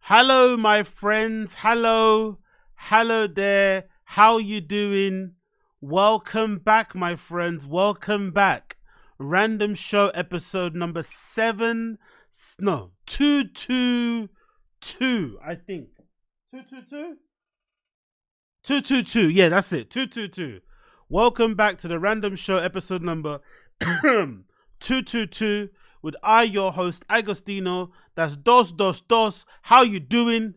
Hello, my friends. Hello. Hello there. How you doing? Welcome back, my friends. Welcome back. Random show episode number 222, I think. 222? 222. Yeah, that's it. 222. Welcome back to the random show episode number 222 with your host, Agostino. That's dos. How you doing?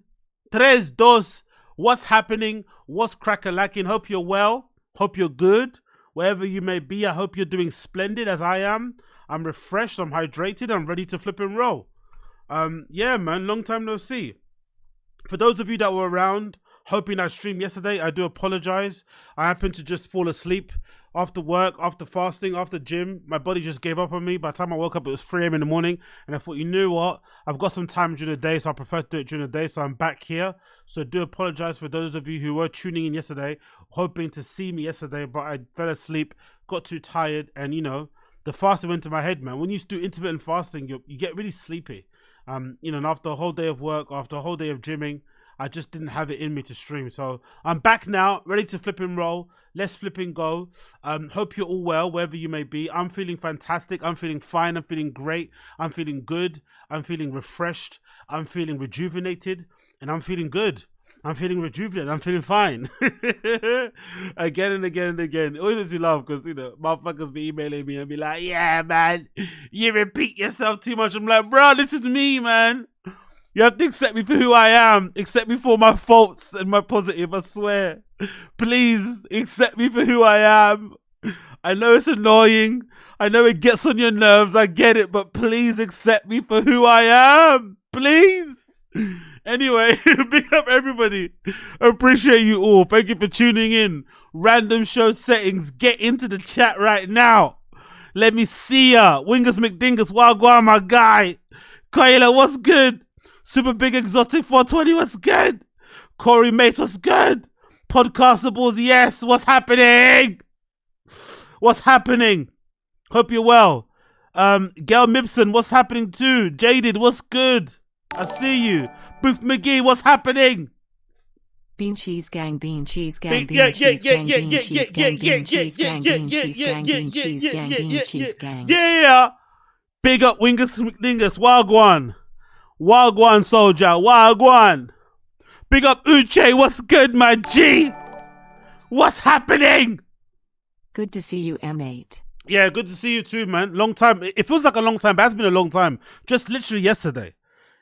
Tres, dos. What's happening? What's crack-a-lacking? Hope you're well. Hope you're good. Wherever you may be, I hope you're doing splendid as I am. I'm refreshed. I'm hydrated. I'm ready to flip and roll. Yeah, man. Long time no see. For those of you that were around, hoping I streamed yesterday, I do apologize. I happened to just fall asleep after work, after fasting, after gym. My body just gave up on me. By the time I woke up, it was 3 a.m. in the morning. And I thought, you know what? I've got some time during the day, so I prefer to do it during the day. So I'm back here. So I do apologize for those of you who were tuning in yesterday, hoping to see me yesterday, but I fell asleep, got too tired. And, you know, the fasting went to my head, man. When you do intermittent fasting, you get really sleepy. You know, and after a whole day of work, after a whole day of gymming, I just didn't have it in me to stream. So I'm back now, ready to flip and roll. Let's flip and go. Hope you're all well, wherever you may be. I'm feeling fantastic. I'm feeling fine. I'm feeling great. I'm feeling good. I'm feeling refreshed. I'm feeling rejuvenated. And I'm feeling good. I'm feeling rejuvenated. I'm feeling fine. Again and again and again. It always makes me laugh because, you know, motherfuckers be emailing me and be like, yeah, man, you repeat yourself too much. I'm like, bro, this is me, man. You have to accept me for who I am. Accept me for my faults and my positive, I swear. Please, accept me for who I am. I know it's annoying. I know it gets on your nerves. I get it. But please accept me for who I am. Please. Anyway, big up everybody. Appreciate you all. Thank you for tuning in. Random show settings. Get into the chat right now. Let me see ya. Wingus McDingus. Wagwan, my guy. Koila, what's good? Super Big Exotic 420, what's good? Corey Mates, what's good? Podcastables, yes, what's happening? What's happening? Hope you're well. Gail Mibson, what's happening too? Jaded, what's good? I see you. Booth McGee, what's happening? Bean cheese gang, bean cheese gang, bean cheese gang, bean cheese gang, bean cheese gang, bean cheese gang, bean cheese gang, bean cheese gang. Yeah! Big up Wingus McDingus, Wagwan. Wagwan soldier, Wagwan. Big up Uche, what's good, my G? What's happening? Good to see you, M8. Yeah, good to see you too, man. Long time. It feels like a long time, but it has been a long time. Just literally yesterday.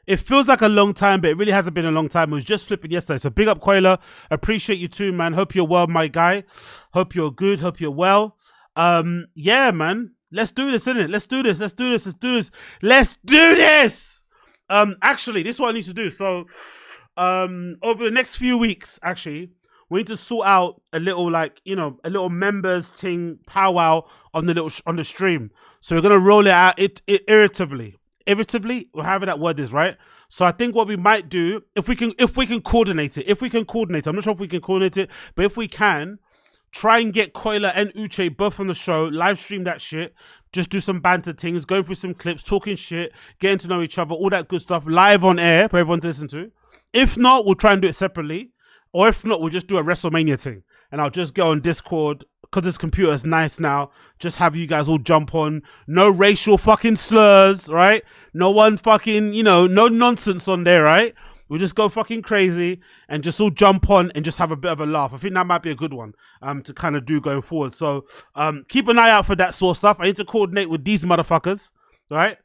It feels like a long time, but it really hasn't been a long time. It was just flipping yesterday. So big up, Koila. Appreciate you too, man. Hope you're well, my guy. Hope you're good. Hope you're well. Yeah, man. Let's do this, innit? Let's do this. Let's do this. Let's do this. Let's do this. Actually, this is what I need to do. So, over the next few weeks, actually, we need to sort out a little, like, you know, a little members thing powwow on the stream. So we're gonna roll it out iteratively, or however that word is, right? So I think what we might do, if we can coordinate it, I'm not sure if we can coordinate it, but if we can, try and get Koila and Uche both on the show, live stream that shit. Just do some banter things, going through some clips, talking shit, getting to know each other, all that good stuff, live on air for everyone to listen to. If not, we'll try and do it separately. Or if not, we'll just do a WrestleMania thing. And I'll just go on Discord, because this computer is nice now. Just have you guys all jump on. No racial fucking slurs, right? No one fucking, you know, no nonsense on there, right? We'll just go fucking crazy and just all jump on and just have a bit of a laugh. I think that might be a good one to kind of do going forward. So keep an eye out for that sort of stuff. I need to coordinate with these motherfuckers, right?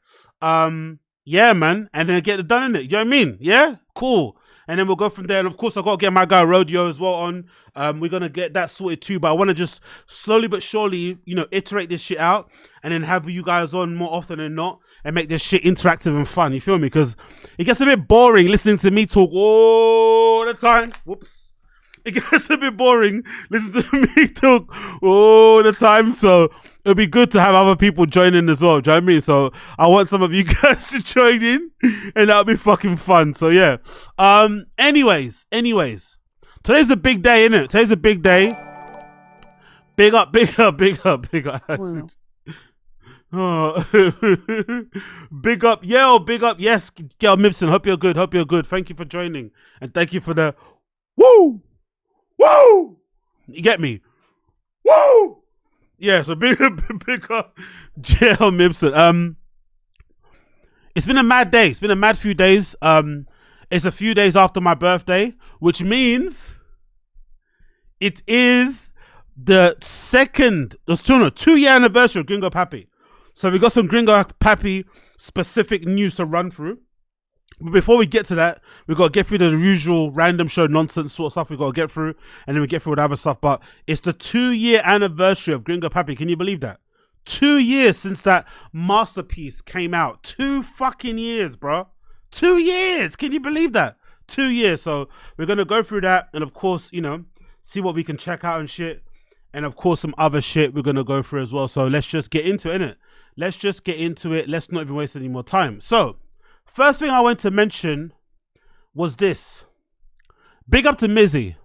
Yeah, man. And then get it done, innit? You know what I mean? Yeah? Cool. And then we'll go from there. And of course, I've got to get my guy Rodeo as well on. We're going to get that sorted too. But I want to just slowly but surely, you know, iterate this shit out and then have you guys on more often than not and make this shit interactive and fun. You feel me? Because it gets a bit boring listening to me talk all the time. Whoops. It gets a bit boring listening to me talk all the time. So it'll be good to have other people join in as well. Do you know what I mean? So I want some of you guys to join in and that'll be fucking fun. So yeah. Anyways. Today's a big day, isn't it? Today's a big day. Big up. Oh. Big up, big up. Yes, Gail Mibson. Hope you're good. Thank you for joining. And thank you for the woo! Woo! You get me? Woo! Yeah, so big up Gail Mibson. It's been a mad day. It's been a mad few days. It's a few days after my birthday, which means it is the 2-year anniversary of Gringo Papi. So we got some Gringo Papi specific news to run through. But before we get to that, we got to get through the usual random show nonsense sort of stuff we got to get through, and then we get through the other stuff. But it's the 2-year anniversary of Gringo Papi. Can you believe that? 2 years since that masterpiece came out. 2 fucking years, bro. 2 years. Can you believe that? 2 years. So we're going to go through that and, of course, you know, see what we can check out and shit. And, of course, some other shit we're going to go through as well. So let's just get into it, innit? Let's just get into it. Let's not even waste any more time. So first thing I wanted to mention was this. Big up to MIZZY.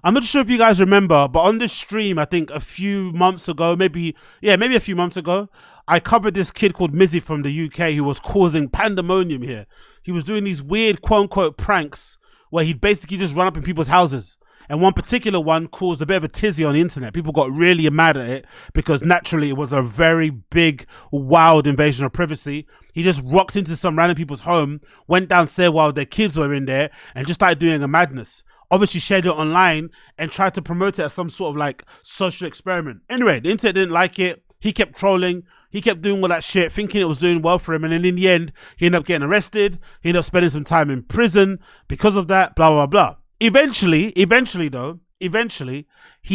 I'm not sure if you guys remember, but on this stream, I think a few months ago, maybe a few months ago, I covered this kid called MIZZY from the UK who was causing pandemonium here. He was doing these weird quote-unquote pranks where he'd basically just run up in people's houses. And one particular one caused a bit of a tizzy on the internet. People got really mad at it because naturally it was a very big, wild invasion of privacy. He just rocked into some random people's home, went downstairs while their kids were in there and just started doing a madness. Obviously shared it online and tried to promote it as some sort of like social experiment. Anyway, the internet didn't like it. He kept trolling. He kept doing all that shit, thinking it was doing well for him. And then in the end, he ended up getting arrested. He ended up spending some time in prison because of that, blah, blah, blah. Eventually, he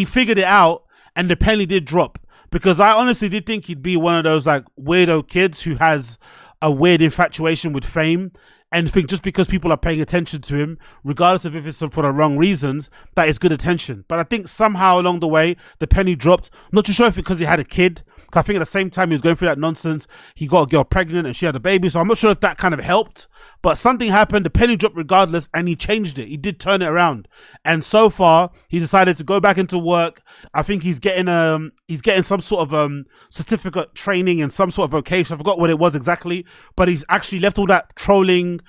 figured it out and the penny did drop. Because I honestly did think he'd be one of those like weirdo kids who has a weird infatuation with fame and think just because people are paying attention to him, regardless of if it's for the wrong reasons, that is good attention. But I think somehow along the way, the penny dropped. Not too sure if it's because he had a kid. Because I think at the same time he was going through that nonsense, he got a girl pregnant and she had a baby. So I'm not sure if that kind of helped. But something happened, the penny dropped regardless, and he changed it. He did turn it around. And so far, he decided to go back into work. I think he's getting some sort of certificate training and some sort of vocation. I forgot what it was exactly, but he's actually left all that trolling,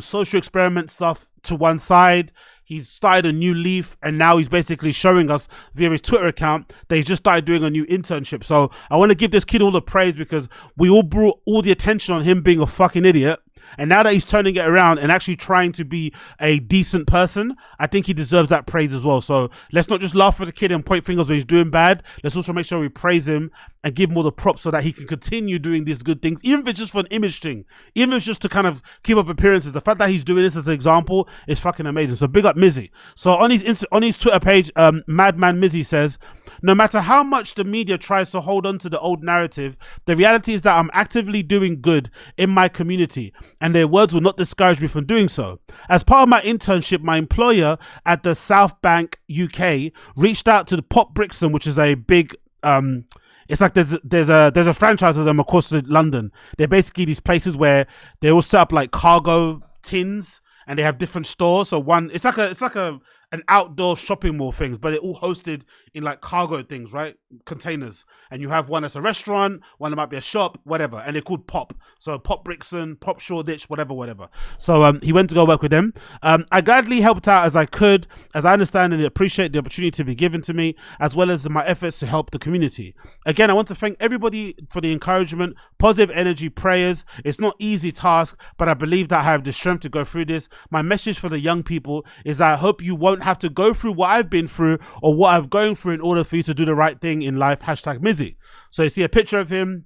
social experiment stuff to one side. He's started a new leaf, and now he's basically showing us via his Twitter account that he's just started doing a new internship. So I want to give this kid all the praise because we all brought all the attention on him being a fucking idiot. And now that he's turning it around and actually trying to be a decent person, I think he deserves that praise as well. So let's not just laugh at the kid and point fingers when he's doing bad. Let's also make sure we praise him and give him all the props so that he can continue doing these good things, even if it's just for an image thing, even if it's just to kind of keep up appearances. The fact that he's doing this as an example is fucking amazing. So big up MIZZY. So on his Twitter page, Madman MIZZY says, no matter how much the media tries to hold on to the old narrative, the reality is that I'm actively doing good in my community, and their words will not discourage me from doing so. As part of my internship, my employer at the South Bank, UK, reached out to the Pop Brixton, which is a big, it's like there's a franchise of them across London. They're basically these places where they all set up like cargo tins, and they have different stores. So one, it's like an outdoor shopping mall things, but they're all hosted in like cargo things, right? Containers. And you have one that's a restaurant, one that might be a shop, whatever. And they're called Pop. So Pop Brixton, Pop Shoreditch, whatever. So he went to go work with them. I gladly helped out as I could, as I understand and appreciate the opportunity to be given to me, as well as my efforts to help the community. Again, I want to thank everybody for the encouragement, positive energy, prayers. It's not an easy task, but I believe that I have the strength to go through this. My message for the young people is that I hope you won't have to go through what I've been through or what I'm going through in order for you to do the right thing in life. #MIZZY. So you see a picture of him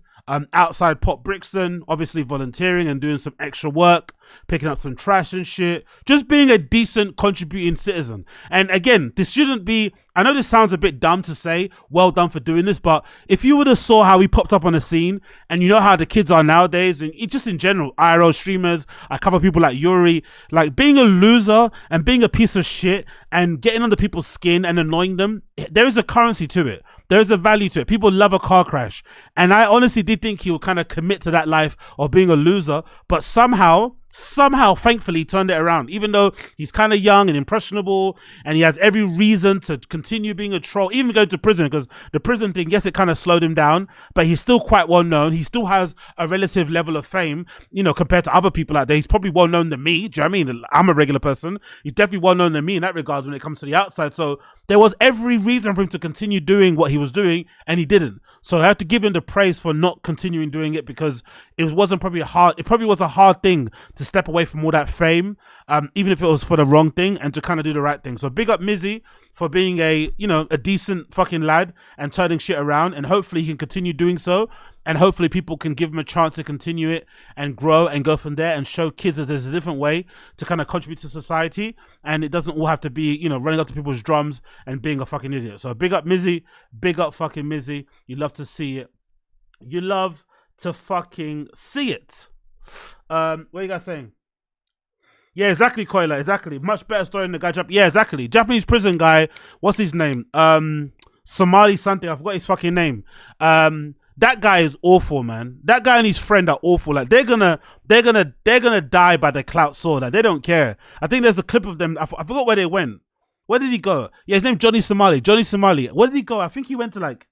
outside Pop Brixton, obviously volunteering and doing some extra work, picking up some trash and shit, just being a decent contributing citizen. And again, this shouldn't be, I know this sounds a bit dumb to say, well done for doing this, but if you would have saw how he popped up on the scene, and you know how the kids are nowadays, and just in general, IRL streamers, I cover people like YURIY, like being a loser and being a piece of shit and getting under people's skin and annoying them, there is a currency to it. There is a value to it. People love a car crash. And I honestly did think he would kind of commit to that life of being a loser, but somehow somehow, thankfully, turned it around. Even though he's kind of young and impressionable, and he has every reason to continue being a troll, even go to prison, because the prison thing, yes, it kind of slowed him down, but he's still quite well known. He still has a relative level of fame, you know, compared to other people out there. He's probably well known than me. Do you know what I mean? I'm a regular person. He's definitely well known than me in that regard when it comes to the outside. So there was every reason for him to continue doing what he was doing, and he didn't. So I have to give him the praise for not continuing doing it, because it wasn't probably hard. It probably was a hard thing to step away from all that fame, even if it was for the wrong thing, and to kind of do the right thing. So big up MIZZY for being a, you know, a decent fucking lad and turning shit around, and hopefully he can continue doing so, and hopefully people can give him a chance to continue it and grow and go from there and show kids that there's a different way to kind of contribute to society, and it doesn't all have to be, you know, running up to people's drums and being a fucking idiot. So big up MIZZY, big up fucking MIZZY. You love to see it. You love to fucking see it. What are you guys saying? Yeah, exactly, Koila, exactly. Much better story than the guy. Yeah, exactly. Japanese prison guy. What's his name? Somali something. I forgot his fucking name. That guy is awful, man. That guy and his friend are awful. Like they're gonna die by the clout sword. Like they don't care. I think there's a clip of them. I forgot where they went. Where did he go? Yeah, his name's Johnny Somali. Johnny Somali. Where did he go? I think he went to like.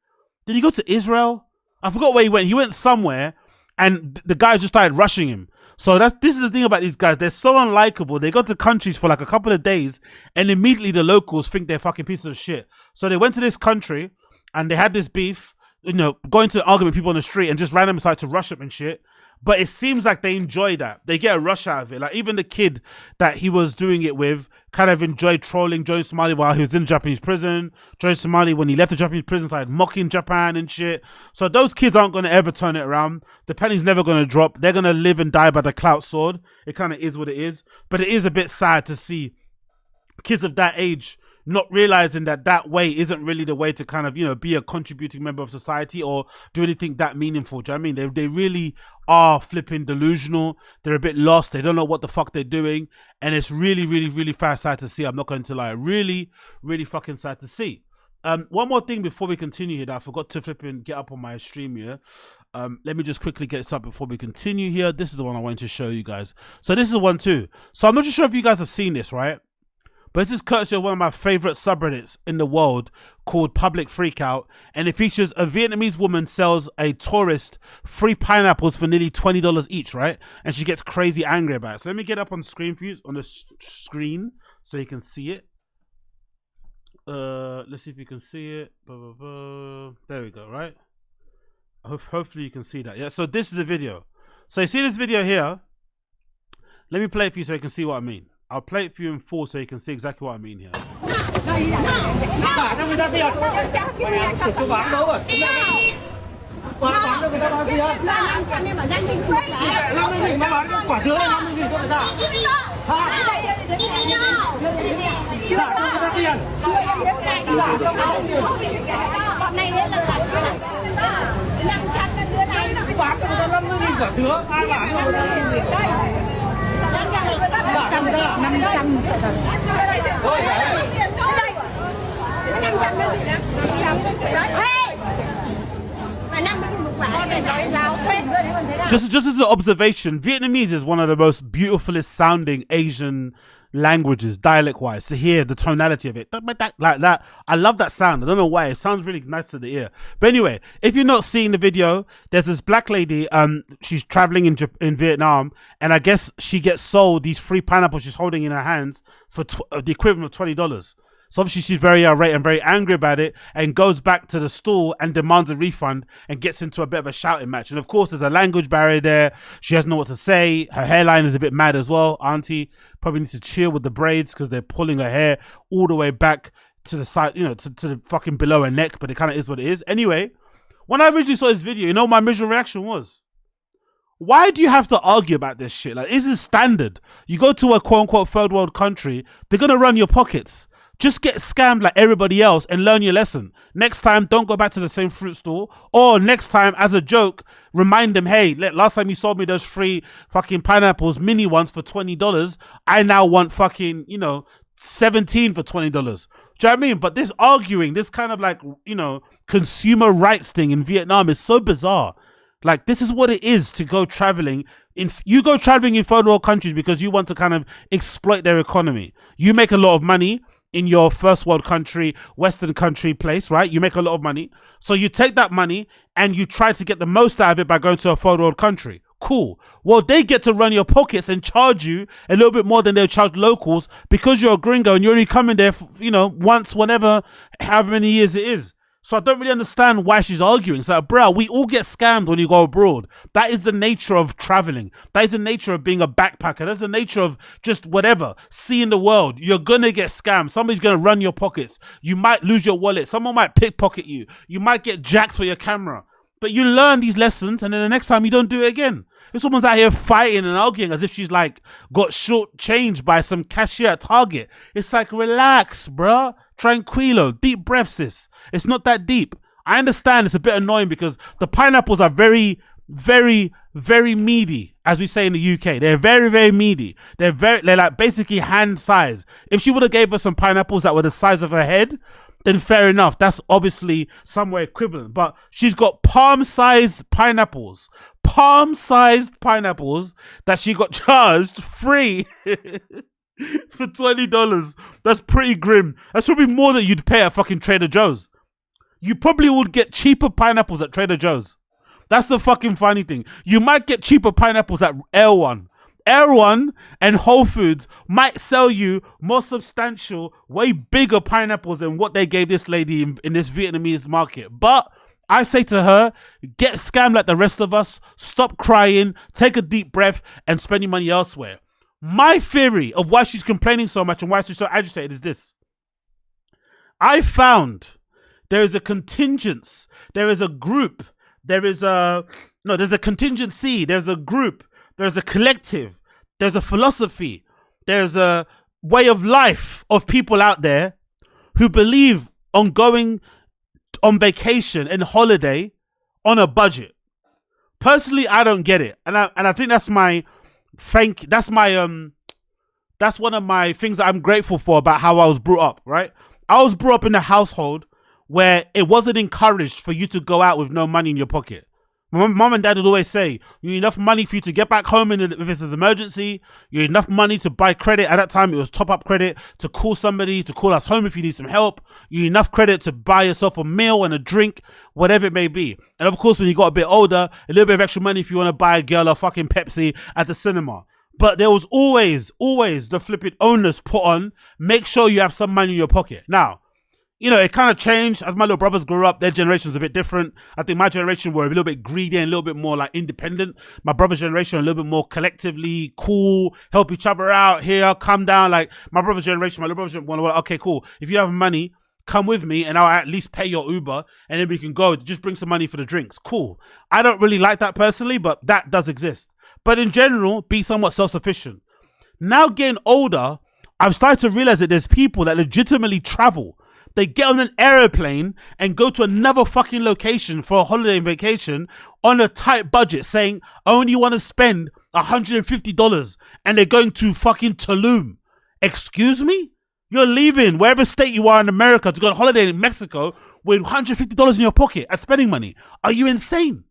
Did he go to Israel? I forgot where he went. He went somewhere, and the guy just started rushing him. So this is the thing about these guys. They're so unlikable. They go to countries for like a couple of days, and immediately the locals think they're fucking pieces of shit. So they went to this country, and they had this beef, you know, going to argument with people on the street, and just randomly started to rush up and shit. But it seems like they enjoy that. They get a rush out of it. Like even the kid that he was doing it with kind of enjoyed trolling Johnny Somali while he was in Japanese prison. Johnny Somali, when he left the Japanese prison, started mocking Japan and shit. So those kids aren't going to ever turn it around. The penny's never going to drop. They're going to live and die by the clout sword. It kind of is what it is. But it is a bit sad to see kids of that age not realizing that that way isn't really the way to kind of, you know, be a contributing member of society or do anything that meaningful. Do you know what I mean? They really are flipping delusional. They're a bit lost. They don't know what the fuck they're doing. And it's really, really, really sad to see. I'm not going to lie. Really, really fucking sad to see. One more thing before we continue here that I forgot to flip and get up on my stream here. Let me just quickly get this up before we continue here. This is the one I wanted to show you guys. So this is one too. So I'm not sure if you guys have seen this, right? But this is courtesy of one of my favorite subreddits in the world called Public Freakout. And it features a Vietnamese woman sells a tourist free pineapples for nearly $20 each, right? And she gets crazy angry about it. So let me get up on screen for you, on the screen, so you can see it. Let's see if you can see it. There we go, right? Hopefully you can see that. Yeah, so this is the video. So you see this video here? Let me play it for you so you can see what I mean. I'll play it for you in full so you can see exactly what I mean here. Just as an observation, Vietnamese is one of the most beautifulest sounding Asian languages, dialect wise, to hear the tonality of it like that. I love that sound. I don't know why. It sounds really nice to the ear. But anyway, if you're not seeing the video, there's this black lady, she's traveling in Vietnam, and I guess she gets sold these free pineapples she's holding in her hands for the equivalent of $20. So obviously she's very irate and very angry about it, and goes back to the store and demands a refund and gets into a bit of a shouting match. And of course there's a language barrier there. She doesn't know what to say. Her hairline is a bit mad as well. Auntie probably needs to chill with the braids because they're pulling her hair all the way back to the side, you know, to the fucking below her neck, but it kind of is what it is. Anyway, when I originally saw this video, you know what my original reaction was? Why do you have to argue about this shit? Like, this is standard. You go to a quote-unquote third world country, they're going to run your pockets. Just get scammed like everybody else and learn your lesson. Next time, don't go back to the same fruit store. Or next time, as a joke, remind them, hey, last time you sold me those free fucking pineapples, mini ones for $20, I now want fucking, you know, 17 for $20. Do you know what I mean? But this arguing, this kind of like, you know, consumer rights thing in Vietnam is so bizarre. Like, this is what it is to go traveling You go traveling in third world countries because you want to kind of exploit their economy. You make a lot of money in your first world country, Western country place, right? You make a lot of money. So you take that money and you try to get the most out of it by going to a third world country. Cool. Well, they get to run your pockets and charge you a little bit more than they'll charge locals because you're a gringo and you're only coming there, for, you know, once, whenever, however many years it is. So I don't really understand why she's arguing. It's like, bro, we all get scammed when you go abroad. That is the nature of traveling. That is the nature of being a backpacker. That's the nature of just whatever, seeing the world. You're gonna get scammed. Somebody's gonna run your pockets. You might lose your wallet. Someone might pickpocket you. You might get jacks for your camera. But you learn these lessons and then the next time you don't do it again. This woman's out here fighting and arguing as if she's like got shortchanged by some cashier at Target. It's like, relax, bruh. Tranquilo. Deep breath, sis. It's not that deep. I understand it's a bit annoying because the pineapples are very, very, very meaty, as we say in the UK. They're very, very meaty. They're like basically hand size. If she would have gave us some pineapples that were the size of her head, then fair enough. That's obviously somewhere equivalent. But she's got palm-sized pineapples. Palm-sized pineapples that she got charged free for $20. That's pretty grim. That's probably more than you'd pay at fucking Trader Joe's. You probably would get cheaper pineapples at Trader Joe's. That's the fucking funny thing. You might get cheaper pineapples at L1. L1 and Whole Foods might sell you more substantial, way bigger pineapples than what they gave this lady in this Vietnamese market. But I say to her, get scammed like the rest of us, stop crying, take a deep breath and spend your money elsewhere. My theory of why she's complaining so much and why she's so agitated is this. I found there is a contingence, there is a group, there's a contingency, there's a group, there's a collective, there's a philosophy, there's a way of life of people out there who believe on going on vacation and holiday on a budget. Personally, I don't get it. And I think that's one of my things that I'm grateful for about how I was brought up, right? I was brought up in a household where it wasn't encouraged for you to go out with no money in your pocket. My mom and dad would always say, you need enough money for you to get back home if it's an emergency. You need enough money to buy credit. At that time, it was top-up credit to call somebody, to call us home if you need some help. You need enough credit to buy yourself a meal and a drink, whatever it may be. And of course, when you got a bit older, a little bit of extra money if you want to buy a girl a fucking Pepsi at the cinema. But there was always the flipping onus put on, make sure you have some money in your pocket. Now, you know, it kind of changed as my little brothers grew up. Their generation was a bit different. I think my generation were a little bit greedy and a little bit more like independent. My brother's generation a little bit more collectively cool, help each other out here, come down. Like my brother's generation, my little brother's generation, well, okay, cool. If you have money, come with me and I'll at least pay your Uber and then we can go. Just bring some money for the drinks. Cool. I don't really like that personally, but that does exist. But in general, be somewhat self-sufficient. Now getting older, I've started to realize that there's people that legitimately travel. They get on an aeroplane and go to another fucking location for a holiday and vacation on a tight budget saying, I only want to spend $150 and they're going to fucking Tulum. Excuse me? You're leaving wherever state you are in America to go on holiday in Mexico with $150 in your pocket as spending money. Are you insane?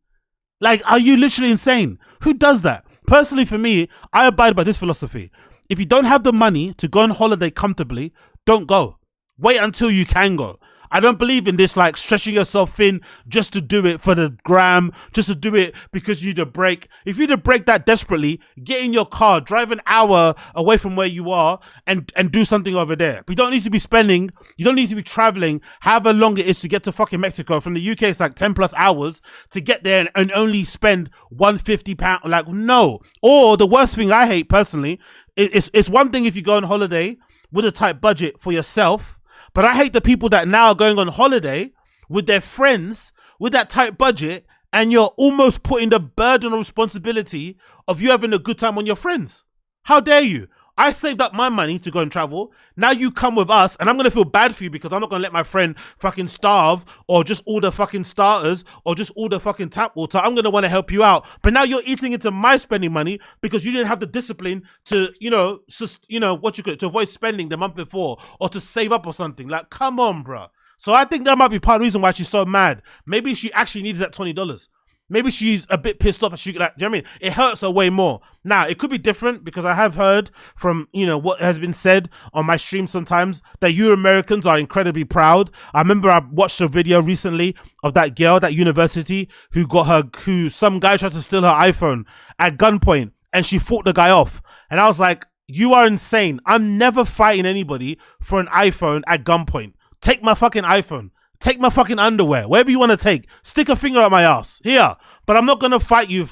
Like, are you literally insane? Who does that? Personally, for me, I abide by this philosophy. If you don't have the money to go on holiday comfortably, don't go. Wait until you can go. I don't believe in this like stretching yourself thin just to do it for the gram, just to do it because you need a break. If you need a break that desperately, get in your car, drive an hour away from where you are and do something over there. But you don't need to be spending, you don't need to be traveling however long it is to get to fucking Mexico. From the UK, it's like 10 plus hours to get there and only spend £150. Like, no. Or the worst thing I hate personally, it's one thing if you go on holiday with a tight budget for yourself, but I hate the people that now are going on holiday with their friends with that tight budget and you're almost putting the burden of responsibility of you having a good time on your friends. How dare you? I saved up my money to go and travel. Now you come with us and I'm going to feel bad for you because I'm not going to let my friend fucking starve or just order fucking starters or just order fucking tap water. I'm going to want to help you out. But now you're eating into my spending money because you didn't have the discipline to, to avoid spending the month before or to save up or something. Like, come on, bro. So I think that might be part of the reason why she's so mad. Maybe she actually needed that $20. Maybe she's a bit pissed off that she, like, do you know what I mean? It hurts her way more. Now, it could be different because I have heard from, you know, what has been said on my stream sometimes that you Americans are incredibly proud. I remember I watched a video recently of that girl, that university, who some guy tried to steal her iPhone at gunpoint and she fought the guy off. And I was like, you are insane. I'm never fighting anybody for an iPhone at gunpoint. Take my fucking iPhone. Take my fucking underwear, wherever you want to take. Stick a finger up my ass. Here. But I'm not going to fight you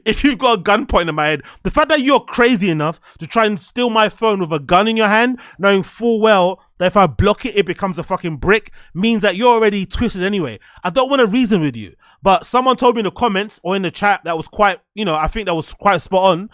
if you've got a gun pointing in my head. The fact that you're crazy enough to try and steal my phone with a gun in your hand, knowing full well that if I block it, it becomes a fucking brick, means that you're already twisted anyway. I don't want to reason with you. But someone told me in the comments or in the chat that was quite, you know, I think that was quite spot on.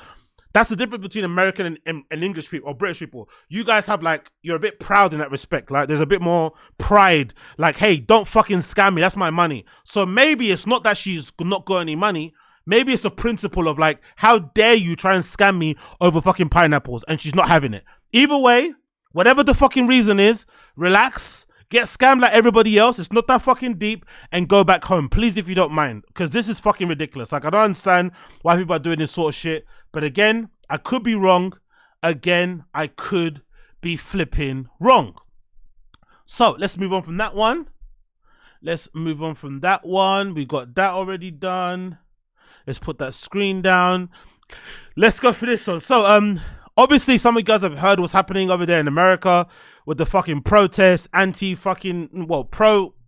That's the difference between American and English people or British people. You guys have, like, you're a bit proud in that respect. Like, there's a bit more pride. Like, hey, don't fucking scam me. That's my money. So maybe it's not that she's not got any money. Maybe it's the principle of, like, how dare you try and scam me over fucking pineapples, and she's not having it. Either way, whatever the fucking reason is, relax. Get scammed like everybody else. It's not that fucking deep, and go back home. Please, if you don't mind. Because this is fucking ridiculous. Like, I don't understand why people are doing this sort of shit. But again, I could be wrong. Again, I could be flipping wrong. So, let's move on from that one. We got that already done. Let's put that screen down. Let's go for this one. So, obviously, some of you guys have heard what's happening over there in America with the fucking protests,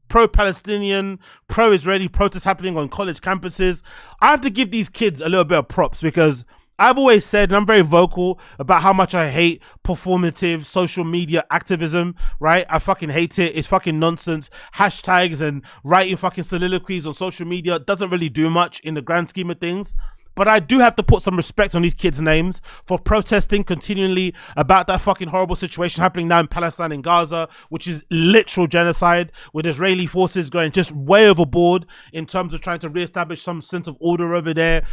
pro-Palestinian, pro-Israeli protests happening on college campuses. I have to give these kids a little bit of props because I've always said, and I'm very vocal about how much I hate performative social media activism, right? I fucking hate it. It's fucking nonsense. Hashtags and writing fucking soliloquies on social media doesn't really do much in the grand scheme of things. But I do have to put some respect on these kids' names for protesting continually about that fucking horrible situation happening now in Palestine and Gaza, which is literal genocide, with Israeli forces going just way overboard in terms of trying to reestablish some sense of order over there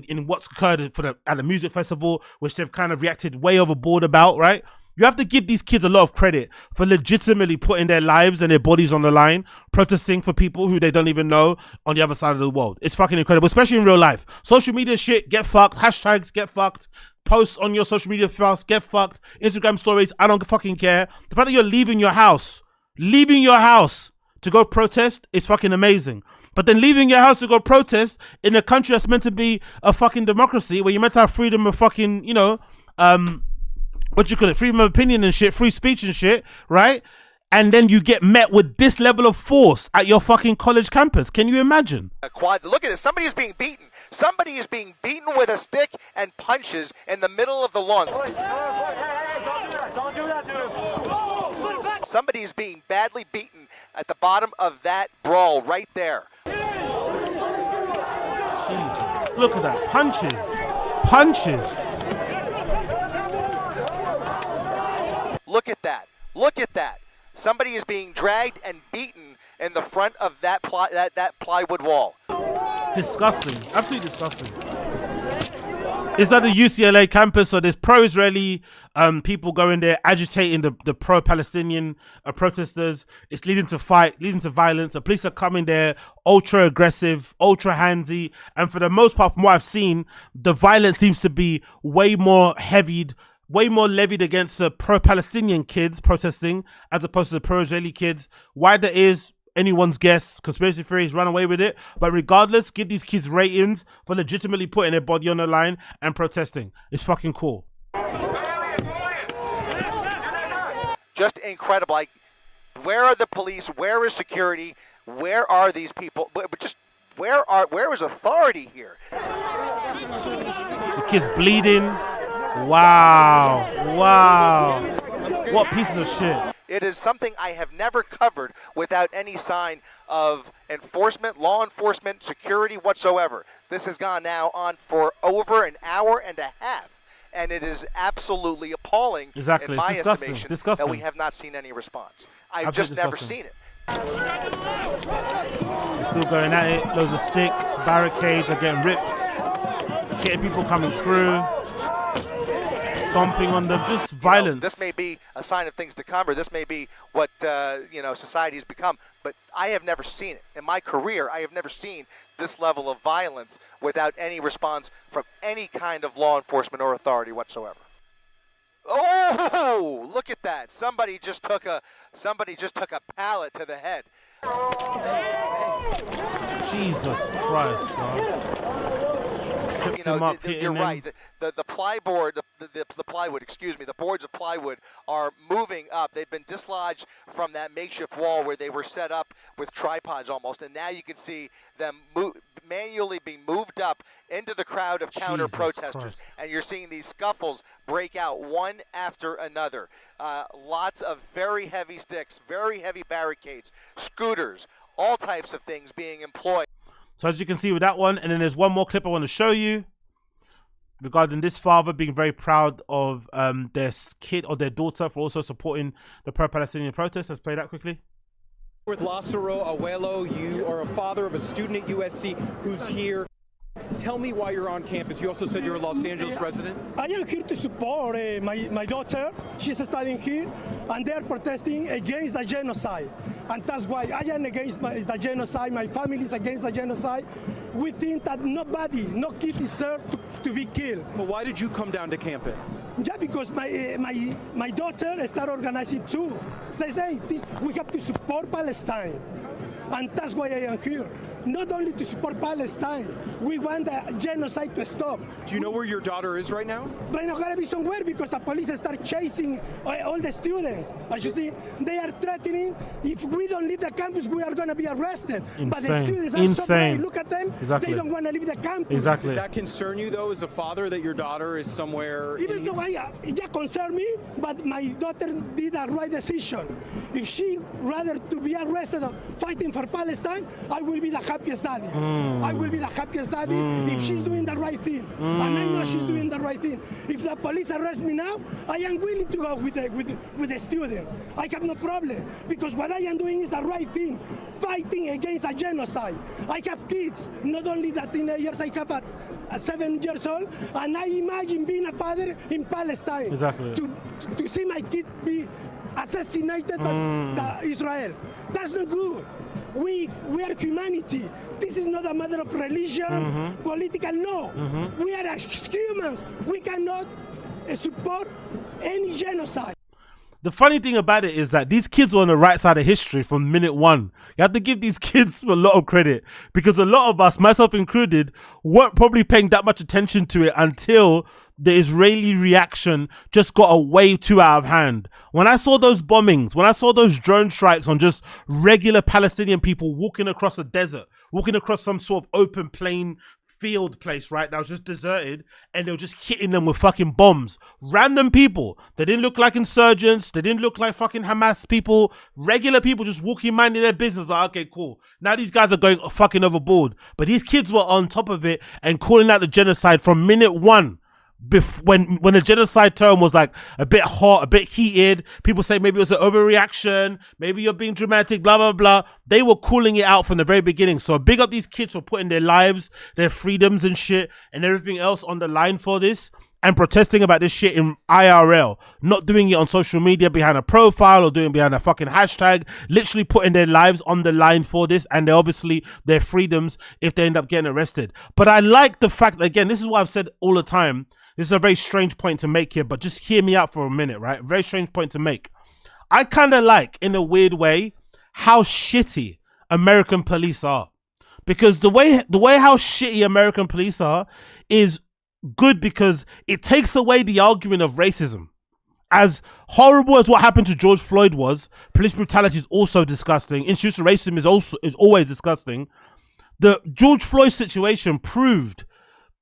in what's occurred at the music festival, which they've kind of reacted way overboard about, right? You have to give these kids a lot of credit for legitimately putting their lives and their bodies on the line, protesting for people who they don't even know on the other side of the world. It's fucking incredible, especially in real life. Social media shit, get fucked. Hashtags, get fucked. Post on your social media files, get fucked. Instagram stories, I don't fucking care. The fact that you're leaving your house to go protest is fucking amazing. But then leaving your house to go protest in a country that's meant to be a fucking democracy, where you're meant to have freedom of fucking, you know, what you call it, freedom of opinion and shit, free speech and shit, right? And then you get met with this level of force at your fucking college campus. Can you imagine? Look at this. Somebody is being beaten. Somebody is being beaten with a stick and punches in the middle of the lawn. Don't do that, dude. Somebody is being badly beaten at the bottom of that brawl right there. Jesus. Look at that. Punches. Look at that. Look at that. Somebody is being dragged and beaten in the front of that plywood wall. Disgusting. Absolutely disgusting. It's at the UCLA campus, so there's pro-Israeli people going there agitating the pro-Palestinian protesters. It's leading to violence. The police are coming there ultra aggressive, ultra handsy, and for the most part, from what I've seen, the violence seems to be way more levied against the pro-Palestinian kids protesting as opposed to the pro-Israeli kids. Why that is anyone's guess. Conspiracy theories run away with it. But regardless, give these kids ratings for legitimately putting their body on the line and protesting. It's fucking cool. Just incredible. Like, where are the police? Where is security? Where are these people? But just where is authority here? The kid's bleeding. Wow. What pieces of shit. It is something I have never covered without any sign of enforcement, law enforcement, security whatsoever. This has gone now on for over an hour and a half, and it is absolutely appalling. Exactly. In my Disgusting. estimation, Disgusting. that we have not seen any response. I've Absolutely just never disgusting. seen it. They're still going at it. Loads of sticks, barricades are getting ripped. Getting people coming through. Stomping on them, just violence. This may be a sign of things to come, or this may be what society's become. But I have never seen it in my career. I have never seen this level of violence without any response from any kind of law enforcement or authority whatsoever. Oh, look at that. Somebody just took a pallet to the head. Jesus Christ, bro. Tripped him up, you're right. The plyboard, the plywood, excuse me, the boards of plywood are moving up. They've been dislodged from that makeshift wall where they were set up with tripods almost, and now you can see them manually being moved up into the crowd of counter protesters. And you're seeing these scuffles break out one after another. Lots of very heavy sticks, very heavy barricades, scooters, all types of things being employed. So as you can see with that one, and then there's one more clip I want to show you regarding this father being very proud of their kid or their daughter for also supporting the pro-Palestinian protest. Let's play that quickly. With Lázaro Abuelo, you are a father of a student at USC who's here. Tell me why you're on campus. You also said you're a Los Angeles resident. I am here to support my daughter. She's studying here, and they're protesting against the genocide. And that's why I am against the genocide. My family is against the genocide. We think that nobody, no kid deserves to be killed. Well, why did you come down to campus? Yeah, because my daughter started organizing too. Says, hey, we have to support Palestine. And that's why I am here. Not only to support Palestine, we want the genocide to stop. Do you know where your daughter is right now? Right now, gotta be somewhere because the police start chasing all the students. As you see, they are threatening. If we don't leave the campus, we are gonna be arrested. Insane. But the students are so brave. Look at them. Exactly. They don't want to leave the campus. Exactly. Does that concern you, though, as a father, that your daughter is somewhere? Even though it concern me, but my daughter did the right decision. If she rather to be arrested fighting for Palestine, I will be the happiest daddy. I will be the happiest daddy if she's doing the right thing. And I know she's doing the right thing. If the police arrest me now, I am willing to go with the students. I have no problem because what I am doing is the right thing, fighting against a genocide. I have kids, not only the teenagers, I have a 7 years old, and I imagine being a father in Palestine. Exactly. To see my kid be assassinated by Israel. That's not good. We are humanity. This is not a matter of religion, political, no. We are humans. We cannot support any genocide. The funny thing about it is that these kids were on the right side of history from minute one. You have to give these kids a lot of credit because a lot of us, myself included, weren't probably paying that much attention to it until the Israeli reaction just got way too out of hand. When I saw those bombings, when I saw those drone strikes on just regular Palestinian people walking across a desert, walking across some sort of open plain field place, right, that was just deserted, and they were just hitting them with fucking bombs. Random people. They didn't look like insurgents. They didn't look like fucking Hamas people. Regular people just walking, minding their business. Like, okay, cool. Now these guys are going fucking overboard. But these kids were on top of it and calling out the genocide from minute one. When the genocide term was like a bit hot, a bit heated, people say maybe it was an overreaction, maybe you're being dramatic, blah, blah, blah. They were calling it out from the very beginning. So big up these kids for putting their lives, their freedoms and shit and everything else on the line for this and protesting about this shit in IRL, not doing it on social media behind a profile or doing it behind a fucking hashtag, literally putting their lives on the line for this and obviously their freedoms if they end up getting arrested. But I like the fact, again, this is what I've said all the time. This is a very strange point to make here, but just hear me out for a minute, right? Very strange point to make. I kind of like, in a weird way, how shitty American police are. Because the way how shitty American police are is good because it takes away the argument of racism. As horrible as what happened to George Floyd was, police brutality is also disgusting. Institutional racism is always disgusting. The George Floyd situation proved,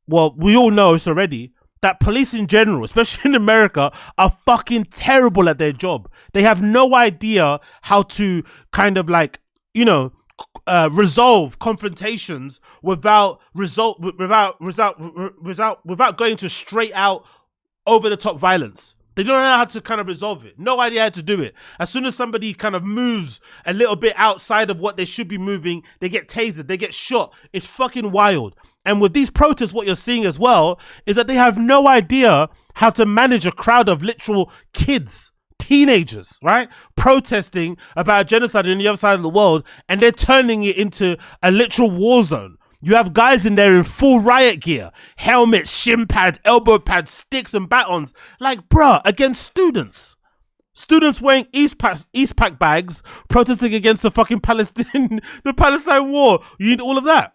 well, we all know this already, that police in general, especially in America, are fucking terrible at their job. They have no idea how to kind of like, you know, resolve confrontations without going to straight out over the top violence. They don't know how to kind of resolve it. No idea how to do it. As soon as somebody kind of moves a little bit outside of what they should be moving, they get tasered, they get shot. It's fucking wild. And with these protests, what you're seeing as well is that they have no idea how to manage a crowd of literal kids, teenagers, right? Protesting about genocide on the other side of the world, and they're turning it into a literal war zone. You have guys in there in full riot gear, helmets, shin pads, elbow pads, sticks and batons. Like, bruh, against students. Students wearing East Pack bags, protesting against the fucking Palestine war. You need all of that.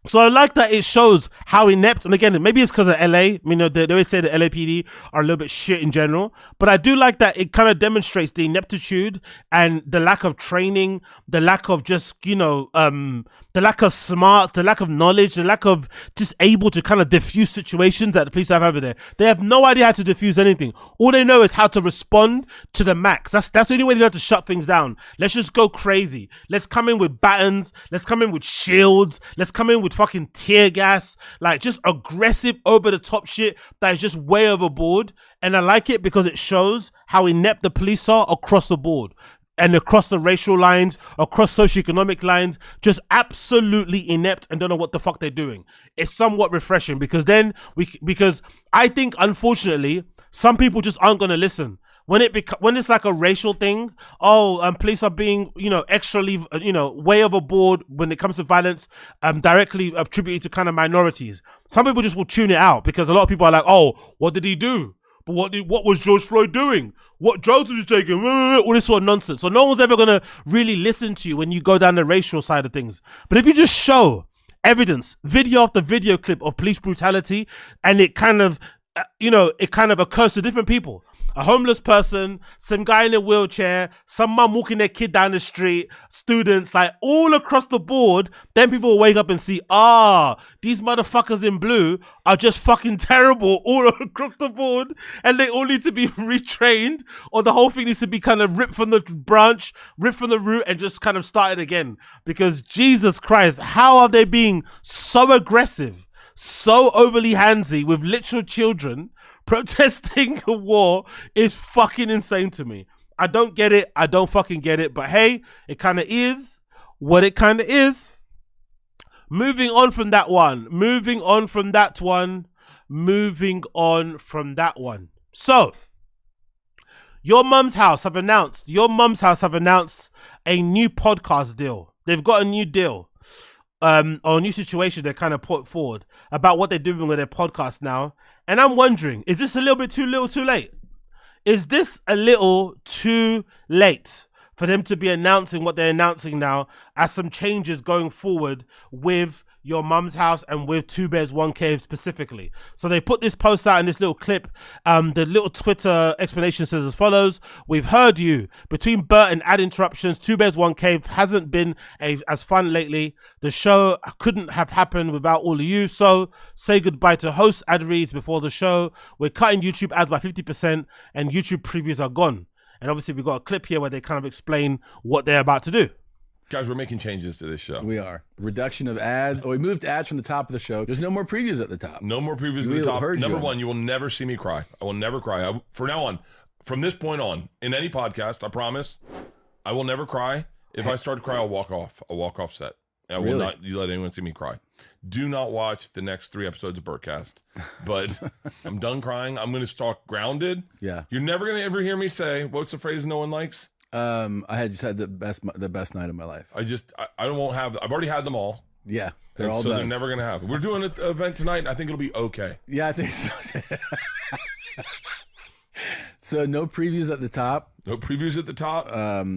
So I like that it shows how inept, and again, maybe it's because of LA. You know, they always say the LAPD are a little bit shit in general, but I do like that it kind of demonstrates the ineptitude and the lack of training, the lack of just, you know, the lack of smarts, the lack of knowledge, the lack of just able to kind of diffuse situations that the police have over there. They have no idea how to diffuse anything. All they know is how to respond to the max. That's the only way they know how to shut things down. Let's just go crazy. Let's come in with batons. Let's come in with shields. Let's come in with fucking tear gas, like just aggressive over the top shit that is just way overboard. And I like it because it shows how inept the police are across the board and across the racial lines, across socioeconomic lines, just absolutely inept and don't know what the fuck they're doing. It's somewhat refreshing because then because I think unfortunately some people just aren't going to listen. When it's like a racial thing, police are being, you know, extrally, you know, way overboard when it comes to violence, directly attributed to kind of minorities. Some people just will tune it out because a lot of people are like, oh, what did he do? But what was George Floyd doing? What drugs was he taking? All this sort of nonsense. So no one's ever gonna really listen to you when you go down the racial side of things. But if you just show evidence, video after video clip of police brutality, and it kind of, you know, it kind of occurs to different people. A homeless person, some guy in a wheelchair, some mum walking their kid down the street, students, like all across the board, then people will wake up and see, these motherfuckers in blue are just fucking terrible all across the board and they all need to be retrained, or the whole thing needs to be kind of ripped from the branch, ripped from the root and just kind of started again. Because Jesus Christ, how are they being so aggressive, so overly handsy with literal children protesting a war is fucking insane to me. I don't get it. I don't fucking get it. But hey, it kind of is what it kind of is. Moving on from that one. So, Your Mum's House have announced a new podcast deal. They've got a new deal. Or a new situation they kind of put forward about what they're doing with their podcast now. And I'm wondering, is this a little bit too little too late? Is this a little too late for them to be announcing what they're announcing now as some changes going forward with Your Mum's House and with Two Bears One Cave specifically? So they put this post out in this little clip. The little Twitter explanation says as follows: we've heard you. Between BERT and ad interruptions, Two Bears One Cave hasn't been as fun lately. The show couldn't have happened without all of you. So say goodbye to host ad reads before the show. We're cutting YouTube ads by 50% and YouTube previews are gone. And obviously we've got a clip here where they kind of explain what they're about to do. Guys, we're making changes to this show. We are. Reduction of ads. We moved ads from the top of the show. There's no more previews at the top. No more previews at the top. Number one, you will never see me cry. I will never cry. From now on, from this point on, in any podcast, I promise, I will never cry. If I start to cry, I'll walk off. I'll walk off set. I will not let anyone see me cry. Do not watch the next 3 episodes of BERTcast. But I'm done crying. I'm going to talk grounded. Yeah. You're never going to ever hear me say, what's the phrase no one likes? I just had the best night of my life. I won't have. I've already had them all. Yeah, they're all so done. They're never gonna happen. We're doing an event tonight, and I think it'll be okay. Yeah, I think so. So no previews at the top. No previews at the top.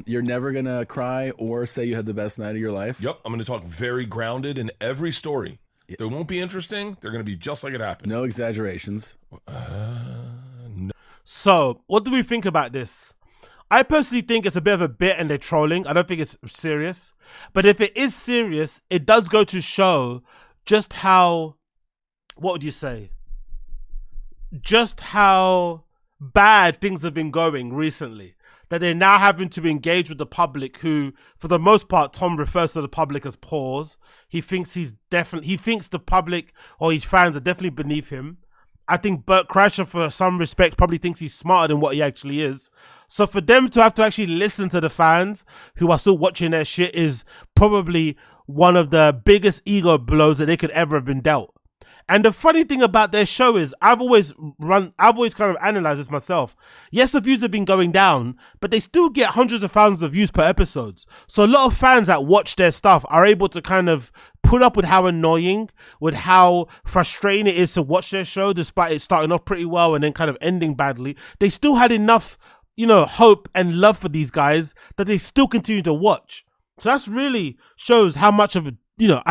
You're never gonna cry or say you had the best night of your life. Yep, I'm gonna talk very grounded in every story. They won't be interesting. They're gonna be just like it happened. No exaggerations. No. So, what do we think about this? I personally think it's a bit of a bit and they're trolling. I don't think it's serious. But if it is serious, it does go to show just how, what would you say? Just how bad things have been going recently. That they're now having to engage with the public who, for the most part, Tom refers to the public as pawns. He thinks the public or his fans are definitely beneath him. I think Bert Kreischer, for some respect, probably thinks he's smarter than what he actually is. So for them to have to actually listen to the fans who are still watching their shit is probably one of the biggest ego blows that they could ever have been dealt. And the funny thing about their show is I've always kind of analyzed this myself. Yes, the views have been going down, but they still get hundreds of thousands of views per episodes. So a lot of fans that watch their stuff are able to kind of put up with how annoying, with how frustrating it is to watch their show, despite it starting off pretty well and then kind of ending badly. They still had enough, you know, hope and love for these guys that they still continue to watch. So that's really shows how much of a, you know,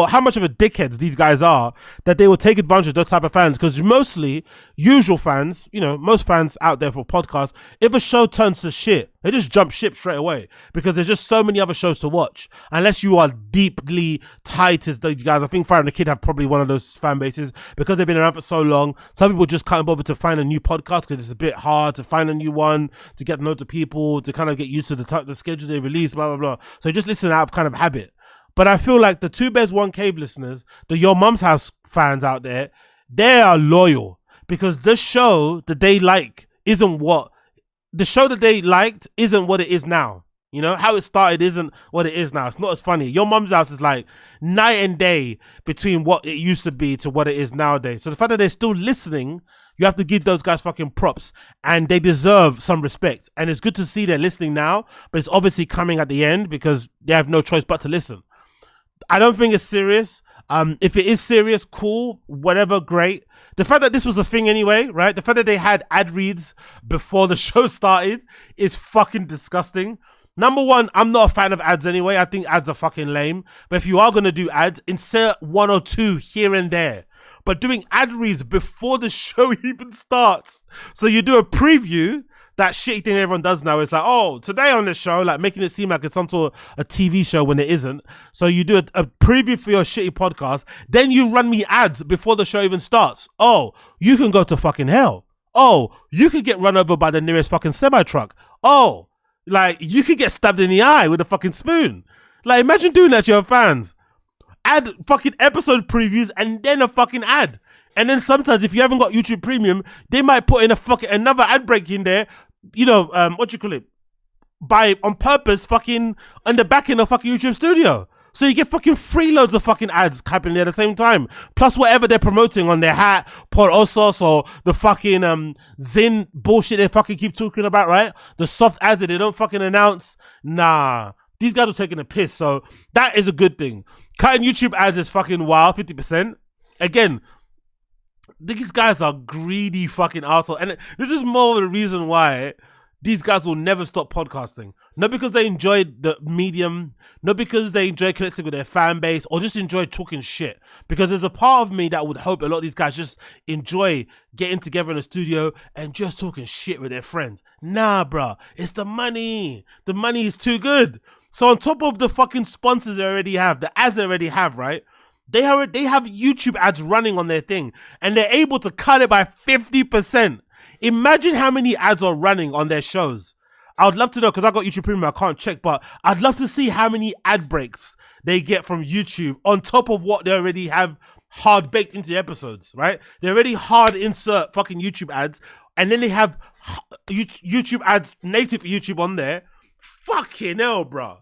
how much of a dickheads these guys are, that they will take advantage of those type of fans. Because mostly usual fans, you know, most fans out there for podcasts, if a show turns to shit, they just jump ship straight away because there's just so many other shows to watch. Unless you are deeply tied to these guys. I think Fire and the Kid have probably one of those fan bases because they've been around for so long. Some people just can't bother to find a new podcast because it's a bit hard to find a new one, to get to know the people, to kind of get used to the schedule they release, blah, blah, blah. So just listen out of kind of habit. But I feel like the Two Bears One Cave listeners, the Your Mum's House fans out there, they are loyal because the show that they like isn't what it is now. You know, how it started isn't what it is now. It's not as funny. Your Mum's House is like night and day between what it used to be to what it is nowadays. So the fact that they're still listening, you have to give those guys fucking props, and they deserve some respect. And it's good to see they're listening now, but it's obviously coming at the end because they have no choice but to listen. I don't think it's serious. If it is serious, cool, whatever, great. The fact that this was a thing anyway, right? The fact that they had ad reads before the show started is fucking disgusting. Number one, I'm not a fan of ads anyway. I think ads are fucking lame. But if you are going to do ads, insert one or two here and there. But doing ad reads before the show even starts. So you do a preview. That shitty thing everyone does now is like, oh, today on the show, like making it seem like it's some sort of a TV show when it isn't. So you do a preview for your shitty podcast, then you run me ads before the show even starts. Oh, you can go to fucking hell. Oh, you could get run over by the nearest fucking semi-truck. Oh, like you could get stabbed in the eye with a fucking spoon. Like imagine doing that to your fans. Add fucking episode previews and then a fucking ad. And then sometimes if you haven't got YouTube Premium, they might put in a fucking another ad break in there, you know, on purpose fucking on the back end of fucking YouTube Studio. So you get fucking free loads of fucking ads happening at the same time. Plus whatever they're promoting on their hat, Por Osos, or the fucking Zin bullshit they fucking keep talking about, right? The soft ads that they don't fucking announce. Nah. These guys are taking a piss, so that is a good thing. Cutting YouTube ads is fucking wild, 50%. Again, these guys are greedy fucking assholes. And this is more of the reason why these guys will never stop podcasting. Not because they enjoy the medium, not because they enjoy connecting with their fan base, or just enjoy talking shit. Because there's a part of me that would hope a lot of these guys just enjoy getting together in the studio and just talking shit with their friends. Nah, bruh. It's the money. The money is too good. So on top of the fucking sponsors they already have, the ads they already have, right? They have YouTube ads running on their thing, and they're able to cut it by 50%. Imagine how many ads are running on their shows. I would love to know, because I got YouTube Premium, I can't check, but I'd love to see how many ad breaks they get from YouTube on top of what they already have hard baked into the episodes, right? They already hard insert fucking YouTube ads, and then they have YouTube ads native for YouTube on there. Fucking hell, bro.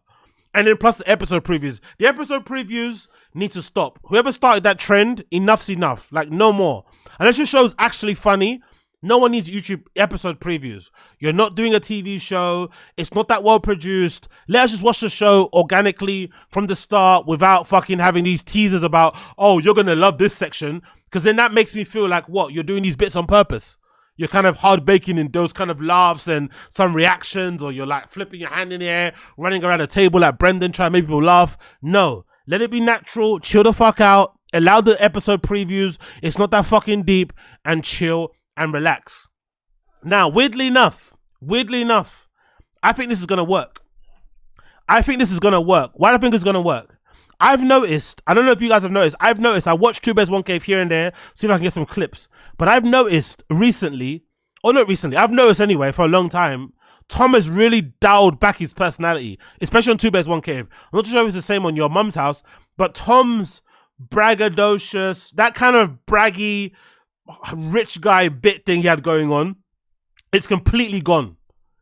And then plus the episode previews. The episode previews need to stop. Whoever started that trend, enough's enough. Like, no more. Unless your show's actually funny, no one needs YouTube episode previews. You're not doing a TV show. It's not that well produced. Let us just watch the show organically from the start without fucking having these teasers about, oh, you're going to love this section. Because then that makes me feel like, what? You're doing these bits on purpose. You're kind of hard baking in those kind of laughs and some reactions, or you're like flipping your hand in the air, running around the table like Brendan trying to make people laugh. No, let it be natural. Chill the fuck out. Allow the episode previews. It's not that fucking deep, and chill and relax. Now, weirdly enough, I think this is going to work. Why do I think it's going to work? I've noticed, I don't know if you guys have noticed, I watched Two Bears One Cave here and there, see if I can get some clips. But I've noticed I've noticed anyway for a long time, Tom has really dialed back his personality, especially on Two Bears One Cave. I'm not sure if it's the same on Your Mum's House, but Tom's braggadocious, that kind of braggy, rich guy bit thing he had going on, it's completely gone.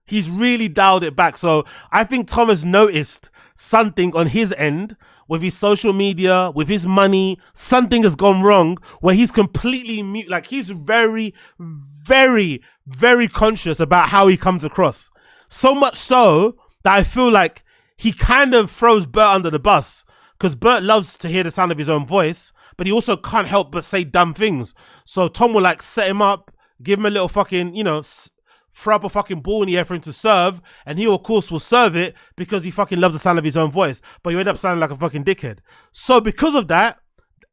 He's really dialed it back. So I think Tom has noticed something on his end with his social media, with his money, something has gone wrong where he's completely mute. Like he's very, very, very conscious about how he comes across. So much so that I feel like he kind of throws Bert under the bus because Bert loves to hear the sound of his own voice, but he also can't help but say dumb things. So Tom will like set him up, give him a little fucking, you know, throw up a fucking ball in the air for him to serve, and he of course will serve it because he fucking loves the sound of his own voice, but you end up sounding like a fucking dickhead. So because of that,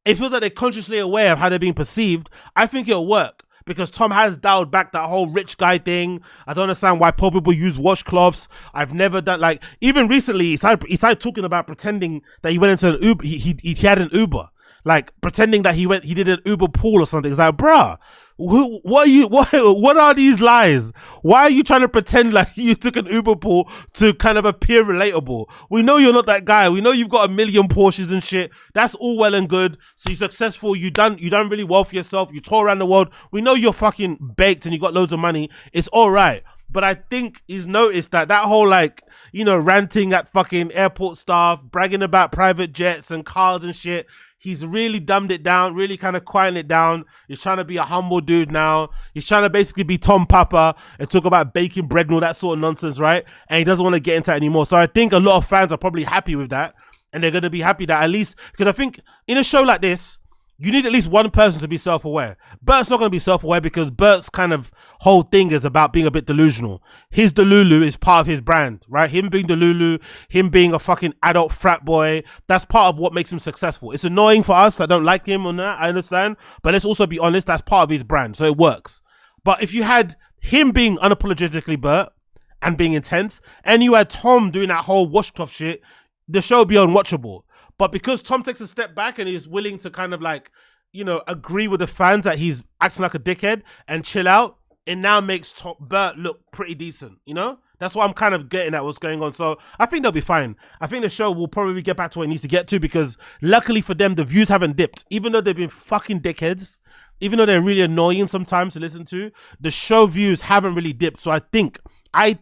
it feels like they're consciously aware of how they're being perceived. I think it'll work because Tom has dialed back that whole rich guy thing. I don't understand why poor people use washcloths. I've never done, like, even recently he started talking about pretending that he went into an Uber, he had an Uber, like pretending that he did an Uber pool or something. It's like, bruh, what are these lies? Why are you trying to pretend like you took an Uber pool to kind of appear relatable? We know you're not that guy. We know you've got 1 million Porsches and shit. That's all well and good. So you're successful. You done really well for yourself. You tour around the world. We know you're fucking baked and you got loads of money. It's all right. But I think he's noticed that whole, like, you know, ranting at fucking airport staff, bragging about private jets and cars and shit. He's really dumbed it down, really kind of quieting it down. He's trying to be a humble dude now. He's trying to basically be Tom Papa and talk about baking bread and all that sort of nonsense, right? And he doesn't want to get into that anymore. So I think a lot of fans are probably happy with that. And they're going to be happy that at least, because I think in a show like this, you need at least one person to be self-aware. Bert's not going to be self-aware because Bert's kind of whole thing is about being a bit delusional. His Delulu is part of his brand, right? Him being Delulu, him being a fucking adult frat boy, that's part of what makes him successful. It's annoying for us that don't like him on that, I understand. But let's also be honest, that's part of his brand, so it works. But if you had him being unapologetically Bert and being intense, and you had Tom doing that whole washcloth shit, the show would be unwatchable. But because Tom takes a step back and he's willing to kind of like, you know, agree with the fans that he's acting like a dickhead and chill out, it now makes Bert look pretty decent, you know? That's what I'm kind of getting at what's going on. So I think they'll be fine. I think the show will probably get back to what it needs to get to because luckily for them, the views haven't dipped. Even though they've been fucking dickheads, even though they're really annoying sometimes to listen to, the show views haven't really dipped. So I think it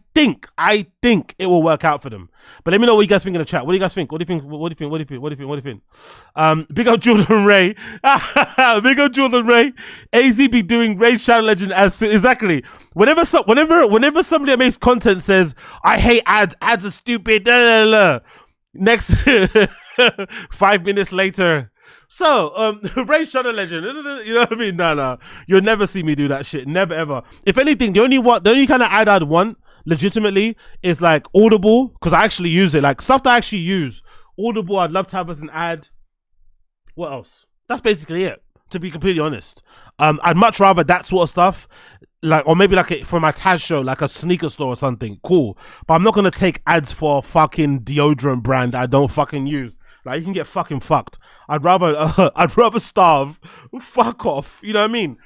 will work out for them. But let me know what you guys think in the chat. What do you guys think? What do you think? Big up Jordan Ray. Big up Jordan Ray. AZ be doing Raid Shadow Legend as soon. Exactly. Whenever somebody that makes content says, I hate ads are stupid, next 5 minutes later. So, Raid Shadow Legend, you know what I mean? No. You'll never see me do that shit. Never, ever. If anything, the only kind of ad I'd want, legitimately, is like Audible, because I actually use it. Like, stuff that I actually use. Audible, I'd love to have as an ad. What else? That's basically it, to be completely honest. I'd much rather that sort of stuff, like, or maybe like for my Taz show, like a sneaker store or something. Cool. But I'm not going to take ads for a fucking deodorant brand I don't fucking use. Like, you can get fucking fucked. I'd rather starve. Fuck off. You know what I mean?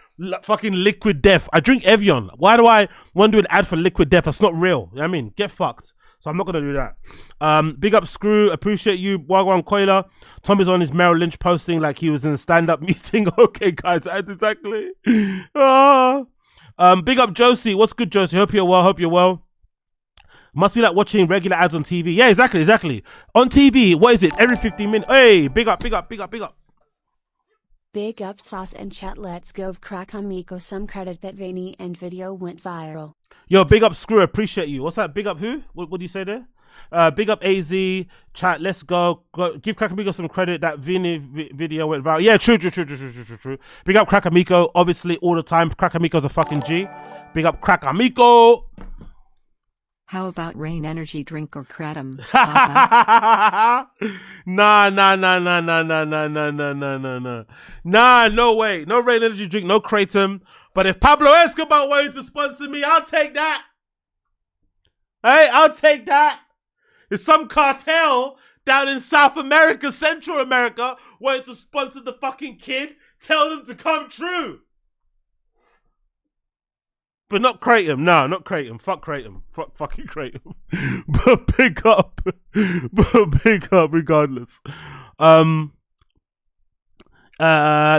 Fucking Liquid Death. I drink Evian. Why do I want to do an ad for Liquid Death? That's not real. You know what I mean? Get fucked. So I'm not going to do that. Big up Screw. Appreciate you. Wagwan Koila. Tom is on his Merrill Lynch posting like he was in a stand-up meeting. Okay, guys. Exactly. Big up Josie. What's good, Josie? Hope you're well. Must be like watching regular ads on TV. Yeah, exactly. On TV, what is it? Every 15 minutes. Hey, big up. Big up Sauce and chat. Let's go crack Amico some credit that Vinny and video went viral. Yo, big up Screw. Appreciate you. What's that? Big up who? What do you say there? Big up AZ. Chat, let's go. Give Crack Amico some credit. That Vinny video went viral. Yeah, true. Big up Crack Amico. Obviously, all the time. Crack Amico's a fucking G. Big up Crack Amico. How about Rain Energy Drink or Kratom? Nah, no way. No Rain Energy Drink, no Kratom. But if Pablo Escobar wanted to sponsor me, I'll take that. Hey, I'll take that. If some cartel down in South America, Central America, wanted to sponsor the fucking kid, tell them to come true. But not Kratom. No, not Kratom. Fuck Kratom. Fucking Kratom. But big up. Regardless.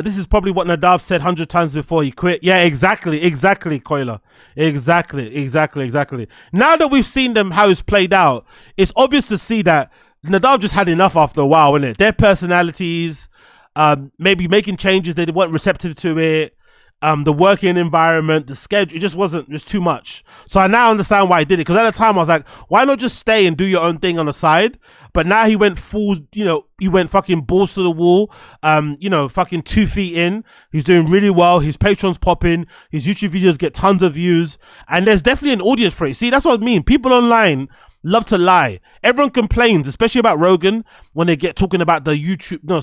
This is probably what Nadav said 100 times before he quit. Yeah, exactly, Koila. Exactly. Now that we've seen them, how it's played out, it's obvious to see that Nadav just had enough after a while, innit? Their personalities, maybe making changes, they weren't receptive to it. The working environment, the schedule, it just wasn't, just too much. So I now understand why he did it. Because at the time I was like, why not just stay and do your own thing on the side? But now he went full, you know, he went fucking balls to the wall, you know, fucking 2 feet in. He's doing really well. His Patreon's popping. His YouTube videos get tons of views. And there's definitely an audience for it. See, that's what I mean. People online love to lie. Everyone complains, especially about Rogan, when they get talking about the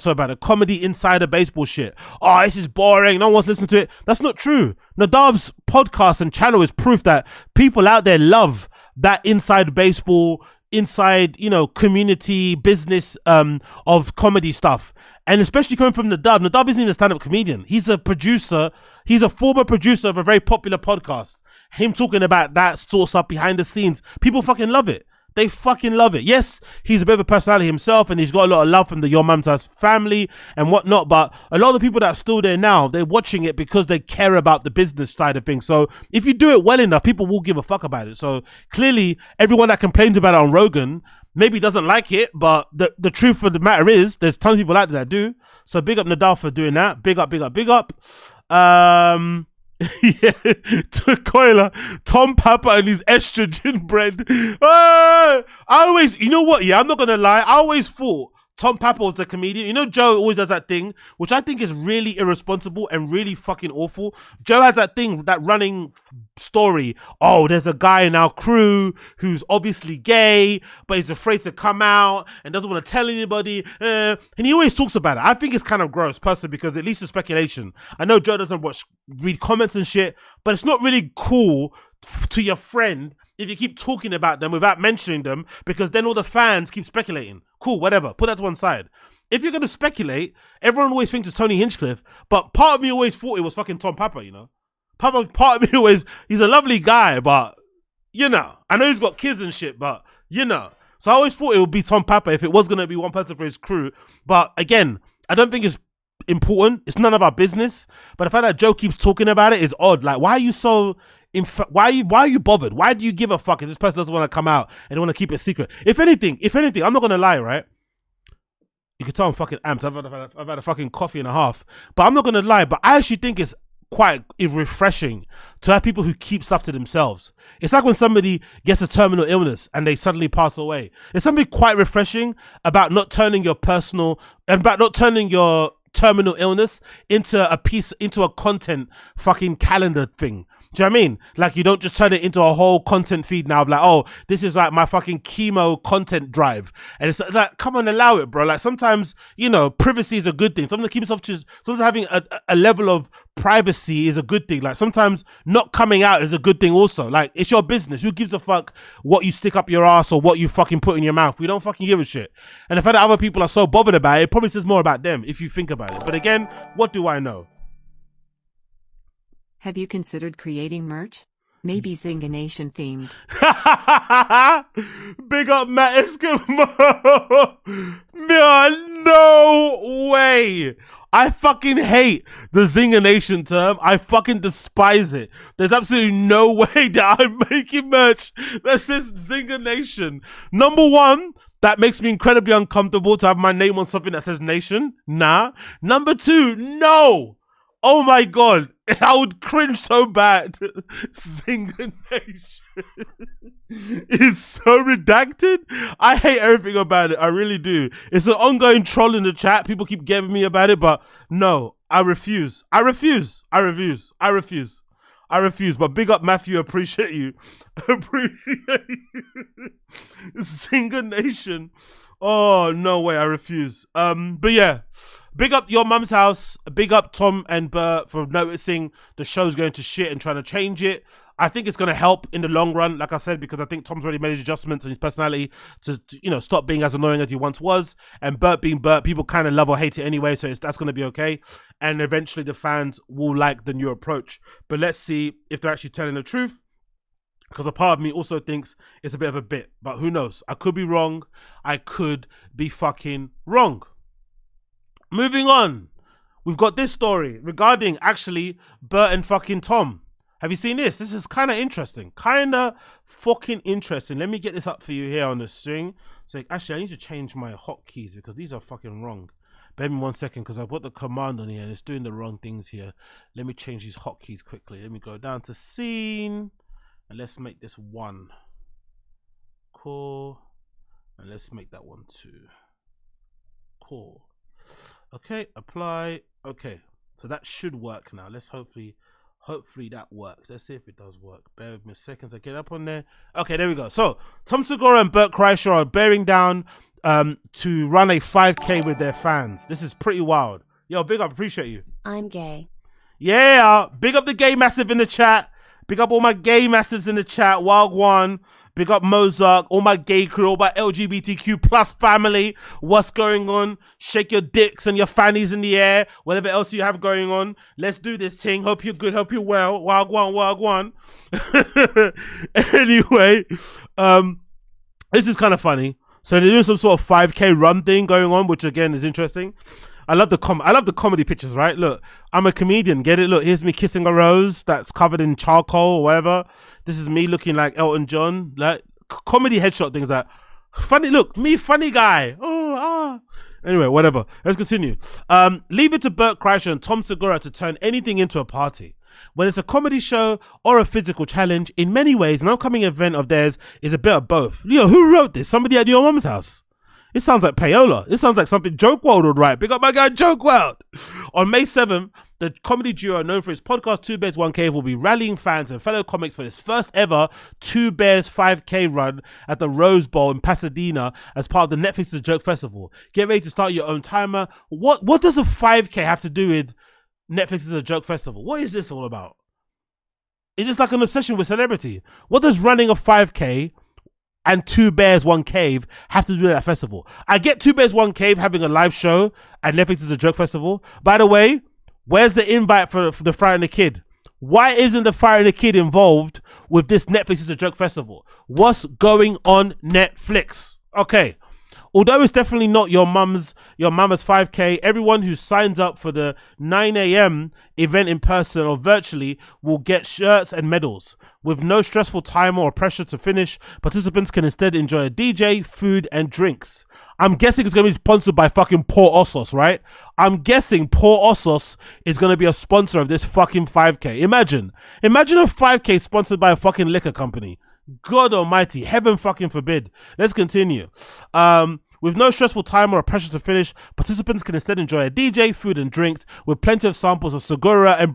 about the comedy insider baseball shit. Oh, this is boring. No one wants to listen to it. That's not true. Nadav's podcast and channel is proof that people out there love that inside baseball, inside, you know, community business of comedy stuff. And especially coming from Nadav. Nadav isn't even a stand-up comedian. He's a producer. He's a former producer of a very popular podcast. Him talking about that sort of stuff behind the scenes, people fucking love it. They fucking love it. Yes, he's a bit of a personality himself, and he's got a lot of love from the Your Mum's House family and whatnot, but a lot of the people that are still there now, they're watching it because they care about the business side of things. So if you do it well enough, people will give a fuck about it. So clearly, everyone that complains about it on Rogan maybe doesn't like it, but the truth of the matter is, there's tons of people out there that do. So big up Nadav for doing that. Big up, big up, big up. Yeah, to Koila, Tom Papa and his estrogen bread. I always, you know what? Yeah, I'm not gonna lie. I always thought Tom Papa was a comedian. You know, Joe always does that thing, which I think is really irresponsible and really fucking awful. Joe has that thing, that running story. Oh, there's a guy in our crew who's obviously gay, but he's afraid to come out and doesn't want to tell anybody. And he always talks about it. I think it's kind of gross, personally, because at least it's speculation. I know Joe doesn't read comments and shit, but it's not really cool to your friend if you keep talking about them without mentioning them, because then all the fans keep speculating. Cool, whatever. Put that to one side. If you're going to speculate, everyone always thinks it's Tony Hinchcliffe, but part of me always thought it was fucking Tom Papa, you know? Part of me always, he's a lovely guy, but, you know, I know he's got kids and shit, but, you know. So I always thought it would be Tom Papa if it was going to be one person for his crew. But again, I don't think it's important. It's none of our business. But the fact that Joe keeps talking about it is odd. Like, why are you so... why are you bothered? Why do you give a fuck if this person doesn't want to come out and they want to keep it secret? If anything, I'm not gonna lie, right? You can tell I'm fucking amped. I've had a fucking coffee and a half, but I'm not gonna lie. But I actually think it's quite refreshing to have people who keep stuff to themselves. It's like when somebody gets a terminal illness and they suddenly pass away. There's something quite refreshing about not turning your terminal illness into a content fucking calendar thing. Do you know what I mean? Like, you don't just turn it into a whole content feed now, like, oh, this is like my fucking chemo content drive. And it's like, come on, allow it, bro. Like, sometimes, you know, privacy is a good thing. Sometimes sometimes having a level of privacy is a good thing. Like, sometimes not coming out is a good thing also. Like, it's your business. Who gives a fuck what you stick up your ass or what you fucking put in your mouth? We don't fucking give a shit. And the fact that other people are so bothered about it, it probably says more about them if you think about it. But again, what do I know? Have you considered creating merch? Maybe Zynga Nation themed. Big up Matt Eskimo. No way. I fucking hate the Zynga Nation term. I fucking despise it. There's absolutely no way that I'm making merch that says Zynga Nation. Number one, that makes me incredibly uncomfortable to have my name on something that says Nation. Nah. Number two, no. Oh my God. I would cringe so bad. Zynga Nation is so redacted. I hate everything about it. I really do. It's an ongoing troll in the chat. People keep giving me about it, but no, I refuse. I refuse. But big up Matthew. Appreciate you. Zynga Nation. Oh, no way. I refuse. But yeah. Big up Your Mum's House. Big up Tom and Bert for noticing the show's going to shit and trying to change it. I think it's going to help in the long run, like I said, because I think Tom's already made his adjustments in his personality to you know, stop being as annoying as he once was. And Bert being Bert, people kind of love or hate it anyway, so that's going to be okay. And eventually the fans will like the new approach. But let's see if they're actually telling the truth, because a part of me also thinks it's a bit of a bit. But who knows? I could be wrong. I could be fucking wrong. Moving on, we've got this story regarding actually Bert and fucking Tom. Have you seen this? This is kind of interesting. Kind of fucking interesting. Let me get this up for you here on the string So actually, I need to change my hotkeys because these are fucking wrong. Bear me 1 second because I've got the command on here and it's doing the wrong things here. Let me change these hotkeys quickly. Let me go down to scene and let's make this 1. Cool. And let's make that 1 2. Cool. Okay, apply. Okay, so that should work now. Let's hopefully that works. Let's see if it does work. Bear with me a second to get up on there. Okay, there we go. So Tom Segura and BERT KREISCHER are bearing down to run a 5K with their fans. This is pretty wild. Yo, big up, appreciate you. I'm gay. Yeah, big up the gay massive in the chat. Big up all my gay massives in the chat. Wild One. Big up Mozart, all my gay crew, all my LGBTQ plus family. What's going on? Shake your dicks and your fannies in the air. Whatever else you have going on. Let's do this thing. Hope you're good. Hope you're well. Wild One, Wild One. Anyway, this is kind of funny. So they're doing some sort of 5K run thing going on, which again is interesting. I love the comedy pictures, right? Look, I'm a comedian. Get it? Look, here's me kissing a rose that's covered in charcoal or whatever. This is me looking like Elton John. Like comedy headshot things like funny. Look, me funny guy. Anyway, whatever. Let's continue. Leave it to BERT KREISCHER and Tom Segura to turn anything into a party. When it's a comedy show or a physical challenge, in many ways, an upcoming event of theirs is a bit of both. Yo, who wrote this? Somebody at your mum's house? It sounds like payola. It sounds like something Joke World would write. Big up my guy Joke World. On May 7th, the comedy duo known for its podcast 2 Bears 1 Cave will be rallying fans and fellow comics for its first ever 2 Bears 5K run at the Rose Bowl in Pasadena as part of the Netflix's Joke Festival. Get ready to start your own timer. What does a 5K have to do with Netflix's A Joke Festival? What is this all about? Is this like an obsession with celebrity? What does running a 5K and 2 Bears 1 Cave have to do with that festival? I get 2 Bears 1 Cave having a live show at Netflix's A Joke Festival. By the way, where's the invite for the Fright and the Kid? Why isn't the Fright and the Kid involved with this Netflix's A Joke Festival? What's going on Netflix? Okay. Although it's definitely not your mama's 5K, everyone who signs up for the 9 a.m. event in person or virtually will get shirts and medals. With no stressful time or pressure to finish, participants can instead enjoy a DJ, food, and drinks. I'm guessing it's going to be sponsored by fucking Port Osos, right? I'm guessing Port Osos is going to be a sponsor of this fucking 5K. Imagine a 5K sponsored by a fucking liquor company. God almighty, heaven fucking forbid. Let's continue. With no stressful time or pressure to finish, participants can instead enjoy a DJ, food, and drinks with plenty of samples of Segura and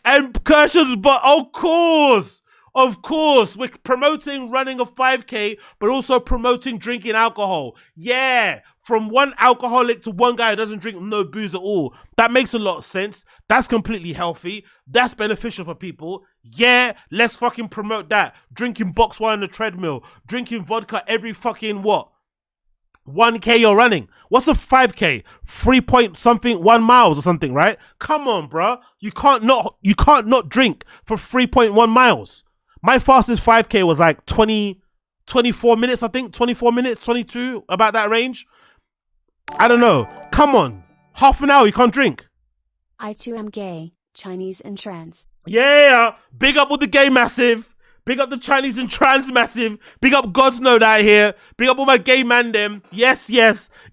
and KREISCHER. But of course, we're promoting running a 5K, but also promoting drinking alcohol. Yeah, from one alcoholic to one guy who doesn't drink no booze at all. That makes a lot of sense. That's completely healthy. That's beneficial for people. Yeah, let's fucking promote that. Drinking box wine on the treadmill. Drinking vodka every fucking 1K you're running. What's a 5K? 3.1 miles or something, right? Come on, bro. You can't not drink for 3.1 miles. My fastest 5K was like 24 minutes, I think. 24 minutes, 22, about that range. I don't know. Come on. Half an hour, you can't drink. I too am gay, Chinese and trans. Yeah. Big up with the gay massive. Big up the Chinese and trans massive. Big up God's Node out here. Big up all my gay man them. Yes.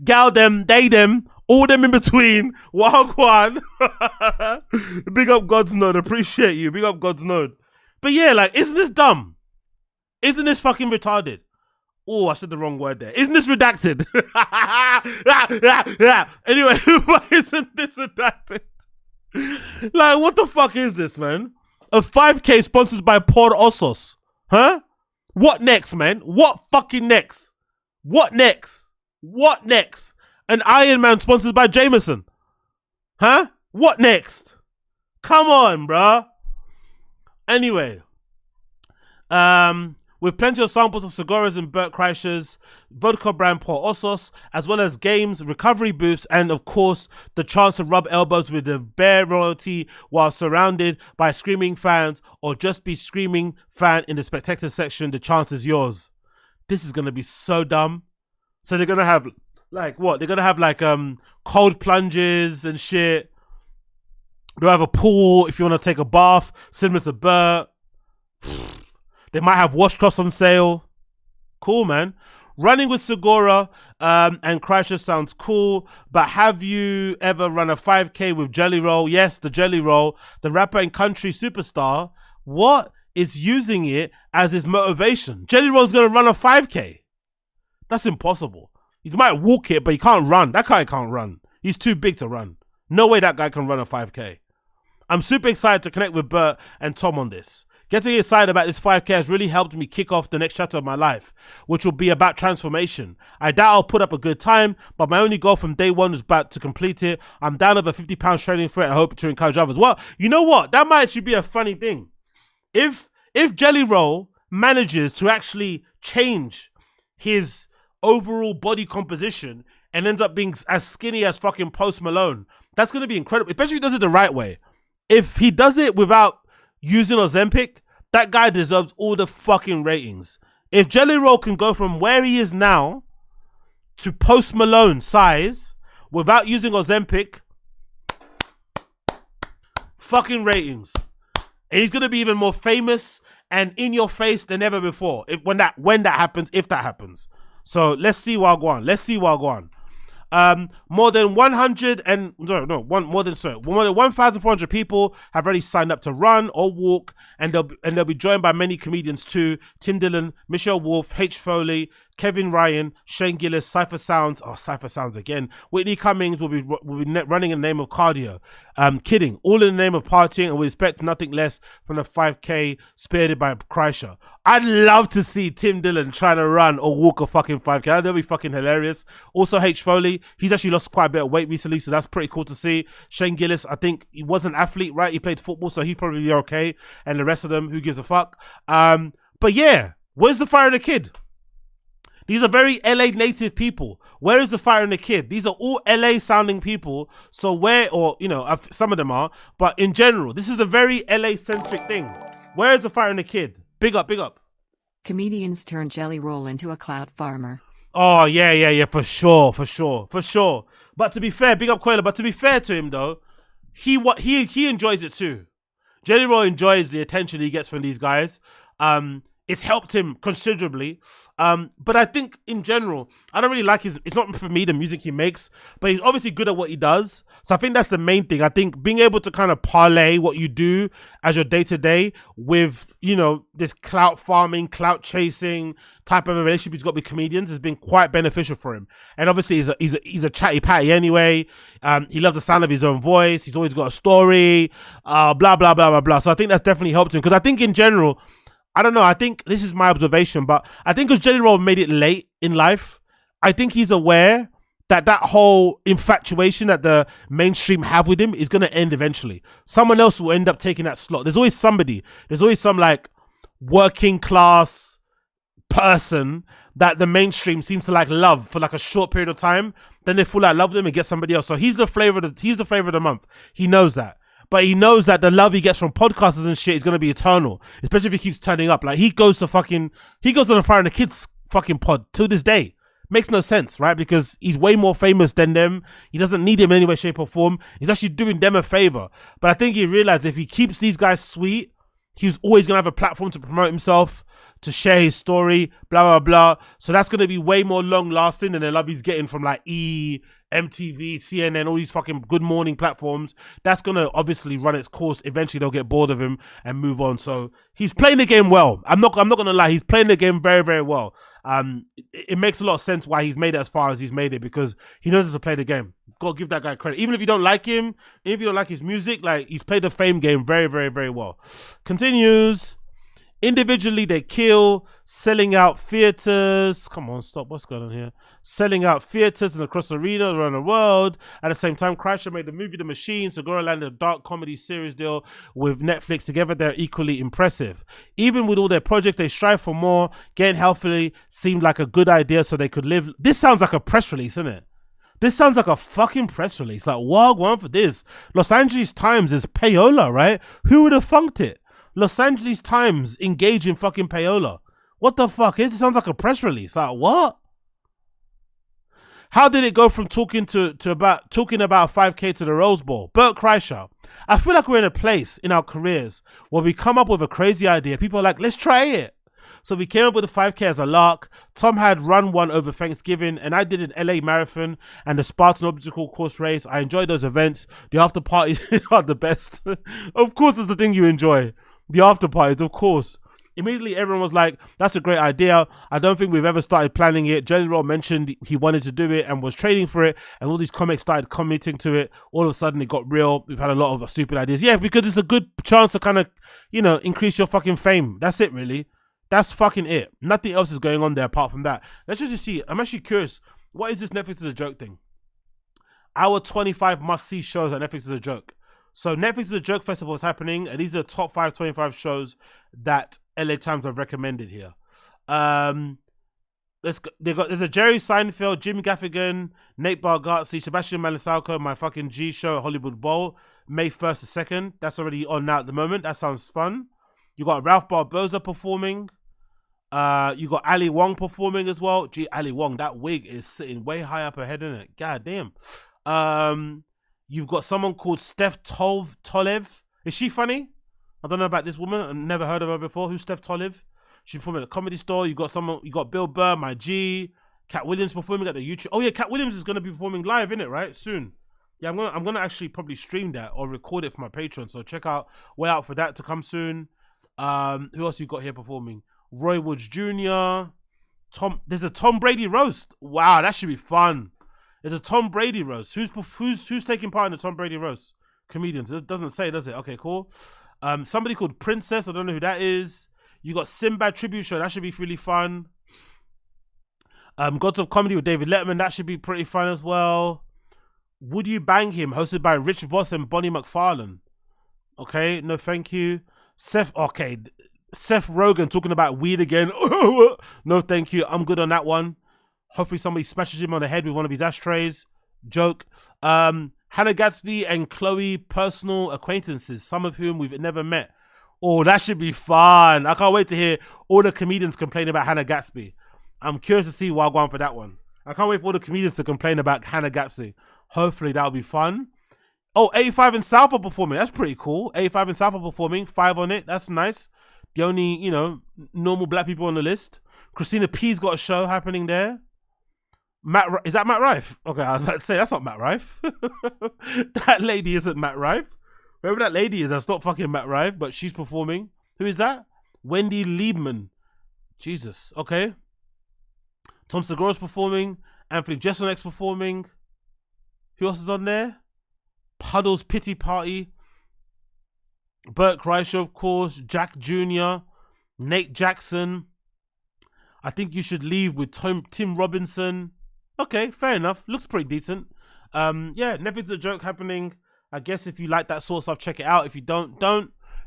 Gal them, they them. All them in between. Wagwan. Big up God's Node. Appreciate you. Big up God's Node. But yeah, like, isn't this dumb? Isn't this fucking retarded? Oh, I said the wrong word there. Isn't this redacted? Anyway, why isn't this redacted? Like, what the fuck is this, man? A 5K sponsored by Port Osos. Huh? What next, man? What fucking next? What next? An Iron Man sponsored by Jameson. Huh? What next? Come on, bruh. Anyway, with plenty of samples of Segura's and BERT KREISCHER's vodka brand Port Osos, as well as games, recovery booths, and of course, the chance to rub elbows with the bear royalty while surrounded by screaming fans, or just be screaming fan in the spectator section, the chance is yours. This is going to be so dumb. So they're going to have, like, what? They're going to have, like, cold plunges and shit. They'll have a pool if you want to take a bath, similar to BERT. They might have washcloths on sale. Cool, man. running with Segura and KREISCHER sounds cool, but have you ever run a 5K with Jelly Roll? Yes, the Jelly Roll, the rapper and country superstar. What is using it as his motivation? Jelly Roll's gonna run a 5K. That's impossible. He might walk it, but he can't run. That guy can't run. He's too big to run. No way that guy can run a 5K. I'm super excited to connect with Bert and Tom on this. Getting excited about this 5K has really helped me kick off the next chapter of my life, which will be about transformation. I doubt I'll put up a good time, but my only goal from day one was about to complete it. I'm down over 50 pounds training for it and I hope to encourage others. Well, you know what? That might actually be a funny thing. If Jelly Roll manages to actually change his overall body composition and ends up being as skinny as fucking Post Malone, that's going to be incredible, especially if he does it the right way. If he does it without using Ozempic, that guy deserves all the fucking ratings. If Jelly Roll can go from where he is now to Post Malone size without using Ozempic, fucking ratings. And he's gonna be even more famous and in your face than ever before. When that happens, if that happens. So let's see Wagwan. Let's see Wagwan. More than 1,400 people have already signed up to run or walk, and they'll be joined by many comedians too. Tim Dillon, Michelle Wolf, H. Foley, Kevin Ryan, Shane Gillis, Cypher Sounds, Cypher Sounds again. Whitney Cummings will be running in the name of cardio. Kidding, all in the name of partying, and we expect nothing less from the 5K spearheaded by KREISCHER. I'd love to see Tim Dillon trying to run or walk a fucking 5K. That'd be fucking hilarious. Also, H. Foley, he's actually lost quite a bit of weight recently, so that's pretty cool to see. Shane Gillis, I think he was an athlete, right? He played football, so he'd probably be okay. And the rest of them, who gives a fuck? But yeah, where's the fire in the kid? These are very LA native people. Where is the fire in the kid? These are all LA sounding people. So where, or, you know, some of them are, but in general, this is a very LA centric thing. Where is the fire in the kid? Big up, big up. Comedians turn Jelly Roll into a clout farmer. Oh, yeah, for sure. But to be fair, big up Quayla, but to be fair to him though, he enjoys it too. Jelly Roll enjoys the attention he gets from these guys. It's helped him considerably. But I think in general, I don't really like it's not for me, the music he makes, but he's obviously good at what he does. So I think that's the main thing. I think being able to kind of parlay what you do as your day-to-day with, you know, this clout farming, clout chasing type of a relationship he's got with comedians has been quite beneficial for him. And obviously he's a chatty patty anyway. He loves the sound of his own voice. He's always got a story, blah, blah, blah, blah, blah. So I think that's definitely helped him, because I think in general, I don't know, I think this is my observation, but I think because Jelly Roll made it late in life, I think he's aware that whole infatuation that the mainstream have with him is going to end eventually. Someone else will end up taking that slot. There's always somebody. There's always some like working class person that the mainstream seems to like love for like a short period of time. Then they fall out of love with him and get somebody else. So he's the flavor of the month. He knows that. But he knows that the love he gets from podcasters and shit is going to be eternal, especially if he keeps turning up. Like he goes on the Fire and the Kids fucking pod to this day. Makes no sense, right? Because he's way more famous than them. He doesn't need them in any way, shape or form. He's actually doing them a favor. But I think he realized if he keeps these guys sweet, he's always going to have a platform to promote himself, to share his story, blah, blah, blah. So that's going to be way more long lasting than the love he's getting from like MTV, CNN, all these fucking Good Morning platforms. That's going to obviously run its course. Eventually they'll get bored of him and move on. So he's playing the game well. I'm not going to lie. He's playing the game very, very well. It makes a lot of sense why he's made it as far as he's made it, because he knows how to play the game. Got to give that guy credit. Even if you don't like him, if you don't like his music, like he's played the fame game very, very, very well. Continues. Individually, they kill, selling out theaters. Come on, stop. What's going on here? Selling out theaters and across arenas around the world. At the same time, KREISCHER made the movie The Machine. Segura landed a dark comedy series deal with Netflix. Together, they're equally impressive. Even with all their projects, they strive for more. Getting healthily seemed like a good idea so they could live. This sounds like a press release, isn't it? This sounds like a fucking press release. Like, what one for this? Los Angeles Times is payola, right? Who would have funked it? Los Angeles Times engage in fucking payola. What the fuck? It sounds like a press release. Like, what? How did it go from talking about a 5K to the Rose Bowl? Bert Kreischer. I feel like we're in a place in our careers where we come up with a crazy idea. People are like, let's try it. So we came up with the 5K as a lark. Tom had run one over Thanksgiving, and I did an LA marathon and the Spartan obstacle course race. I enjoyed those events. The after parties are the best. Of course, it's the thing you enjoy. The after parties, of course. Immediately, everyone was like, that's a great idea. I don't think we've ever started planning it. General mentioned he wanted to do it and was training for it. And all these comics started committing to it. All of a sudden, it got real. We've had a lot of stupid ideas. Yeah, because it's a good chance to kind of, you know, increase your fucking fame. That's it, really. That's fucking it. Nothing else is going on there apart from that. Let's just see. I'm actually curious. What is this Netflix is a joke thing? Our 25 must-see shows on Netflix is a joke. So Netflix is a joke festival is happening, and these are top 25 shows that LA Times have recommended here. There's a Jerry Seinfeld, Jim Gaffigan, Nate Bargatze, Sebastian Maniscalco, my fucking G show at Hollywood Bowl, May 1st to 2nd. That's already on now at the moment. That sounds fun. You got Ralph Barboza performing. You got Ali Wong performing as well. Gee, Ali Wong, that wig is sitting way high up her head, isn't it? God damn. You've got someone called Steph Tolev. Is she funny? I don't know about this woman. I've never heard of her before. Who's Steph Tolev? She's performing at a comedy store. You got Bill Burr, my G. Cat Williams performing at the YouTube. Oh yeah, Cat Williams is gonna be performing live, innit? Right? Soon. Yeah, I'm gonna actually probably stream that or record it for my Patreon. So way out for that to come soon. Who else you got here performing? Roy Woods Jr. There's a Tom Brady roast. Wow, that should be fun. There's a Tom Brady roast. Who's taking part in the Tom Brady roast? Comedians. It doesn't say, does it? Okay, cool. Somebody called Princess. I don't know who that is. You got Sinbad tribute show. That should be really fun. Gods of Comedy with David Letterman. That should be pretty fun as well. Would You Bang Him? Hosted by Rich Voss and Bonnie McFarlane. Okay, no thank you. Seth Rogen talking about weed again. No thank you. I'm good on that one. Hopefully somebody smashes him on the head with one of his ashtrays. Joke. Hannah Gadsby and Chloe, personal acquaintances, some of whom we've never met. Oh, that should be fun. I can't wait to hear all the comedians complain about Hannah Gadsby. I'm curious to see why I'm going for that one. I can't wait for all the comedians to complain about Hannah Gadsby. Hopefully that'll be fun. Oh, 85 and South are performing. That's pretty cool. 85 and South are performing. 5 on it. That's nice. The only, you know, normal black people on the list. Christina P's got a show happening there. Is that Matt Rife? Okay, I was about to say, that's not Matt Rife. That lady isn't Matt Rife. Whoever that lady is, that's not fucking Matt Rife, but she's performing. Who is that? Wendy Liebman. Jesus. Okay. Tom Segura's performing. Anthony Jeselnik's performing. Who else is on there? Puddle's Pity Party. Bert Kreischer, of course. Jack Jr. Nate Jackson. I Think You Should Leave with Tim Robinson. Okay, fair enough. Looks pretty decent. Yeah, Netflix is a joke happening. I guess if you like that sort of stuff, check it out. If you don't.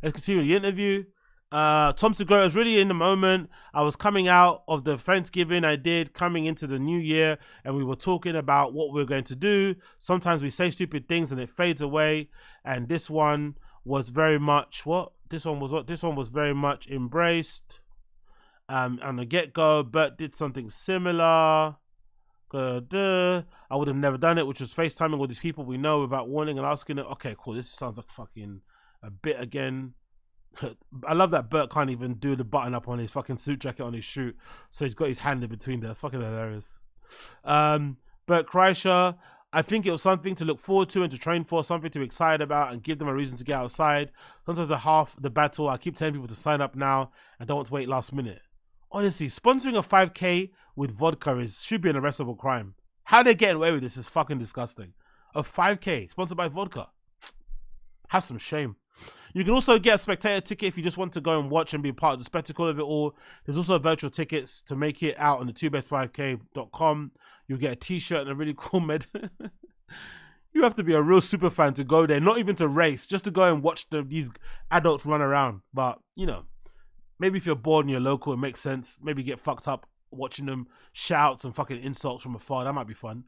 Let's continue the interview. Tom Segura is really in the moment. I was coming out of the Thanksgiving I did, coming into the new year, and we were talking about what we're going to do. Sometimes we say stupid things and it fades away. And this one was very much what? This one was very much embraced. On the get-go, Bert did something similar. I would have never done it, which was FaceTiming all these people we know without warning and asking it. Okay, cool. This sounds like fucking a bit again. I love that Bert can't even do the button up on his fucking suit jacket on his shoot, so he's got his hand in between there. That's fucking hilarious. Bert Kreischer, I think it was something to look forward to and to train for, something to be excited about and give them a reason to get outside. Sometimes at half the battle, I keep telling people to sign up now and don't want to wait last minute. Honestly, sponsoring a 5K with vodka should be an arrestable crime. How they're getting away with this is fucking disgusting. A 5K sponsored by vodka. Have some shame. You can also get a spectator ticket if you just want to go and watch and be part of the spectacle of it all. There's also virtual tickets to make it out on the 2best5k.com. You'll get a t-shirt and a really cool med. You have to be a real super fan to go there, not even to race, just to go and watch these adults run around. But, you know, maybe if you're bored and you're local, it makes sense. Maybe get fucked up watching them shout some fucking insults from afar. That might be fun.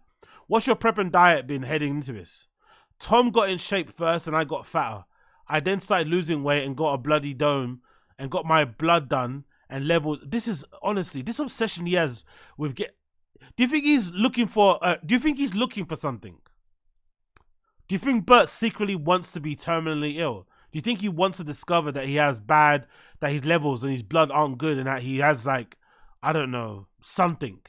What's your prep and diet been heading into this? Tom got in shape first and I got fatter. I then started losing weight and got a bloody dome and got my blood done and levels. This is honestly, this obsession he has with do you think he's looking for something? Do you think Bert secretly wants to be terminally ill? Do you think he wants to discover that he has that his levels and his blood aren't good and that he has like, I don't know, something?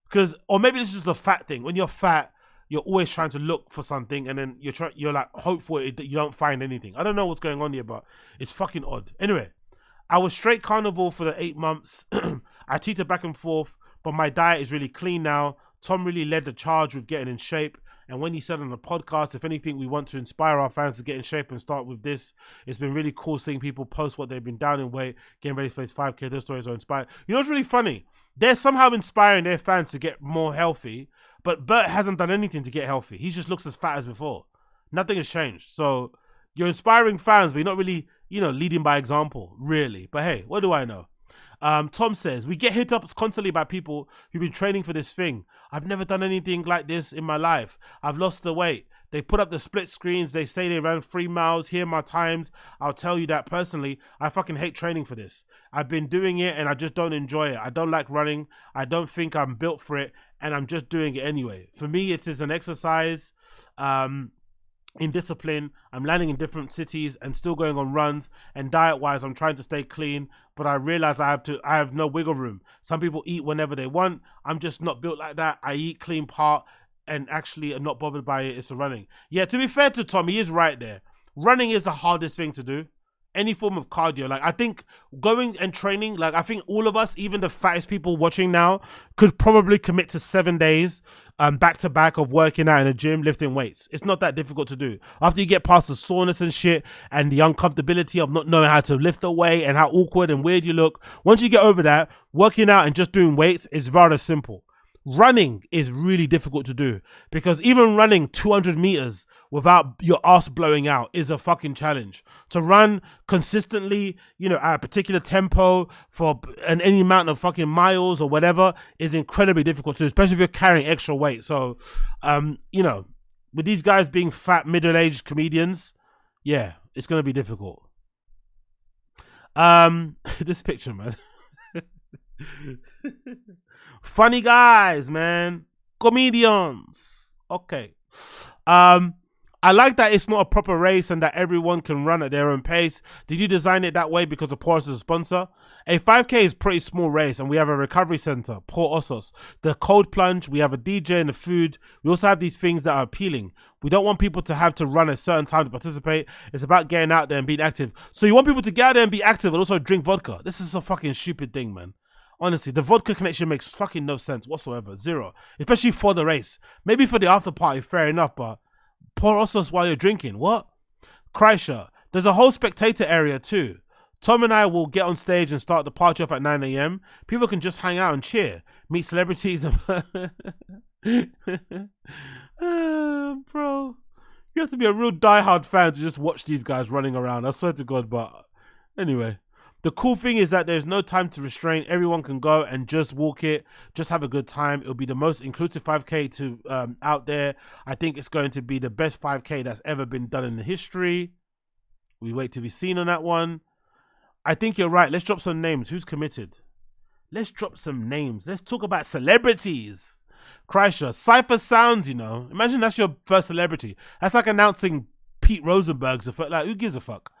Because, or maybe this is the fat thing. When you're fat, you're always trying to look for something and then you're like hopeful that you don't find anything. I don't know what's going on here, but it's fucking odd. Anyway, I was straight carnivore for the 8 months. I teeter back and forth, but my diet is really clean now. Tom really led the charge with getting in shape. And when he said on the podcast, if anything, we want to inspire our fans to get in shape and start with this. It's been really cool seeing people post what they've been down in weight, getting ready for this 5K. Those stories are inspired. You know what's really funny? They're somehow inspiring their fans to get more healthy, but Bert hasn't done anything to get healthy. He just looks as fat as before. Nothing has changed. So you're inspiring fans, but you're not really, leading by example, really. But hey, what do I know? Tom says, we get hit up constantly by people who've been training for this thing. I've never done anything like this in my life. I've lost the weight. They put up the split screens. They say they ran 3 miles. Here are my times. I'll tell you that personally, I fucking hate training for this. I've been doing it and I just don't enjoy it. I don't like running. I don't think I'm built for it and I'm just doing it anyway. For me, it is an exercise. In discipline, I'm landing in different cities and still going on runs, and diet-wise, I'm trying to stay clean, but I realize I have no wiggle room. Some people eat whenever they want. I'm just not built like that. I eat clean part and actually am not bothered by it. It's the running. Yeah, to be fair to Tom, he is right there. Running is the hardest thing to do. Any form of cardio. Like, I think going and training, like, I think all of us, even the fattest people watching now, could probably commit to 7 days back to back of working out in a gym, lifting weights. It's not that difficult to do. After you get past the soreness and shit and the uncomfortability of not knowing how to lift the weight and how awkward and weird you look, once you get over that, working out and just doing weights is rather simple. Running is really difficult to do because even running 200 meters without your ass blowing out is a fucking challenge. To run consistently, at a particular tempo for any amount of fucking miles or whatever is incredibly difficult to do, especially if you're carrying extra weight. So, with these guys being fat, middle-aged comedians, yeah, it's going to be difficult. This picture, man. Funny guys, man. Comedians. Okay. I like that it's not a proper race and that everyone can run at their own pace. Did you design it that way because of Port Osos is a sponsor? A 5K is a pretty small race and we have a recovery center, Port Osos. The cold plunge, we have a DJ and the food. We also have these things that are appealing. We don't want people to have to run a certain time to participate. It's about getting out there and being active. So you want people to get out there and be active but also drink vodka. This is a fucking stupid thing, man. Honestly, the vodka connection makes fucking no sense whatsoever. Zero. Especially for the race. Maybe for the after party, fair enough, but pour Osos while you're drinking. What? KREISCHER. There's a whole spectator area too. Tom and I will get on stage and start the party off at 9 a.m. People can just hang out and cheer. Meet celebrities. Bro. You have to be a real diehard fan to just watch these guys running around. I swear to God, but anyway. The cool thing is that there's no time to restrain. Everyone can go and just walk it, just have a good time. It'll be the most inclusive 5K to out there. I think it's going to be the best 5K that's ever been done in the history. We wait to be seen on that one. I think you're right. Let's drop some names. Who's committed? Let's drop some names. Let's talk about celebrities. KREISCHER, Cypher Sounds, Imagine that's your first celebrity. That's like announcing Pete Rosenberg's. Like, who gives a fuck?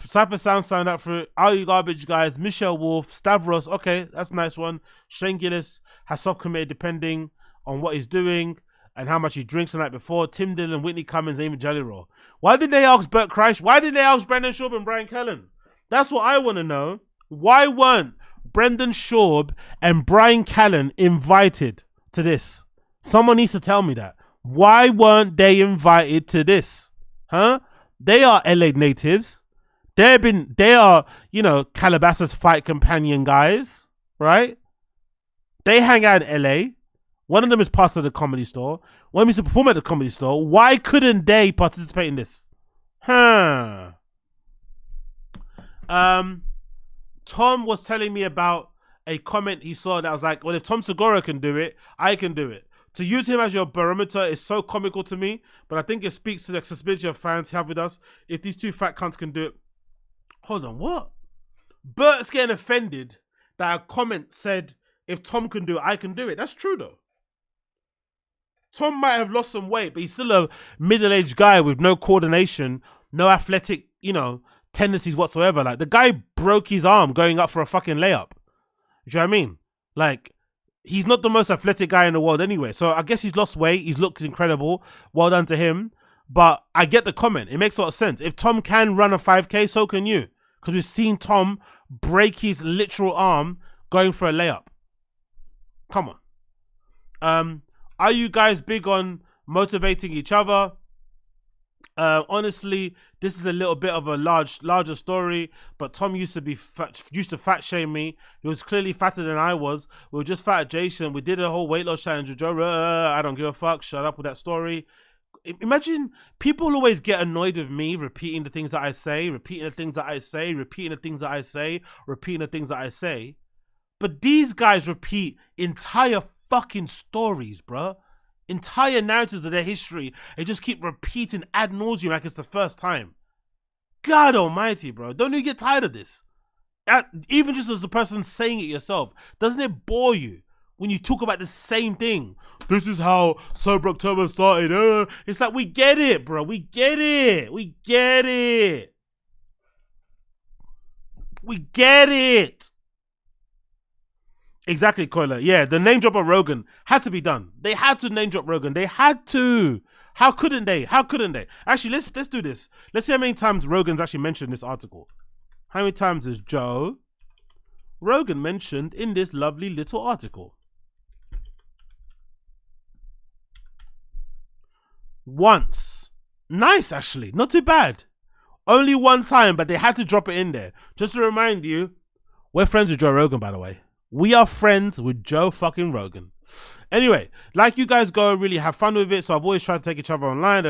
Cypher Sound signed up for it. Are You Garbage Guys, Michelle Wolf, Stavros, okay, that's a nice one. Shane Gillis has soft committed depending on what he's doing and how much he drinks the night before. Tim Dillon, Whitney Cummings, Amy Jelly Roll. Why did they ask Bert Kreischer? Why did they ask Brendan Schaub and Brian Callen? That's what I want to know. Why weren't Brendan Schaub and Brian Callen invited to this? Someone needs to tell me that. Why weren't they invited to this? Huh? They are LA natives. They are, Calabasas fight companion guys, right? They hang out in LA. One of them is pastor of the Comedy Store. One used to perform at the Comedy Store. Why couldn't they participate in this? Tom was telling me about a comment he saw that was like, well, if Tom Segura can do it, I can do it. To use him as your barometer is so comical to me, but I think it speaks to the accessibility of fans have with us. If these two fat cunts can do it. Hold on, what? Bert's getting offended that a comment said, if Tom can do it, I can do it. That's true, though. Tom might have lost some weight, but he's still a middle-aged guy with no coordination, no athletic you know, tendencies whatsoever. Like, the guy broke his arm going up for a fucking layup. Do you know what I mean? Like, he's not the most athletic guy in the world anyway. So I guess he's lost weight. He's looked incredible. Well done to him. But I get the comment. It makes a lot of sense. If Tom can run a 5K, so can you. Because we've seen Tom break his literal arm going for a layup. Come on. Are you guys big on motivating each other? Honestly, this is a little bit of a larger story, but Tom used to fat shame me. He was clearly fatter than I was. We were just fat at Jason. We did a whole weight loss challenge with Joe. I don't give a fuck. Shut up with that story. Imagine people always get annoyed with me repeating the things that I say, repeating the things that I say, repeating the things that I say, repeating the things that I say. But these guys repeat entire fucking stories, bruh. Entire narratives of their history. They just keep repeating ad nauseum like it's the first time. God almighty, bro. Don't you get tired of this? Even just as a person saying it yourself, doesn't it bore you when you talk about the same thing? This is how Sober October started. It's like, we get it, bro. We get it. We get it. We get it. Exactly, Coiler. Yeah, the name drop of Rogan had to be done. They had to name drop Rogan. They had to. How couldn't they? How couldn't they? Actually, let's do this. Let's see how many times Rogan's actually mentioned in this article. How many times is Joe Rogan mentioned in this lovely little article? Once. Nice, actually. Not too bad. Only one time, but they had to drop it in there. Just to remind you, we're friends with Joe Rogan, by the way. We are friends with Joe fucking Rogan. Anyway, like you guys go really have fun with it. So I've always tried to take each other online.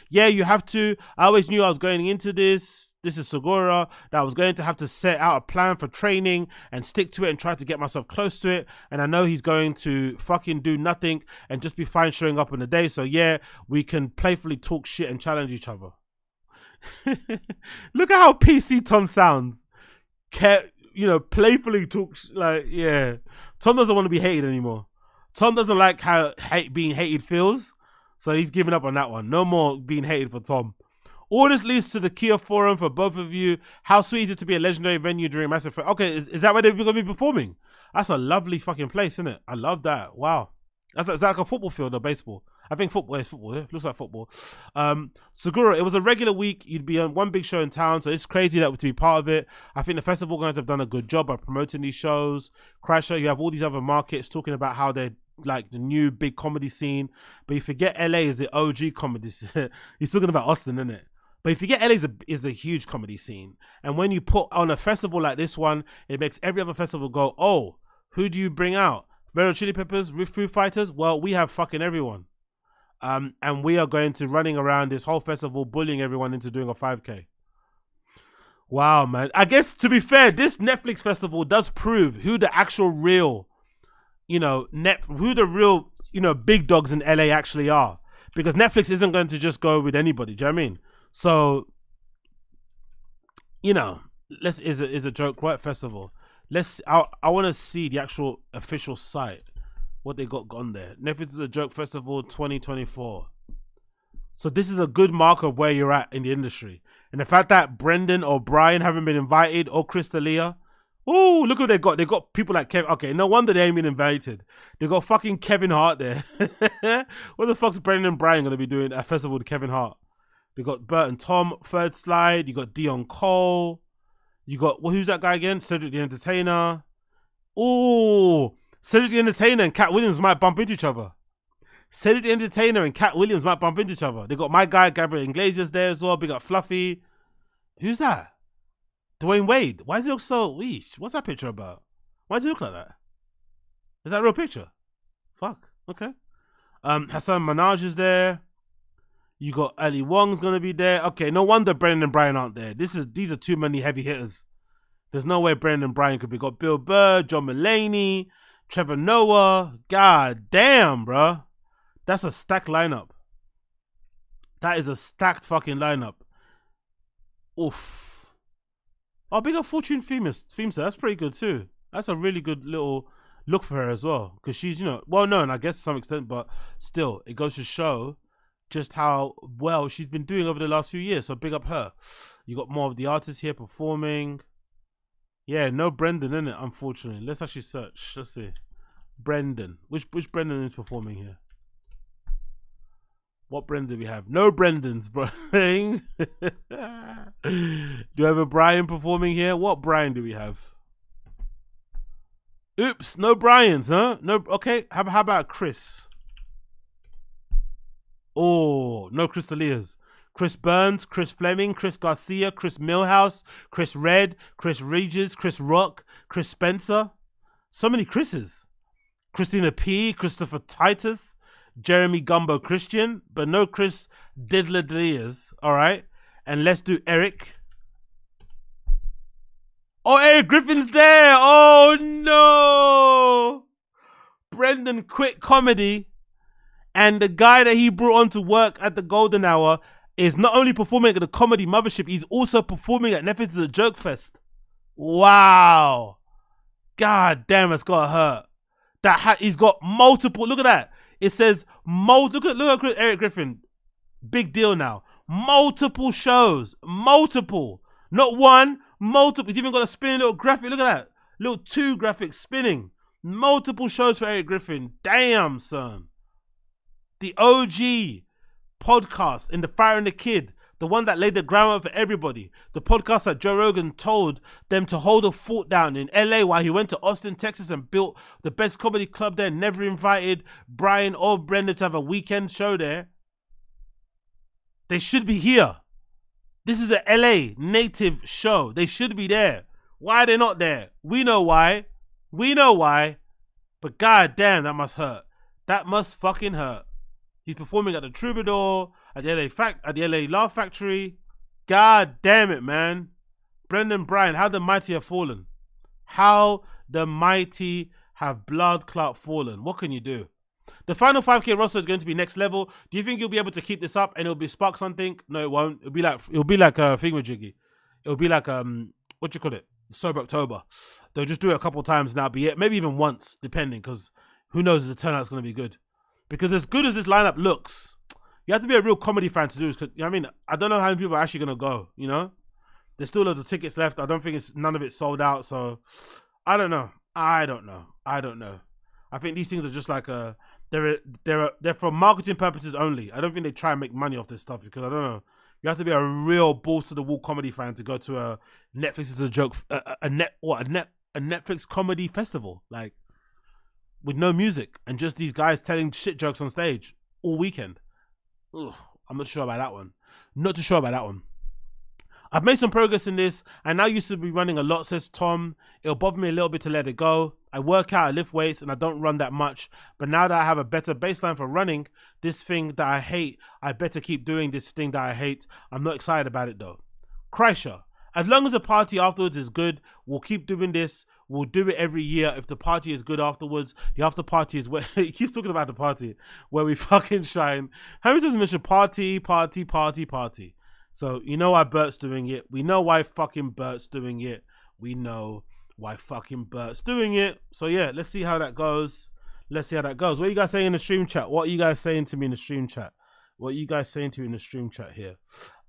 Yeah, you have to. I always knew I was going into this. This is Segura. That I was going to have to set out a plan for training and stick to it and try to get myself close to it. And I know he's going to fucking do nothing and just be fine showing up in the day. So yeah, we can playfully talk shit and challenge each other. Look at how PC Tom sounds. You know, playfully talk, like, yeah. Tom doesn't want to be hated anymore. Tom doesn't like how being hated feels, so he's giving up on that one. No more being hated for Tom. All this leads to the Kia Forum for both of you. How sweet is it to be a legendary venue during Massive? Okay, is that where they're going to be performing? That's a lovely fucking place, isn't it? I love that. Wow. Is that like a football field or baseball? I think football is football. It looks like football. Segura, it was a regular week. You'd be on one big show in town, so it's crazy that to be part of it. I think the festival organizers have done a good job by promoting these shows. KREISCHER, you have all these other markets talking about how they're like the new big comedy scene, but you forget LA is the OG comedy scene. He's talking about Austin, isn't it? But if you get LA is a huge comedy scene, and when you put on a festival like this one, it makes every other festival go, oh, who do you bring out? Red Hot Chili Peppers, Foo Fighters? Well, we have fucking everyone. And we are going to running around this whole festival bullying everyone into doing a 5K. Wow, man. I guess, to be fair, this Netflix festival does prove who the actual real, you know, who the real, you know, big dogs in LA actually are. Because Netflix isn't going to just go with anybody. Do you know what I mean? So, you know, is a joke, right? Festival. I want to see the actual official site. What they got on there. Netflix is a joke festival 2024. So this is a good marker of where you're at in the industry. And the fact that Brendan or Brian haven't been invited, or Crystalia. Oh, look what they got. They got people like Kevin. Okay, no wonder they ain't been invited. They got fucking Kevin Hart there. What the fuck's Brendan and Brian going to be doing at a festival with Kevin Hart? They got Bert and Tom, third slide. You got Dion Cole. You got, well, who's that guy again? Cedric the Entertainer. Oh, Cedric the Entertainer and Cat Williams might bump into each other. Cedric the Entertainer and Cat Williams might bump into each other. They got my guy, Gabriel Iglesias, there as well. Big up Fluffy. Who's that? Dwayne Wade. Why does he look so weesh? What's that picture about? Why does he look like that? Is that a real picture? Fuck. Okay. Hassan Minaj is there. You got Ali Wong's gonna be there. Okay, no wonder Brendan and Brian aren't there. These are too many heavy hitters. There's no way Brendan and Brian could be. Got Bill Burr, John Mulaney, Trevor Noah. God damn, bro. That's a stacked lineup. That is a stacked fucking lineup. Oof. Oh, big up Fortune Feemster. That's pretty good too. That's a really good little look for her as well. Because she's, you know, well known, I guess, to some extent, but still, it goes to show just how well she's been doing over the last few years. So big up her. You got more of the artists here performing. Yeah, no Brendan in it, unfortunately. Let's actually search. Let's see. Brendan. Which Brendan is performing here? What Brendan do we have? No Brendans, bro. Do you have a Bryan performing here? What Bryan do we have? Oops, no Bryans, huh? No. Okay, how about Chris? Oh, no Chris D'Elia's. Chris Burns, Chris Fleming, Chris Garcia, Chris Millhouse, Chris Red, Chris Regis, Chris Rock, Chris Spencer. So many Chris's. Christina P, Christopher Titus, Jeremy Gumbo Christian, but no Chris Diddler-Diaz. All right. And let's do Eric. Oh, Eric Griffin's there. Oh, no. Brendan quit comedy. And the guy that he brought on to work at the Golden Hour is not only performing at the Comedy Mothership, he's also performing at Netflix's A Joke Fest. Wow. God damn, it's got hurt. He's got multiple. Look at that. It says look at Eric Griffin. Big deal now. Multiple shows. Multiple. Not one. Multiple. He's even got a spinning little graphic. Look at that. Little 2 graphics spinning. Multiple shows for Eric Griffin. Damn, son. The OG podcast in The Fire and the Kid. The one that laid the groundwork for everybody. The podcast that Joe Rogan told them to hold a fort down in LA while he went to Austin, Texas and built the best comedy club there. Never invited Bryan or Brenda to have a weekend show there. They should be here. This is a LA native show. They should be there. Why are they not there? We know why. We know why. But god damn, that must hurt. That must fucking hurt. He's performing at the Troubadour, at the LA Laugh Factory. God damn it, man. Brendan Bryan, how the mighty have fallen. How the mighty have blood clot fallen. What can you do? The final 5K roster is going to be next level. Do you think you'll be able to keep this up and it'll be spark something? No, it won't. It'll be like a thingamajiggy. It'll be like what you call it? Sober October. They'll just do it a couple times now, but yeah, maybe even once, depending, because who knows if the turnout's going to be good. Because as good as this lineup looks, you have to be a real comedy fan to do this. You know what I mean? I don't know how many people are actually going to go, you know? There's still loads of tickets left. I don't think none of it's sold out. So I don't know. I don't know. I think these things are just like they're for marketing purposes only. I don't think they try and make money off this stuff because I don't know. You have to be a real balls to the wall comedy fan to go to a Netflix is a joke, a Netflix comedy festival, like with no music and just these guys telling shit jokes on stage all weekend. Ugh, I'm not sure about that one. Not too sure about that one. I've made some progress in this. I now used to be running a lot, says Tom. It'll bother me a little bit to let it go. I work out, I lift weights, and I don't run that much. But now that I have a better baseline for running this thing that I hate, I better keep doing this thing that I hate. I'm not excited about it though. KREISCHER, as long as the party afterwards is good, we'll keep doing this. We'll do it every year. If the party is good afterwards, the after party is where he keeps talking about the party where we fucking shine. How many times I mention party? So you know why Bert's doing it. We know why fucking Bert's doing it. We know why fucking Bert's doing it. So yeah, let's see how that goes. Let's see how that goes. What are you guys saying in the stream chat? What are you guys saying to me in the stream chat? What are you guys saying to me in the stream chat here?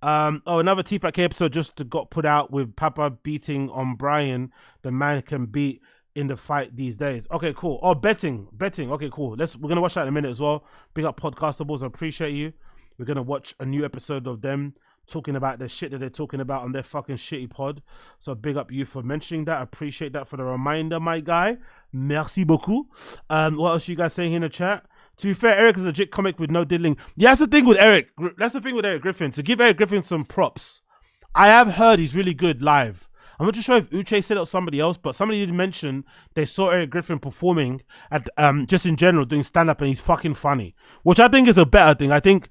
Oh, another TFATK episode just got put out with Papa beating on Bryan. The man can beat in the fight these days. Okay, cool. Oh, betting. Okay, cool. We're gonna watch that in a minute as well. Big up Podcastables. I appreciate you. We're gonna watch a new episode of them talking about the shit that they're talking about on their fucking shitty pod. So big up you for mentioning that. I appreciate that for the reminder, my guy. Merci beaucoup. What else are you guys saying in the chat? To be fair, Eric is a legit comic with no diddling. Yeah, that's the thing with Eric. That's the thing with Eric Griffin. To give Eric Griffin some props, I have heard he's really good live. I'm not too sure if Uche said it or somebody else, but somebody did mention they saw Eric Griffin performing at just in general doing stand-up, and he's fucking funny, which I think is a better thing. I think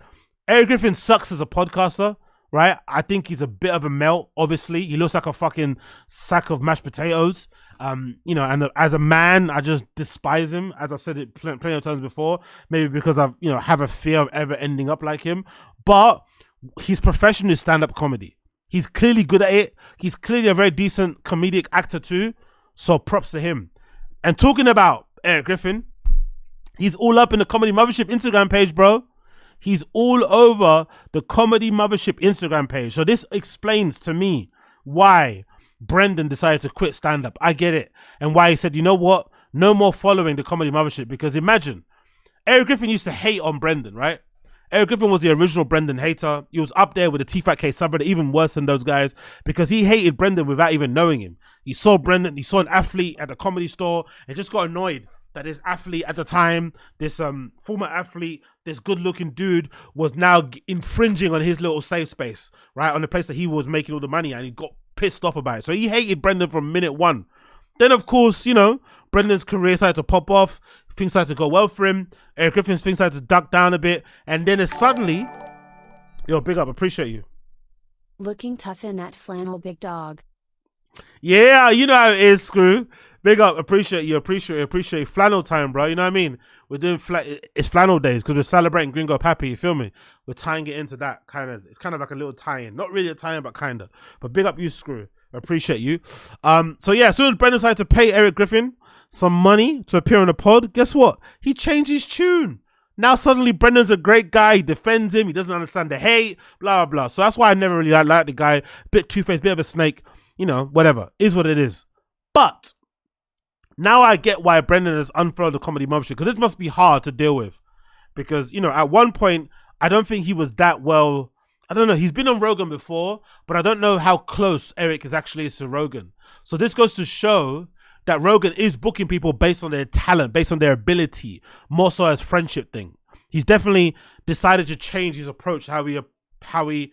Eric Griffin sucks as a podcaster, right? I think he's a bit of a melt. Obviously, he looks like a fucking sack of mashed potatoes. You know, and as a man, I just despise him. As I've said it plenty of times before, maybe because I've, you know, have a fear of ever ending up like him. But his profession is stand-up comedy. He's clearly good at it. He's clearly a very decent comedic actor too. So props to him. And talking about Eric Griffin, he's all up in the Comedy Mothership Instagram page, bro. He's all over the Comedy Mothership Instagram page. So this explains to me why Brendan decided to quit stand-up. I get it. And why he said, you know what? No more following the Comedy Mothership. Because imagine, Eric Griffin used to hate on Brendan, right? Eric Griffin was the original Brendan hater. He was up there with the TFATK subreddit, even worse than those guys, because he hated Brendan without even knowing him. He saw Brendan, he saw an athlete at the Comedy Store, and just got annoyed that this athlete at the time, this former athlete, this good-looking dude, was now infringing on his little safe space, right? On the place that he was making all the money, and he got pissed off about it. So he hated Brendan from minute one. Then, of course, you know, Brendan's career started to pop off. Things started to go well for him. Eric Griffin's things started to duck down a bit. And then suddenly, yo, big up, appreciate you. Looking tough in that flannel, big dog. Yeah, you know how it is, Screw. Big up, appreciate you, appreciate flannel time, bro. You know what I mean? We're doing it's flannel days because we're celebrating Gringo Papi. You feel me? We're tying it into that kind of. It's kind of like a little tie-in, not really a tie-in, but kind of. But big up you, Screw. Appreciate you. So yeah, as soon as Brendan decided to pay Eric Griffin some money to appear on the pod, guess what? He changed his tune. Now suddenly Brendan's a great guy. He defends him. He doesn't understand the hate. Blah blah blah. So that's why I never really liked the guy. Bit two-faced, bit of a snake. You know, whatever. Is what it is. But now I get why Brendan has unfollowed the Comedy Mothership, because this must be hard to deal with. Because, you know, at one point, I don't think he was that well. I don't know. He's been on Rogan before, but I don't know how close Eric is actually to Rogan. So this goes to show that Rogan is booking people based on their talent, based on their ability, more so as friendship thing. He's definitely decided to change his approach, he's definitely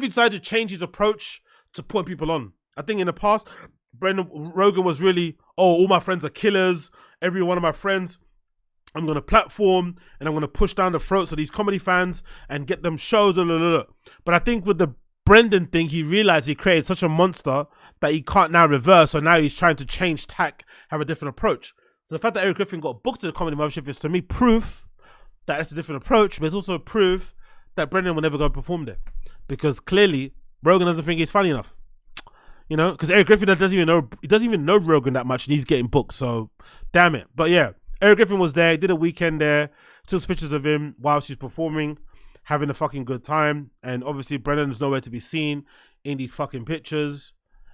decided to change his approach to putting people on. I think in the past, Rogan was really, all my friends are killers. Every one of my friends, I'm going to platform and I'm going to push down the throats of these comedy fans and get them shows. Blah, blah, blah. But I think with the Brendan thing, he realized he created such a monster that he can't now reverse. So now he's trying to change tack, have a different approach. So the fact that Eric Griffin got booked to the Comedy Mothership is to me proof that it's a different approach, but it's also proof that Brendan will never go and perform there. Because clearly, Rogan doesn't think he's funny enough. You know, because Eric Griffin doesn't even know Rogan that much, and he's getting booked. So, damn it. But yeah, Eric Griffin was there. He did a weekend there. Took pictures of him whilst he's performing, having a fucking good time. And obviously, Brendan's nowhere to be seen in these fucking pictures.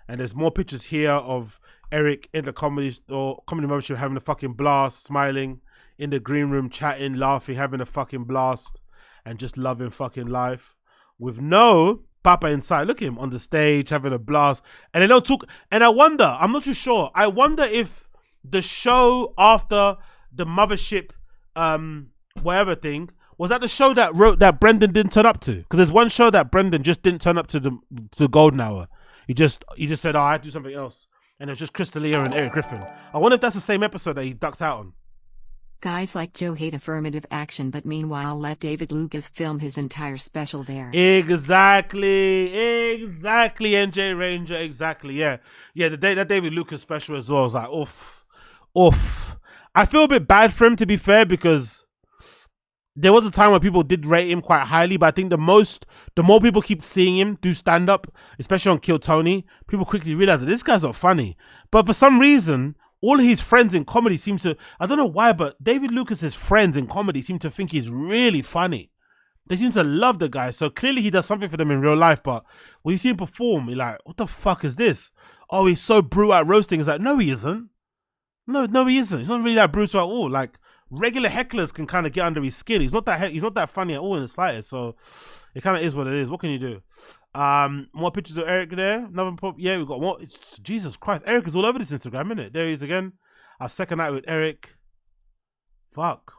And there's more pictures here of Eric in the Comedy Store, Comedy Mothership, having a fucking blast, smiling in the green room, chatting, laughing, having a fucking blast, and just loving fucking life with no Papa inside. Look at him on the stage having a blast, and they don't talk. And I wonder, I'm not too sure, I wonder if the show after the Mothership whatever thing was that the show that Brendan didn't turn up to, because there's one show that Brendan just didn't turn up to the Golden Hour. He just said, I had to do something else, and it was just Crystalia and Eric Griffin. I wonder if that's the same episode that he ducked out on. Guys like Joe hate affirmative action, but meanwhile let David Lucas film his entire special there. Exactly, NJ Ranger, exactly, yeah. That David Lucas special as well was like, oof. I feel a bit bad for him, to be fair, because there was a time where people did rate him quite highly, but I think the more people keep seeing him do stand-up, especially on Kill Tony, people quickly realize that this guy's not funny. But for some reason, all his friends in comedy seem to, I don't know why, but David Lucas's friends in comedy seem to think he's really funny. They seem to love the guy. So clearly he does something for them in real life. But when you see him perform, you're like, what the fuck is this? Oh, he's so brutal at roasting. It's like, no, he isn't. No, he isn't. He's not really that brutal at all. Like, regular hecklers can kind of get under his skin. He's not that funny at all in the slightest. So it kind of is what it is. What can you do? More pictures of Eric there. Yeah, we got more. Jesus Christ, Eric is all over this Instagram, isn't it? There he is again. Our second night with Eric. Fuck.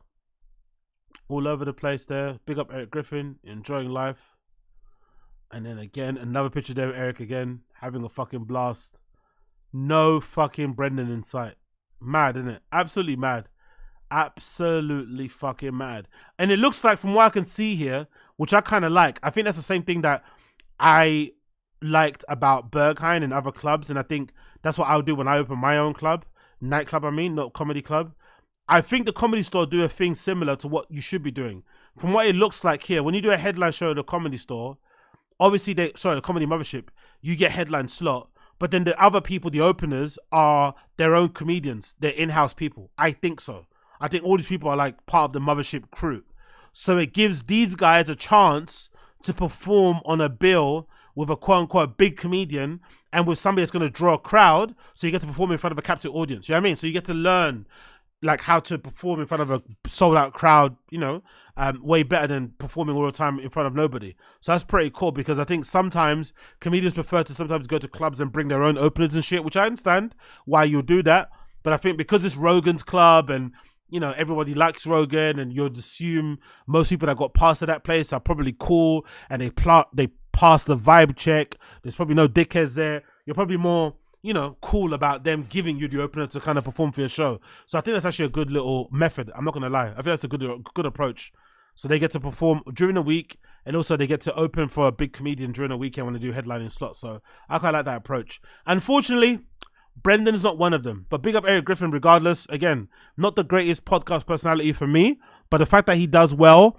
All over the place there. Big up Eric Griffin, enjoying life. And then again, another picture there with Eric again, having a fucking blast. No fucking Brendan in sight. Mad, isn't it? Absolutely mad. Absolutely fucking mad. And it looks like, from what I can see here, which I kind of like, I think that's the same thing that I liked about Berghain and other clubs, and I think that's what I'll do when I open my own club, nightclub I mean, not comedy club. I think the Comedy Store do a thing similar to what you should be doing. From what it looks like here, when you do a headline show at the Comedy Store, obviously the Comedy Mothership, you get headline slot, but then the other people, the openers, are their own comedians, they're in-house people. I think so. I think all these people are like part of the Mothership crew. So it gives these guys a chance to perform on a bill with a quote unquote big comedian and with somebody that's going to draw a crowd. So you get to perform in front of a captive audience. You know what I mean? So you get to learn like how to perform in front of a sold out crowd, you know, way better than performing all the time in front of nobody. So that's pretty cool, because I think sometimes comedians prefer to sometimes go to clubs and bring their own openers and shit, which I understand why you'll do that. But I think because it's Rogan's club and, you know, everybody likes Rogan, and you'd assume most people that got passed to that place are probably cool and they pass the vibe check. There's probably no dickheads there. You're probably more, you know, cool about them giving you the opener to kind of perform for your show. So I think that's actually a good little method. I'm not going to lie. I think that's a good approach. So they get to perform during the week, and also they get to open for a big comedian during the weekend when they do headlining slots. So I quite like that approach. Unfortunately, Brendan is not one of them, but big up Erik Griffin regardless. Again, not the greatest podcast personality for me, but the fact that he does well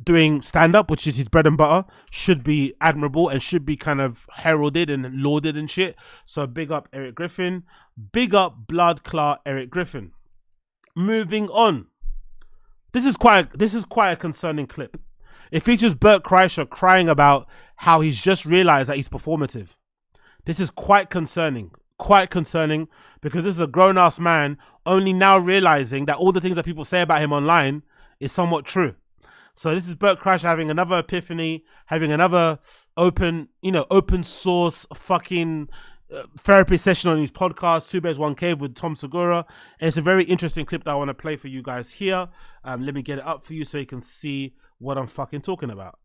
doing stand-up, which is his bread and butter, should be admirable and should be kind of heralded and lauded and shit. So big up Erik Griffin. Big up blood clot Erik Griffin. Moving on. This is quite a concerning clip. It features Bert Kreischer crying about how he's just realized that he's performative. This is quite concerning because this is a grown-ass man only now realizing that all the things that people say about him online is somewhat true. So this is Bert Kreischer having another epiphany, having another open source fucking therapy session on his podcast, Two Bears, One Cave with Tom Segura. And it's a very interesting clip that I want to play for you guys here. Let me get it up for you so you can see what I'm fucking talking about.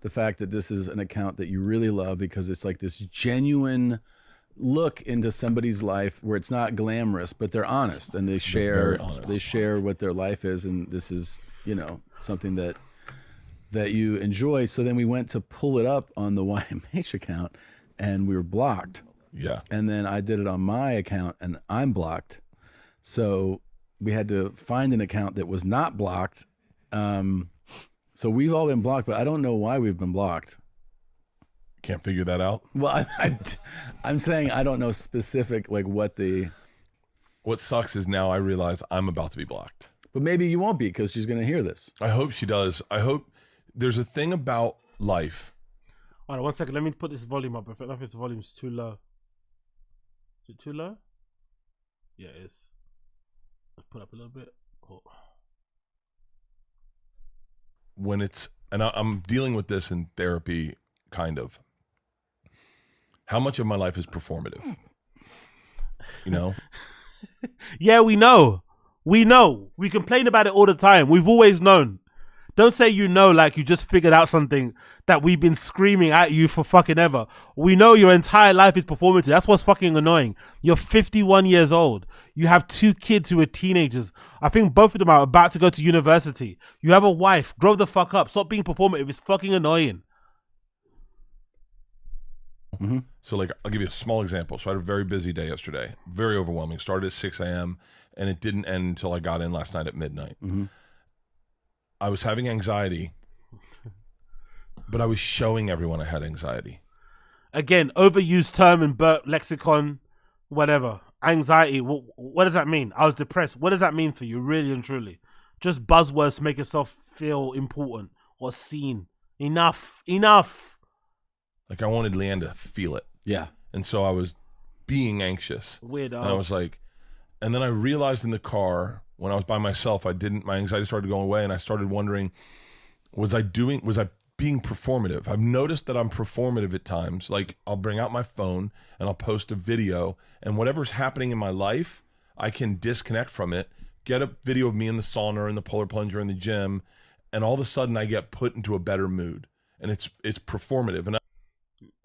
The fact that this is an account that you really love because it's like this genuine look into somebody's life where it's not glamorous, but they're honest and they share what their life is, and this is, you know, something that you enjoy. So then we went to pull it up on the YMH account and we were blocked. Yeah. And then I did it on my account and I'm blocked. So we had to find an account that was not blocked. So we've all been blocked, but I don't know why we've been blocked. Can't figure that out. Well, I'm saying I don't know specific, like what sucks is now I realize I'm about to be blocked. But maybe you won't be because she's going to hear this. I hope she does. I hope there's a thing about life. All right, 1 second. Let me put this volume up. I don't know if the volume's too low. Is it too low? Yeah, it is. Let's put up a little bit. Oh. When it's, and I'm dealing with this in therapy, kind of. How much of my life is performative? You know? Yeah, we know. We know. We complain about it all the time. We've always known. Don't say you know like you just figured out something that we've been screaming at you for fucking ever. We know your entire life is performative. That's what's fucking annoying. You're 51 years old. You have 2 kids who are teenagers. I think both of them are about to go to university. You have a wife. Grow the fuck up. Stop being performative. It's fucking annoying. Mm-hmm. So like, I'll give you a small example. So I had a very busy day yesterday, very overwhelming. Started at 6 a.m. and it didn't end until I got in last night at midnight. Mm-hmm. I was having anxiety, but I was showing everyone I had anxiety. Again, overused term in Bert lexicon, whatever. Anxiety, what does that mean? I was depressed. What does that mean for you, really and truly? Just buzzwords to make yourself feel important or seen. Enough. Like I wanted Leanne to feel it. Yeah. And so I was being anxious. Weirdo. And I was like, and then I realized in the car when I was by myself, my anxiety started going away and I started wondering, was I being performative? I've noticed that I'm performative at times. Like I'll bring out my phone and I'll post a video, and whatever's happening in my life, I can disconnect from it, get a video of me in the sauna or in the polar plunger in the gym, and all of a sudden I get put into a better mood. And it's performative. And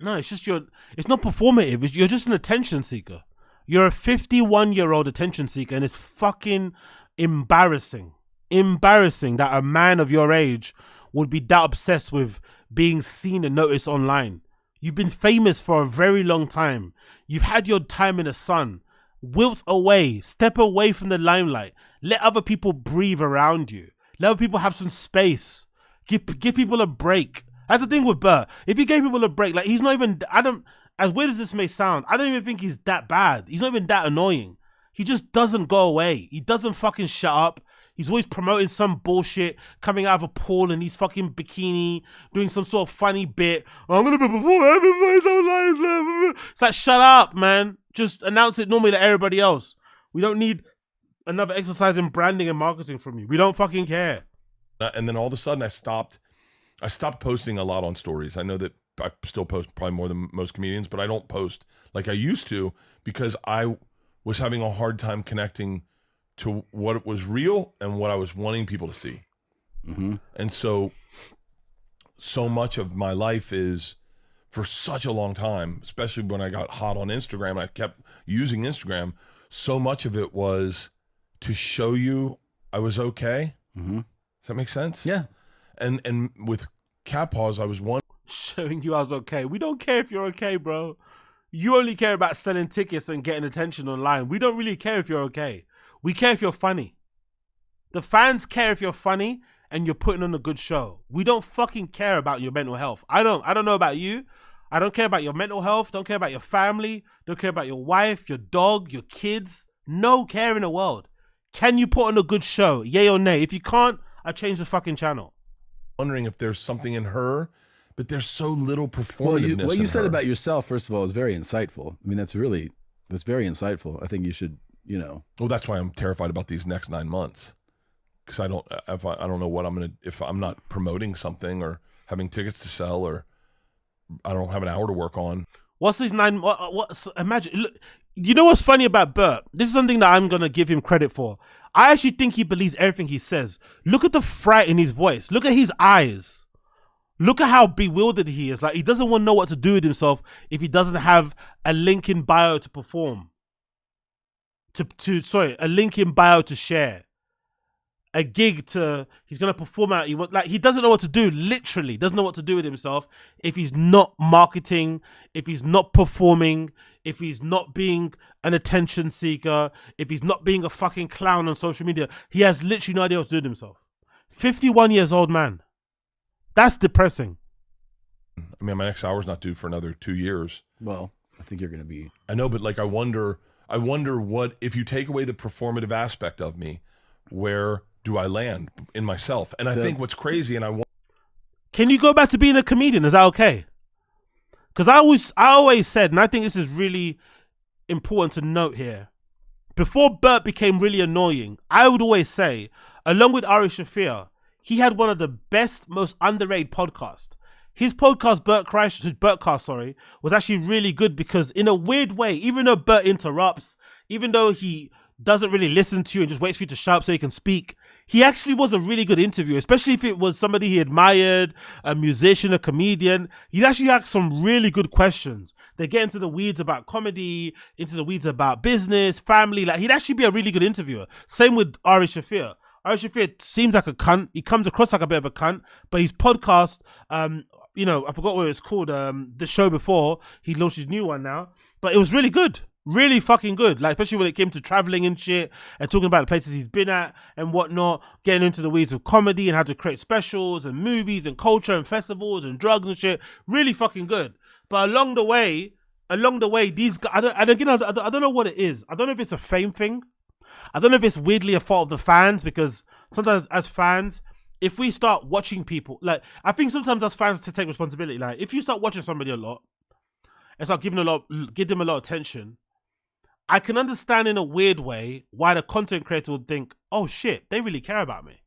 no, it's just it's not performative. You're just an attention seeker. You're a 51-year-old attention seeker, and it's fucking embarrassing that a man of your age would be that obsessed with being seen and noticed online. You've been famous for a very long time. You've had your time in the sun. Wilt away. Step away from the limelight. Let other people breathe around you. Let other people have some space. Give people a break. That's the thing with Bert. If you gave people a break, like he's not even, as weird as this may sound, I don't even think he's that bad. He's not even that annoying. He just doesn't go away. He doesn't fucking shut up. He's always promoting some bullshit, coming out of a pool in his fucking bikini, doing some sort of funny bit. I'm gonna perform everybody's life. It's like, shut up, man. Just announce it normally to everybody else. We don't need another exercise in branding and marketing from you. We don't fucking care. And then all of a sudden I stopped posting a lot on stories. I know that I still post probably more than most comedians, but I don't post like I used to because I was having a hard time connecting to what was real and what I was wanting people to see. And so much of my life is, for such a long time, especially when I got hot on Instagram, I kept using Instagram, so much of it was to show you I was okay. Does that make sense? Yeah. And with Cat Paws, I was showing you I was okay. We don't care if you're okay, bro. You only care about selling tickets and getting attention online. We don't really care if you're okay. We care if you're funny. The fans care if you're funny and you're putting on a good show. We don't fucking care about your mental health. I don't know about you. I don't care about your mental health. Don't care about your family. Don't care about your wife, your dog, your kids. No care in the world. Can you put on a good show? Yay or nay? If you can't, I change the fucking channel. Wondering if there's something in her, but there's so little performativeness. Well, what you said her. about yourself, first of all, is very insightful. I mean, that's very insightful. I think you should, you know. Well, that's why I'm terrified about these next 9 months, because I don't know what I'm gonna, if I'm not promoting something or having tickets to sell, or I don't have an hour to work on. What's these 9? What's imagine? Look, you know what's funny about Bert? This is something that I'm gonna give him credit for. I actually think he believes everything he says. Look at the fright in his voice. Look at his eyes. Look at how bewildered he is. Like, he doesn't want to know what to do with himself if he doesn't have a link in bio to perform. A link in bio to share. A gig to, he's going to perform out. He doesn't know what to do, literally. Doesn't know what to do with himself if he's not marketing, if he's not performing, if he's not being an attention seeker, if he's not being a fucking clown on social media. He has literally no idea what to do with himself. 51 years old man. That's depressing. I mean, my next hour's not due for another 2 years. Well, I think you're going to be. I know, but like, I wonder what, if you take away the performative aspect of me, where do I land in myself? And I think what's crazy, and can you go back to being a comedian? Is that okay? Because I always said, and I think this is really important to note here, before Bert became really annoying, I would always say, along with Ari Shaffir, he had one of the best, most underrated podcasts. His podcast, Bertcast, was actually really good because, in a weird way, even though Bert interrupts, even though he doesn't really listen to you and just waits for you to shut up so he can speak, he actually was a really good interview, especially if it was somebody he admired, a musician, a comedian. He'd actually ask some really good questions. They get into the weeds about comedy, into the weeds about business, family. Like, he'd actually be a really good interviewer. Same with Ari Shaffir. Ari Shaffir seems like a cunt. He comes across like a bit of a cunt, but his podcast, you know, I forgot what it was called, the show before, he launched his new one now, but it was really good. Really fucking good. Like, especially when it came to traveling and shit and talking about the places he's been at and whatnot, getting into the weeds of comedy and how to create specials and movies and culture and festivals and drugs and shit. Really fucking good. But along the way, these guys, I don't know what it is. I don't know if it's a fame thing. I don't know if it's weirdly a fault of the fans, because sometimes as fans, if we start watching people, like, I think sometimes as fans to take responsibility, like, if you start watching somebody a lot and start give them a lot of attention, I can understand in a weird way why the content creator would think, oh shit, they really care about me.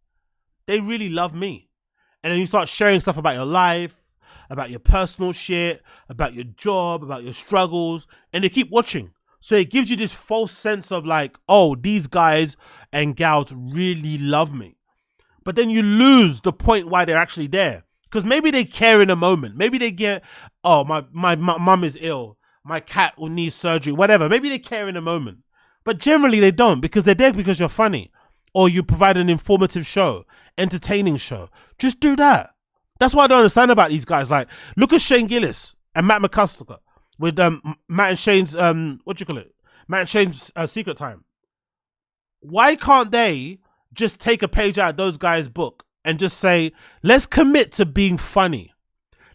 They really love me. And then you start sharing stuff about your life, about your personal shit, about your job, about your struggles, and they keep watching. So it gives you this false sense of like, oh, these guys and gals really love me. But then you lose the point why they're actually there. Because maybe they care in a moment. Maybe they get, oh, my mum is ill. My cat will need surgery, whatever. Maybe they care in a moment. But generally they don't, because they're there because you're funny. Or you provide an informative show, entertaining show. Just do that. That's what I don't understand about these guys. Like, look at Shane Gillis and Matt McCusker with Matt and Shane's, Matt and Shane's Secret Time. Why can't they just take a page out of those guys' book and just say, let's commit to being funny.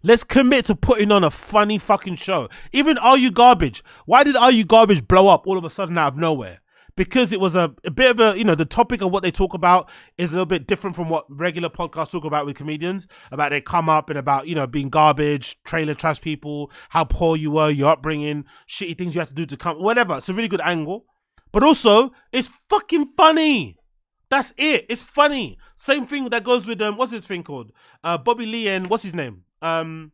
Let's commit to putting on a funny fucking show. Even Are You Garbage? Why did Are You Garbage blow up all of a sudden out of nowhere? because it was a bit of a, you know, the topic of what they talk about is a little bit different from what regular podcasts talk about with comedians, about they come up and about, you know, being garbage, trailer trash people, how poor you were, your upbringing, shitty things you have to do to come, whatever. It's a really good angle. But also, it's fucking funny. That's it. It's funny. Same thing that goes with, what's his thing called? Bobby Lee and what's his name? And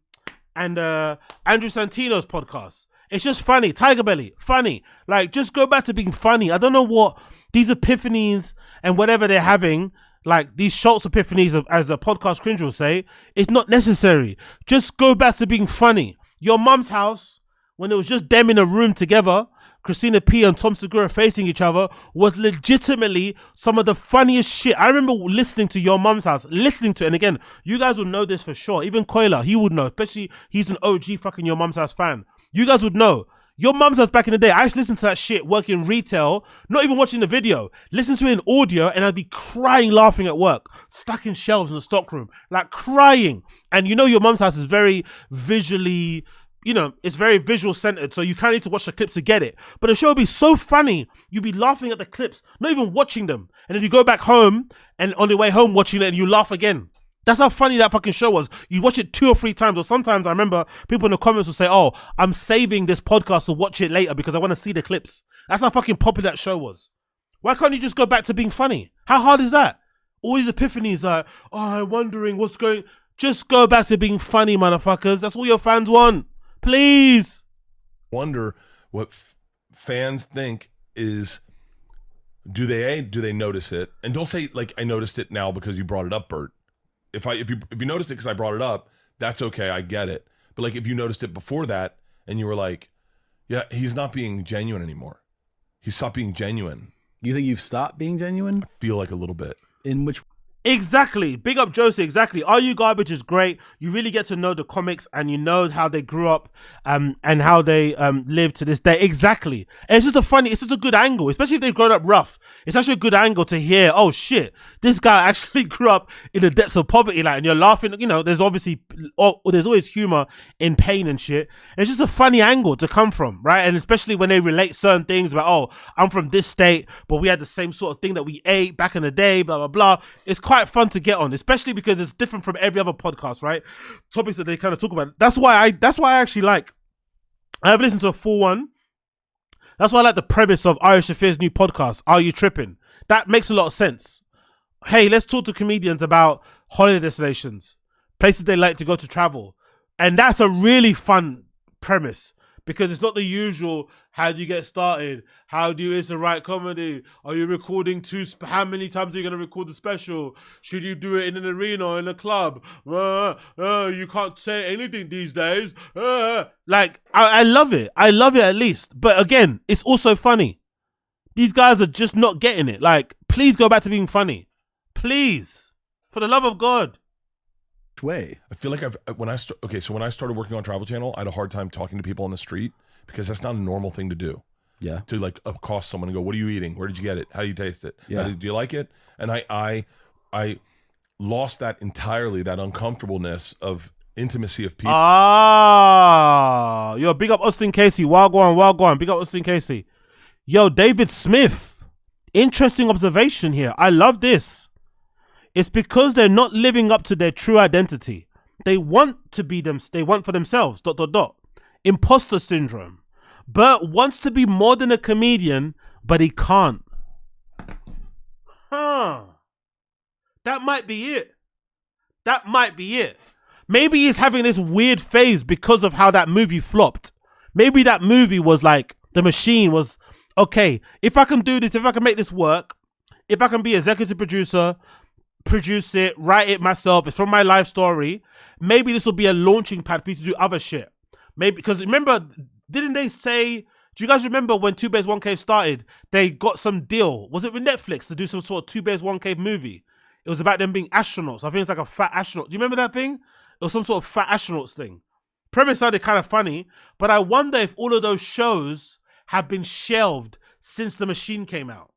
Andrew Santino's podcast. It's just funny. Tiger Belly, funny. Like, just go back to being funny. I don't know what these epiphanies and whatever they're having, like these Schultz epiphanies, as a podcast cringe will say, it's not necessary. Just go back to being funny. Your mum's house, when it was just them in a room together, Christina P and Tom Segura facing each other, was legitimately some of the funniest shit. I remember listening to Your Mum's House, listening to it, and again, you guys will know this for sure. Even Koila, he would know, especially he's an OG fucking Your Mum's House fan. You guys would know. Your Mum's House back in the day, I used to listen to that shit working retail, not even watching the video, listen to it in audio, and I'd be crying laughing at work, stacking shelves in the stockroom, like crying. And you know Your Mum's House is very visually, you know, it's very visual centered, so you kind of need to watch the clips to get it. But the show would be so funny, you'd be laughing at the clips, not even watching them. And then you go back home, and on the way home watching it, and you laugh again. That's how funny that fucking show was. You watch it 2 or 3 times, or sometimes I remember people in the comments will say, oh, I'm saving this podcast to watch it later because I want to see the clips. That's how fucking popular that show was. Why can't you just go back to being funny? How hard is that? All these epiphanies are, oh, I'm wondering what's going... Just go back to being funny, motherfuckers. That's all your fans want. Please. Wonder what fans think is, do they notice it? And don't say like, I noticed it now because you brought it up, Bert. If you noticed it because I brought it up, that's okay, I get it. But like if you noticed it before that and you were like, yeah, he's not being genuine anymore. He stopped being genuine. You think you've stopped being genuine? I feel like a little bit. In which... Exactly. Big up Josie. Exactly. Are You Garbage is great. You really get to know the comics and you know how they grew up and how they live to this day. Exactly. And it's just a good angle, especially if they've grown up rough. It's actually a good angle to hear, oh shit, this guy actually grew up in the depths of poverty, like, and you're laughing, you know, there's obviously, there's always humor in pain and shit. And it's just a funny angle to come from, right? And especially when they relate certain things about, oh, I'm from this state, but we had the same sort of thing that we ate back in the day, blah, blah, blah. It's quite fun to get on, especially because it's different from every other podcast, right? Topics that they kind of talk about. That's why I actually like, I have listened to a full one. That's why I like the premise of Irish Shafir's new podcast, Are You Tripping? That makes a lot of sense. Hey, let's talk to comedians about holiday destinations, places they like to go to travel. And that's a really fun premise because it's not the usual, how do you get started? How do you write comedy? Are you recording how many times are you going to record the special? Should you do it in an arena or in a club? You can't say anything these days. Like, I love it. I love it at least. But again, it's also funny. These guys are just not getting it. Like, please go back to being funny. Please. For the love of God. Way. I feel like when I started working on Travel Channel, I had a hard time talking to people on the street because that's not a normal thing to do. Yeah. To like accost someone and go, what are you eating? Where did you get it? How do you taste it? Yeah. Do you like it? And I lost that entirely, that uncomfortableness of intimacy of people. Yo, big up Austin Casey. Wagwan. Big up Austin Casey. Yo, David Smith. Interesting observation here. I love this. It's because they're not living up to their true identity. They want to be them. They want for themselves. ... Imposter syndrome. Bert wants to be more than a comedian, but he can't. That might be it. Maybe he's having this weird phase because of how that movie flopped. Maybe that movie was like, The Machine was, okay, if I can do this, if I can make this work, if I can be executive producer, produce it, write it myself, it's from my life story, maybe this will be a launching pad for you to do other shit. Maybe, because remember, didn't they say, do you guys remember when 2 Bears 1 Cave started, they got some deal, was it with Netflix, to do some sort of 2 Bears 1 Cave movie? It was about them being astronauts. I think it's like a fat astronaut. Do you remember that thing? It was some sort of fat astronauts thing. Premise sounded kind of funny, but I wonder if all of those shows have been shelved since The Machine came out.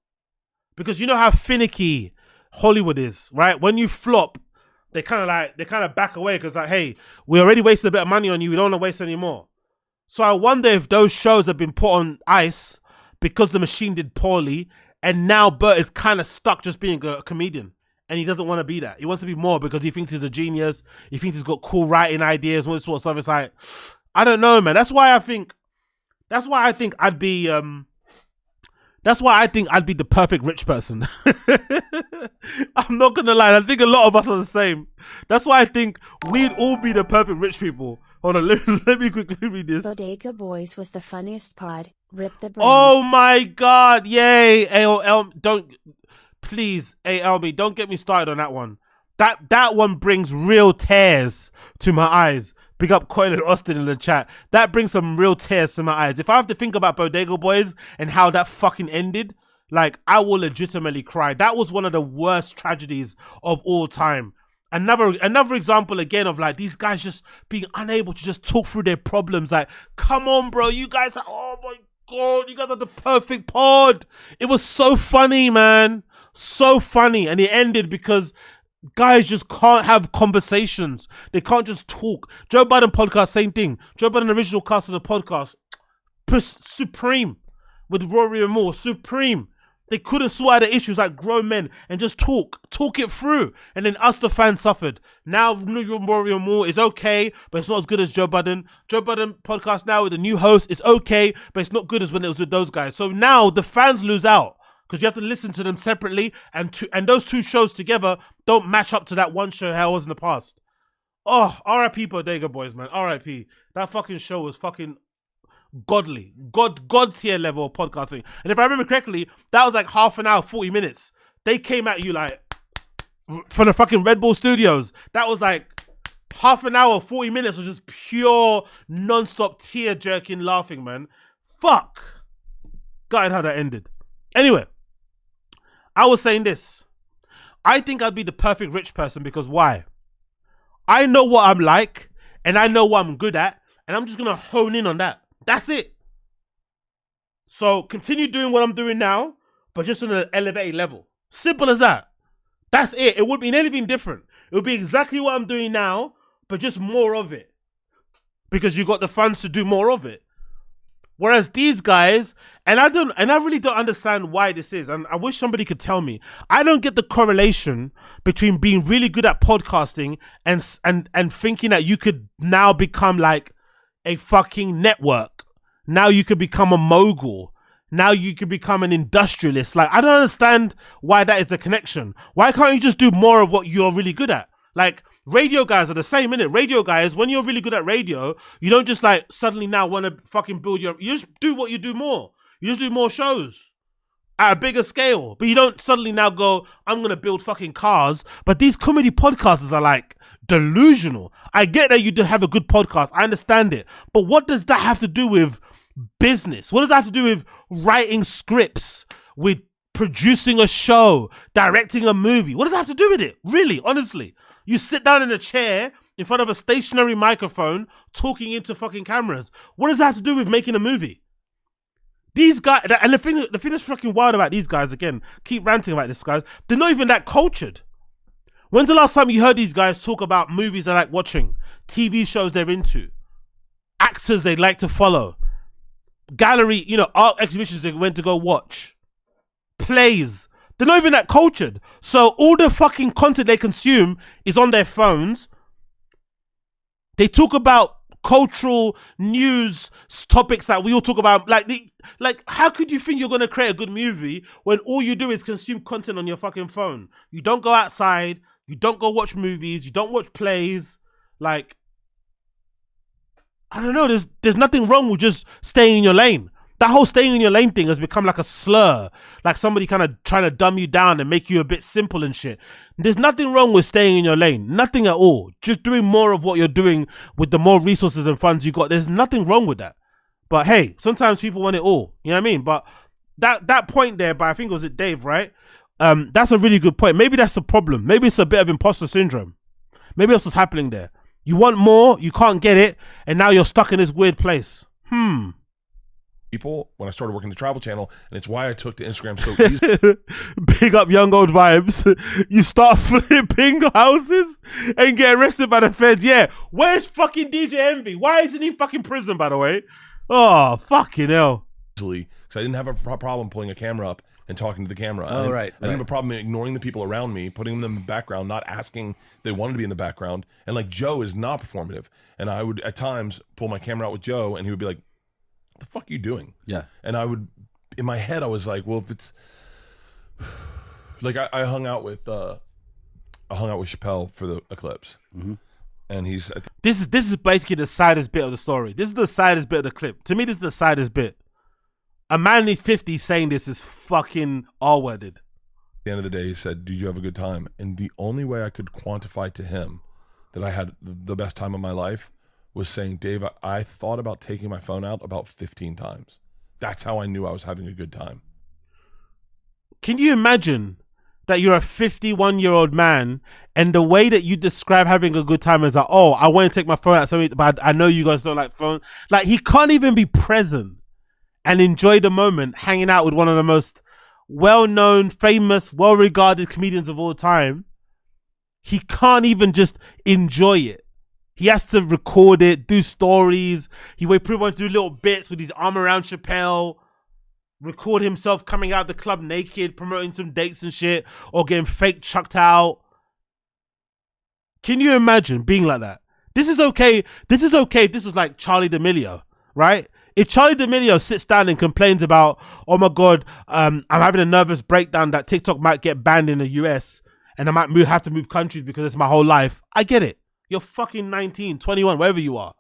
Because you know how finicky Hollywood is, right? When you flop, they kind of back away because like, hey, we already wasted a bit of money on you. We don't want to waste any more. So I wonder if those shows have been put on ice because the machine did poorly, and now Bert is kind of stuck just being a comedian, and he doesn't want to be that. He wants to be more because he thinks he's a genius. He thinks he's got cool writing ideas, all this sort of stuff. It's like, I don't know, man. That's why I think I'd be the perfect rich person. I'm not gonna lie, I think a lot of us are the same. That's why I think we'd all be the perfect rich people. Hold on, let me quickly read this. Bodega Boys was the funniest pod. Rip the brand. Oh my god, yay. AOL, please, AL me, don't get me started on that one. That one brings real tears to my eyes. Big up Coyle and Austin in the chat. That brings some real tears to my eyes. If I have to think about Bodega Boys and how that fucking ended, like, I will legitimately cry. That was one of the worst tragedies of all time. Another example again of like these guys just being unable to just talk through their problems. Like, come on, bro, you guys are, oh my god, you guys are the perfect pod. It was so funny, man. So funny. And it ended because guys just can't have conversations. They can't just talk. Joe Biden podcast, same thing. Joe Biden original cast of the podcast, supreme with Rory and Moore, supreme. They couldn't sort out the issues like grown men and just talk it through. And then us, the fans, suffered. Now Rory and Moore is okay, but it's not as good as Joe Biden. Joe Biden podcast now with a new host, it's okay, but it's not good as when it was with those guys. So now the fans lose out, because you have to listen to them separately, and those two shows together don't match up to that one show how it was in the past. Oh, R.I.P. Bodega Boys, man. R.I.P. That fucking show was fucking godly. God tier level of podcasting. And if I remember correctly, that was like half an hour, 40 minutes. They came at you like, from the fucking Red Bull Studios. That was like half an hour, 40 minutes of just pure, non-stop tear-jerking laughing, man. Fuck. God, how that ended. Anyway. I was saying this. I think I'd be the perfect rich person because why? I know what I'm like and I know what I'm good at, and I'm just going to hone in on that. That's it. So continue doing what I'm doing now, but just on an elevated level. Simple as that. That's it. It wouldn't be anything different. It would be exactly what I'm doing now, but just more of it. Because you got the funds to do more of it. Whereas these guys, and I really don't understand why this is, and I wish somebody could tell me. I don't get the correlation between being really good at podcasting and thinking that you could now become like a fucking network. Now you could become a mogul. Now you could become an industrialist. Like, I don't understand why that is the connection. Why can't you just do more of what you're really good at? Like, radio guys are the same, innit? Radio guys, when you're really good at radio, you don't just like suddenly now want to fucking build you just do what you do more. You just do more shows at a bigger scale. But you don't suddenly now go, I'm going to build fucking cars. But these comedy podcasters are like delusional. I get that you do have a good podcast. I understand it. But what does that have to do with business? What does that have to do with writing scripts, with producing a show, directing a movie? What does that have to do with it? Really, honestly. You sit down in a chair in front of a stationary microphone talking into fucking cameras. What does that have to do with making a movie? These guys, and the thing that's fucking wild about these guys, again, keep ranting about this, guys, they're not even that cultured. When's the last time you heard these guys talk about movies they like watching, TV shows they're into, actors they'd like to follow, gallery, art exhibitions they went to go watch, plays? They're not even that cultured. So all the fucking content they consume is on their phones. They talk about cultural news topics that we all talk about. Like how could you think you're going to create a good movie when all you do is consume content on your fucking phone? You don't go outside. You don't go watch movies. You don't watch plays. Like, I don't know. There's nothing wrong with just staying in your lane. That whole staying in your lane thing has become like a slur, like somebody kind of trying to dumb you down and make you a bit simple and shit. There's nothing wrong with staying in your lane, nothing at all. Just doing more of what you're doing with the more resources and funds you got. There's nothing wrong with that. But hey, sometimes people want it all, you know what I mean? But that point there, but I think it was Dave, right? That's a really good point. Maybe that's the problem. Maybe it's a bit of imposter syndrome. Maybe that's what's happening there. You want more, you can't get it, and now you're stuck in this weird place. People when I started working the Travel Channel, and it's why I took to Instagram so easy. Big up young old vibes. You start flipping houses and get arrested by the feds. Yeah, where's fucking DJ Envy? Why isn't he fucking prison, by the way? Oh, fucking hell. because I didn't have a problem pulling a camera up and talking to the camera. Oh, right. I didn't have a problem ignoring the people around me, putting them in the background, not asking if they wanted to be in the background. And like Joe is not performative. And I would at times pull my camera out with Joe and he would be like, what the fuck are you doing? Yeah. And I would, in my head, I was like, well, if it's like I hung out with Chappelle for the Eclipse. And he's this is basically the saddest bit of the story. This is the saddest bit of the clip. To me, this is the saddest bit. A man in his 50s saying this is fucking R-worded. At the end of the day, he said, did you have a good time? And the only way I could quantify to him that I had the best time of my life was saying, Dave, I thought about taking my phone out about 15 times. That's how I knew I was having a good time. Can you imagine that you're a 51-year-old man and the way that you describe having a good time is like, oh, I want to take my phone out, but I know you guys don't like phone. Like, he can't even be present and enjoy the moment hanging out with one of the most well-known, famous, well-regarded comedians of all time. He can't even just enjoy it. He has to record it, do stories. He would pretty much do little bits with his arm around Chappelle, record himself coming out the club naked, promoting some dates and shit, or getting fake chucked out. Can you imagine being like that? This is okay. This is okay if this was like Charlie D'Amelio, right? If Charlie D'Amelio sits down and complains about, oh my God, I'm having a nervous breakdown that TikTok might get banned in the US and I might have to move countries because it's my whole life. I get it. You're fucking 19, 21, wherever you are.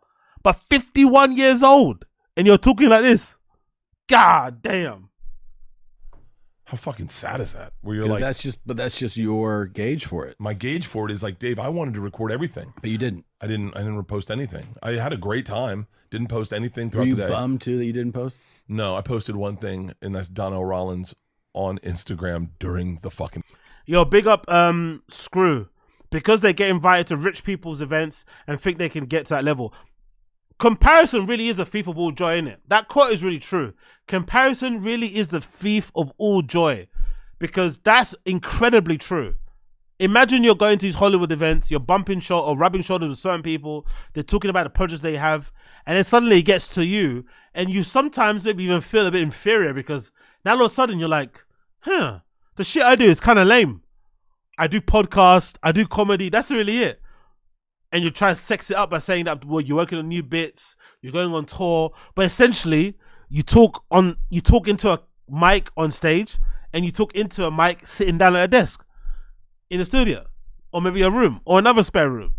But 51 years old and you're talking like this. God damn. How fucking sad is that? Where you're like, that's just your gauge for it. My gauge for it is like, Dave, I wanted to record everything. But you didn't. I didn't post anything. I had a great time. Didn't post anything throughout the day. Were you bummed too that you didn't post? No, I posted one thing, and that's Donnell Rollins on Instagram during the fucking. Yo, big up Screw. Because they get invited to rich people's events and think they can get to that level. Comparison really is a thief of all joy, innit? That quote is really true. Comparison really is the thief of all joy. Because that's incredibly true. Imagine you're going to these Hollywood events, you're bumping shoulders or rubbing shoulders with certain people, they're talking about the projects they have, and then suddenly it gets to you, and you sometimes maybe even feel a bit inferior because now all of a sudden you're like, the shit I do is kind of lame. I do podcasts, I do comedy, that's really it. And you try to sex it up by saying that, well, you're working on new bits, you're going on tour, but essentially you talk into a mic on stage and you talk into a mic sitting down at a desk in a studio or maybe a room or another spare room.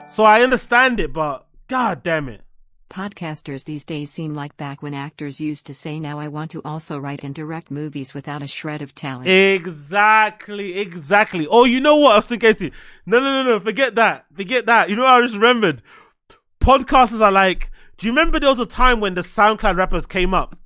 So I understand it, but god damn it. Podcasters these days seem like back when actors used to say, now I want to also write and direct movies without a shred of talent. Exactly. Oh, you know what, Austin Casey? No, forget that. You know what I just remembered? Podcasters are like, do you remember there was a time when the SoundCloud rappers came up?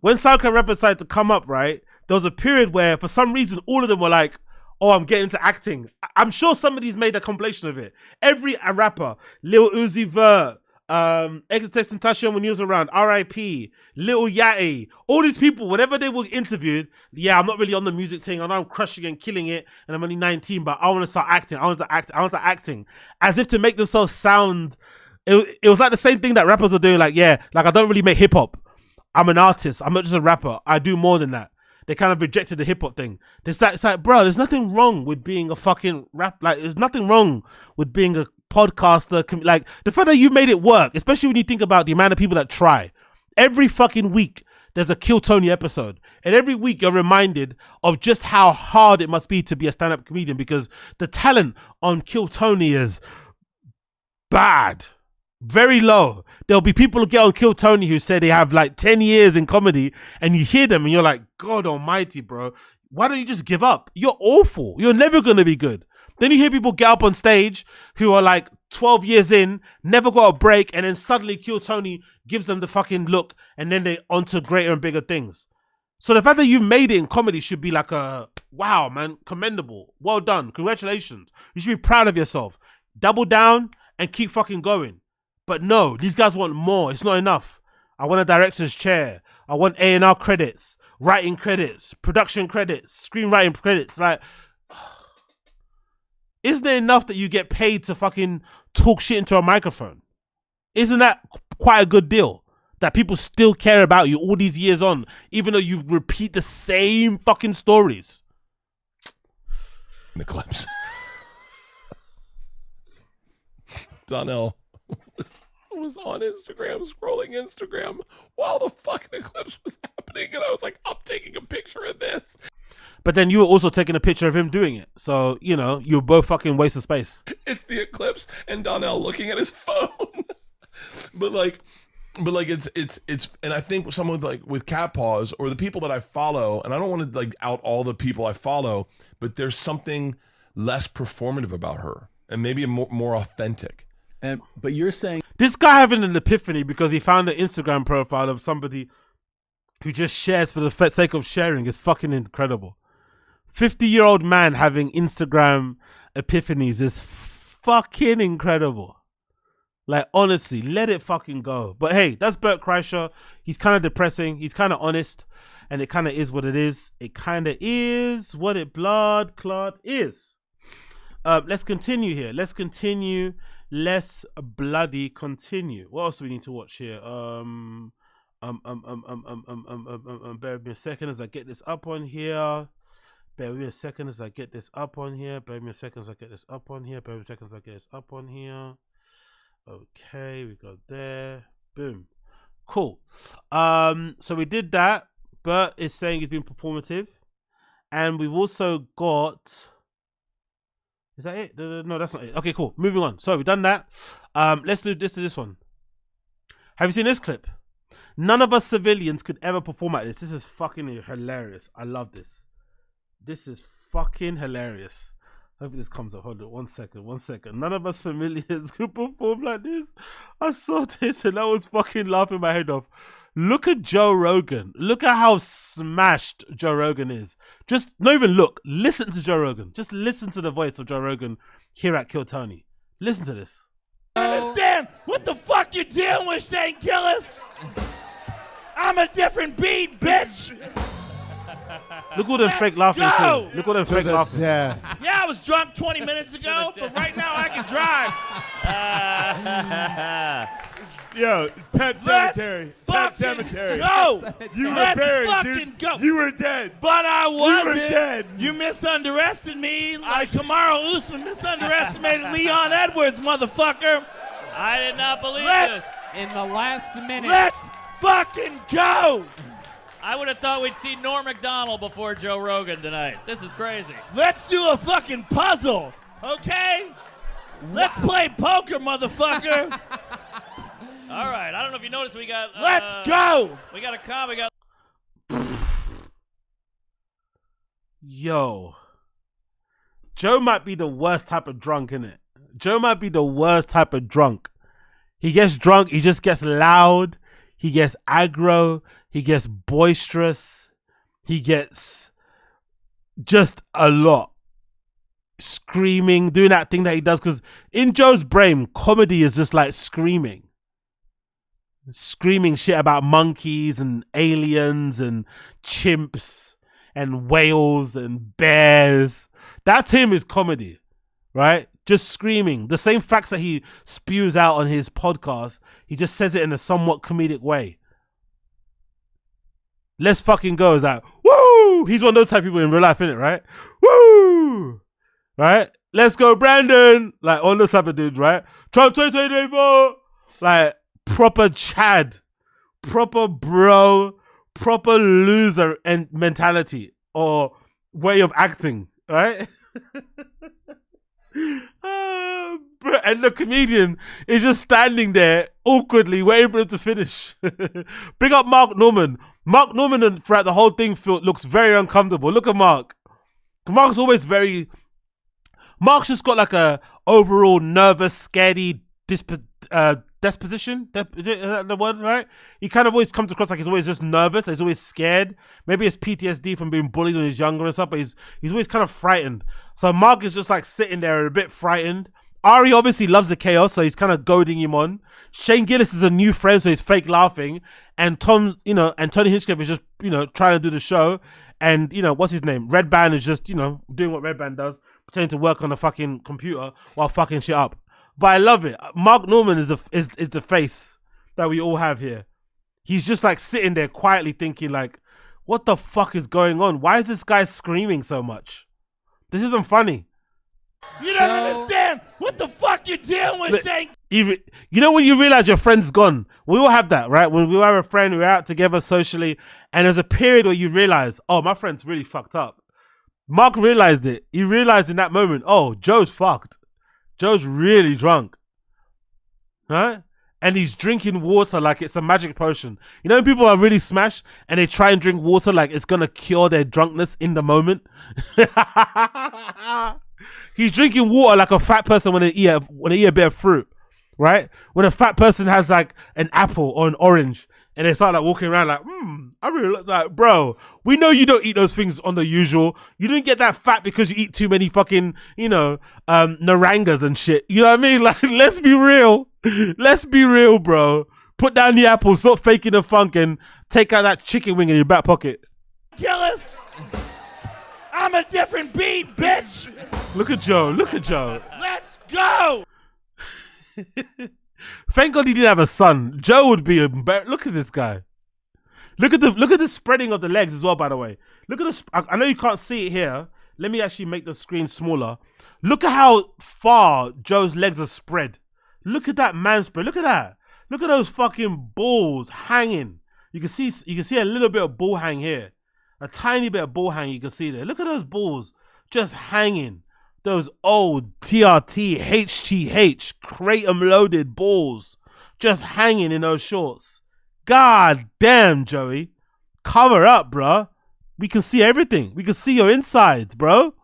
When SoundCloud rappers started to come up, right? There was a period where for some reason all of them were like, oh, I'm getting into acting. I'm sure somebody's made a compilation of it. Every rapper, Lil Uzi Vert, XXXTentacion when he was around, R.I.P., Lil Yachty, all these people, whenever they were interviewed, yeah, I'm not really on the music thing. I know I'm crushing and killing it, and I'm only 19, but I want to start acting. I want to start acting. As if to make themselves sound. It was like the same thing that rappers are doing. Like, yeah, like I don't really make hip hop. I'm an artist. I'm not just a rapper. I do more than that. They kind of rejected the hip hop thing. It's like, bro, there's nothing wrong with being a fucking rap. Like, there's nothing wrong with being a podcaster. Like, the fact that you made it work, especially when you think about the amount of people that try. Every fucking week, there's a Kill Tony episode. And every week, you're reminded of just how hard it must be to be a stand-up comedian because the talent on Kill Tony is bad. Very low. There'll be people who get on Kill Tony who say they have like 10 years in comedy and you hear them and you're like, God almighty, bro. Why don't you just give up? You're awful. You're never going to be good. Then you hear people get up on stage who are like 12 years in, never got a break, and then suddenly Kill Tony gives them the fucking look and then they're onto greater and bigger things. So the fact that you made it in comedy should be like a, wow, man, commendable. Well done. Congratulations. You should be proud of yourself. Double down and keep fucking going. But no, these guys want more. It's not enough. I want a director's chair. I want A&R credits, writing credits, production credits, screenwriting credits. Like, isn't it enough that you get paid to fucking talk shit into a microphone? Isn't that quite a good deal? that people still care about you all these years on, even though you repeat the same fucking stories. In the clips. Donnell was on Instagram, scrolling Instagram while the fucking eclipse was happening, and I was like, I'm taking a picture of this. But then you were also taking a picture of him doing it. So, you know, you're both fucking waste of space. It's the eclipse and Donnell looking at his phone. but like it's and I think someone like with Cat Paws or the people that I follow, and I don't want to like out all the people I follow, but there's something less performative about her and maybe more authentic. But you're saying this guy having an epiphany because he found an Instagram profile of somebody who just shares for the sake of sharing is fucking incredible. 50-year-old man having Instagram epiphanies is fucking incredible. Like, honestly, let it fucking go. But hey, that's Bert Kreischer. He's kind of depressing. He's kind of honest. And it kind of is what it is. It kind of is what it blood clot is. Let's continue here. Let's continue. Let's bloody continue. What else do we need to watch here? Bear with me a second as I get this up on here. Bear with me a second as I get this up on here. Bear with me a second as I get this up on here. Bear with me a second as I get this up on here. Okay, we got there. Boom. Cool. So we did that. Bert is saying he's been performative. And we've also got... Is that it? No, that's not it. Okay, cool. Moving on. So we've done that. Let's do this one. Have you seen this clip? None of us civilians could ever perform like this. This is fucking hilarious. I love this. This is fucking hilarious. Hope this comes up. Hold on. 1 second. 1 second. None of us civilians could perform like this. I saw this and I was fucking laughing my head off. Look at Joe Rogan. Look at how smashed Joe Rogan is. Just not even look. Listen to Joe Rogan. Just listen to the voice of Joe Rogan here at Kill Tony. Listen to this. I understand what the fuck you're dealing with, Shane Gillis. I'm a different beat, bitch. Look all them fake laughing too. Look all them fake laughing. Yeah, I was drunk 20 minutes ago, but right now I can drive. Yo, Pet Cemetery. Pet Cemetery. Go. You were Let's buried, fucking dude. go. You were dead. But I wasn't. You were dead. You misunderestimated me like Kamaru Usman misunderestimated Leon Edwards, motherfucker. I did not believe Let's, this. In the last minute. Let's fucking go. I would have thought we'd see Norm Macdonald before Joe Rogan tonight. This is crazy. Let's do a fucking puzzle, okay? Let's play poker, motherfucker. All right. I don't know if you noticed we got... Let's go. We got a comment. We got... Yo. Joe might be the worst type of drunk, innit? Joe might be the worst type of drunk. He gets drunk. He just gets loud. He gets aggro. He gets boisterous. He gets just a lot. Screaming, doing that thing that he does. Because in Joe's brain, comedy is just like screaming. Screaming shit about monkeys and aliens and chimps and whales and bears. That's him, his comedy. Right? Just screaming. The same facts that he spews out on his podcast, he just says it in a somewhat comedic way. Let's fucking go is like, woo! He's one of those type of people in real life, innit, right? Woo! Right? Let's go, Brandon! Like, all those type of dudes, right? Trump 2024! Like, proper Chad. Proper bro. Proper loser and mentality. Or way of acting, right? And the comedian is just standing there awkwardly waiting for it to finish. Big up Mark Norman. Mark Norman throughout the whole thing looks very uncomfortable. Look at Mark. Mark's always very... Mark's just got like a overall nervous, scaredy disposition. Is that the word, right? He kind of always comes across like he's always just nervous. He's always scared. Maybe it's PTSD from being bullied when he's younger and stuff, but he's always kind of frightened. So Mark is just like sitting there a bit frightened. Ari obviously loves the chaos, so he's kind of goading him on. Shane Gillis is a new friend, so he's fake laughing. And Tony Hinchcliffe is just, trying to do the show. And, what's his name? Redban is just, doing what Redban does, pretending to work on a fucking computer while fucking shit up. But I love it. Mark Norman is the face that we all have here. He's just like sitting there quietly thinking like, what the fuck is going on? Why is this guy screaming so much? This isn't funny. You don't understand what the fuck you're dealing with, Shane. You know when you realize your friend's gone? We all have that, right? When we have a friend, we're out together socially, and there's a period where you realize, oh, my friend's really fucked up. Mark realized it. He realized in that moment, oh, Joe's fucked. Joe's really drunk. Right? And he's drinking water like it's a magic potion. You know when people are really smashed and they try and drink water like it's going to cure their drunkenness in the moment? He's drinking water like a fat person when they eat a bit of fruit, right? When a fat person has like an apple or an orange and they start like walking around like, I really look like, bro, we know you don't eat those things on the usual. You didn't get that fat because you eat too many fucking, narangas and shit. You know what I mean? Like, let's be real. Let's be real, bro. Put down the apple, stop faking the funk, and take out that chicken wing in your back pocket. Killers, I'm a different beat, bitch. Look at Joe. Look at Joe. Let's go. Thank God he didn't have a son. Joe would be embarrassed. Look at this guy. Look at the spreading of the legs as well, by the way. Look at this. I know you can't see it here. Let me actually make the screen smaller. Look at how far Joe's legs are spread. Look at that man spread. Look at that. Look at those fucking balls hanging. You can see a little bit of ball hang here. A tiny bit of ball hang you can see there. Look at those balls just hanging. Those old TRT, HTH, kratom loaded balls just hanging in those shorts. God damn, Joey. Cover up, bro. We can see everything. We can see your insides, bro.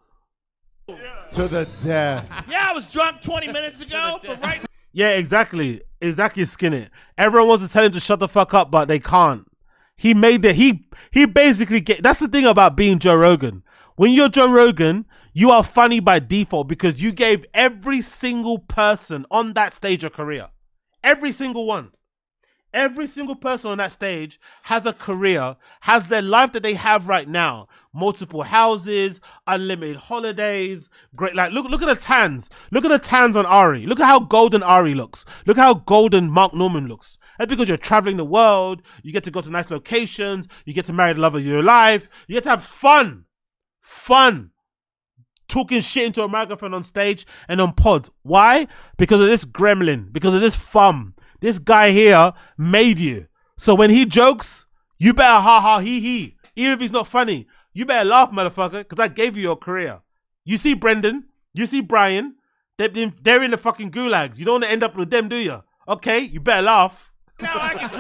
To the death. Yeah, I was drunk 20 minutes ago, but right now. Yeah, exactly. Exactly, skin it. Everyone wants to tell him to shut the fuck up, but they can't. He made that. He basically that's the thing about being Joe Rogan. When you're Joe Rogan, you are funny by default because you gave every single person on that stage a career. Every single one. Every single person on that stage has a career, has their life that they have right now. Multiple houses, unlimited holidays, great. Like, look at the tans. Look at the tans on Ari. Look at how golden Ari looks. Look how golden Mark Norman looks. That's because you're traveling the world. You get to go to nice locations. You get to marry the love of your life. You get to have fun. Fun. Talking shit into a microphone on stage and on pods. Why? Because of this gremlin. Because of this fun. This guy here made you. So when he jokes, you better ha ha he he. Even if he's not funny, you better laugh, motherfucker, because I gave you your career. You see Brendan, you see Bryan, they're in the fucking gulags. You don't want to end up with them, do you? Okay, you better laugh. Now I can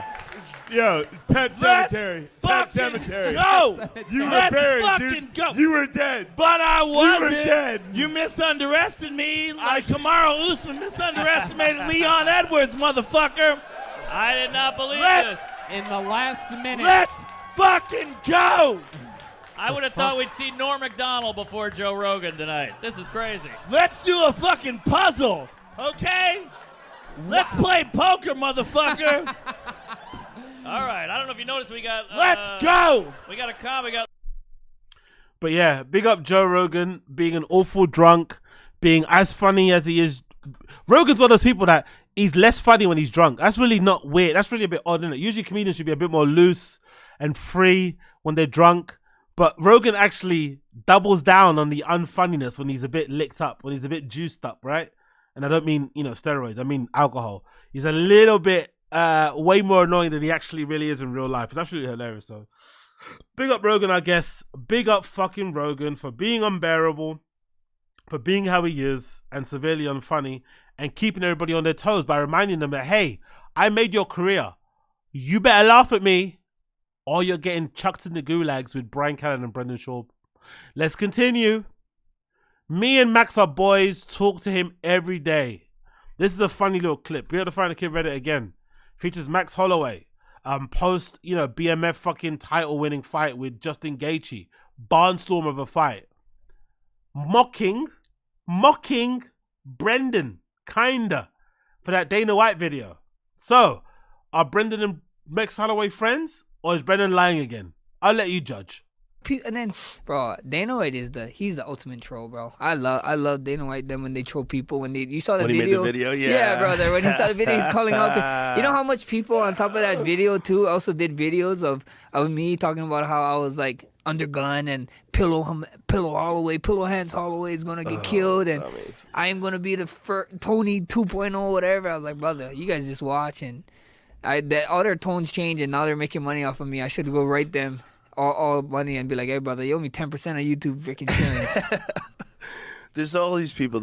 drive. Yo, Pet Cemetery. Pet Cemetery. Go. You were Let's buried, fucking dude. go. You were dead. But I wasn't. You were dead. You misunderestimated me like Kamaru Usman misunderestimated Leon Edwards, motherfucker. I did not believe Let's, this. In the last minute. Let's fucking go. I would have thought we'd see Norm Macdonald before Joe Rogan tonight. This is crazy. Let's do a fucking puzzle, okay? Let's play poker, motherfucker. All right. I don't know if you noticed we got. Let's go. We got a comic. But yeah, big up Joe Rogan being an awful drunk, being as funny as he is. Rogan's one of those people that he's less funny when he's drunk. That's really not weird. That's really a bit odd, isn't it? Usually comedians should be a bit more loose and free when they're drunk. But Rogan actually doubles down on the unfunniness when he's a bit licked up, when he's a bit juiced up, right? And I don't mean, steroids. I mean alcohol. He's a little bit way more annoying than he actually really is in real life. It's absolutely hilarious. So big up Rogan, I guess. Big up fucking Rogan for being unbearable, for being how he is, and severely unfunny, and keeping everybody on their toes by reminding them that, hey, I made your career. You better laugh at me, or you're getting chucked in the gulags with Bryan, CALLEN, and Brendan Schaub. Let's continue. Me and Max are boys. Talk to him every day. This is a funny little clip. We have to find the kid Reddit again. Features Max Holloway. Post, BMF fucking title winning fight with Justin Gaethje. Barnstorm of a fight. Mocking Brendan, kinda, for that Dana White video. So, are Brendan and Max Holloway friends, or is Brendan lying again? I'll let you judge. and then, bro, Dana White he's the ultimate troll, bro. I love Dana White. Then when they troll people, you saw the when video. He made the video, yeah, brother. When he saw the video, he's calling up. You know how much people on top of that video too also did videos of me talking about how I was like undergun and pillow Holloway, pillow hands Holloway is gonna get killed, and I am gonna be the Tony 2.0, whatever. I was like, brother, you guys just watch, and all their tones change, and now they're making money off of me. I should go write them all money and be like, hey, brother, you owe me 10% of YouTube freaking chilling. There's all these people.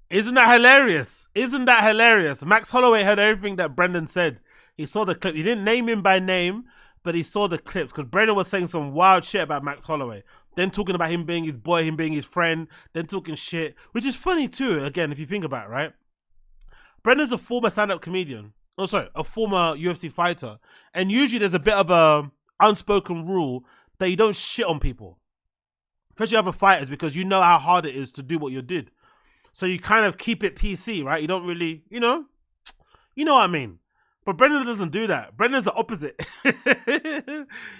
Isn't that hilarious? Isn't that hilarious? Max Holloway heard everything that Brendan said. He saw the clip. He didn't name him by name, but he saw the clips because Brendan was saying some wild shit about Max Holloway. Then talking about him being his boy, him being his friend, then talking shit, which is funny too, again, if you think about it, right? Brendan's a former stand-up comedian. Oh, sorry, a former UFC fighter. And usually there's a bit of a unspoken rule that you don't shit on people, especially other fighters, because you know how hard it is to do what you did. So you kind of keep it PC, right? You don't really, you know what I mean. But Brendan doesn't do that. Brendan's the opposite.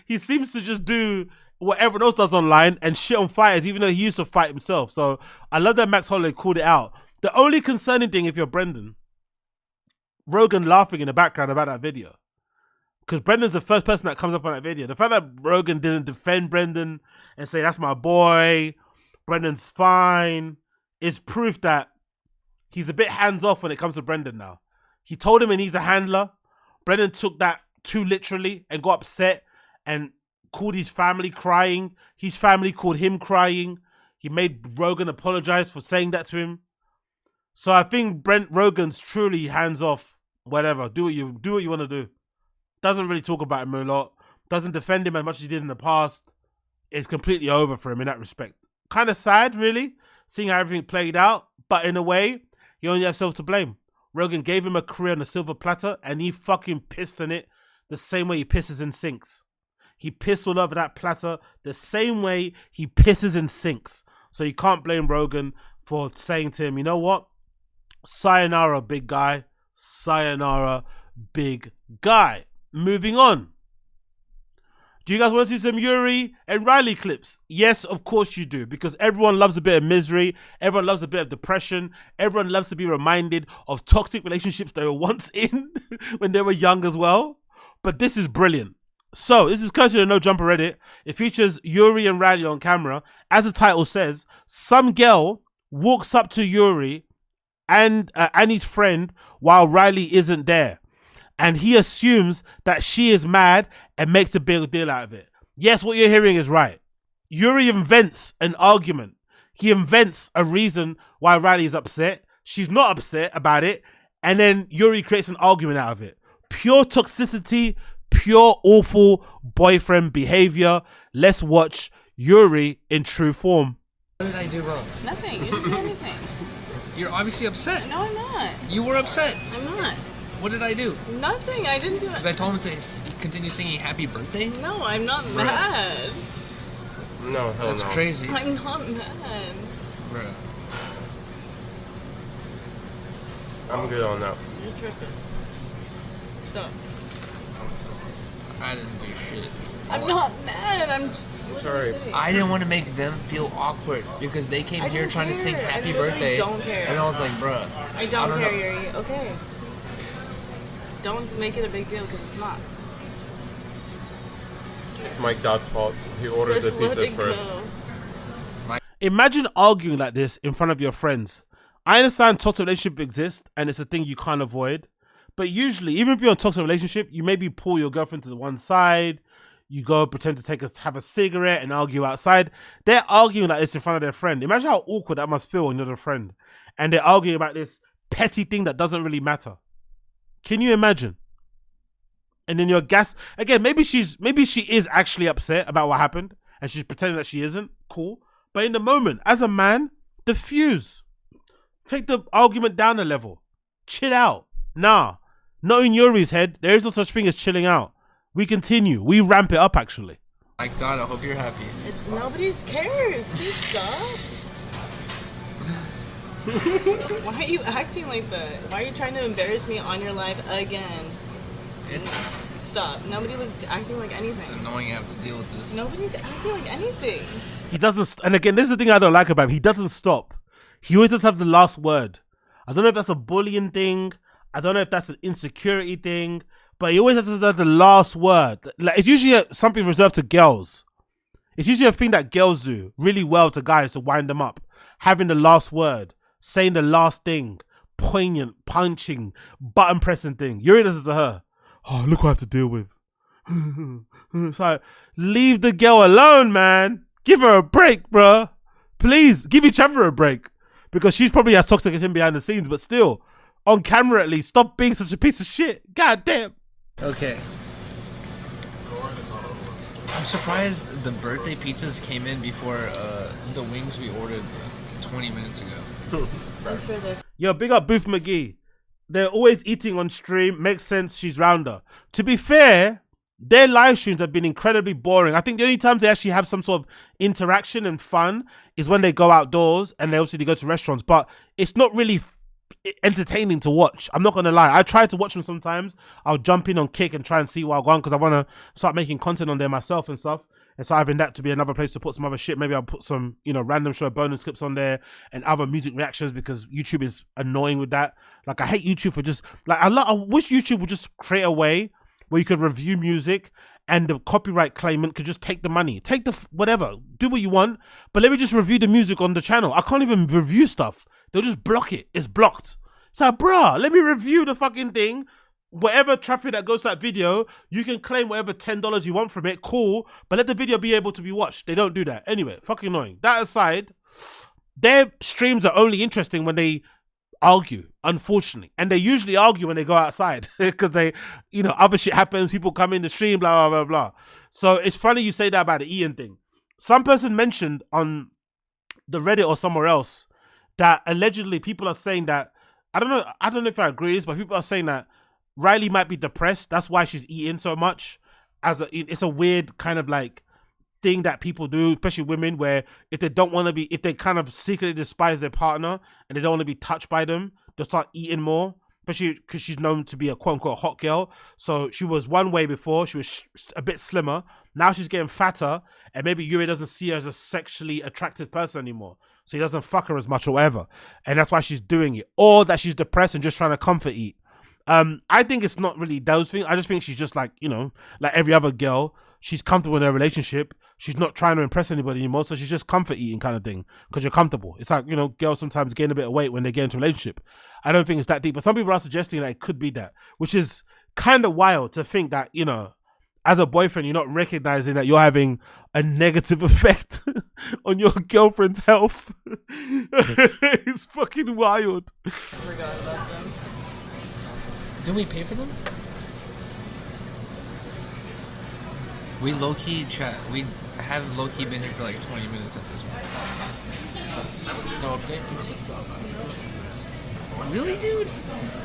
He seems to just do what everyone else does online and shit on fighters, even though he used to fight himself. So I love that Max Holloway called it out. The only concerning thing, if you're Brendan, Rogan laughing in the background about that video. Because Brendan's the first person that comes up on that video. The fact that Rogan didn't defend Brendan and say, that's my boy, Brendan's fine, is proof that he's a bit hands-off when it comes to Brendan now. He told him he needs a handler. Brendan took that too literally and got upset and called his family crying. His family called him crying. He made Rogan apologize for saying that to him. So I think Rogan's truly hands-off, whatever. Do what you want to do. Doesn't really talk about him a lot. Doesn't defend him as much as he did in the past. It's completely over for him in that respect. Kind of sad, really, seeing how everything played out. But in a way, he only has himself to blame. Rogan gave him a career on a silver platter, and he fucking pissed in it the same way he pisses in sinks. He pissed all over that platter the same way he pisses in sinks. So you can't blame Rogan for saying to him, you know what? Sayonara, big guy. Sayonara, big guy. Moving on. Do you guys want to see some YURIY and RYLEE clips? Yes, of course you do, because everyone loves a bit of misery. Everyone loves a bit of depression. Everyone loves to be reminded of toxic relationships they were once in when they were young as well. But this is brilliant. So, this is courtesy of No Jumper Reddit. It features YURIY and RYLEE on camera. As the title says, some girl walks up to YURIY and his friend while RYLEE isn't there. And he assumes that she is mad and makes a big deal out of it. Yes, what you're hearing is right. YURIY invents an argument. He invents a reason why RYLEE is upset. She's not upset about it. And then YURIY creates an argument out of it. Pure toxicity, pure awful boyfriend behavior. Let's watch YURIY in true form. What did I do wrong? Nothing. You didn't do anything. You're obviously upset. No, I'm not. You were upset. I'm not. What did I do? Nothing. I didn't do it. Because I told him to continue singing Happy Birthday? No, I'm not mad. No, hell That's crazy. I'm not mad. Bro. I'm good on that. You're tripping. Stop. I didn't do shit. I'm not mad. I'm just... Sorry. I didn't want to make them feel awkward because they came here trying to sing Happy Birthday. I don't care. And I was like, bruh. I don't care, Yuri. Okay. Don't make it a big deal because it's not. It's Mike Dodd's fault. He ordered the pizzas first. Imagine arguing like this in front of your friends. I understand toxic relationship exists and it's a thing you can't avoid. But usually, even if you're in a toxic relationship, you maybe pull your girlfriend to the one side. You go pretend to have a cigarette and argue outside. They're arguing like this in front of their friend. Imagine how awkward that must feel when you're a friend. And they're arguing about this petty thing that doesn't really matter. Can you imagine? And then you're again, maybe she is actually upset about what happened and she's pretending that she isn't. Cool. But in the moment, as a man, diffuse. Take the argument down a level. Chill out. Nah. Not in Yuri's head. There is no such thing as chilling out. We continue. We ramp it up, actually. Mike Dodd, I hope you're happy. Nobody cares. Please stop. Why are you acting like that? Why are you trying to embarrass me on your live again? Stop. Nobody was acting like anything. It's annoying I have to deal with this. Nobody's acting like anything. He doesn't, and again, this is the thing I don't like about him. He doesn't stop. He always does have the last word. I don't know if that's a bullying thing. I don't know if that's an insecurity thing. But he always has to have the last word. Like, it's usually something reserved to girls. It's usually a thing that girls do really well to guys to wind them up. Having the last word, saying the last thing, poignant, punching, button pressing thing. Yuri does it to her. Oh, look what I have to deal with. It's like, leave the girl alone, man. Give her a break, bruh. Please, give each other a break. Because she's probably as toxic as him behind the scenes, but still, on camera at least, stop being such a piece of shit. God damn. Okay. I'm surprised the birthday pizzas came in before the wings we ordered 20 minutes ago. Yo, big up Booth McGee. They're always eating on stream. Makes sense, she's rounder. To be fair, their live streams have been incredibly boring. I think the only times they actually have some sort of interaction and fun is when they go outdoors and they obviously go to restaurants. But it's not really entertaining to watch. I'm not gonna lie. I try to watch them sometimes. I'll jump in on Kick and try and see what I'll go on because I want to start making content on there myself and stuff. And so having that to be another place to put some other shit. Maybe I'll put some, you know, random show bonus clips on there and other music reactions because YouTube is annoying with that. Like, I hate YouTube for just like I wish YouTube would just create a way where you could review music and the copyright claimant could just take the money, take the whatever, do what you want, but let me just review the music on the channel. I can't even review stuff. They'll just block it. It's blocked. So, bruh, let me review the fucking thing. Whatever traffic that goes to that video, you can claim whatever $10 you want from it. Cool. But let the video be able to be watched. They don't do that. Anyway, fucking annoying. That aside, their streams are only interesting when they argue, unfortunately. And they usually argue when they go outside because they, you know, other shit happens. People come in the stream, blah, blah, blah, blah. So it's funny you say that about the Ian thing. Some person mentioned on the Reddit or somewhere else that allegedly people are saying that, I don't know if I agree with this, but people are saying that RYLEE might be depressed. That's why she's eating so much. It's a weird kind of like thing that people do, especially women, where if they don't want to be, if they kind of secretly despise their partner and they don't want to be touched by them, they'll start eating more, especially because she's known to be a quote unquote hot girl. So she was one way before, she was a bit slimmer. Now she's getting fatter and maybe Yuri doesn't see her as a sexually attractive person anymore. So he doesn't fuck her as much or whatever. And that's why she's doing it. Or that she's depressed and just trying to comfort eat. I think it's not really those things. I just think she's just like, you know, like every other girl. She's comfortable in her relationship. She's not trying to impress anybody anymore. So she's just comfort eating kind of thing because you're comfortable. It's like, you know, girls sometimes gain a bit of weight when they get into a relationship. I don't think it's that deep. But some people are suggesting that it could be that, which is kind of wild to think that, you know, as a boyfriend, you're not recognizing that you're having a negative effect on your girlfriend's health. It's fucking wild. I forgot about them. Did we pay for them? We low-key chat. We have low-key been here for like 20 minutes at this point. No update? Really, dude?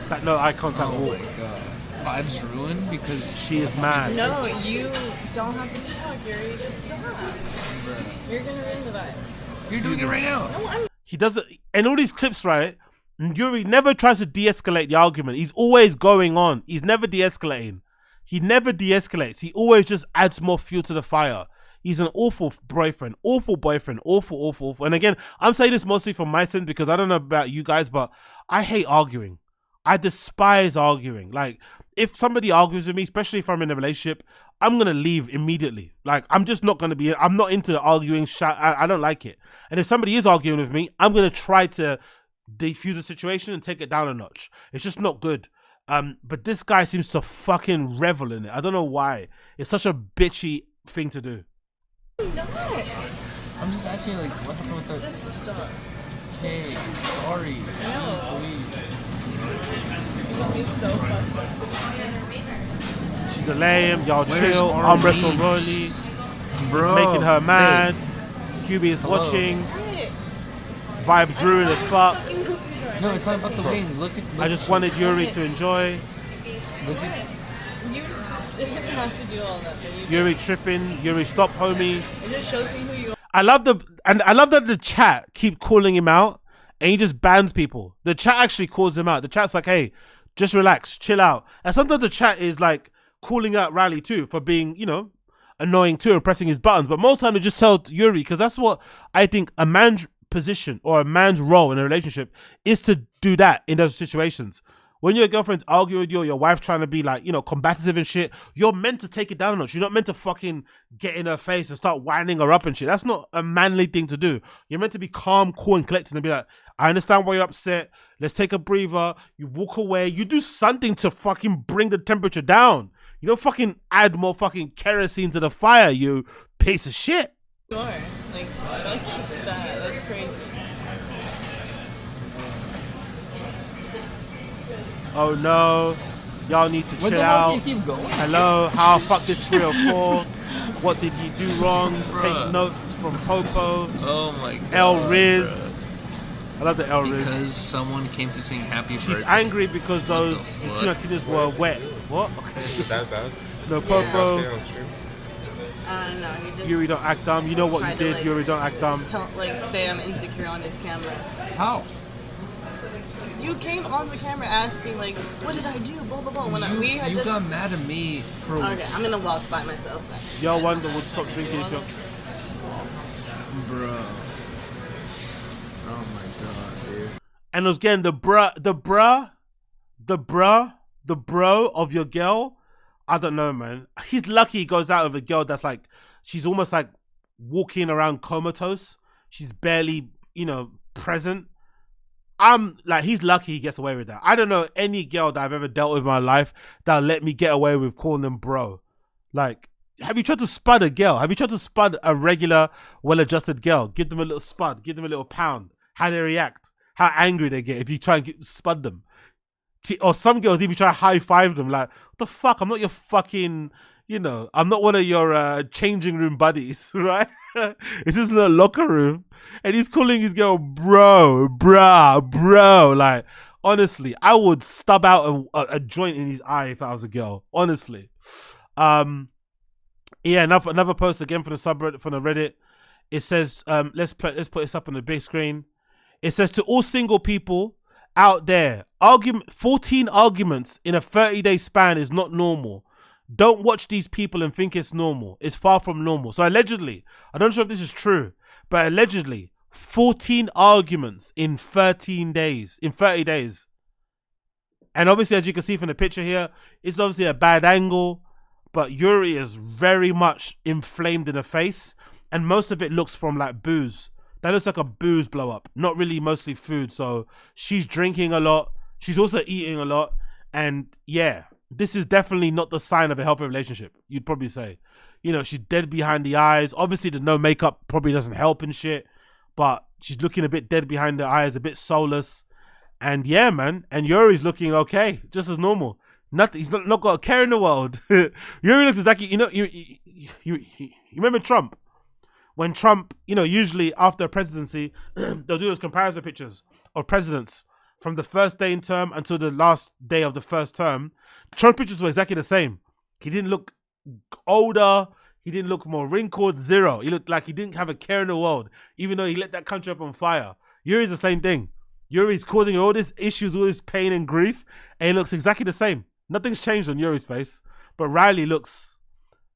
That no eye contact. Oh my god. Vibes ruined because she is mad. No, you don't have to talk, Yuri. Just stop. Bruh. You're gonna ruin the vibe. You're doing it right now. No, he doesn't. In all these clips, right? Yuri never tries to de-escalate the argument. He's always going on. He's never de-escalating. He never de-escalates. He always just adds more fuel to the fire. He's an awful boyfriend. Awful boyfriend. Awful, awful, awful. And again, I'm saying this mostly from my sense because I don't know about you guys, but I hate arguing. I despise arguing. Like, if somebody argues with me, especially if I'm in a relationship, I'm going to leave immediately. Like, I'm just not going to be, I'm not into arguing. I don't like it. And if somebody is arguing with me, I'm going to try to defuse the situation and take it down a notch. It's just not good. But this guy seems to fucking revel in it. I don't know why. It's such a bitchy thing to do. I'm just asking, like, what happened with the... Just stop. Hey, sorry. No. She's a lame. Y'all chill. Arm wrestle RYLEE. Bro. It's making her mad. QB is watching. Vibes ruined as fuck. No, it's not about the wings. Look. I just wanted Yuri to enjoy. Look at. You didn't have to do all that. Yuri tripping. Yuri, stop, homie. It just shows me who you are. I love that the chat keep calling him out, and he just bans people. The chat actually calls him out. The chat's like, "Hey, just relax, chill out." And sometimes the chat is like calling out RYLEE too for being, you know, annoying too and pressing his buttons. But most time they just tell YURIY, because that's what I think a man's position or a man's role in a relationship is, to do that in those situations. When your girlfriend's arguing with you or your wife trying to be like, you know, combative and shit, you're meant to take it down a notch. You're not meant to fucking get in her face and start winding her up and shit. That's not a manly thing to do. You're meant to be calm, cool, and collected and be like, I understand why you're upset. Let's take a breather. You walk away. You do something to fucking bring the temperature down. You don't fucking add more fucking kerosene to the fire, you piece of shit. Sure. Like fuck that. That's crazy. Oh no. Y'all need to What chill the hell out. do you keep going? Hello, how fuck this 304? What did you do wrong? Bruh. Take notes from Popo. Oh my god. El Riz. I love the El Riz. Because someone came to sing happy birthday. She's angry because those Latinas were wet. What? Okay. That bad? No, Popo. I don't know. He just Yuri, don't act dumb. You know what you tried to, did. like, Yuri, don't act dumb. Say I'm insecure on his camera. How? You came on the camera asking like, what did I do? Blah blah blah. When we had You just... got mad at me for. Okay, I'm gonna walk by myself then. Y'all wonder would stop drinking if you're... Bro. Oh my god, dude. And again, the bro of your girl, I don't know, man. He's lucky he goes out with a girl that's like, she's almost like walking around comatose. She's barely, you know, present. I'm like, he's lucky he gets away with that. I don't know any girl that I've ever dealt with in my life that'll let me get away with calling them bro. Like, have you tried to spud a girl? Have you tried to spud a regular, well-adjusted girl? Give them a little spud, give them a little pound. How they react, how angry they get if you try and spud them. Or some girls even try to high-five them like, what the fuck? I'm not your fucking, you know, I'm not one of your changing room buddies, right? This isn't a locker room. And he's calling his girl bro. Like, honestly, I would stub out a joint in his eye if I was a girl. Honestly. Yeah, another post again from the subreddit, from the Reddit. It says, let's put this up on the big screen. It says, to all single people out there, 14 arguments in a 30-day span is not normal. Don't watch these people and think it's normal. It's far from normal. So allegedly, I don't know if this is true, but allegedly, 14 arguments in 30 days. And obviously, as you can see from the picture here, it's obviously a bad angle, but YURIY is very much inflamed in the face, and most of it looks from like booze. That looks like a booze blow up, not really mostly food. So she's drinking a lot. She's also eating a lot. And yeah, this is definitely not the sign of a healthy relationship, you'd probably say. You know, she's dead behind the eyes. Obviously, the no makeup probably doesn't help and shit, but she's looking a bit dead behind the eyes, a bit soulless. And yeah, man. And YURIY's looking okay, just as normal. Nothing. He's not got a care in the world. YURIY looks exactly, you know, you remember Trump? When Trump, you know, usually after a presidency, they'll do those comparison pictures of presidents from the first day in term until the last day of the first term. Trump pictures were exactly the same. He didn't look older. He didn't look more wrinkled. Zero. He looked like he didn't have a care in the world, even though he lit that country up on fire. YURIY's the same thing. YURIY's causing all these issues, all this pain and grief, and he looks exactly the same. Nothing's changed on YURIY's face, but RYLEE looks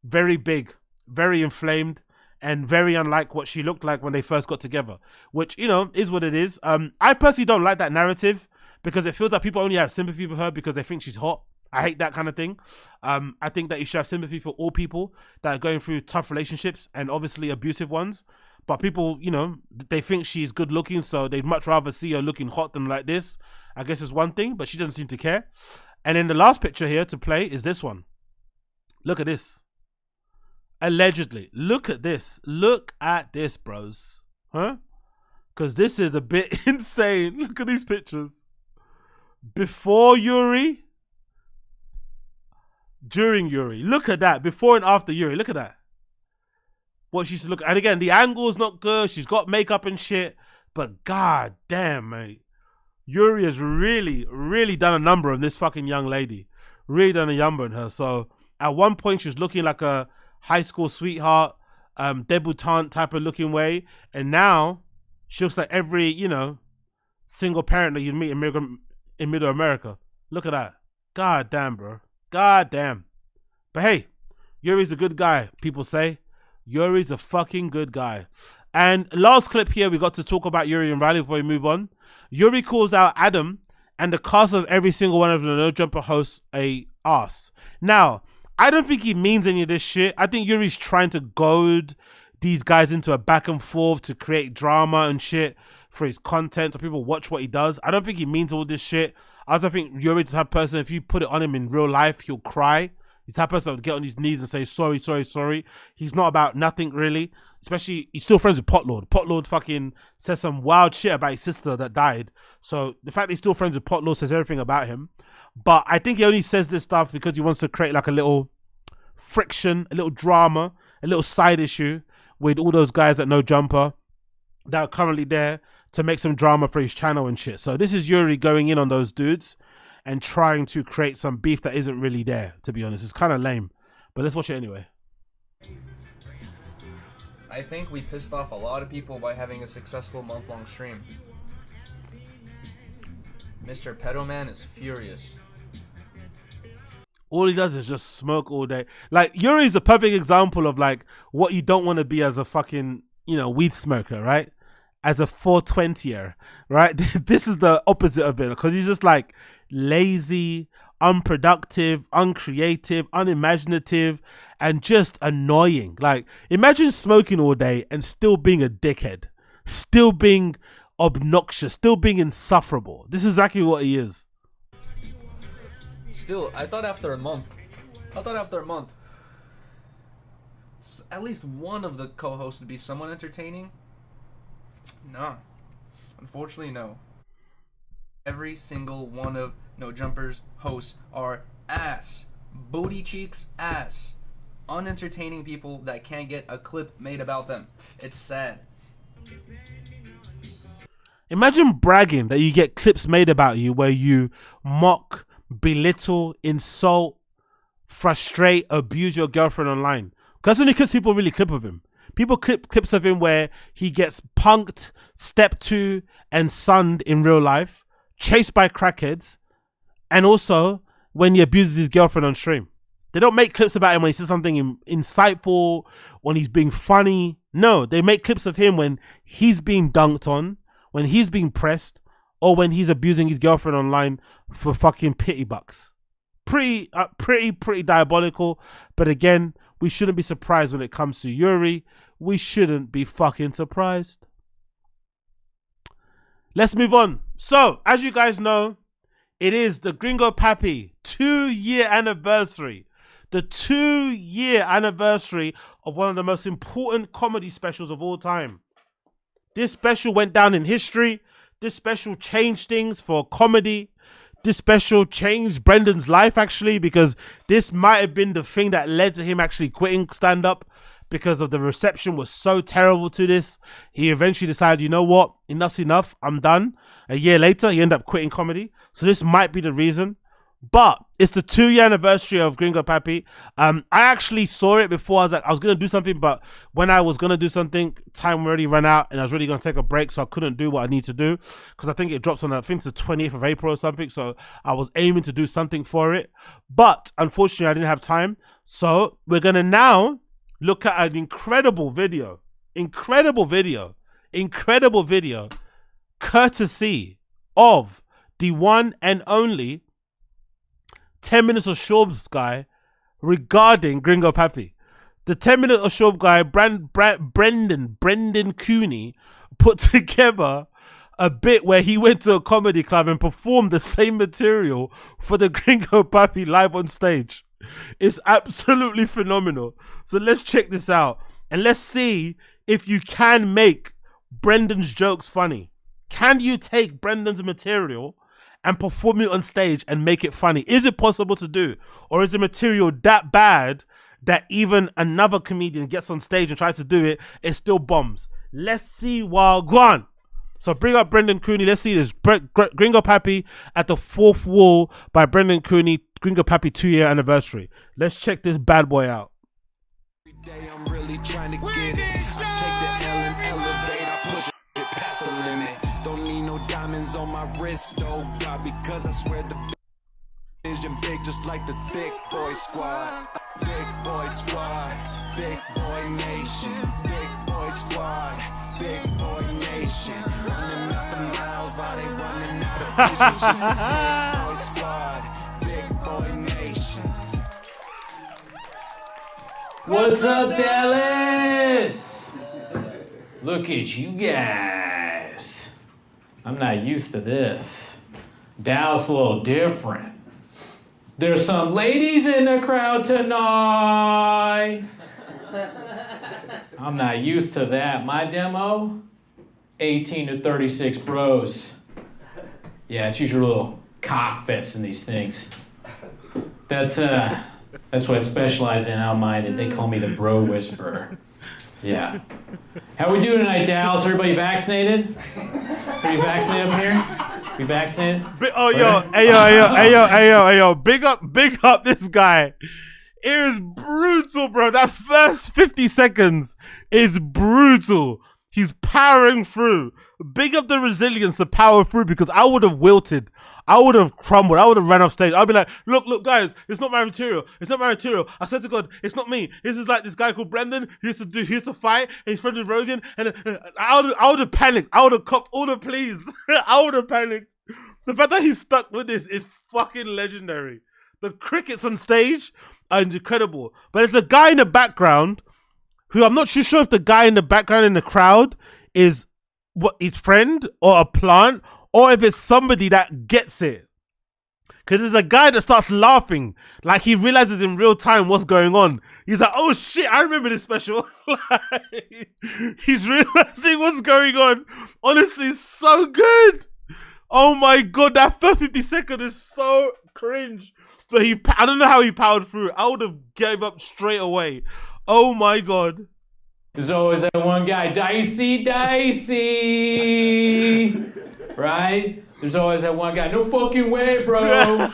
very big, very inflamed, and very unlike what she looked like when they first got together, which, you know, is what it is. I personally don't like that narrative because it feels like people only have sympathy for her because they think she's hot. I hate that kind of thing. I think that you should have sympathy for all people that are going through tough relationships and obviously abusive ones. But people, you know, they think she's good looking, so they'd much rather see her looking hot than like this. I guess is one thing, but she doesn't seem to care. And then the last picture here to play is this one. Look at this. Allegedly. Look at this. Look at this, bros. Huh? Because this is a bit insane. Look at these pictures. Before YURIY. During YURIY. Look at that. Before and after YURIY. Look at that. What she used to look at. And again, the angle's not good. She's got makeup and shit. But god damn, mate. YURIY has really, really done a number on this fucking young lady. Really done a number on her. So at one point, she was looking like a high school sweetheart, debutante type of looking way. And now she looks like every, you know, single parent that you'd meet in middle America. Look at that. God damn, bro. God damn. But hey, Yuri's a good guy, people say. Yuri's a fucking good guy. And last clip here, we got to talk about Yuri and RYLEE before we move on. Yuri calls out Adam and the cast of every single one of the No Jumper hosts a ass. Now, I don't think he means any of this shit. I think Yuri's trying to goad these guys into a back and forth to create drama and shit for his content so people watch what he does. I don't think he means all this shit. I also think Yuri's the type of person, if you put it on him in real life, he'll cry. He's the type of person that would get on his knees and say, sorry, sorry, sorry. He's not about nothing, really. Especially, he's still friends with Potlord. Potlord fucking says some wild shit about his sister that died. So the fact that he's still friends with Potlord says everything about him. But I think he only says this stuff because he wants to create like a little friction, a little drama, a little side issue with all those guys at No Jumper that are currently there to make some drama for his channel and shit. So this is Yuri going in on those dudes and trying to create some beef that isn't really there, to be honest. It's kind of lame, but let's watch it anyway. I think we pissed off a lot of people by having a successful month-long stream. Mr. Pedoman is furious. All he does is just smoke all day. Like, Yuri's a perfect example of like what you don't want to be as a fucking, you know, weed smoker, right? As a 420er, right? This is the opposite of it, because he's just like lazy, unproductive, uncreative, unimaginative, and just annoying. Like, imagine smoking all day and still being a dickhead, still being obnoxious, still being insufferable. This is exactly what he is. Still, I thought after a month, at least one of the co-hosts would be somewhat entertaining. No. Unfortunately, no. Every single one of No Jumper's hosts are ass. Booty cheeks ass. Unentertaining people that can't get a clip made about them. It's sad. Imagine bragging that you get clips made about you where you mock, belittle, insult, frustrate, abuse your girlfriend online. Because that's only clips people really clip of him. People clip clips of him where he gets punked, stepped to, and sunned in real life, chased by crackheads, and also when he abuses his girlfriend on stream. They don't make clips about him when he says something insightful, when he's being funny. No, they make clips of him when he's being dunked on, when he's being pressed, or when he's abusing his girlfriend online for fucking pity bucks. Pretty diabolical. But again, we shouldn't be surprised when it comes to Yuri. We shouldn't be fucking surprised. Let's move on. So, as you guys know, it is the Gringo Papi 2-year anniversary. The 2-year anniversary of one of the most important comedy specials of all time. This special went down in history. This special changed things for comedy. This special changed Brendan's life, actually, because this might have been the thing that led to him actually quitting stand-up, because of the reception was so terrible to this. He eventually decided, you know what, enough's enough, I'm done. A year later, he ended up quitting comedy. So this might be the reason. But it's the 2-year anniversary of Gringo Papi. I actually saw it before. I was going to do something, but when I was going to do something, time already ran out and I was really going to take a break, so I couldn't do what I need to do, because I think it drops on, I think it's the 28th of April or something, so I was aiming to do something for it. But unfortunately, I didn't have time. So we're going to now look at an incredible video, courtesy of the one and only 10 Minutes of SCHAUB'S guy regarding Gringo Papi. The 10 Minutes of SCHAUB'S guy, Brendan Cooney, put together a bit where he went to a comedy club and performed the same material for the Gringo Papi live on stage. It's absolutely phenomenal. So let's check this out and let's see if you can make Brendan's jokes funny. Can you take Brendan's material and perform it on stage and make it funny? Is it possible to do? Or is the material that bad that even another comedian gets on stage and tries to do it, it still bombs? Let's see while go on. So bring up Brendan Cooney. Let's see this. Gringo Papi at the Fourth Wall by Brendan Cooney. Gringo Papi 2-year anniversary. Let's check this bad boy out. Every day I'm really trying to get it. I take the L and elevate. I push it past the limit. Don't need no diamonds on my wrist, oh God, because I swear the vision big, just like the thick boy squad. Big boy squad, big boy nation, big boy squad, big boy nation. Running up the miles while they running out of patience. Just a big boy squad, big boy nation. What's up, Dallas? Look at you guys. I'm not used to this. Dallas a little different. There's some ladies in the crowd tonight. I'm not used to that. My demo, 18 to 36 bros. Yeah, it's usually a little cock fest in these things. That's what I specialize in. I don't mind it. They call me the bro whisperer. Yeah. How we doing tonight, Dallas? Everybody vaccinated? Are you vaccinated up here? We vaccinated? Yo, big up this guy. It is brutal, bro. That first 50 seconds is brutal. He's powering through. Big up the resilience to power through, because I would have wilted. I would have crumbled. I would have ran off stage. I'd be like, look, guys, it's not my material. It's not my material. I swear to God, it's not me. This is like this guy called Brendan. He used to fight. And he's friends with Rogan. And I would have panicked. I would have copped all the pleas. I would have panicked. The fact that he's stuck with this is fucking legendary. The crickets on stage are incredible. But there's a guy in the background who I'm not too sure if the guy in the background in the crowd is what his friend or a plant, or if it's somebody that gets it. Because there's a guy that starts laughing, like he realizes in real time what's going on. He's like, oh shit, I remember this special. He's realizing what's going on. Honestly, it's so good. Oh my God, that first 50 seconds is so cringe. But I don't know how he powered through. I would have gave up straight away. Oh my God. There's always that one guy, dicey. Right? There's always that one guy, no fucking way, bro.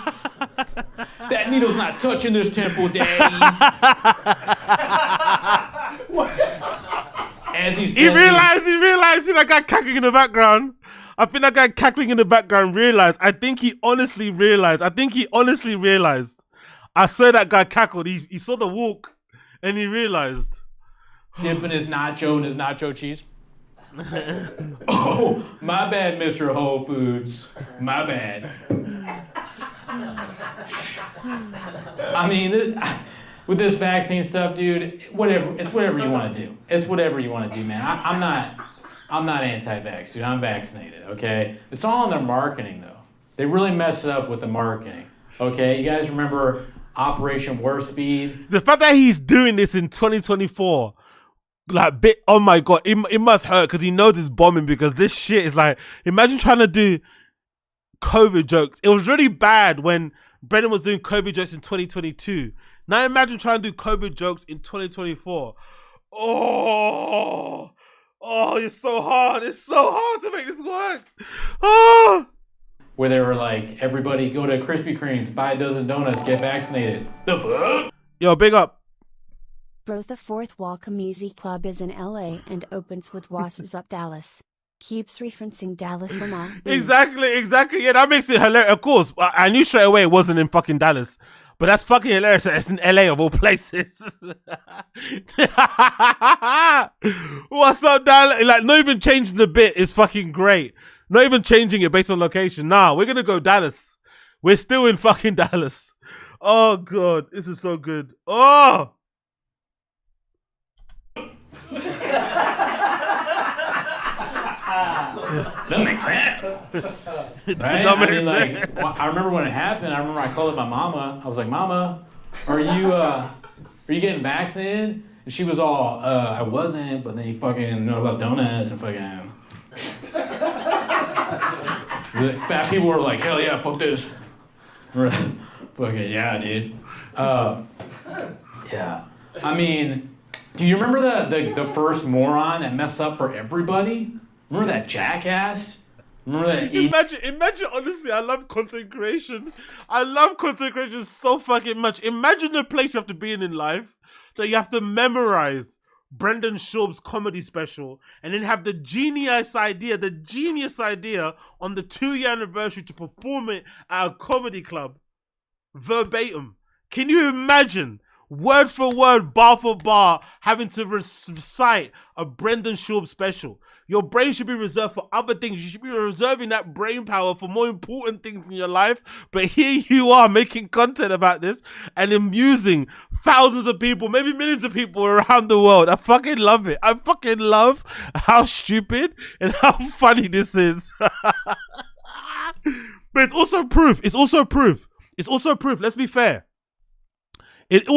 That needle's not touching this temple, daddy. As he realized that guy cackling in the background. I think that guy cackling in the background realized. I think he honestly realized. I saw that guy cackled. He saw the walk and he realized. Dipping his nacho in his nacho cheese. Oh, my bad, Mr. Whole Foods. My bad. I mean, with this vaccine stuff, dude, it's whatever you want to do. It's whatever you want to do, man. I'm not anti-vax, dude. I'm vaccinated, okay? It's all in their marketing, though. They really mess it up with the marketing, okay? You guys remember Operation Warp Speed? The fact that he's doing this in 2024, oh my God, it must hurt because he knows it's bombing, because this shit is like, imagine trying to do COVID jokes. It was really bad when Brendan was doing COVID jokes in 2022. Now imagine trying to do COVID jokes in 2024. Oh, it's so hard. It's so hard to make this work. Oh. Where they were like, everybody go to Krispy Kreme's, buy a dozen donuts, get vaccinated. The fuck? Yo, big up. Bro, the fourth wall MIZZY Club is in LA and opens with What's Up Dallas. Keeps referencing Dallas and all. Exactly. Yeah, that makes it hilarious. Of course, I knew straight away it wasn't in fucking Dallas. But that's fucking hilarious. It's in LA of all places. What's up, Dallas? Like, not even changing the bit is fucking great. Not even changing it based on location. Nah, we're gonna go Dallas. We're still in fucking Dallas. Oh God, this is so good. Oh. That makes sense. Right? I remember when it happened. I remember I called up my mama. I was like, Mama, are you getting vaccinated? And she was all, I wasn't, but then you fucking know about donuts and fucking. Fat people were like, hell yeah, fuck this. Fucking yeah, dude. Yeah. I mean, do you remember the first moron that messed up for everybody? Remember that jackass? Remember that? Imagine, honestly, I love content creation. I love content creation so fucking much. Imagine the place you have to be in life that you have to memorize Brendan Schaub's comedy special and then have the genius idea on the 2-year anniversary to perform it at a comedy club. Verbatim. Can you imagine word for word, bar for bar, having to recite a Brendan Schaub special. Your brain should be reserved for other things. You should be reserving that brain power for more important things in your life. But here you are making content about this and amusing thousands of people, maybe millions of people around the world. I fucking love it. I fucking love how stupid and how funny this is. But it's also proof. It's also proof. It's also proof. Let's be fair. It's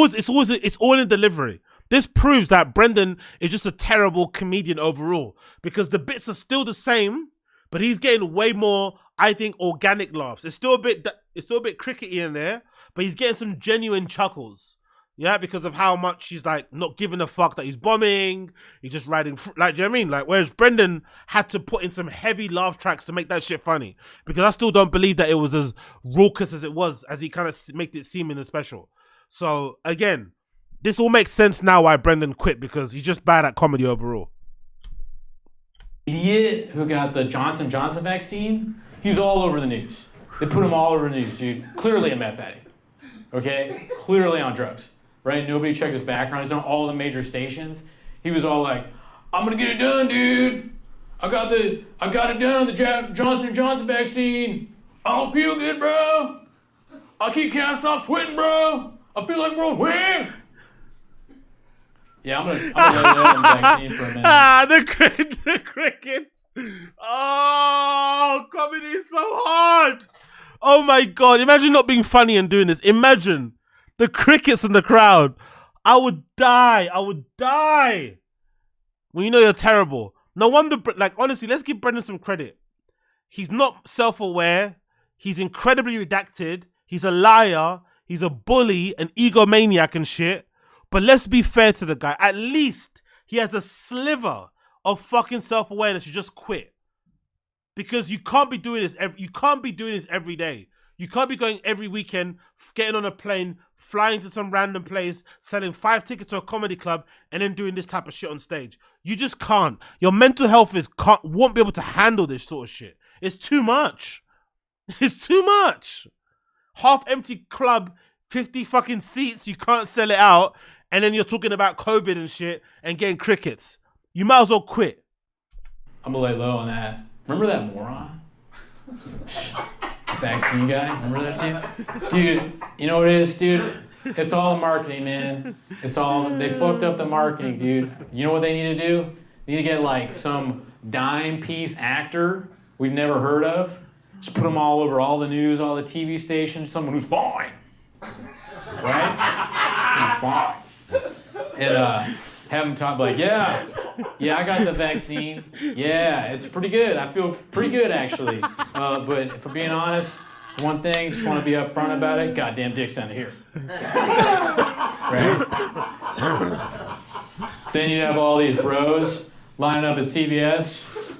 all in delivery. This proves that Brendan is just a terrible comedian overall because the bits are still the same, but he's getting way more, I think, organic laughs. It's still a bit crickety in there, but he's getting some genuine chuckles. Yeah, because of how much he's like not giving a fuck that he's bombing. He's just riding, like, do you know what I mean? Like, whereas Brendan had to put in some heavy laugh tracks to make that shit funny. Because I still don't believe that it was as raucous as it was, as he kind of made it seem in the special. So again, this all makes sense now why Brendan quit, because he's just bad at comedy overall. Idiot who got the Johnson & Johnson vaccine, he's all over the news. They put him all over the news, dude. Clearly a meth addict, okay? Clearly on drugs, right? Nobody checked his background. He's on all the major stations. He was all like, I'm gonna get it done, dude. I got it done, the Johnson & Johnson vaccine. I don't feel good, bro. I can't stop sweating, bro. I feel like I'm growing wings. Yeah, I'm gonna let him vaccine for a minute. The crickets. Oh, comedy is so hard. Oh my God. Imagine not being funny and doing this. Imagine the crickets in the crowd. I would die. Well, you know you're terrible. No wonder, like, honestly, let's give Brendan some credit. He's not self-aware. He's incredibly redacted. He's a liar. He's a bully, an egomaniac and shit. But let's be fair to the guy. At least he has a sliver of fucking self-awareness to just quit. Because you can't be doing this every day. You can't be going every weekend, getting on a plane, flying to some random place, selling 5 tickets to a comedy club, and then doing this type of shit on stage. You just can't. Your mental health won't be able to handle this sort of shit. It's too much. It's too much. Half empty club, 50 fucking seats, you can't sell it out. And then you're talking about COVID and shit and getting crickets. You might as well quit. I'm gonna lay low on that. Remember that moron? Vaccine guy? Remember that dude? Dude, you know what it is, dude? It's all marketing, man. They fucked up the marketing, dude. You know what they need to do? They need to get like some dime piece actor we've never heard of. Just put them all over all the news, all the TV stations, someone who's fine. Right? Who's fine. And have them talk like, yeah, I got the vaccine. Yeah, it's pretty good. I feel pretty good, actually. But if I'm being honest, one thing, just want to be upfront about it, goddamn dick's down to here. Right? Then you'd have all these bros lining up at CVS.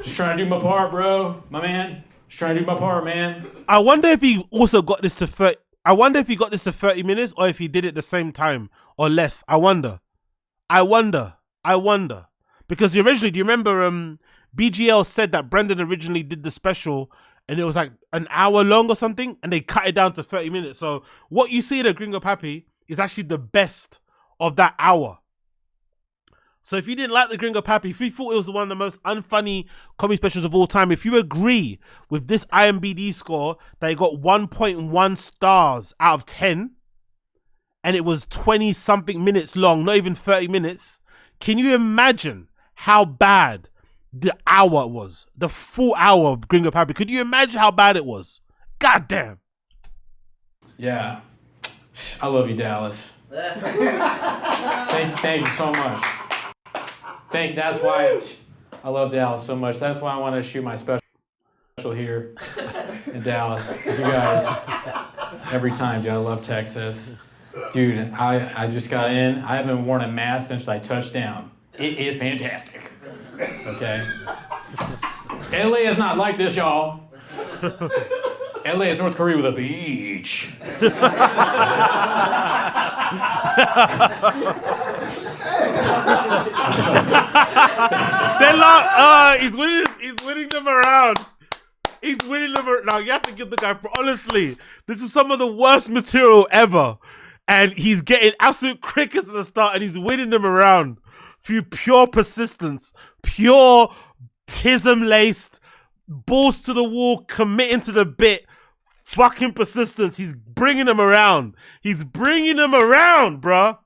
Just trying to do my part, bro. My man. Just trying to do my part, man. I wonder if he also got this to 30. I wonder if he got this to 30 minutes or if he did it the same time or less. I wonder. Because originally, do you remember BGL said that Brendan originally did the special and it was like an hour long or something and they cut it down to 30 minutes. So what you see in the Gringo Papi is actually the best of that hour. So if you didn't like the Gringo Papi, if you thought it was one of the most unfunny comedy specials of all time, if you agree with this IMDb score that it got 1.1 stars out of 10, and it was 20 something minutes long, not even 30 minutes, can you imagine how bad the hour was? The full hour of Gringo Papi. Could you imagine how bad it was? God damn. Yeah. I love you, Dallas. Thank you so much. That's why I love Dallas so much. That's why I want to shoot my special here in Dallas. You guys, every time, dude, I love Texas. Dude, I just got in. I haven't worn a mask since I touched down. It is fantastic. Okay? LA is not like this, y'all. LA is North Korea with a beach. He's winning them around. Now you have to give the guy, honestly, this is some of the worst material ever. And he's getting absolute crickets at the start and he's winning them around through pure persistence, pure tism-laced, balls to the wall, committing to the bit, fucking persistence. He's bringing them around. He's bringing them around, bruh.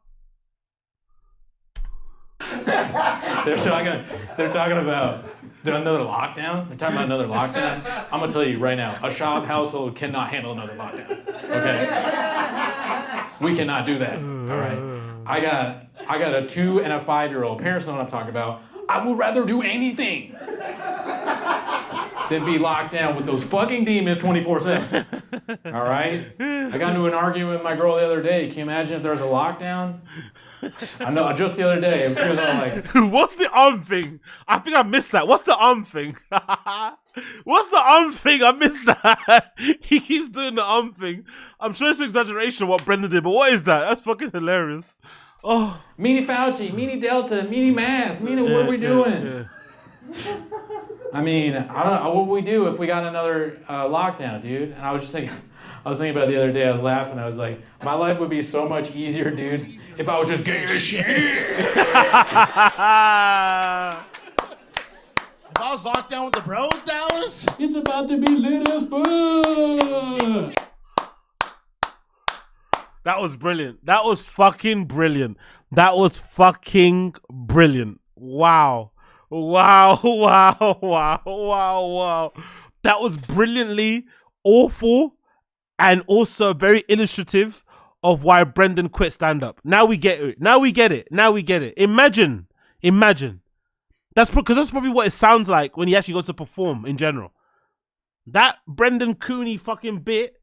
They're talking about another lockdown. They're talking about another lockdown. I'm gonna tell you right now, a Schaub household cannot handle another lockdown. Okay, we cannot do that. All right, I got a 2 and a 5-year-old. Parents know what I'm talking about. I would rather do anything than be locked down with those fucking demons 24/7. All right, I got into an argument with my girl the other day. Can you imagine if there was a lockdown? I know, just the other day, she was all like, what's the thing? I think I missed that. What's the thing? What's the thing? I missed that. He keeps doing the thing. I'm sure it's an exaggeration of what Brendan did, but what is that? That's fucking hilarious. Oh, Meanie Fauci, Meanie Delta, Meanie Mask, Meanie, what are we doing? I mean, I don't know, what would we do if we got another lockdown, dude? And I was thinking about it the other day, I was laughing, I was like, my life would be so much easier, dude, if I was just getting shit. If I was locked down with the bros, Dallas? It's about to be lit as fuck. That was brilliant. That was fucking brilliant. That was fucking brilliant. Wow. Wow, wow, wow, wow, wow. That was brilliantly awful and also very illustrative of why Brendan quit stand-up. Now we get it. Now we get it. Now we get it. Imagine. That's because that's probably what it sounds like when he actually goes to perform in general. That Brendan Cooney fucking bit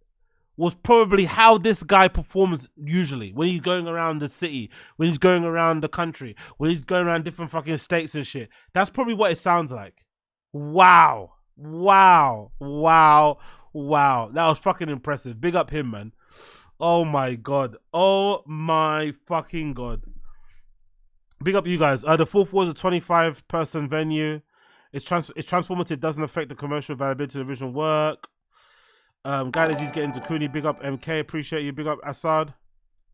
was probably how this guy performs usually when he's going around the city, when he's going around the country, when he's going around different fucking states and shit. That's probably what it sounds like. Wow. Wow. Wow. Wow. That was fucking impressive. Big up him, man. Oh my God. Oh my fucking God. Big up you guys. The fourth was a 25-person venue. It's transformative, doesn't affect the commercial viability of the original work. Guys, he's getting to Cooney. Big up MK, appreciate you. Big up Assad.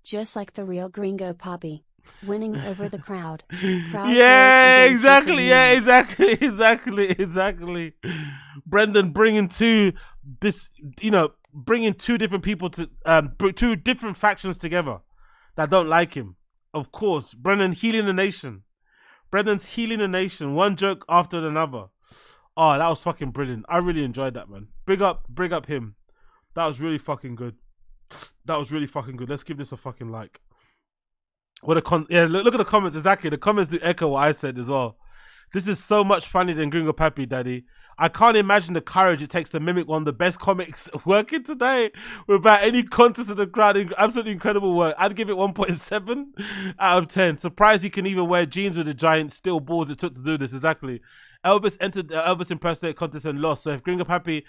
Just like the real gringo Papi, winning over the crowd. Yeah, exactly. Yeah, exactly. Brendan bringing two different people to two different factions together that don't like him. Of course, Brendan healing the nation. Brendan's healing the nation, one joke after another. Oh, that was fucking brilliant. I really enjoyed that, man. Big up him. That was really fucking good. Let's give this a fucking like. Look at the comments. Exactly, the comments do echo what I said as well. This is so much funnier than Gringo Papi, Daddy. I can't imagine the courage it takes to mimic one of the best comics working today without any contest of the crowd. Absolutely incredible work. I'd give it 1.7 out of 10. Surprised he can even wear jeans with the giant steel balls it took to do this. Exactly. Elvis entered the Elvis impersonator contest and lost. So if Gringo Papi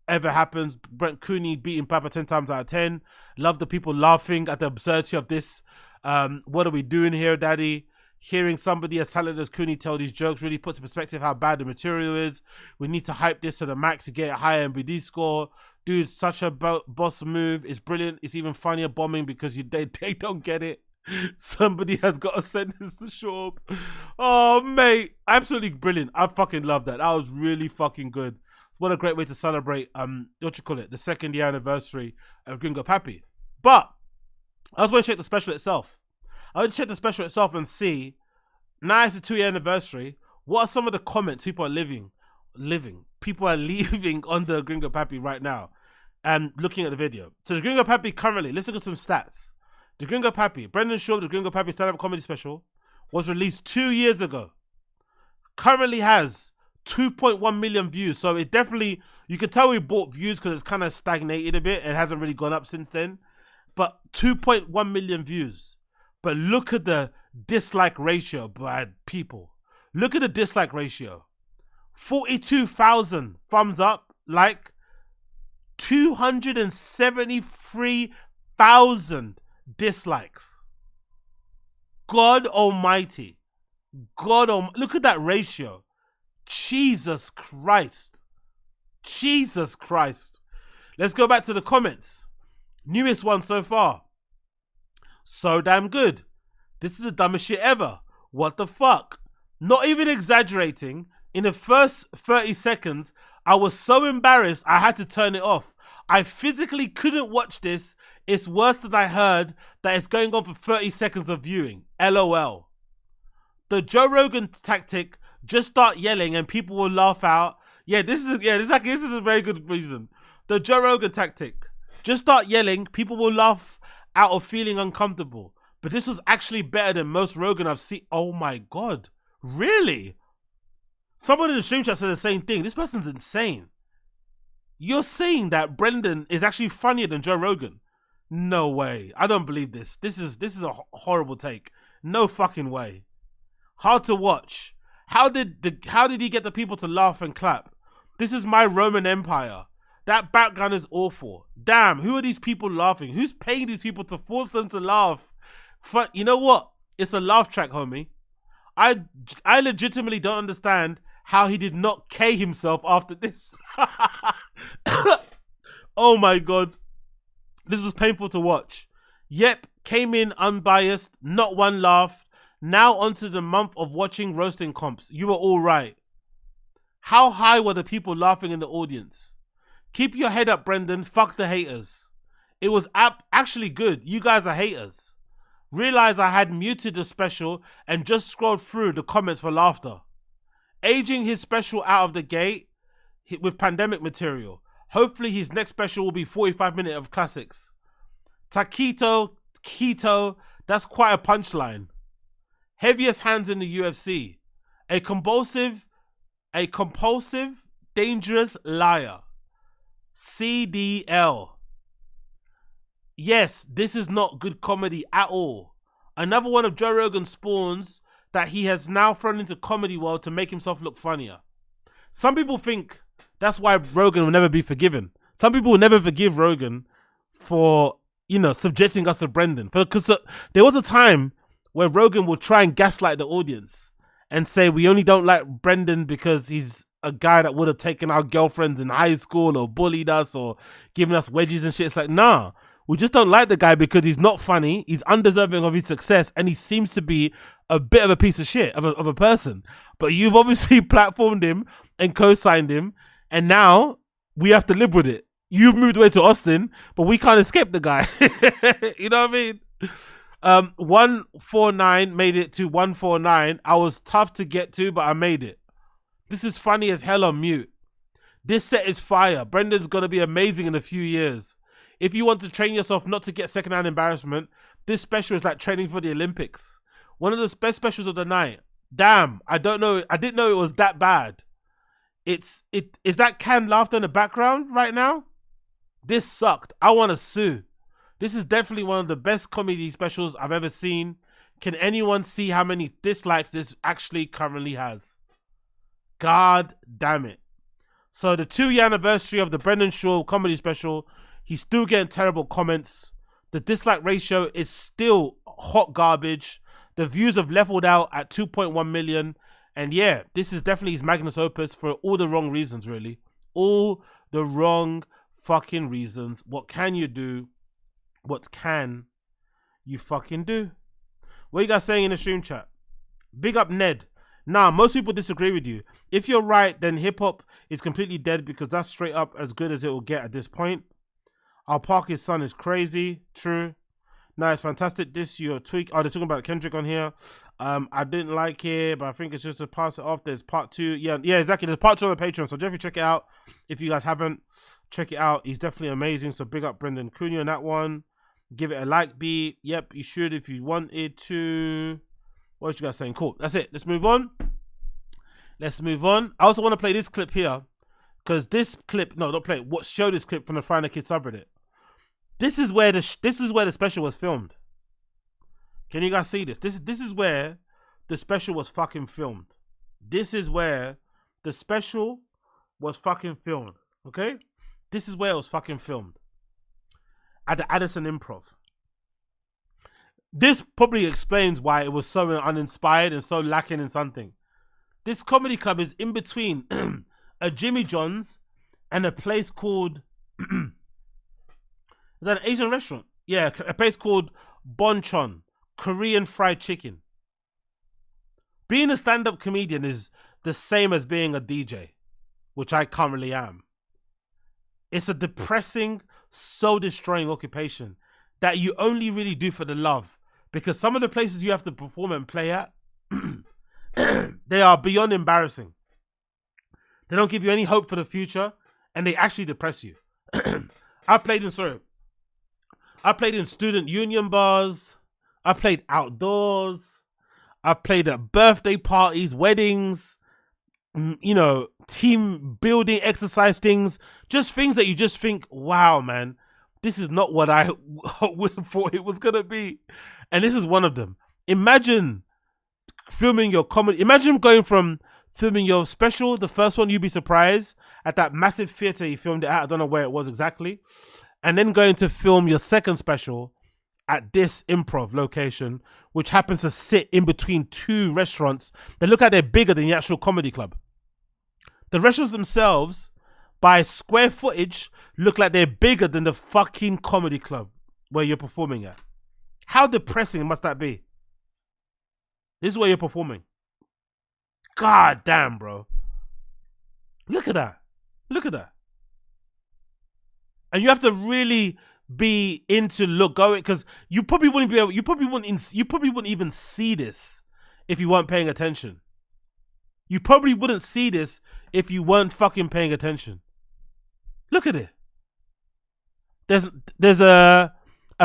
ever happens, Brent Cooney beating Papa 10 times out of 10. Love the people laughing at the absurdity of this. What are we doing here, Daddy? Hearing somebody as talented as Cooney tell these jokes really puts in perspective how bad the material is. We need to hype this to the max to get a higher MBD score. Dude, such a boss move. It's brilliant. It's even funnier bombing because they don't get it. Somebody has got a sentence to show up. Oh, mate. Absolutely brilliant. I fucking love that. That was really fucking good. What a great way to celebrate, the 2nd year anniversary of Gringo Papi. But I was going to check the special itself. I would check the special itself and see, now it's the 2-year anniversary, what are some of the comments people are leaving on the Gringo Papi right now and looking at the video. So the Gringo Papi currently, let's look at some stats. The Gringo Papi, Brendan Schaub, the Gringo Papi stand-up comedy special was released 2 years ago. Currently has 2.1 million views. So it definitely, you can tell we bought views because it's kind of stagnated a bit and hasn't really gone up since then. But 2.1 million views. But look at the dislike ratio by people. Look at the dislike ratio. 42,000 thumbs up, like 273,000 dislikes. God almighty. Look at that ratio. Jesus Christ. Jesus Christ. Let's go back to the comments. Newest one so far. So damn good. This is the dumbest shit ever. What the fuck? Not even exaggerating. In the first 30 seconds, I was so embarrassed I had to turn it off. I physically couldn't watch this. It's worse than I heard that it's going on for 30 seconds of viewing. LOL. The Joe Rogan tactic, just start yelling and people will laugh out. This is a very good reason. The Joe Rogan tactic, just start yelling, people will laugh out of feeling uncomfortable. But this was actually better than most Rogan I've seen. Oh my God. Really? Someone in the stream chat said the same thing. This person's insane. You're saying that Brendan is actually funnier than Joe Rogan? No way. I don't believe this. This is a horrible take. No fucking way. Hard to watch. How did he get the people to laugh and clap? This is my Roman Empire. That background is awful. Damn, who are these people laughing? Who's paying these people to force them to laugh? You know what? It's a laugh track, homie. I legitimately don't understand how he did not K himself after this. Oh my God. This was painful to watch. Yep, came in unbiased, not one laugh. Now onto the month of watching roasting comps. You were all right. How high were the people laughing in the audience? Keep your head up, Brendan. Fuck the haters. It was actually good. You guys are haters. Realized I had muted the special and just scrolled through the comments for laughter. Aging his special out of the gate with pandemic material. Hopefully his next special will be 45 minutes of classics. Taquito, keto, that's quite a punchline. Heaviest hands in the UFC. A compulsive, dangerous liar. CDL. Yes, this is not good comedy at all. Another one of Joe Rogan's spawns that he has now thrown into comedy world to make himself look funnier. Some people think that's why Rogan will never be forgiven. Some people will never forgive Rogan for, subjecting us to Brendan. Because there was a time where Rogan would try and gaslight the audience and say, we only don't like Brendan because he's a guy that would have taken our girlfriends in high school or bullied us or given us wedgies and shit. It's like, nah, we just don't like the guy because he's not funny, he's undeserving of his success, and he seems to be a bit of a piece of shit of a person. But you've obviously platformed him and co-signed him, and now we have to live with it. You've moved away to Austin, but we can't escape the guy. You know what I mean? 149 made it to 149. I was tough to get to, but I made it. This is funny as hell on mute. This set is fire. Brendan's gonna be amazing in a few years. If you want to train yourself not to get secondhand embarrassment, this special is like training for the Olympics. One of the best specials of the night. Damn, I didn't know it was that bad. Is that canned laughter in the background right now? This sucked. I want to sue. This is definitely one of the best comedy specials I've ever seen. Can anyone see how many dislikes this actually currently has? God damn it. So the 2-year anniversary of the Brendan Shaw comedy special, he's still getting terrible comments. The dislike ratio is still hot garbage. The views have leveled out at 2.1 million. And yeah, this is definitely his magnus opus for all the wrong reasons, really. All the wrong fucking reasons. What can you do? What can you fucking do? What are you guys saying in the stream chat? Big up Ned. Nah, most people disagree with you. If you're right, then hip-hop is completely dead because that's straight up as good as it will get at this point. Our Parker's son is crazy. True. No, it's fantastic. This your tweak. Oh, they're talking about Kendrick on here. I didn't like it, but I think it's just to pass it off. There's part 2. Yeah, exactly. There's part 2 on the Patreon, so definitely check it out. If you guys haven't, check it out. He's definitely amazing. So big up Brendan COONEY on that one. Give it a like beat. Yep, you should if you wanted to. What was you guys saying? Cool. That's it. Let's move on. Let's move on. I also want to play this clip here because this clip, no, don't play it. What show this clip from the Friday Kid subreddit? This is where the special was filmed. Can you guys see this? This is where the special was fucking filmed. This is where the special was fucking filmed. Okay? This is where it was fucking filmed. At the Addison Improv. This probably explains why it was so uninspired and so lacking in something. This comedy club is in between a Jimmy John's and a place called... Is that an Asian restaurant? Yeah, a place called bonchon, Korean fried chicken. Being a stand-up comedian is the same as being a DJ, which I currently am. It's a depressing, soul-destroying occupation that you only really do for the love, because some of the places you have to perform and play at, they are beyond embarrassing. They don't give you any hope for the future, and they actually depress you. I played in student union bars. I played outdoors. I played at birthday parties, weddings, you know, team building exercise things, just things that you just think, wow, man, this is not what I thought it was going to be. And this is one of them. Imagine filming your comedy. Imagine going from filming your special, the first one, You'd Be Surprised, at that massive theater you filmed it at. I don't know where it was exactly. And then going to film your second special at this improv location, which happens to sit in between two restaurants that look like they're bigger than the actual comedy club. The restaurants themselves, by square footage, look like they're bigger than the fucking comedy club where you're performing at. How depressing must that be? This is where you're performing. God damn, bro. Look at that. Look at that. And you have to really be into going, because you probably wouldn't be able, you probably wouldn't even see this if you weren't paying attention. You probably wouldn't see this if you weren't fucking paying attention. Look at it. There's a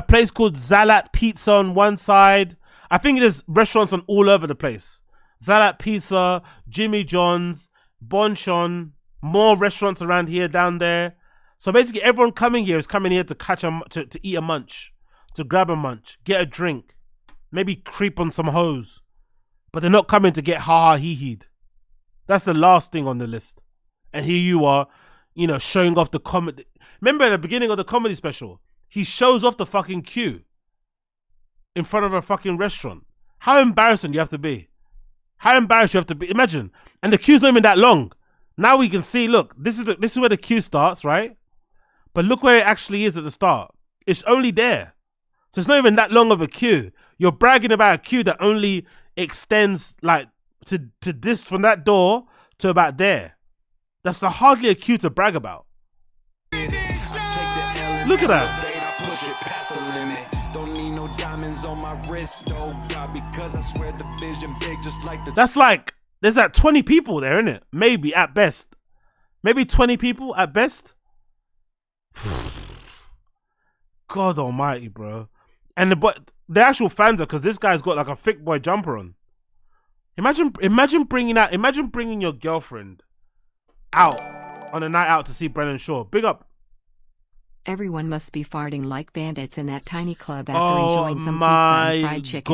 place called Zalat Pizza on one side. I think there's restaurants on all over the place. Zalat Pizza, Jimmy John's, Bonchon, more restaurants around here, down there. So basically everyone coming here is coming here to catch to eat a munch, to grab a munch, get a drink, maybe creep on some hoes. But they're not coming to get ha-ha hee-heed. That's the last thing on the list. And here you are, you know, showing off the comedy. Remember at the beginning of the comedy special, he shows off the fucking queue in front of a fucking restaurant. How embarrassing you have to be. How embarrassed you have to be. Imagine. And the queue's not even that long. Now we can see, look, this is where the queue starts, right? But look where it actually is at the start. It's only there. So it's not even that long of a queue. You're bragging about a queue that only extends like to this, from that door to about there. That's hardly a queue to brag about. Look at that. That's like, there's like 20 people there, isn't it? Maybe at best. Maybe 20 people at best. God almighty, bro. And the actual fans are, because this guy's got like a thick boy jumper on. Imagine bringing your girlfriend out on a night out to see Brennan Shaw. Big up. Everyone must be farting like bandits in that tiny club after enjoying some pizza and fried chicken.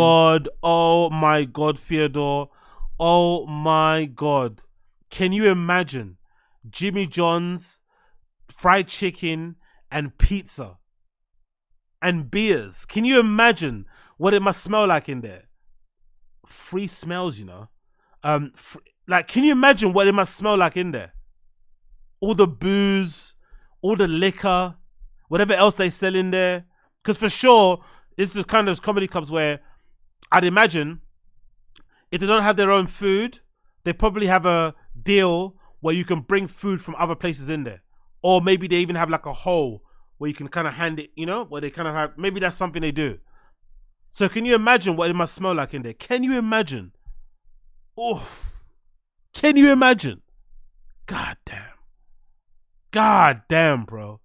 Oh my God, Theodore. Oh my God. Can you imagine Jimmy John's, fried chicken, and pizza? And beers. Can you imagine what it must smell like in there? Free smells, you know. Like, can you imagine what it must smell like in there? All the booze, all the liquor, whatever else they sell in there. Because for sure, this is kind of comedy clubs where I'd imagine if they don't have their own food, they probably have a deal where you can bring food from other places in there. Or maybe they even have like a hole where you can kind of hand it, you know, where they kind of have, maybe that's something they do. So can you imagine what it must smell like in there? Can you imagine? Oh, can you imagine? God damn. God damn, bro.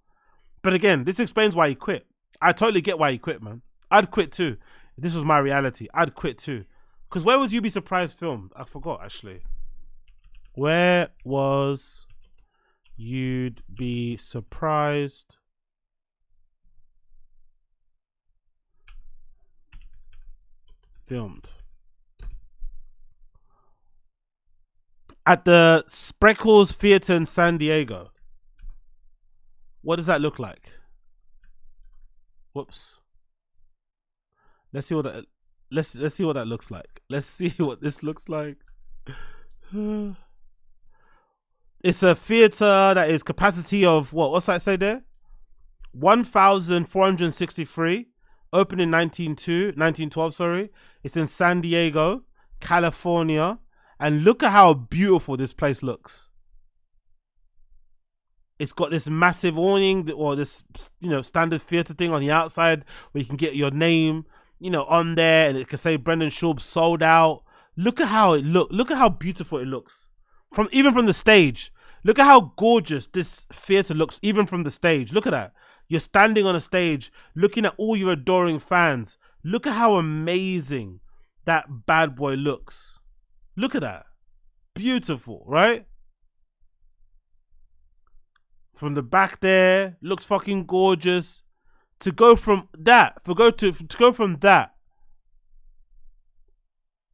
But again, this explains why he quit. I totally get why he quit, man. I'd quit too. If this was my reality, I'd quit too. Because where was You'd Be Surprised filmed? I forgot, actually. Where was You'd Be Surprised filmed? At the Spreckles Theater in San Diego. What does that look like? Whoops. Let's see what that let's see what that looks like. Let's see what this looks like. It's a theater that is capacity of what's that say there? 1,463 Opened in 1912, sorry. It's in San Diego, California. And look at how beautiful this place looks. It's got this massive awning, or this, standard theater thing on the outside where you can get your name, on there, and it can say Brendan Schaub sold out. Look at how it looks. Look at how beautiful it looks. Even from the stage. Look at how gorgeous this theater looks, even from the stage. Look at that. You're standing on a stage, looking at all your adoring fans. Look at how amazing that bad boy looks. Look at that. Beautiful, right? From the back there, looks fucking gorgeous. To go from that, to go from that.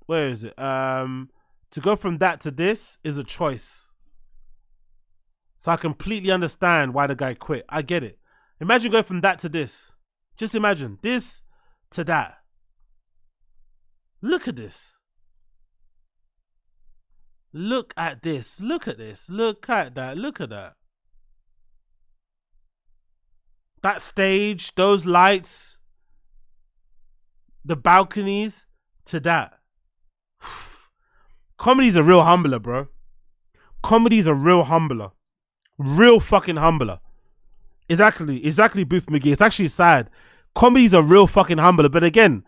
Where is it? To go from that to this is a choice. So I completely understand why the guy quit. I get it. Imagine going from that to this. Just imagine this to that. Look at this. Look at this. Look at this. Look at that. Look at that. That stage, those lights, the balconies to that. Comedy's a real humbler, bro. Comedy's a real humbler. Real fucking humbler. Exactly Booth McGee. It's actually sad. Comedy's a real fucking humbler. But again,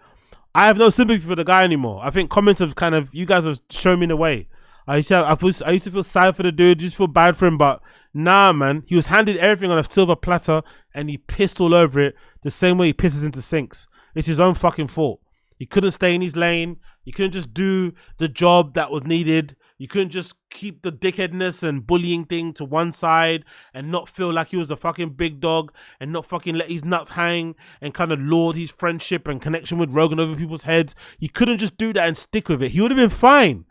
I have no sympathy for the guy anymore. I think comments have you guys have shown me the way. I used to feel sad for the dude, just feel bad for him, but nah, man. He was handed everything on a silver platter and he pissed all over it the same way he pisses into sinks. It's his own fucking fault. He couldn't stay in his lane. He couldn't just do the job that was needed. You couldn't just keep the dickheadness and bullying thing to one side and not feel like he was a fucking big dog and not fucking let his nuts hang and kind of lord his friendship and connection with Rogan over people's heads. You couldn't just do that and stick with it. He would have been fine.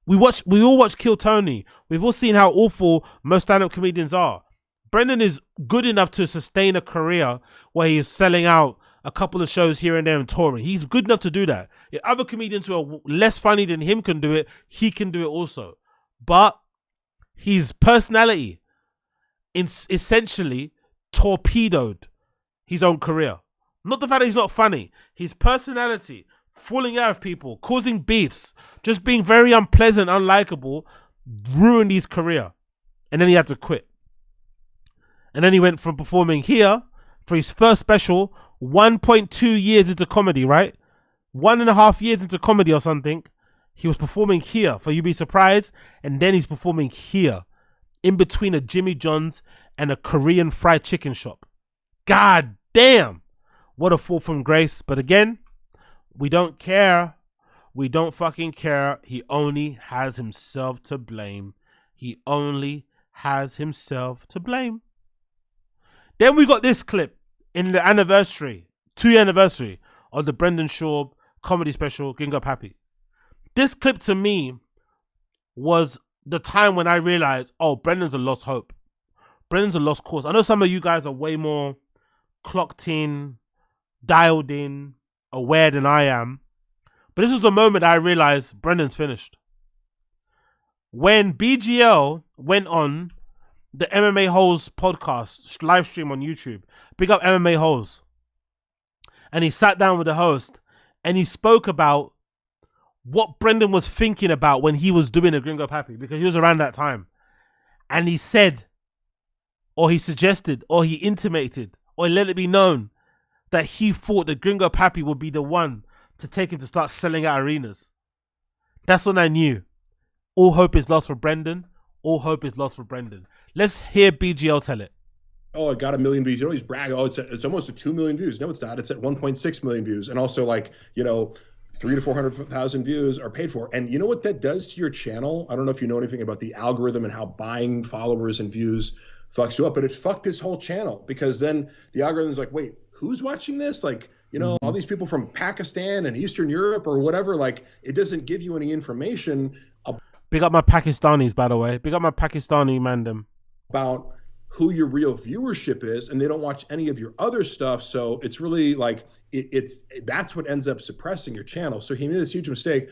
We all watched Kill Tony. We've all seen how awful most stand-up comedians are. Brendan is good enough to sustain a career where he is selling out a couple of shows here and there and touring. He's good enough to do that. If other comedians who are less funny than him can do it, he can do it also. But his personality essentially torpedoed his own career. Not the fact that he's not funny. His personality, falling out of people, causing beefs, just being very unpleasant, unlikable, ruined his career. And then he had to quit. And then he went from performing here for his first special 1.2 years into comedy, right? 1.5 years into comedy or something. He was performing here for You'd Be Surprised. And then he's performing here in between a Jimmy John's and a Korean fried chicken shop. God damn. What a fall from grace. But again, we don't care. We don't fucking care. He only has himself to blame. He only has himself to blame. Then we got this clip in the anniversary, 2-year anniversary of the Brendan Schaub comedy special, Gringo Papi. This clip to me was the time when I realized, oh, Brendan's a lost hope. Brendan's a lost cause. I know some of you guys are way more clocked in, dialed in, aware than I am. But this was the moment I realized Brendan's finished. When BGL went on the MMA Holes podcast live stream on YouTube, big up MMA Holes, and he sat down with the host and he spoke about what Brendan was thinking about when he was doing a Gringo Papi, because he was around that time. And he said, or he suggested, or he intimated, or he let it be known that he thought that Gringo Papi would be the one to take him to start selling out arenas. That's when I knew all hope is lost for Brendan. All hope is lost for Brendan. Let's hear BGL tell it. Oh, it got 1 million views. You know, he's bragging. Oh, it's almost at 2 million views. No, it's not. It's at 1.6 million views. And also, like, 300,000 to 400,000 views are paid for. And you know what that does to your channel? I don't know if you know anything about the algorithm and how buying followers and views fucks you up, but it fucked his whole channel, because then the algorithm's like, wait, who's watching this? Like, all these people from Pakistan and Eastern Europe or whatever, like, it doesn't give you any information. Big up my Pakistanis, by the way. Big up my Pakistani mandem. About who your real viewership is, and they don't watch any of your other stuff. So it's really like, that's what ends up suppressing your channel. So he made this huge mistake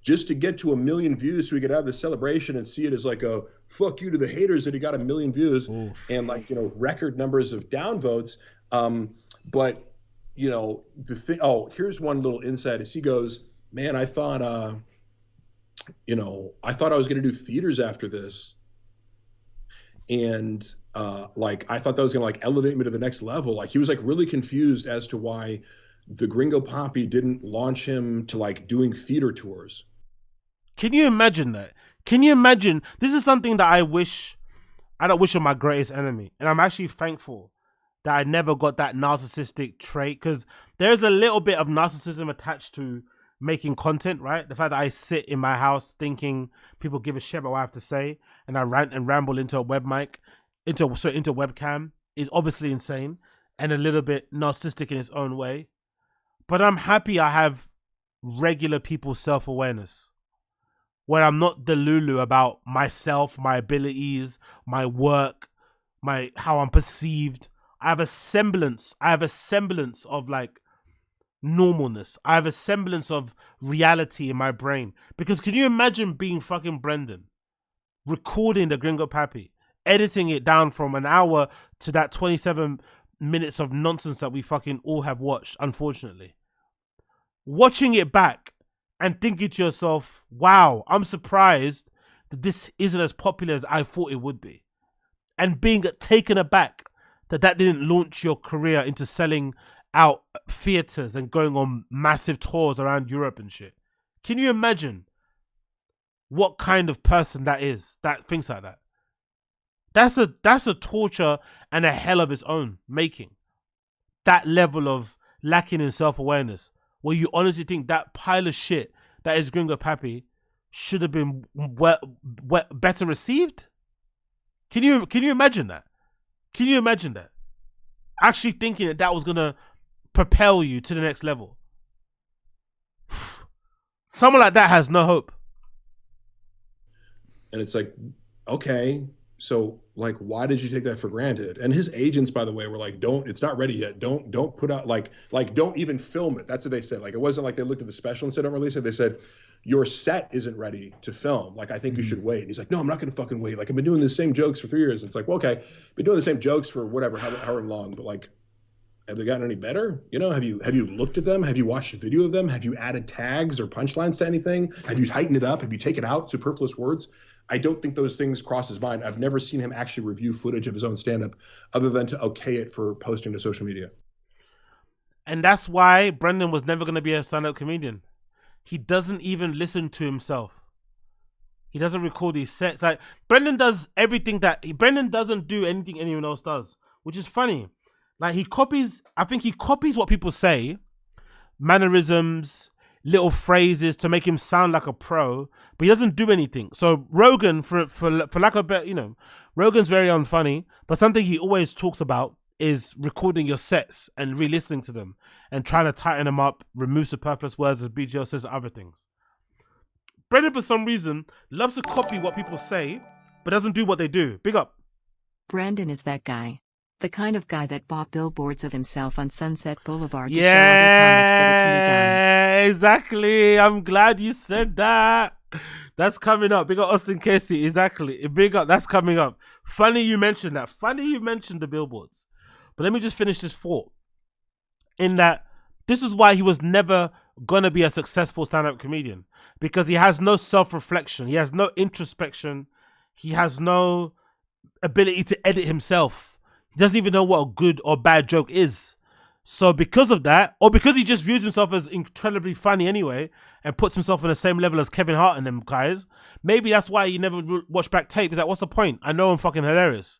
just to get to 1 million views so he could have the celebration and see it as like a fuck you to the haters that he got 1 million views. Ooh. And like, record numbers of downvotes. But you know, the thing. Oh, here's one little insight. As he goes, man, I thought, you know, I thought I was going to do theaters after this, and like I thought that was going to like elevate me to the next level. Like he was like really confused as to why the Gringo Papi didn't launch him to like doing theater tours. Can you imagine that? Can you imagine? This is something that I don't wish on my greatest enemy, and I'm actually thankful that I never got that narcissistic trait, because there's a little bit of narcissism attached to making content, right? The fact that I sit in my house thinking people give a shit about what I have to say, and I rant and ramble into a web mic, into webcam, is obviously insane and a little bit narcissistic in its own way. But I'm happy I have regular people's self-awareness, where I'm not delulu about myself, my abilities, my work, how I'm perceived. I have a semblance of like normalness. I have a semblance of reality in my brain. Because can you imagine being fucking Brendan, recording the Gringo Papi, editing it down from an hour to that 27 minutes of nonsense that we fucking all have watched, unfortunately. Watching it back and thinking to yourself, wow, I'm surprised that this isn't as popular as I thought it would be. And being taken aback that didn't launch your career into selling out theaters and going on massive tours around Europe and shit. Can you imagine what kind of person that is that thinks like that? That's a torture and a hell of its own making. That level of lacking in self-awareness, where you honestly think that pile of shit that is Gringo Papi should have been better received. Can you imagine that? Can you imagine that? Actually thinking that was gonna propel you to the next level. Someone like that has no hope. And it's like, okay, so like, why did you take that for granted? And his agents, by the way, were like, it's not ready yet. Don't put out like don't even film it. That's what they said. Like, it wasn't like they looked at the special and said, don't release it. They said, your set isn't ready to film. Like, I think you should wait. And he's like, no, I'm not going to fucking wait. Like, I've been doing the same jokes for 3 years. It's like, well, okay, been doing the same jokes for whatever, however long, but like, have they gotten any better? You know, have you looked at them? Have you watched a video of them? Have you added tags or punchlines to anything? Have you tightened it up? Have you taken out superfluous words? I don't think those things cross his mind. I've never seen him actually review footage of his own stand-up other than to okay it for posting to social media. And that's why Brendan was never going to be a stand-up comedian. He doesn't even listen to himself. He doesn't record his sets. Like, Brendan does everything Brendan doesn't do anything anyone else does, which is funny. Like, I think he copies what people say, mannerisms, little phrases to make him sound like a pro, but he doesn't do anything. So Rogan, for lack of a better, you know, Rogan's very unfunny, but something he always talks about is recording your sets and re-listening to them and trying to tighten them up, remove superfluous words, as BGL says, other things. Brendan, for some reason, loves to copy what people say, but doesn't do what they do. Big up. Brandon is that guy. The kind of guy that bought billboards of himself on Sunset Boulevard to show other comics that it can be done. Exactly. I'm glad you said that. That's coming up. Big up Austin Casey. Exactly. Big up. That's coming up. Funny you mentioned that. Funny you mentioned the billboards. But let me just finish this thought. In that, this is why he was never going to be a successful stand-up comedian. Because he has no self-reflection. He has no introspection. He has no ability to edit himself. He doesn't even know what a good or bad joke is. So because of that, or because he just views himself as incredibly funny anyway, and puts himself on the same level as Kevin Hart and them guys, maybe that's why he never watched back tape. He's like, what's the point? I know I'm fucking hilarious.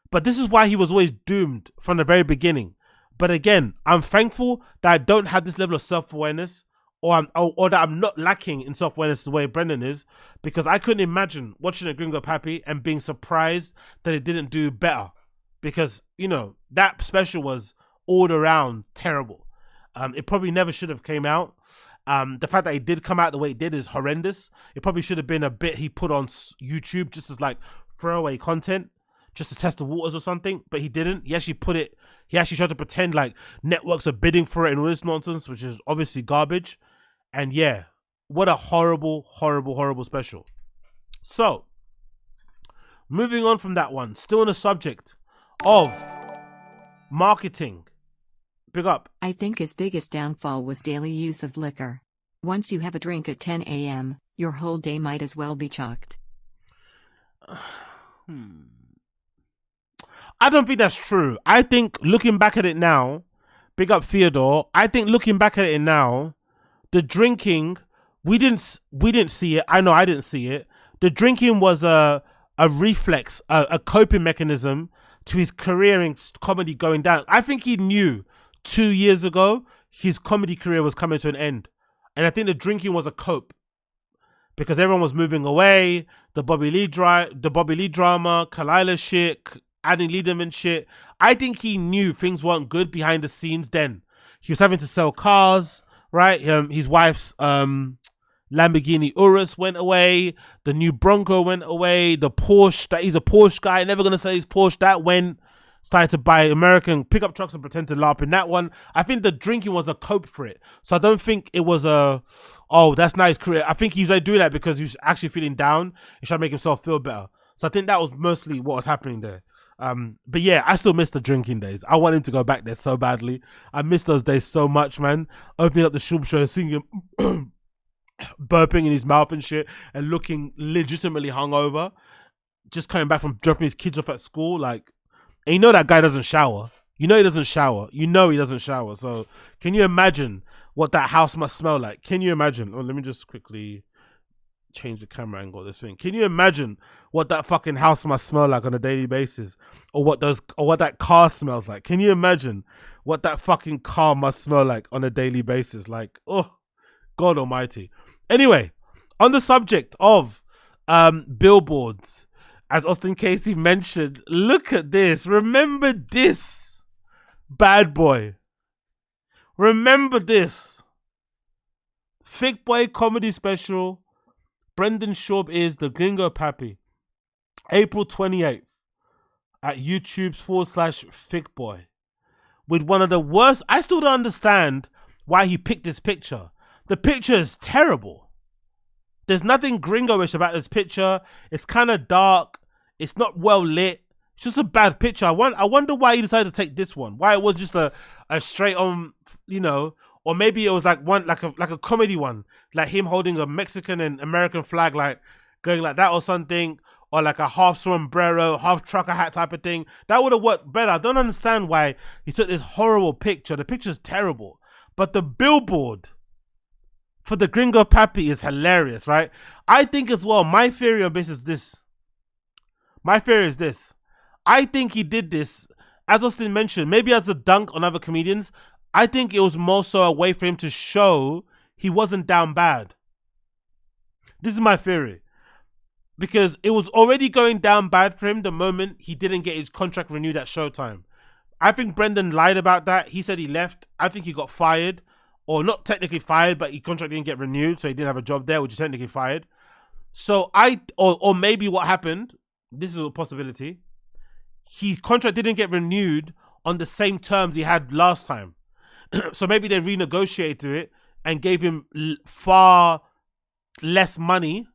But this is why he was always doomed from the very beginning. But again, I'm thankful that I don't have this level of self-awareness, or that I'm not lacking in self-awareness the way Brendan is, because I couldn't imagine watching a Gringo Papi and being surprised that it didn't do better. Because, you know, that special was all around terrible. It probably never should have came out. The fact that it did come out the way it did is horrendous. It probably should have been a bit he put on YouTube just as like throwaway content, just to test the waters or something. But he didn't. He actually tried to pretend like networks are bidding for it and all this nonsense, which is obviously garbage. And yeah, what a horrible, horrible, horrible special. So, moving on from that one, still on the subject of marketing, Big up. I think his biggest downfall was daily use of liquor. Once you have a drink at 10 a.m., your whole day might as well be chalked. I don't think that's true. I think looking back at it now, big up Theodore. I think looking back at it now, the drinking, we didn't see it. I know I didn't see it. The drinking was a reflex, a coping mechanism to his career in comedy going down. I think he knew 2 years ago his comedy career was coming to an end, and I think the drinking was a cope because everyone was moving away. The Bobby Lee drama, Kalila shit, adding Liederman shit. I think he knew things weren't good behind the scenes. Then he was having to sell cars, right? His wife's Lamborghini Urus went away. The new Bronco went away. The Porsche, that he's a Porsche guy, never gonna sell his Porsche. That went. Started to buy American pickup trucks and pretend to LARP in that one. I think the drinking was a cope for it. So I don't think it was that's nice career. I think he's like doing that because he's actually feeling down and trying to make himself feel better. So I think that was mostly what was happening there. But yeah, I still miss the drinking days. I want him to go back there so badly. I miss those days so much, man. Opening up the Schub show, singing, burping in his mouth and shit, and looking legitimately hungover. Just coming back from dropping his kids off at school, like. And you know that guy doesn't shower. You know he doesn't shower. You know he doesn't shower. So can you imagine what that house must smell like? Can you imagine? Oh, let me just quickly change the camera angle of this thing. Can you imagine what that fucking house must smell like on a daily basis? Or what that car smells like? Can you imagine what that fucking car must smell like on a daily basis? Like, oh, God almighty. Anyway, on the subject of billboards, as Austin Casey mentioned, look at this. Remember this, bad boy. Remember this. Thick Boy comedy special. Brendan Schaub is the Gringo Papi. April 28th at YouTube's/Thick Boy. With one of the worst. I still don't understand why he picked this picture. The picture is terrible. There's nothing gringo-ish about this picture. It's kind of dark. It's not well lit. It's just a bad picture. I wonder why he decided to take this one. Why it was just a straight on, or maybe it was like a comedy one, like him holding a Mexican and American flag, like going like that or something, or like a half sombrero, half trucker hat type of thing. That would have worked better. I don't understand why he took this horrible picture. The picture's terrible, but the billboard for the Gringo Papi is hilarious, right? I think as well, my theory on this is this. My theory is this. I think he did this, as Austin mentioned, maybe as a dunk on other comedians. I think it was more so a way for him to show he wasn't down bad. This is my theory. Because it was already going down bad for him the moment he didn't get his contract renewed at Showtime. I think Brendan lied about that. He said he left. I think he got fired. Or not technically fired, but his contract didn't get renewed, so he didn't have a job there, which is technically fired. So or maybe what happened, this is a possibility, his contract didn't get renewed on the same terms he had last time. So maybe they renegotiated it and gave him far less money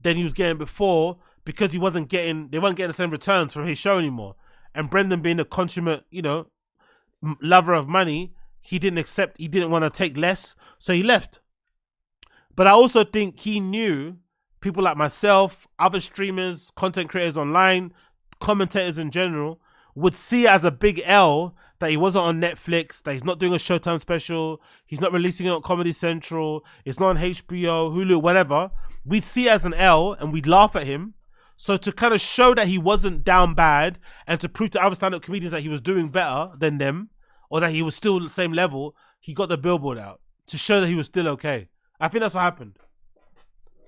than he was getting before because they weren't getting the same returns from his show anymore. And Brendan, being a consummate, lover of money, he didn't want to take less, so he left. But I also think he knew people like myself, other streamers, content creators online, commentators in general, would see it as a big L that he wasn't on Netflix, that he's not doing a Showtime special, he's not releasing it on Comedy Central, it's not on HBO, Hulu, whatever. We'd see it as an L and we'd laugh at him. So to kind of show that he wasn't down bad and to prove to other stand-up comedians that he was doing better than them, or that he was still the same level, he got the billboard out to show that he was still okay. I think that's what happened.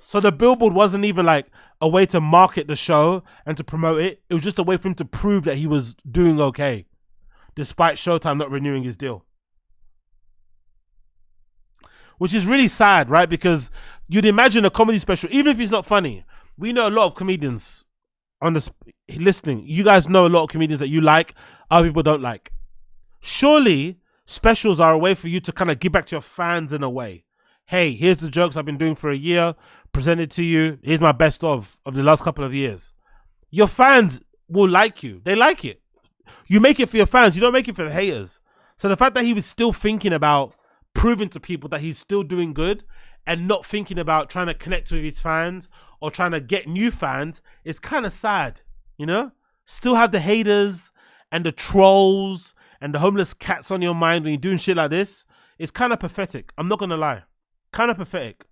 So the billboard wasn't even like a way to market the show and to promote it. It was just a way for him to prove that he was doing okay, despite Showtime not renewing his deal. Which is really sad, right? Because you'd imagine a comedy special, even if it's not funny. We know a lot of comedians on this listening. You guys know a lot of comedians that you like, other people don't like. Surely specials are a way for you to kind of give back to your fans in a way. Hey, here's the jokes I've been doing for a year, presented to you. Here's my best of the last couple of years. Your fans will like you. They like it. You make it for your fans. You don't make it for the haters. So the fact that he was still thinking about proving to people that he's still doing good and not thinking about trying to connect with his fans or trying to get new fans is kind of sad, you know? Still have the haters and the trolls and the homeless cats on your mind when you're doing shit like this. It's kind of pathetic. I'm not going to lie. Kind of pathetic.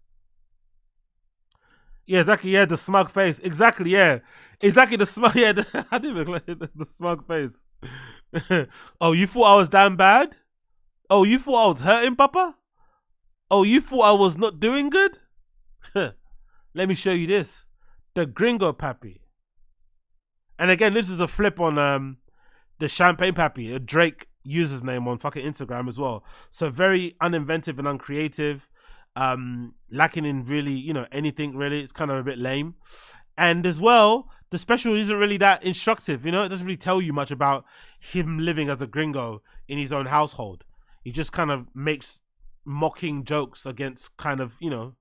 Yeah, exactly. Yeah, the smug face. Exactly, yeah. Exactly, the smug. Yeah, I didn't even like the smug face. Oh, you thought I was damn bad? Oh, you thought I was hurting, Papa? Oh, you thought I was not doing good? Let me show you this. The Gringo Papi. And again, this is a flip on the Champagne Papi, a Drake user's name on fucking Instagram as well. So very uninventive and uncreative. Lacking in really, you know, anything really. It's kind of a bit lame. And as well, the special isn't really that instructive, you know? It doesn't really tell you much about him living as a gringo in his own household. He just kind of makes mocking jokes against kind of, you know,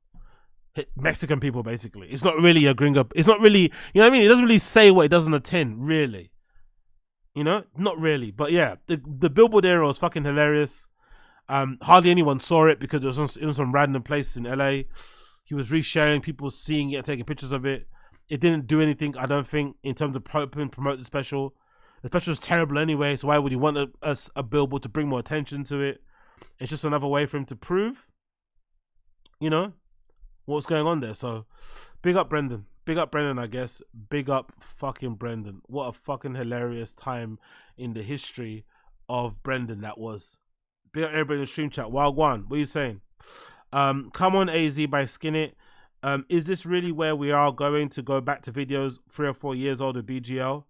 Mexican people, basically. It's not really a gringo. It's not really, you know what I mean? It doesn't really say what it does on the tin, really. You know? Not really. But yeah, the Billboard era was fucking hilarious. Hardly anyone saw it because it was in some random place in LA. He was resharing, people seeing it and taking pictures of it. It didn't do anything, I don't think, in terms of helping promote the special. The special is terrible anyway, so why would he want a Billboard to bring more attention to it? It's just another way for him to prove, you know, what's going on there. So, big up Brendan. Big up Brendan, I guess. Big up fucking Brendan. What a fucking hilarious time in the history of Brendan that was. Big up everybody in the stream chat. Wild One, what are you saying? Come on, AZ by Skin It. Is this really where we are going to go back to videos 3 or 4 years old of BGL?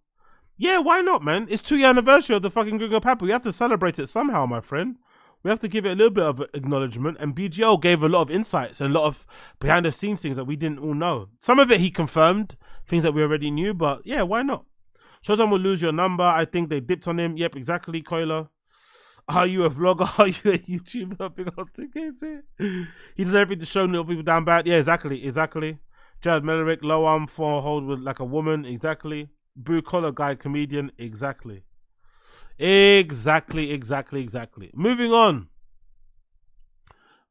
Yeah, why not, man? It's 2-year anniversary of the fucking Gringo Papi. We have to celebrate it somehow, my friend. We have to give it a little bit of acknowledgement. And BGL gave a lot of insights and a lot of behind the scenes things that we didn't all know. Some of it he confirmed, things that we already knew, but yeah, why not? Showtime will lose your number. I think they dipped on him. Yep, exactly, Koila. Are you a vlogger? Are you a YouTuber? Big old stick, is it? He does everything to show little people down bad. Yeah, exactly. Jared Melerick, low arm for hold with like a woman. Exactly. Blue collar guy, comedian. Exactly. Exactly. Moving on.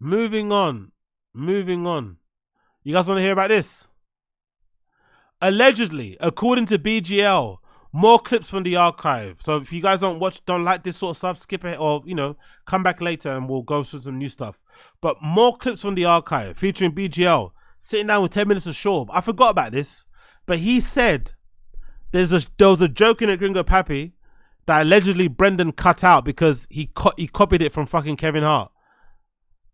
You guys want to hear about this? Allegedly, according to BGL, more clips from the archive. So if you guys don't like this sort of stuff, skip it or, you know, come back later and we'll go through some new stuff. But more clips from the archive featuring BGL sitting down with 10 minutes of Schaub. I forgot about this, but he said there was a joke in a Gringo Papi that allegedly Brendan cut out because he copied it from fucking Kevin Hart.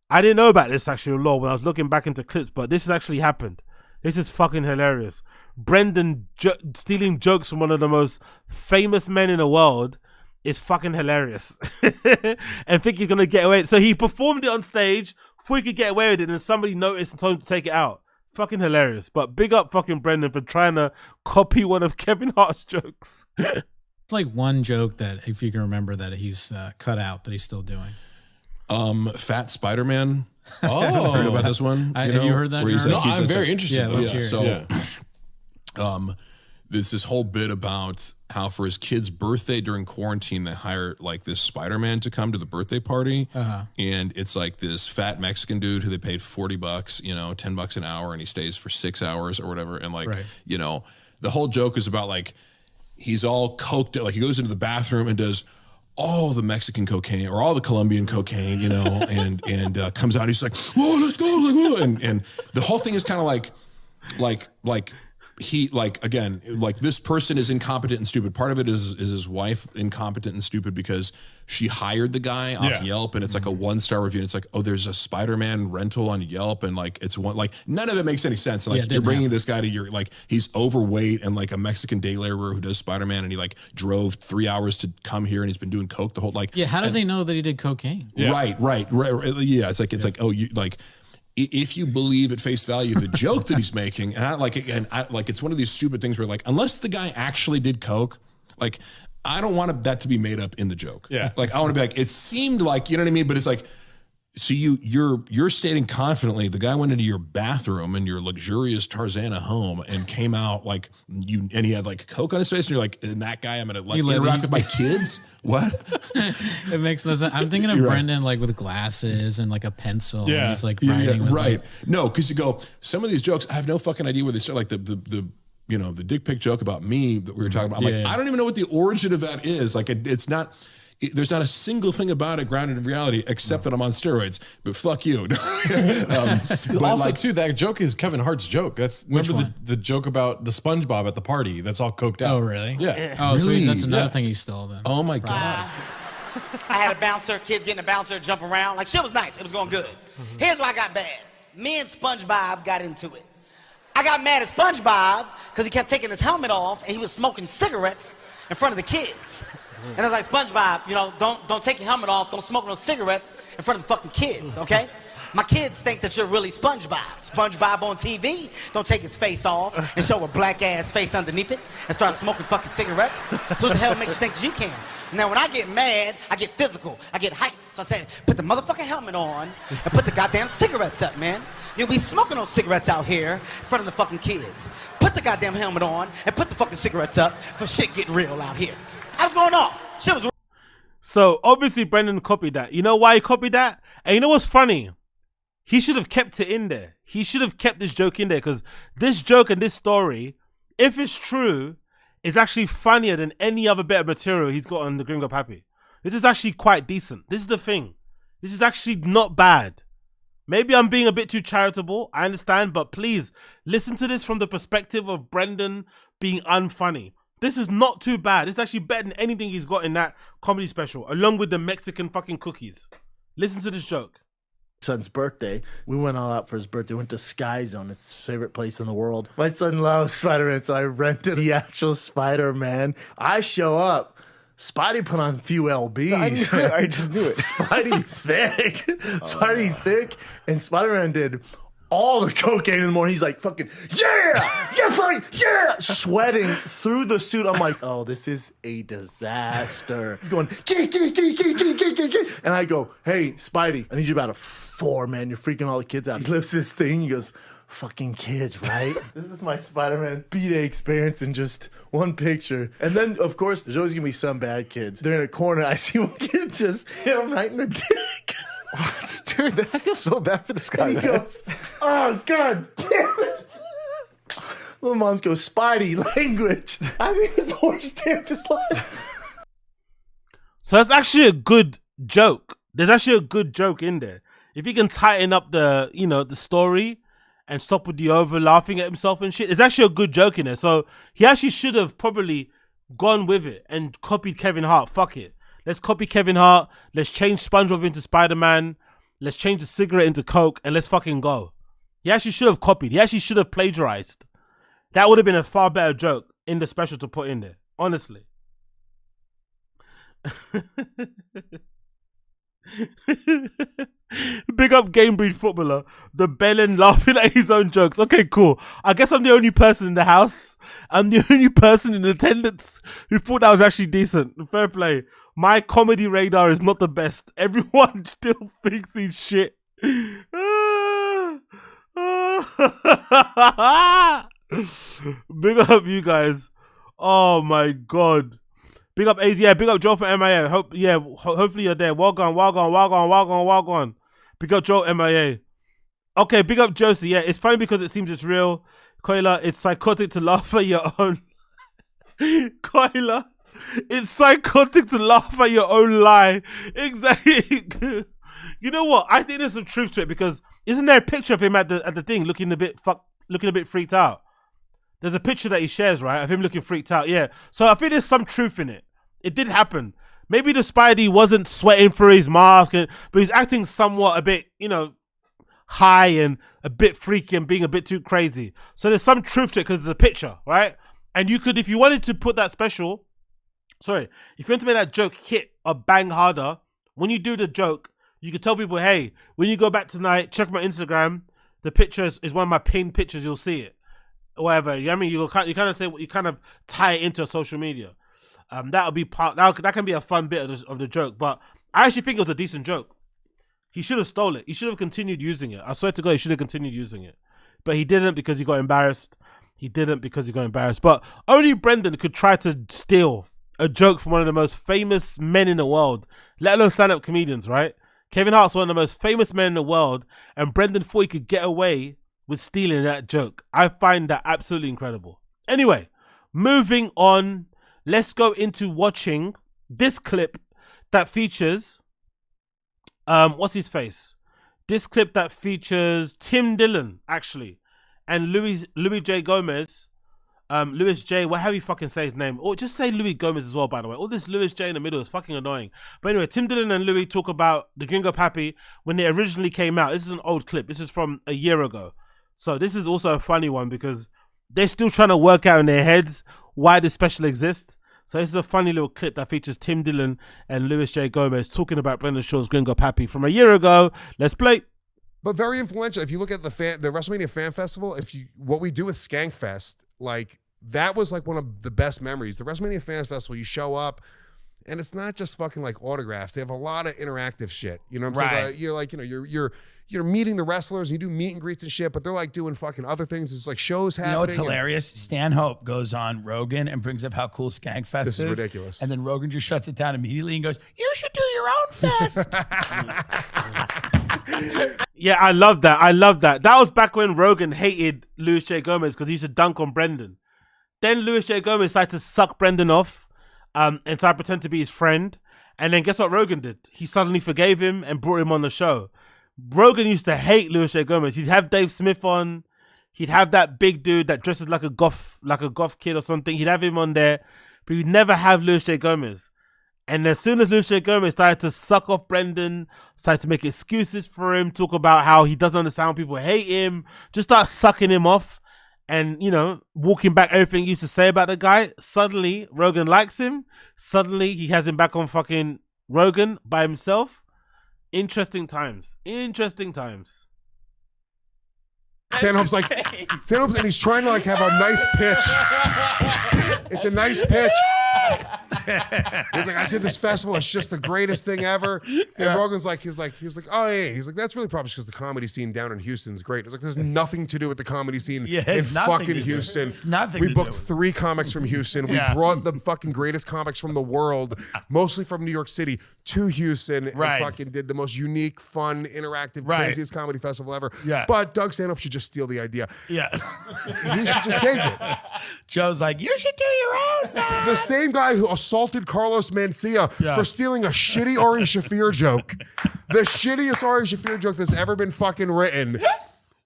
I didn't know about this actually, Lord, when I was looking back into clips, but this has actually happened. This is fucking hilarious. Brendan stealing jokes from one of the most famous men in the world is fucking hilarious. And think he's gonna get away. So he performed it on stage, thought he could get away with it, and somebody noticed and told him to take it out. Fucking hilarious. But big up fucking Brendan for trying to copy one of Kevin Hart's jokes. It's like one joke that, if you can remember, that he's cut out that he's still doing. Fat Spider-Man. Oh, heard about this one? Have you heard that? Where he's No, like, I'm very interested. Yeah, let's hear it. So, there's this whole bit about how for his kid's birthday during quarantine, they hire like this Spider-Man to come to the birthday party. And it's like this fat Mexican dude who they paid $40, you know, $10 an hour, and he stays for 6 hours or whatever. And like, you know, the whole joke is about like, he's all coked, like he goes into the bathroom and does all the Mexican cocaine or all the Colombian cocaine, you know, and comes out, he's like, whoa, let's go, like, whoa. And the whole thing is kind of like he, like, again, like this person is incompetent and stupid. Part of it is his wife incompetent and stupid because she hired the guy off Yelp, and it's like a 1-star review. And it's like, oh, there's a Spider-Man rental on Yelp, and like it's one, like none of it makes any sense. Like you're bringing this guy to your, like he's overweight and like a Mexican day laborer who does Spider-Man, and he like drove 3 hours to come here, and he's been doing coke the whole like. Yeah, how does he know that he did cocaine? Right. Yeah, it's like oh, you like. If you believe at face value the joke that he's making, and it's one of these stupid things where like, unless the guy actually did coke, like I don't want that to be made up in the joke. Yeah. Like I want to be like, it seemed like, you know what I mean? But it's like, So you're stating confidently the guy went into your bathroom in your luxurious Tarzana home and came out like and he had like Coke on his face and you're like, and that guy I'm gonna like interact with my kids? What? It makes no sense. I'm thinking of Brendan like with glasses and like a pencil. Yeah. And he's like writing with right. like, No, because you go, some of these jokes, I have no fucking idea where they start. Like the you know, the dick pic joke about me that we were talking about. I'm like, I don't even know what the origin of that is. Like it's not. There's not a single thing about it grounded in reality except that I'm on steroids. But fuck you. But also, too, that joke is Kevin Hart's joke. Remember the joke about the SpongeBob at the party? That's all coked out. oh, really? Yeah. Oh, Really? so that's another thing he stole then. Oh my god. I had a bouncer, kids getting a bouncer, jump around. Like, shit was nice. It was going good. Here's why I got bad. Me and SpongeBob got into it. I got mad at SpongeBob because he kept taking his helmet off and he was smoking cigarettes in front of the kids. And I was like, SpongeBob, you know, don't take your helmet off, don't smoke no cigarettes in front of the fucking kids, okay? My kids think that you're really SpongeBob. SpongeBob on TV, don't take his face off and show a black ass face underneath it and start smoking fucking cigarettes. So what the hell makes you think that you can? Now when I get mad, I get physical, I get hyped. So I say, put the motherfucking helmet on and put the goddamn cigarettes up, man. You'll be smoking those cigarettes out here in front of the fucking kids. Put the goddamn helmet on and put the fucking cigarettes up for shit getting real out here. I was going off. Shit was. So obviously Brendan copied that. You know why he copied that? And you know what's funny? He should have kept it in there. He should have kept this joke in there because this joke and this story, if it's true, is actually funnier than any other bit of material he's got on the Gringo Papi. This is actually quite decent. This is the thing. This is actually not bad. Maybe I'm being a bit too charitable. I understand, but please listen to this from the perspective of Brendan being unfunny. This is not too bad. It's actually better than anything he's got in that comedy special, along with the Mexican fucking cookies. Listen to this joke. Son's birthday. We went all out for his birthday. Went to Sky Zone. It's his favorite place in the world. My son loves Spider-Man, so I rented the actual Spider-Man. I show up. Spidey put on a few LBs. I just knew it. Spidey thick. Spidey thick. And Spider-Man did all the cocaine in the morning. He's like, fucking, yeah, Spidey, yeah, sweating through the suit. I'm like, oh, this is a disaster. He's going, kitty. And I go, hey, Spidey, I need you about a 4, man. You're freaking all the kids out. He lifts his thing. He goes, fucking kids, right? This is my Spider-Man B-Day experience in just one picture. And then, of course, there's always going to be some bad kids. They're in a corner. I see one kid just hit him right in the dick. Dude, I feel so bad for this guy. And he goes, oh, God damn it. Little moms go, Spidey, language. I think it's the worst day of his life. So that's actually a good joke. There's actually a good joke in there. If you can tighten up the, you know, the story and stop with the over laughing at himself and shit, there's actually a good joke in there. So he actually should have probably gone with it and copied Kevin Hart. Fuck it. Let's copy Kevin Hart. Let's change SpongeBob into Spider-Man. Let's change the cigarette into Coke and let's fucking go. He actually should have copied. He actually should have plagiarized. That would have been a far better joke in the special to put in there. Honestly. Big up Game Breed Footballer. The bellend laughing at his own jokes. Okay, cool. I guess I'm the only person in the house. I'm the only person in attendance who thought that was actually decent. Fair play. My comedy radar is not the best. Everyone still thinks he's shit. Big up you guys. Oh my god. Big up AZ. Yeah, big up Joe for MIA. Hopefully you're there. Well gone. Big up Joe MIA. Okay, big up Josie. Yeah, it's funny because it seems it's real. Koila, it's psychotic to laugh at your own. Koila, it's psychotic to laugh at your own lie. Exactly. You know what? I think there's some truth to it because isn't there a picture of him at the thing looking a bit freaked out? There's a picture that he shares, right, of him looking freaked out. Yeah. So I think there's some truth in it. It did happen. Maybe the Spidey wasn't sweating through his mask, but he's acting somewhat a bit, you know, high and a bit freaky and being a bit too crazy. So there's some truth to it because it's a picture, right? And you could, if you wanted to put that special, if you want to make that joke hit or bang harder, when you do the joke, you could tell people, hey, when you go back tonight, check my Instagram. The picture is one of my pinned pictures. You'll see it. Whatever. You know what I mean? You kind of say, you kind of tie it into social media. That'll be part. That can be a fun bit of the joke. But I actually think it was a decent joke. He should have stole it. He should have continued using it. I swear to God, he should have continued using it. But he didn't because he got embarrassed. But only Brendan could try to steal a joke from one of the most famous men in the world, let alone stand-up comedians, right? Kevin Hart's one of the most famous men in the world, and Brendan thought he could get away with stealing that joke. I find that absolutely incredible. Anyway, moving on, let's go into watching this clip that features, what's his face? This clip that features Tim Dillon, actually, and Louis J. Gomez, Louis J, whatever you fucking say his name, or just say Louis Gomez as well, by the way. All this Louis J in the middle is fucking annoying. But anyway, Tim Dillon and Louis talk about the Gringo Papi when they originally came out. This is an old clip. This is from a year ago. So this is also a funny one because they're still trying to work out in their heads why this special exists. So this is a funny little clip that features Tim Dillon and Louis J. Gomez talking about Brendan Shaw's Gringo Papi from a year ago. Let's play. But very influential. If you look at the WrestleMania Fan Festival, what we do with Skankfest, like that was like one of the best memories. The WrestleMania Fan Festival, you show up, and it's not just fucking like autographs. They have a lot of interactive shit. You know what I'm saying? You're like, you're meeting the wrestlers, and you do meet and greets and shit, but they're like doing fucking other things. It's like shows happening. You know what's hilarious? Stan Hope goes on Rogan and brings up how cool Skankfest is. This is ridiculous. And then Rogan just shuts it down immediately and goes, "You should do your own fest." Yeah, I love that. That was back when Rogan hated Louis J. Gomez because he used to dunk on Brendan. Then Louis J. Gomez tried to suck Brendan off and try to pretend to be his friend. And then guess what Rogan did? He suddenly forgave him and brought him on the show. Rogan used to hate Louis J. Gomez. He'd have Dave Smith on. He'd have that big dude that dresses like a goth kid or something. He'd have him on there. But he'd never have Louis J. Gomez. And as soon as Louis J. Gomez started to suck off Brendan, started to make excuses for him, talk about how he doesn't understand when people hate him, just start sucking him off and, walking back everything he used to say about the guy, suddenly Rogan likes him. Suddenly he has him back on fucking Rogan by himself. Interesting times. Stanhope's and he's trying to like have a nice pitch. It's a nice pitch. He's like, I did this festival. It's just the greatest thing ever. And Rogan's like, he was like, oh yeah. He's like, that's really probably because the comedy scene down in Houston is great. It's like, there's nothing to do with the comedy scene in fucking Houston. It's nothing. We booked 3 comics from Houston. We brought the fucking greatest comics from the world, mostly from New York City, to Houston and fucking did the most unique, fun, interactive, craziest comedy festival ever. Yeah. But Doug Stanhope should just steal the idea. Yeah. He should just take it. Joe's like, you should do your own now. The same guy who assaulted Carlos Mencia for stealing a shitty Ari Shaffir joke. The shittiest Ari Shaffir joke that's ever been fucking written.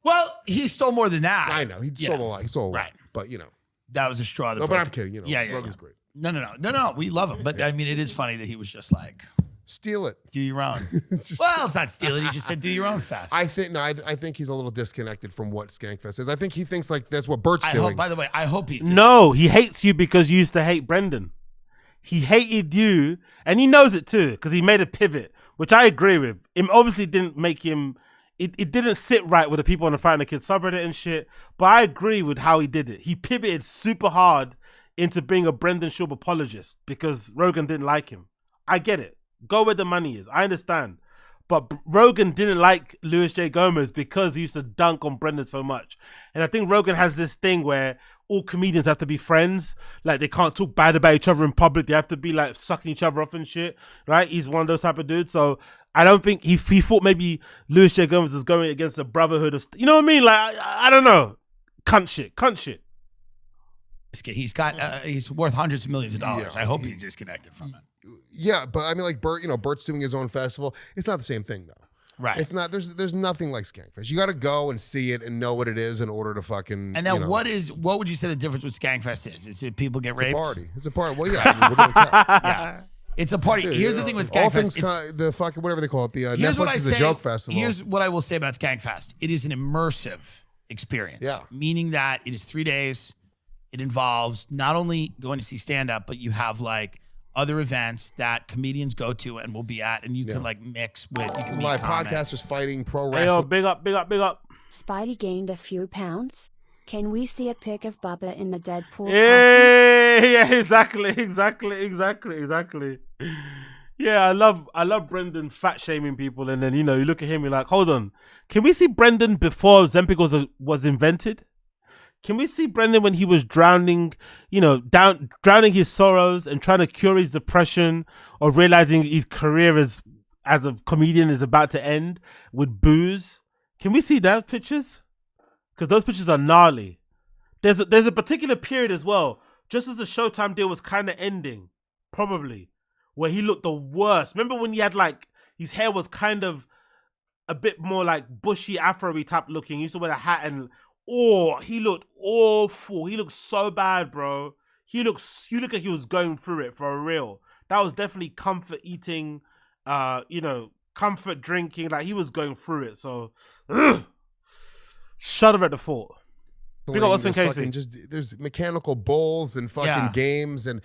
Well, he stole more than that. I know. He stole a lot. He stole a lot. But, that was a straw that broke. But I'm kidding. Rogan's great. No. We love him. But, I mean, it is funny that he was just like... Steal it. Do your own. Well, it's not steal it. He just said do your own fest. I think he's a little disconnected from what Skankfest is. I think he thinks like that's what Bert's doing. By the way, I hope he's... No, he hates you because you used to hate Brendan. He hated you, and he knows it too, because he made a pivot, which I agree with. It obviously didn't make him... It didn't sit right with the people on the Fighting the Kids subreddit and shit, but I agree with how he did it. He pivoted super hard into being a Brendan Schaub apologist because Rogan didn't like him. I get it. Go where the money is. I understand. But Rogan didn't like Louis J. Gomez because he used to dunk on Brendan so much. And I think Rogan has this thing where all comedians have to be friends. Like, they can't talk bad about each other in public. They have to be, like, sucking each other off and shit. Right? He's one of those type of dudes. So I don't think he thought maybe Louis J. Gomez was going against the brotherhood of... You know what I mean? Like, I don't know. Cunt shit. He's got... he's worth hundreds of millions of dollars. I hope he's disconnected from it. Yeah, but I mean, like Bert, Bert's doing his own festival. It's not the same thing, though. Right. It's not. There's nothing like Skankfest. You got to go and see it and know what it is in order to fucking. And now, what would you say the difference with Skankfest is? Is it people get raped? It's a party. Well, yeah. I mean, we're gonna yeah. It's a party. Dude, here's the thing with all Skankfest. things the fucking whatever they call it. The Netflix is a joke festival. Here's what I will say about Skankfest. It is an immersive experience. Yeah. Meaning that it is 3 days. It involves not only going to see stand-up, but you have like other events that comedians go to and will be at, and you can like mix with. You can meet live comics. podcasters fighting pro Hey, wrestling. yo, big up. Spidey gained a few pounds. Can we see a pic of Bubba in the Deadpool costume? Yeah, exactly. Yeah, I love Brendan fat shaming people, and then you look at him, you're like, hold on, can we see Brendan before Ozempic was invented? Can we see Brendan when he was drowning, drowning his sorrows and trying to cure his depression, or realizing his career as a comedian is about to end with booze? Can we see those pictures? Because those pictures are gnarly. There's a particular period as well, just as the Showtime deal was kind of ending, probably, where he looked the worst. Remember when he had his hair was kind of a bit more like bushy Afro-y type looking. He used to wear a hat and he looked awful. He looked so bad, bro. You look like he was going through it for real. That was definitely comfort eating, comfort drinking. Like he was going through it. So, shudder at the thought. Big up Austin Casey. There's mechanical bulls and fucking games and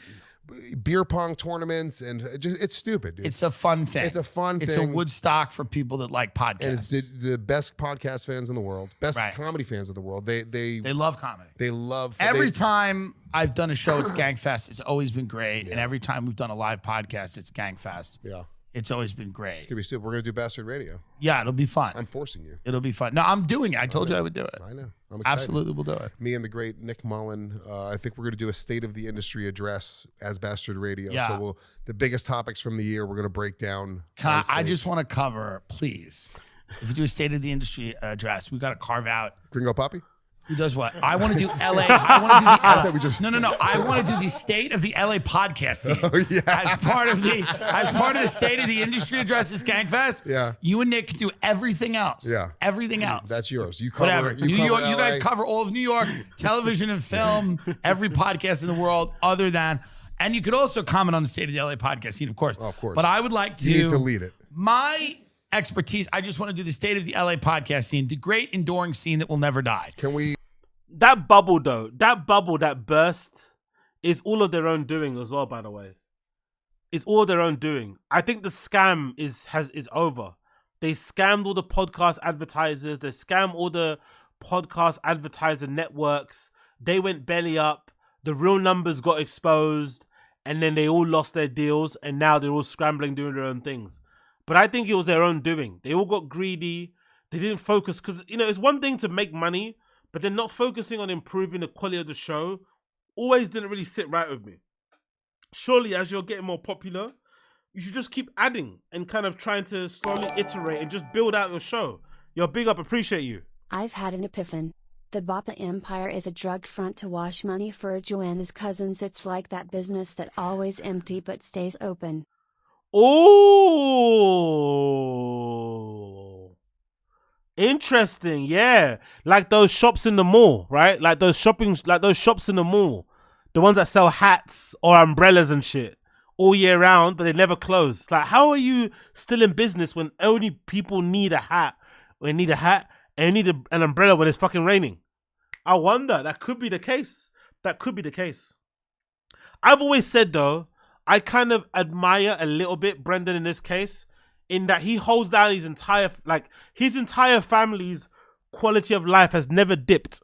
beer pong tournaments, and it's stupid, dude. It's a fun thing. It's a fun thing. It's a Woodstock for people that like podcasts. And it's the best podcast fans in the world, best comedy fans in the world. They love comedy. They love every time I've done a show at Skankfest, it's always been great. And every time we've done a live podcast at Skankfest, it's always been great. It's gonna be stupid. We're gonna do Bastard Radio. Yeah, it'll be fun. I'm forcing you. It'll be fun. No, I'm doing it. I told you I would do it. I know. I'm excited. Absolutely, we'll do it. Me and the great Nick Mullen. I think we're gonna do a state of the industry address as Bastard Radio. Yeah. So the biggest topics from the year we're gonna break down. I just want to cover, please. If you do a state of the industry address, we got to carve out Gringo Papi. Who does what? I want to do LA. I want to do the No. I want to do the state of the LA podcast scene. Oh, yeah. As part of the state of the industry address at Skankfest. Yeah. You and Nick can do everything else. Yeah. Everything else. That's yours. You cover whatever. New York. You guys cover all of New York, television and film, every podcast in the world, other than. And you could also comment on the state of the LA podcast scene, of course. Oh, of course. But I would like to. You need to lead it. My expertise. I just want to do the state of the LA podcast scene, the great enduring scene that will never die. Can we? That bubble, that burst is all of their own doing as well, by the way. It's all their own doing. I think the scam is over. They scammed all the podcast advertisers. They scammed all the podcast advertiser networks. They went belly up. The real numbers got exposed. And then they all lost their deals. And now they're all scrambling, doing their own things. But I think it was their own doing. They all got greedy. They didn't focus. Because, it's one thing to make money, but then not focusing on improving the quality of the show always didn't really sit right with me. Surely, as you're getting more popular, you should just keep adding and kind of trying to slowly iterate and just build out your show. Yo, big up, appreciate you. I've had an epiphany. The Bapa Empire is a drug front to wash money for Joanna's cousins. It's like that business that always empty but stays open. Oh. Interesting, yeah. Like those shops in the mall, right? Like those shops in the mall. The ones that sell hats or umbrellas and shit all year round, but they never close. Like, how are you still in business when only people need a hat? Or they need a hat and need an umbrella when it's fucking raining. I wonder, that could be the case. That could be the case. I've always said, though, I kind of admire a little bit Brendan in this case, in that he holds down his entire family's quality of life has never dipped.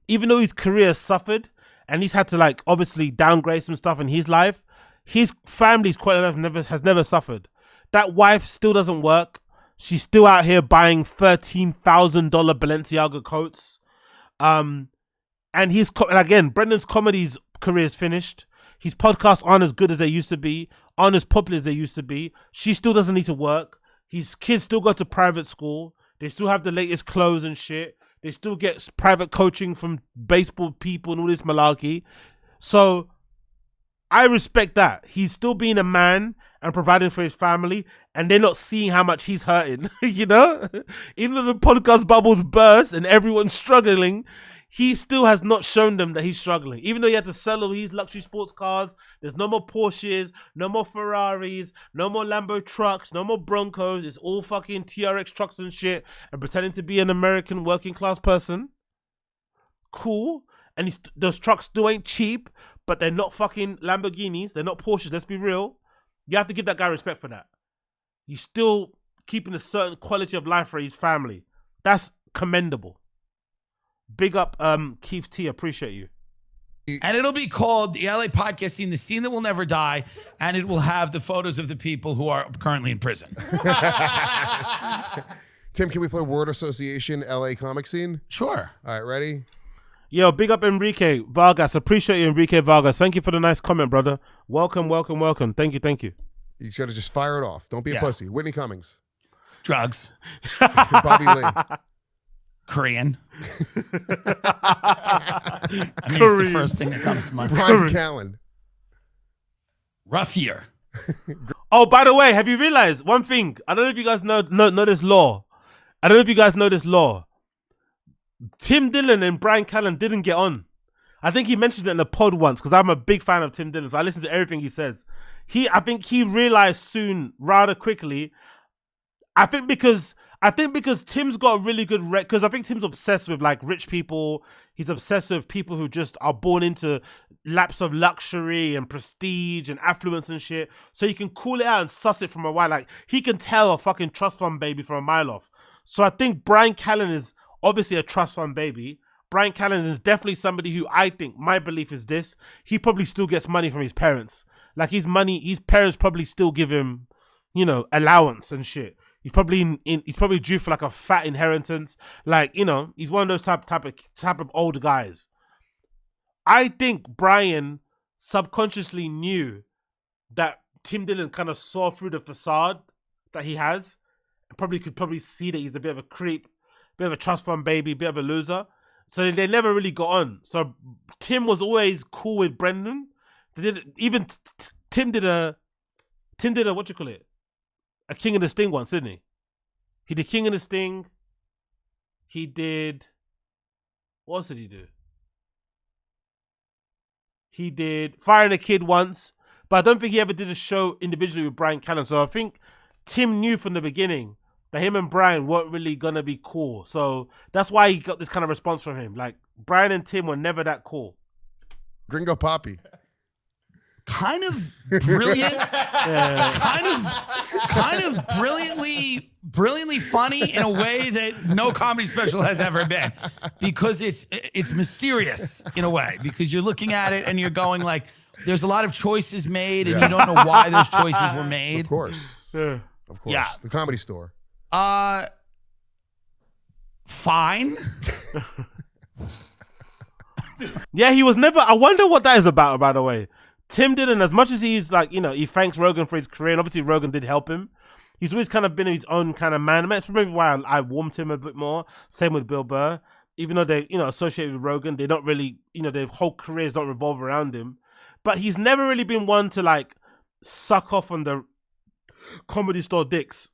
Even though his career suffered and he's had to obviously downgrade some stuff in his life, his family's quality of life has never suffered. That wife still doesn't work. She's still out here buying $13,000 Balenciaga coats. And again, Brendan's comedy's career is finished. His podcasts aren't as good as they used to be, aren't as popular as they used to be. She still doesn't need to work. His kids still go to private school. They still have the latest clothes and shit. They still get private coaching from baseball people and all this malarkey. So I respect that. He's still being a man and providing for his family, and they're not seeing how much he's hurting, Even though the podcast bubbles burst and everyone's struggling, he still has not shown them that he's struggling. Even though he had to sell all his luxury sports cars, there's no more Porsches, no more Ferraris, no more Lambo trucks, no more Broncos. It's all fucking TRX trucks and shit, and pretending to be an American working class person. Cool. And those trucks still ain't cheap, but they're not fucking Lamborghinis. They're not Porsches, let's be real. You have to give that guy respect for that. He's still keeping a certain quality of life for his family. That's commendable. Big up, Keith T. Appreciate you. And it'll be called the LA Podcast Scene, the scene that will never die, and it will have the photos of the people who are currently in prison. Tim, can we play word association LA comic scene? Sure. All right, ready? Yo, big up Enrique Vargas. Appreciate you, Enrique Vargas. Thank you for the nice comment, brother. Welcome. Thank you. You gotta just fire it off. Don't be a pussy. Whitney Cummings. Drugs. Bobby Lee. Korean. I mean, it's the first thing that comes to mind. Brian Callen. Rough year. Oh, by the way, have you realized one thing? I don't know if you guys know this law. Tim Dillon and Brian Callen didn't get on. I think he mentioned it in the pod once because I'm a big fan of Tim Dillon, so I listen to everything he says. I think he realized soon, rather quickly. I think because Tim's got a really good because I think Tim's obsessed with like rich people. He's obsessed with people who just are born into laps of luxury and prestige and affluence and shit. So you can call it out and suss it from a while. Like he can tell a fucking trust fund baby from a mile off. So I think Brian Callen is obviously a trust fund baby. Brian Callen is definitely somebody who I think, my belief is this, he probably still gets money from his parents. Like his parents probably still give him, allowance and shit. He's probably he's probably due for like a fat inheritance. Like, he's one of those type of old guys. I think Brian subconsciously knew that Tim Dillon kind of saw through the facade that he has and could see that he's a bit of a creep, bit of a trust fund baby, bit of a loser. So they never really got on. So Tim was always cool with Brendan. Tim did a what you call it? A King of the Sting once, didn't he? He did King of the Sting. He did. What else did he do? He did Fire and a Kid once, but I don't think he ever did a show individually with Brian Callen. So I think Tim knew from the beginning that him and Brian weren't really gonna be cool. So that's why he got this kind of response from him. Like Brian and Tim were never that cool. Gringo Papi. Kind of brilliant, kind of brilliantly funny in a way that no comedy special has ever been, because it's mysterious in a way, because you're looking at it and you're going like, there's a lot of choices made and you don't know why those choices were made. Of course. Yeah. Of course. Yeah. The Comedy Store. Fine. Yeah, he was never. I wonder what that is about, by the way. Tim Dillon, as much as he's like, he thanks Rogan for his career, and obviously Rogan did help him. He's always kind of been his own kind of man. That's probably why I warmed him a bit more. Same with Bill Burr. Even though they, associated with Rogan, they don't really, their whole careers don't revolve around him. But he's never really been one to like suck off on the Comedy Store dicks.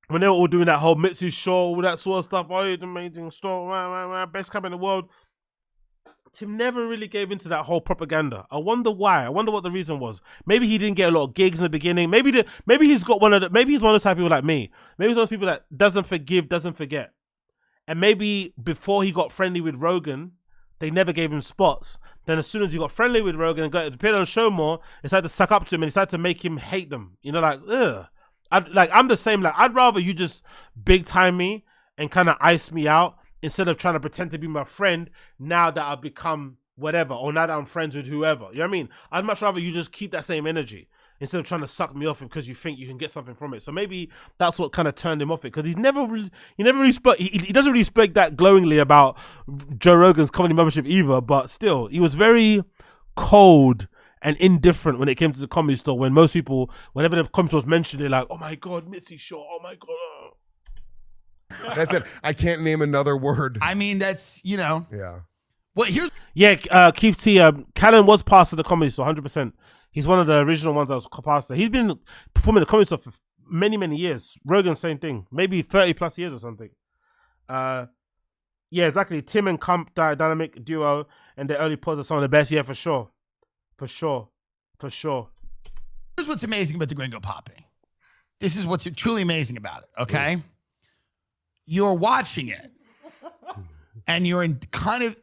When they were all doing that whole Mitzi show, all that sort of stuff. Oh, it's an amazing store, best club in the world. Tim never really gave into that whole propaganda. I wonder why. I wonder what the reason was. Maybe he didn't get a lot of gigs in the beginning. Maybe he's one of those type of people like me. Maybe he's one of those people that doesn't forgive, doesn't forget. And maybe before he got friendly with Rogan, they never gave him spots. Then as soon as he got friendly with Rogan and got to appear on the show more, they started to suck up to him and they started to make him hate them. Ugh. I'm the same. Like, I'd rather you just big time me and kind of ice me out, instead of trying to pretend to be my friend now that I've become whatever, or now that I'm friends with whoever. You know what I mean? I'd much rather you just keep that same energy instead of trying to suck me off because you think you can get something from it. So maybe that's what kind of turned him off it, because he never really spoke. He doesn't really speak that glowingly about Joe Rogan's comedy mothership either, but still, he was very cold and indifferent when it came to the Comedy Store. When most people, whenever the Comedy Store was mentioned, they're like, "Oh my god, Mitzi Show! Oh my god." That's it. I can't name another word. I mean, that's, Yeah. Well, here's... Yeah, Keith T. Callen was passed to the Comedy Store, 100%. He's one of the original ones that was passed there. He's been performing the Comedy Store for many, many years. Rogan, same thing. Maybe 30 plus years or something. Yeah, exactly. Tim and Kump, dynamic duo, and their early pods are some of the best. Yeah, for sure. Here's what's amazing about the Gringo Papi. This is what's truly amazing about it, okay? Yes. You're watching it, and you're in kind of,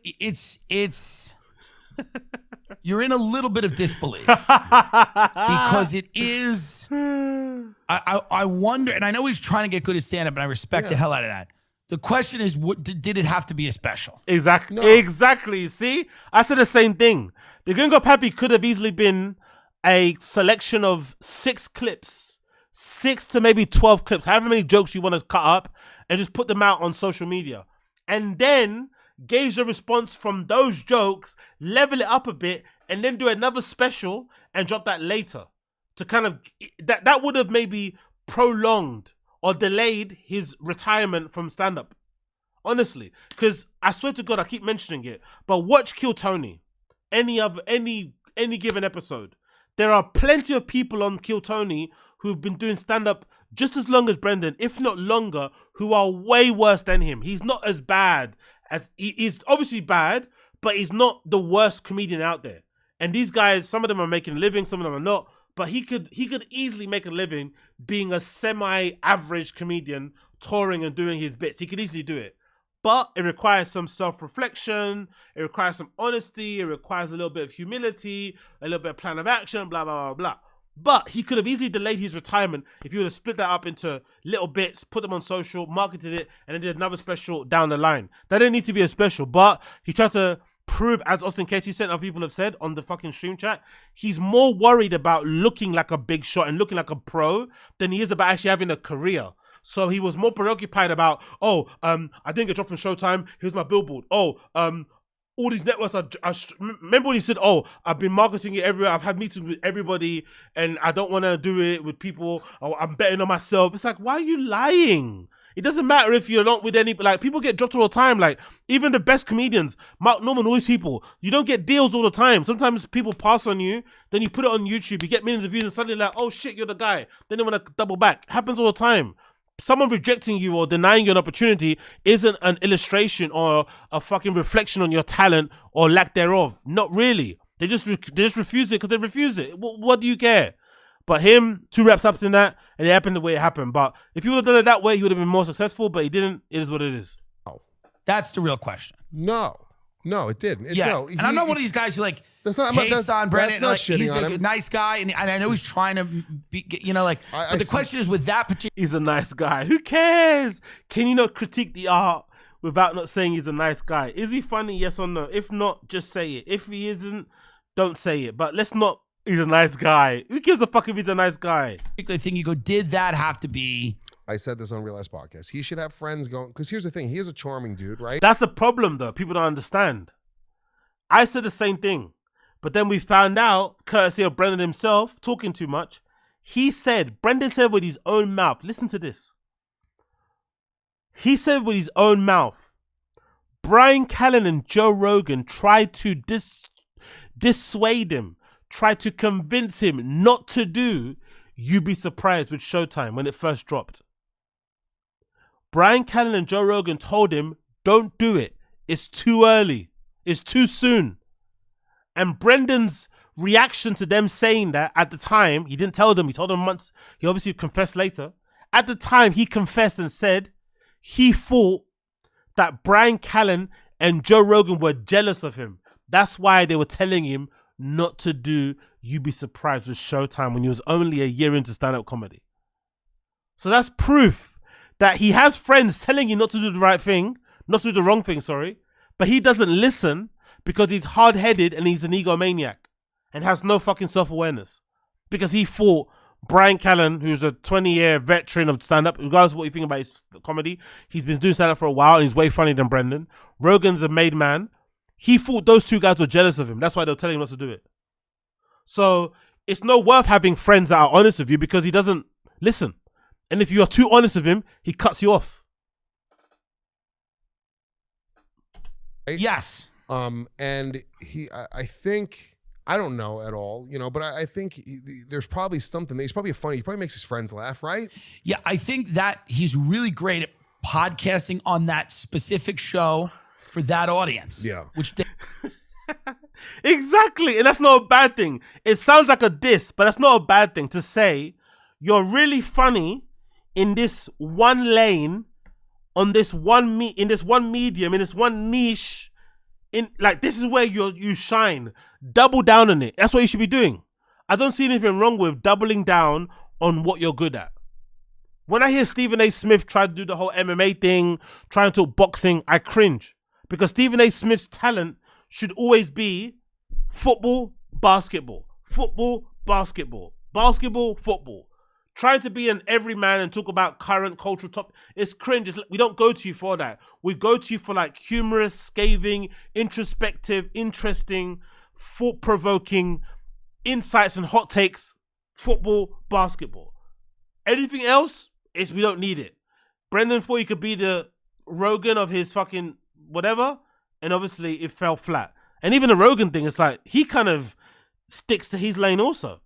you're in a little bit of disbelief, because it is, I wonder, and I know he's trying to get good at stand-up, and I respect the hell out of that, The question is, did it have to be a special? Exactly. Exactly. See, I said the same thing. The Gringo Papi could have easily been a selection of 6 clips, 6 to maybe 12 clips, however many jokes you want to cut up, and just put them out on social media. And then gauge the response from those jokes, level it up a bit, and then do another special and drop that later. To kind of, that would have maybe prolonged or delayed his retirement from stand-up. Honestly. Because I swear to God, I keep mentioning it, but watch Kill Tony. Any given episode. There are plenty of people on Kill Tony who've been doing stand-up just as long as Brendan, if not longer, who are way worse than him. He's not as bad as, he's obviously bad, but he's not the worst comedian out there. And these guys, some of them are making a living, some of them are not, but he could easily make a living being a semi-average comedian, touring and doing his bits. He could easily do it. But it requires some self-reflection, it requires some honesty, it requires a little bit of humility, a little bit of plan of action, blah, blah, blah, blah. But he could have easily delayed his retirement if he would have split that up into little bits, put them on social, marketed it, and then did another special down the line. That didn't need to be a special, but he tried to prove, as Austin Casey said, other people have said on the fucking stream chat, he's more worried about looking like a big shot and looking like a pro than he is about actually having a career. So he was more preoccupied about, I didn't get dropped from Showtime, here's my billboard. All these networks are remember when he said, I've been marketing it everywhere, I've had meetings with everybody, and I don't want to do it with people, I'm betting on myself. It's like, why are you lying? It doesn't matter if you're not with any, like, people get dropped all the time. Like, even the best comedians, Mark Norman, all these people, you don't get deals all the time. Sometimes people pass on you, then you put it on YouTube, you get millions of views, and suddenly like, oh shit, you're the guy. Then they want to double back. It happens all the time. Someone rejecting you or denying you an opportunity isn't an illustration or a fucking reflection on your talent or lack thereof. Not really. They just refuse it because they refuse it. What do you care? But him, 2 reps up in that, and it happened the way it happened. But if you would have done it that way, he would have been more successful, but he didn't. It is what it is. Oh. That's the real question. No, it didn't. And I'm not one of these guys who like hates on Brendan. Like, he's a nice guy, and I know he's trying to be, but the question is with that particular. He's a nice guy. Who cares? Can you not critique the art without not saying he's a nice guy? Is he funny? Yes or no? If not, just say it. If he isn't, don't say it. But let's not. He's a nice guy. Who gives a fuck if he's a nice guy? Particular thing, you go, did that have to be? I said this on Realize Podcast. He should have friends going, because here's the thing. He is a charming dude, right? That's a problem, though. People don't understand. I said the same thing. But then we found out, courtesy of Brendan himself, talking too much, Brendan said with his own mouth, listen to this. He said with his own mouth, Bryan Callen and Joe Rogan tried to dissuade him, tried to convince him not to do You'd Be Surprised with Showtime when it first dropped. Bryan Callen and Joe Rogan told him, don't do it. It's too early. It's too soon. And Brendan's reaction to them saying that at the time, he didn't tell them, he told them months, he obviously confessed later. At the time, he confessed and said he thought that Bryan Callen and Joe Rogan were jealous of him. That's why they were telling him not to do You'd Be Surprised with Showtime when he was only a year into stand-up comedy. So that's proof that he has friends telling you not to do the right thing, not to do the wrong thing, sorry, but he doesn't listen because he's hard-headed and he's an egomaniac and has no fucking self-awareness. Because he thought Bryan Callen, who's a 20-year veteran of stand-up, regardless of what you think about his comedy, he's been doing stand-up for a while and he's way funnier than Brendan. Rogan's a made man. He thought those two guys were jealous of him. That's why they were telling him not to do it. So it's no worth having friends that are honest with you because he doesn't listen. And if you are too honest with him, he cuts you off. Yes. And I think, I don't know at all, but I think there's probably something. He's probably he probably makes his friends laugh, right? Yeah, I think that he's really great at podcasting on that specific show for that audience. Yeah. Exactly. And that's not a bad thing. It sounds like a diss, but that's not a bad thing to say you're really funny in this one lane, on this one in this one medium, in this one niche. This is where you shine. Double down on it. That's what you should be doing. I don't see anything wrong with doubling down on what you're good at. When I hear Stephen A. Smith try to do the whole MMA thing, trying to talk boxing, I cringe. Because Stephen A. Smith's talent should always be football, basketball. Football, basketball. Basketball, football. Trying to be an everyman and talk about current cultural topics, it's cringe. We don't go to you for that. We go to you for like humorous, scathing, introspective, interesting, thought-provoking insights and hot takes. Football, basketball. Anything else, we don't need it. Brendan thought he could be the Rogan of his fucking whatever, and obviously it fell flat. And even the Rogan thing, it's like he kind of sticks to his lane also.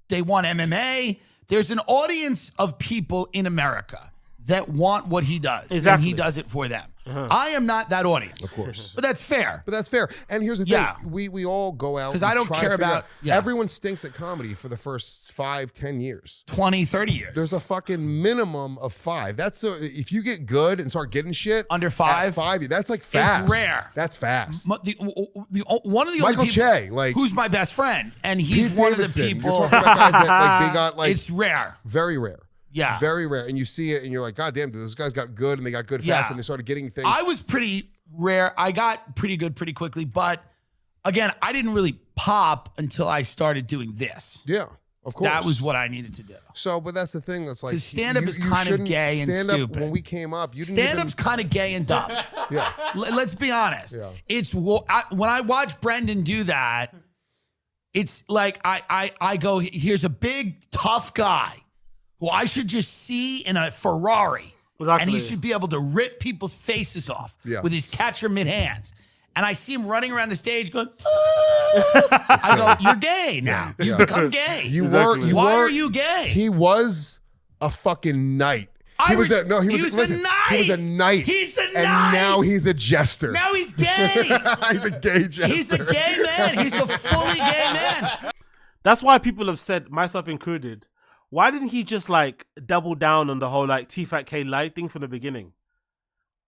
They want MMA. There's an audience of people in America that want what he does. Exactly. And he does it for them. I am not that audience. Of course. But that's fair. But that's fair. And here's the thing. We all go out. 'Cause I don't care about- Everyone stinks at comedy for the first 5-10 years. 20, 30 years. There's a fucking minimum of 5. That's if you get good and start getting shit. Under 5? At 5, that's like fast. It's rare. That's fast. One of the Michael only people Che, like, who's my best friend, and he's Pete one Davidson. of the people. You're talking about guys that like they got like It's rare. Very rare. Yeah. Very rare. And you see it and you're like, God damn, those guys got good and they got good fast Yeah. and they started getting things. I was pretty rare. I got pretty good pretty quickly, but again, I didn't really pop until I started doing this. Yeah, of course. That was what I needed to do. So, but that's the thing. That's like 'Cause stand-up is kind of shouldn't- gay and stand-up, stupid. When we came up, you didn't Stand-up's kind of gay and dumb. Yeah. Let's be honest. Yeah. It's when I watch Brendan do that, it's like I go, here's a big tough guy who I should just see in a Ferrari, and he should be able to rip people's faces off with his catcher mid hands. And I see him running around the stage going, I go, you're gay now. You've become gay. Why are you gay? He was a fucking knight. He was a knight. He was a knight. He's a and knight. now he's a jester. Now he's gay. He's a gay jester. He's a gay man. He's a fully gay man. That's why people have said, myself included, why didn't he just like double down on the whole like TFATK live thing from the beginning?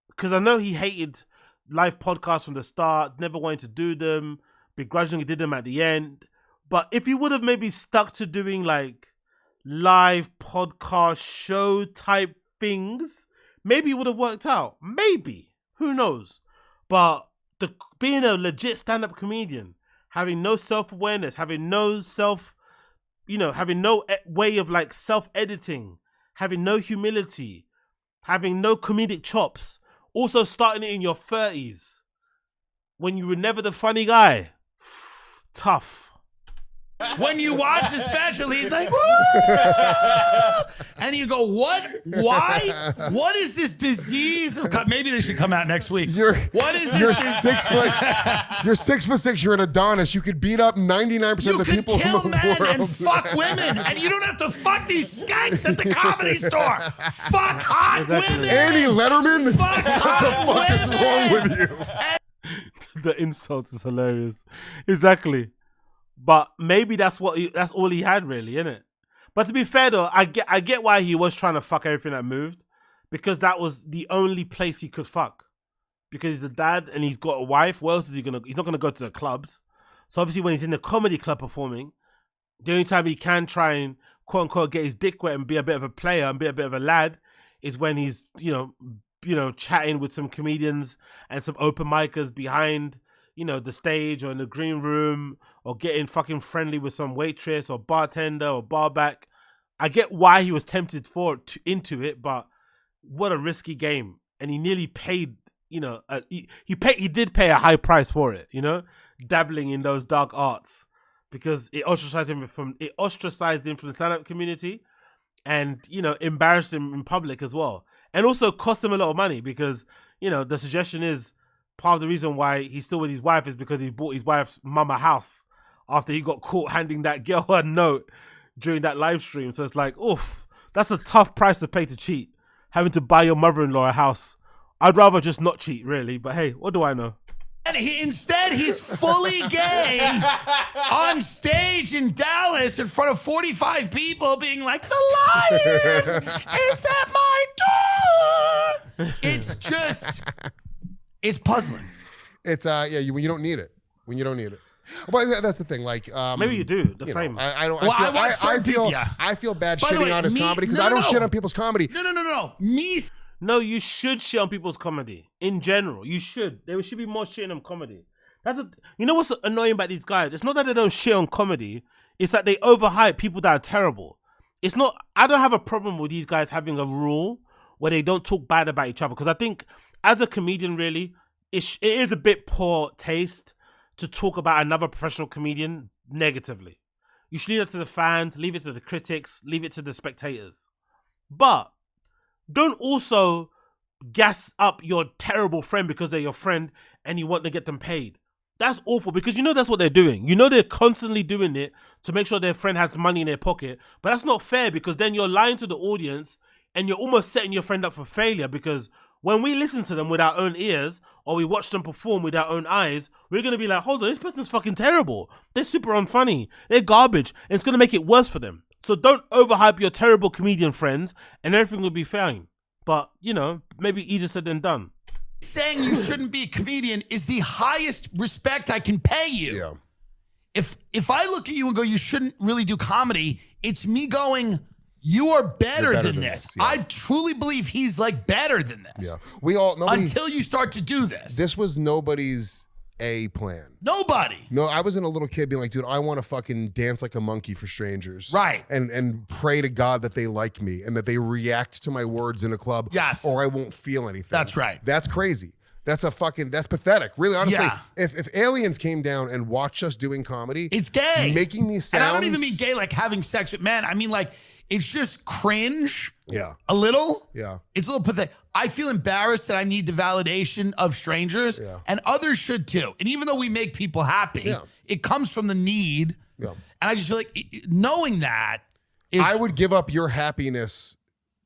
Because I know he hated live podcasts from the start, never wanted to do them, begrudgingly did them at the end. But if he would have maybe stuck to doing like live podcast show type things, maybe it would have worked out. Maybe. Who knows? But being a legit stand-up comedian, having no self-awareness, having no having no way of like self-editing, having no humility, having no comedic chops, also starting it in your 30s when you were never the funny guy. Tough. When you watch a special, he's like, woo! And you go, what? Why? What is this disease of maybe this should come out next week. What is this? You're 6 foot. You're 6'6". You're an Adonis. You could beat up 99% of the people in the world. You can kill men and fuck women, and you don't have to fuck these skanks at the comedy store. Fuck hot women. Annie Letterman. Fuck hot what the fuck is wrong with you? The insults is hilarious. Exactly. But maybe that's all he had, really, innit? But to be fair though, I get why he was trying to fuck everything that moved, because that was the only place he could fuck. Because he's a dad and he's got a wife. Where else is he gonna? He's not gonna go to the clubs. So obviously, when he's in the comedy club performing, the only time he can try and quote unquote get his dick wet and be a bit of a player and be a bit of a lad is when he's chatting with some comedians and some open micers behind the stage or in the green room, or getting fucking friendly with some waitress or bartender or barback. I get why he was tempted into it, but what a risky game. And he nearly paid, he did pay a high price for it, dabbling in those dark arts, because it ostracized him from the stand-up community, and, embarrassed him in public as well. And also cost him a lot of money, because, the suggestion is, part of the reason why he's still with his wife is because he bought his wife's mum a house after he got caught handing that girl a note during that live stream. So it's like, oof, that's a tough price to pay to cheat, having to buy your mother-in-law a house. I'd rather just not cheat, really. But hey, what do I know? And instead, he's fully gay on stage in Dallas in front of 45 people being like, the lion is at my door. It's just... It's puzzling. It's when you don't need it. When you don't need it. But that's the thing. Like, maybe you do. The fame. I don't. Well, I feel bad By the shitting way, on his me- comedy because no, I don't no. shit on people's comedy. No. Me. No, you should shit on people's comedy in general. You should. There should be more shitting on comedy. You know what's annoying about these guys? It's not that they don't shit on comedy. It's that they overhype people that are terrible. It's not. I don't have a problem with these guys having a rule where they don't talk bad about each other, because I think as a comedian, really, it is a bit poor taste to talk about another professional comedian negatively. You should leave it to the fans, leave it to the critics, leave it to the spectators. But don't also gas up your terrible friend because they're your friend and you want to get them paid. That's awful, because you know that's what they're doing. You know they're constantly doing it to make sure their friend has money in their pocket. But that's not fair, because then you're lying to the audience and you're almost setting your friend up for failure, because when we listen to them with our own ears or we watch them perform with our own eyes, we're going to be like, hold on, this person's fucking terrible. They're super unfunny. They're garbage. And it's going to make it worse for them. So don't overhype your terrible comedian friends and everything will be fine. But, you know, maybe easier said than done. Saying you shouldn't be a comedian is the highest respect I can pay you. Yeah. If I look at you and go, you shouldn't really do comedy, it's me going, you are better than this. Yeah. I truly believe he's like better than this. Yeah. We all until you start to do this. This was nobody's A plan. Nobody. No, I wasn't a little kid being like, dude, I want to fucking dance like a monkey for strangers. Right. And pray to God that they like me and that they react to my words in a club. Yes. Or I won't feel anything. That's right. That's crazy. That's pathetic. Really, honestly, Yeah. if aliens came down and watched us doing comedy, it's gay. Making these sounds. And I don't even mean gay like having sex with men. I mean like, it's just cringe. Yeah. A little. Yeah. It's a little pathetic. I feel embarrassed that I need the validation of strangers, and others should too. And even though we make people happy, it comes from the need. Yeah. And I just feel like knowing that is. I would give up your happiness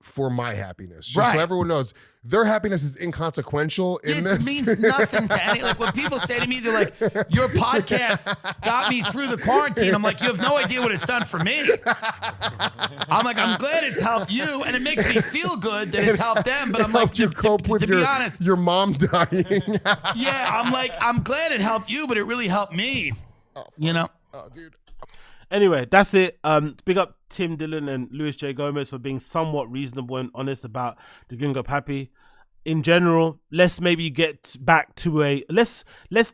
for my happiness. Just Right. so everyone knows, their happiness is inconsequential in this. It means nothing to any. Like when people say to me, they're like, "Your podcast got me through the quarantine." I'm like, "You have no idea what it's done for me." I'm like, "I'm glad it's helped you, and it makes me feel good that it's helped them." But I'm like, you cope with to be honest, your mom dying. yeah, I'm like, I'm glad it helped you, but it really helped me. You know. Oh, dude. Anyway, that's it. Big up Tim Dillon and Luis J. Gomez for being somewhat reasonable and honest about the Gringo Papi. In general, let's maybe get back to let's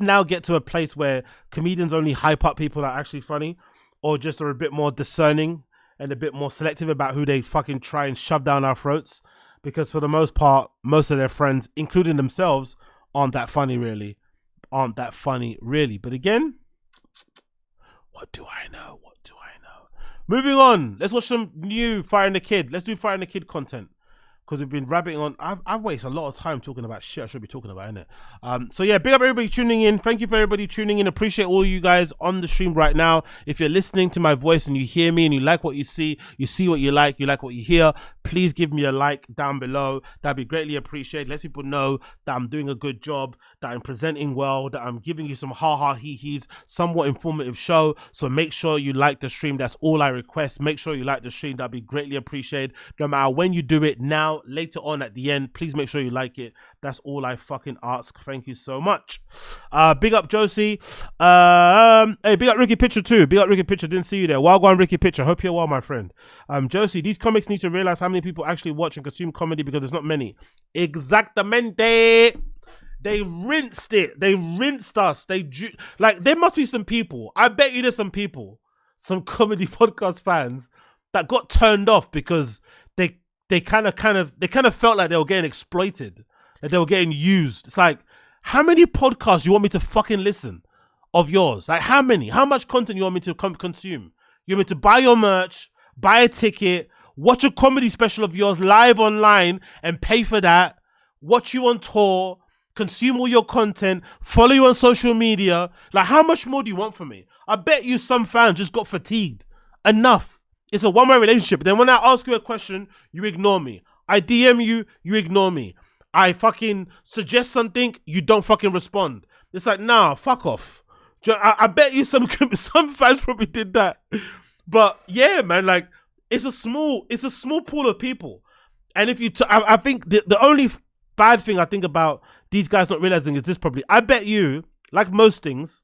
now get to a place where comedians only hype up people that are actually funny, or just are a bit more discerning and a bit more selective about who they fucking try and shove down our throats. Because for the most part, most of their friends, including themselves, aren't that funny really. But again, what do I know? Moving on, let's watch some new Fire and the Kid. Let's do Fire and the Kid content, because we've been rabbiting on. I've wasted a lot of time talking about shit I should be talking about, innit? So yeah, big up everybody tuning in. Thank you for everybody tuning in. Appreciate all you guys on the stream right now. If you're listening to my voice and you hear me and you like what you see what you like what you hear, please give me a like down below. That'd be greatly appreciated. Let people know that I'm doing a good job, that I'm presenting well, that I'm giving you some hee-hees, somewhat informative show. So make sure you like the stream. That's all I request. Make sure you like the stream. That'd be greatly appreciated. No matter when you do it, now, later on, at the end, please make sure you like it. That's all I fucking ask. Thank you so much. Big up Josie. Hey, big up Ricky Pitcher too. Big up Ricky Pitcher. Didn't see you there. Wild one, Ricky Pitcher. Hope you're well, my friend. Josie, these comics need to realize how many people actually watch and consume comedy, because there's not many. Exactamente. They rinsed it. They rinsed us. Like, there must be some people. I bet you there's some people, some comedy podcast fans that got turned off because they kind of felt like they were getting exploited, that they were getting used. It's like, how many podcasts you want me to fucking listen of yours? Like, how many? How much content you want me to consume? You want me to buy your merch, buy a ticket, watch a comedy special of yours live online and pay for that, watch you on tour, consume all your content, follow you on social media? Like, how much more do you want from me? I bet you some fans just got fatigued. Enough. It's a one-way relationship. Then when I ask you a question, you ignore me. I DM you, you ignore me. I fucking suggest something, you don't fucking respond. It's like, nah, fuck off. I bet you some fans probably did that. But yeah, man, like, it's a small pool of people. And if you, I think the only bad thing I think about these guys not realizing is this probably. I bet you, like most things,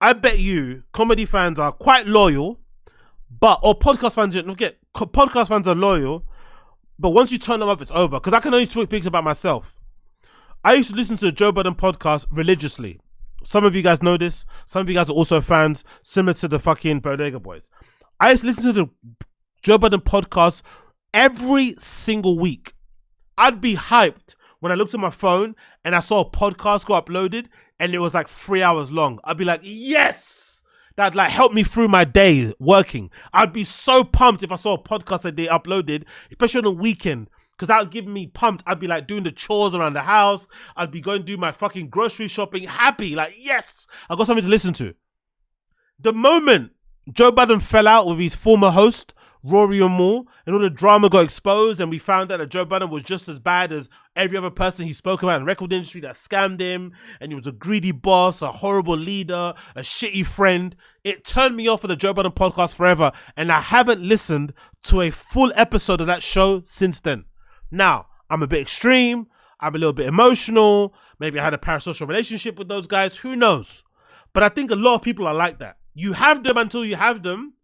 I bet you comedy fans are quite loyal, or podcast fans, don't forget, podcast fans are loyal, but once you turn them off, it's over. Because I can only speak about myself. I used to listen to the Joe Budden podcast religiously. Some of you guys know this. Some of you guys are also fans, similar to the fucking Bodega Boys. I used to listen to the Joe Budden podcast every single week. I'd be hyped when I looked at my phone and I saw a podcast go uploaded and it was like 3 hours long. I'd be like, yes! That'd like help me through my day working. I'd be so pumped if I saw a podcast that they uploaded, especially on the weekend, because that would give me pumped. I'd be like doing the chores around the house. I'd be going to do my fucking grocery shopping, happy, like, yes, I got something to listen to. The moment Joe Budden fell out with his former host, Rory and Moore, and all the drama got exposed, and we found out that Joe Budden was just as bad as every other person he spoke about in the record industry that scammed him, and he was a greedy boss, a horrible leader, a shitty friend. It turned me off of the Joe Budden podcast forever, and I haven't listened to a full episode of that show since then. Now, I'm a bit extreme, I'm a little bit emotional, maybe I had a parasocial relationship with those guys, who knows? But I think a lot of people are like that. You have them until you have them,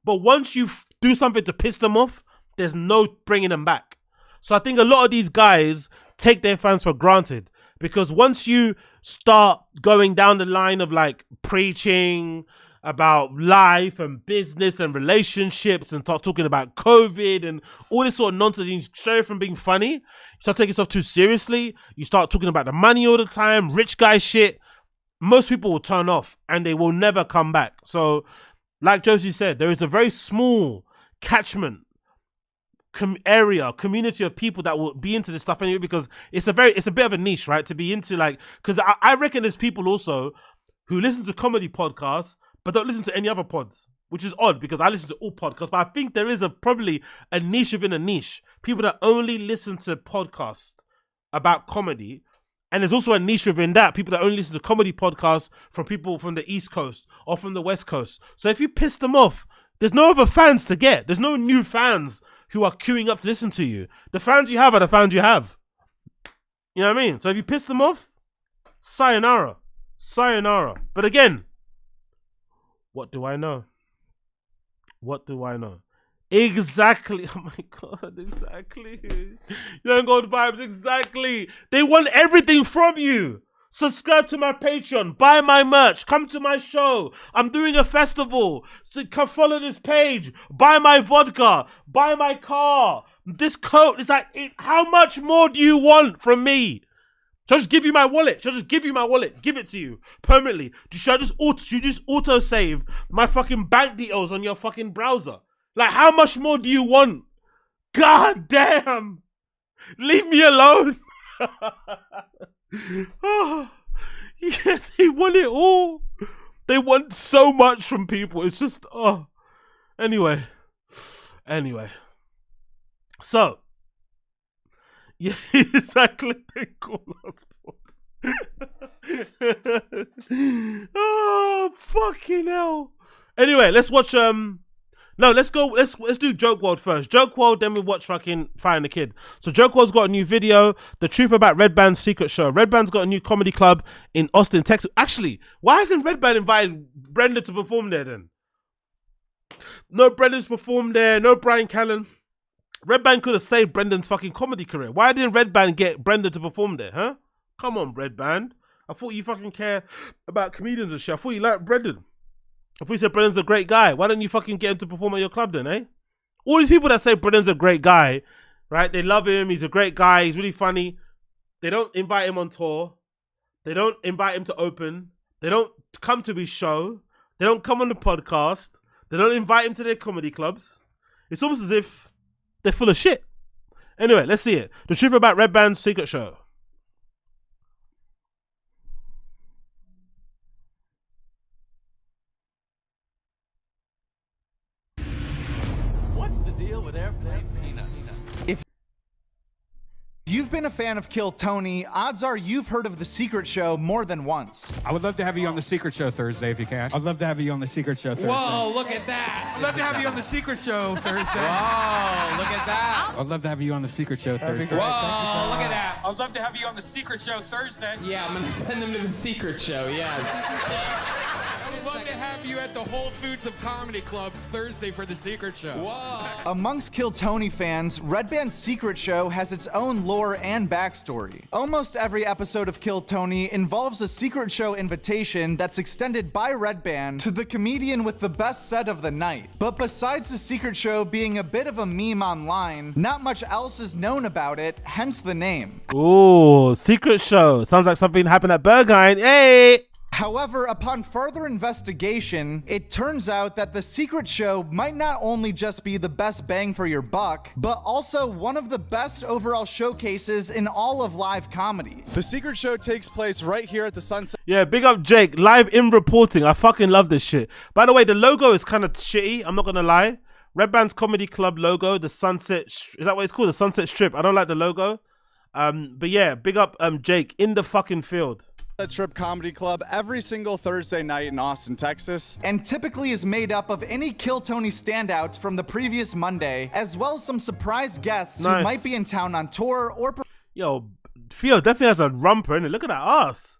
but once you do something to piss them off, there's no bringing them back. So I think a lot of these guys take their fans for granted, because once you start going down the line of like preaching about life and business and relationships and start talking about COVID and all this sort of nonsense, you stray from being funny, you start taking yourself too seriously, you start talking about the money all the time, rich guy shit, most people will turn off and they will never come back. So like Josie said, there is a very small catchment community of people that will be into this stuff anyway, because it's a bit of a niche, right? To be into, like, because I reckon there's people also who listen to comedy podcasts but don't listen to any other pods, which is odd because I listen to all podcasts, but I think there is probably a niche within a niche. People that only listen to podcasts about comedy. And there's also a niche within that, people that only listen to comedy podcasts from people from the East Coast or from the West Coast. So if you piss them off, there's no other fans to get. There's no new fans who are queuing up to listen to you. The fans you have are the fans you have. You know what I mean? So if you piss them off, sayonara. Sayonara. But again, what do I know? What do I know? Exactly. Oh my God, exactly. Young Gold Vibes, exactly. They want everything from you. Subscribe to my Patreon, buy my merch, come to my show. I'm doing a festival. So come follow this page, buy my vodka, buy my car. This coat is like, how much more do you want from me? Should I just give you my wallet? Should I just give you my wallet? Give it to you permanently? Should you just auto save my fucking bank details on your fucking browser? Like, how much more do you want? God damn. Leave me alone. Oh, yeah, they want it all. They want so much from people. It's just, oh. Anyway. So. Yeah, exactly. They call us. Oh, fucking hell. Anyway, let's watch, no, let's do Joke World first. Joke World, then we watch fucking Fire and the Kid. So Joke World's got a new video, The Truth About REDBANS' Secret Show. REDBANS got a new comedy club in Austin, Texas. Actually, why hasn't REDBANS invited Brenda to perform there then? No Brendan's performed there, no Brian Callen. REDBANS could have saved Brendan's fucking comedy career. Why didn't REDBANS get Brenda to perform there, huh? Come on, REDBANS. I thought you fucking care about comedians and shit. I thought you liked Brendan. If we said Brendan's a great guy, why don't you fucking get him to perform at your club then, eh? All these people that say Brendan's a great guy, right? They love him, he's a great guy, he's really funny. They don't invite him on tour. They don't invite him to open. They don't come to his show. They don't come on the podcast. They don't invite him to their comedy clubs. It's almost as if they're full of shit. Anyway, let's see it. The Truth About REDBANS' Secret Show. What's the deal with airplane peanuts? If you've been a fan of Kill Tony, odds are you've heard of The Secret Show more than once. I would love to have you on The Secret Show Thursday if you can. I'd love to have you on The Secret Show Thursday. Whoa, look at that. I'd love to have you on The Secret Show Thursday. Whoa, look at that. I'd love to have you on The Secret Show Thursday. Whoa, look at that. I'd love to have you on The Secret Show Thursday. Yeah, I'm going to send them to The Secret Show, yes. you at the Whole Foods of Comedy Clubs Thursday for the Secret Show. Whoa. Amongst Kill Tony fans, REDBANS' Secret Show has its own lore and backstory. Almost every episode of Kill Tony involves a Secret Show invitation that's extended by REDBAND to the comedian with the best set of the night. But besides the Secret Show being a bit of a meme online, not much else is known about it, hence the name. Ooh, Secret Show. Sounds like something happened at Berghain. Hey! However, upon further investigation, it turns out that the Secret Show might not only just be the best bang for your buck, but also one of the best overall showcases in all of live comedy. The Secret Show takes place right here at the Sunset. Yeah, big up Jake, live in reporting. I fucking love this shit. By the way, the logo is kind of shitty, I'm not gonna lie. REDBANS Comedy Club logo, the Sunset, is that what it's called? The Sunset Strip. I don't like the logo. But yeah, big up Jake in the fucking field. Strip Comedy Club every single Thursday night in Austin, Texas. And typically is made up of any Kill Tony standouts from the previous Monday, as well as some surprise guests who might be in town on tour or... Yo, Theo definitely has a rumper in it. Look at that ass.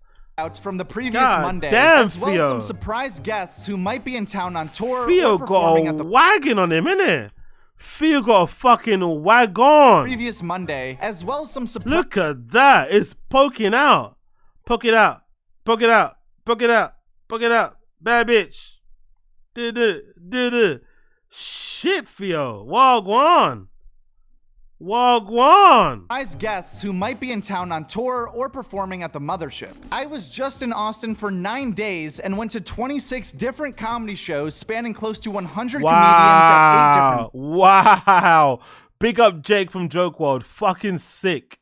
From the previous Monday, damn, as well Theo. as some surprise guests who might be in town on tour Theo or performing got at a the wagon on him, innit? Theo got a fucking wagon. previous Monday, as well as some surprise... Look at that. It's poking out. Poke it out. Poke it out. Poke it out. Poke it out. Bad bitch. Shit, Theo. Wagwan. Wagwan. Surprise guests who might be in town on tour or performing at the Mothership. I was just in Austin for 9 days and went to 26 different comedy shows spanning close to 100 comedians at 8 different... Wow. Big up Jake from Joke World. Fucking sick.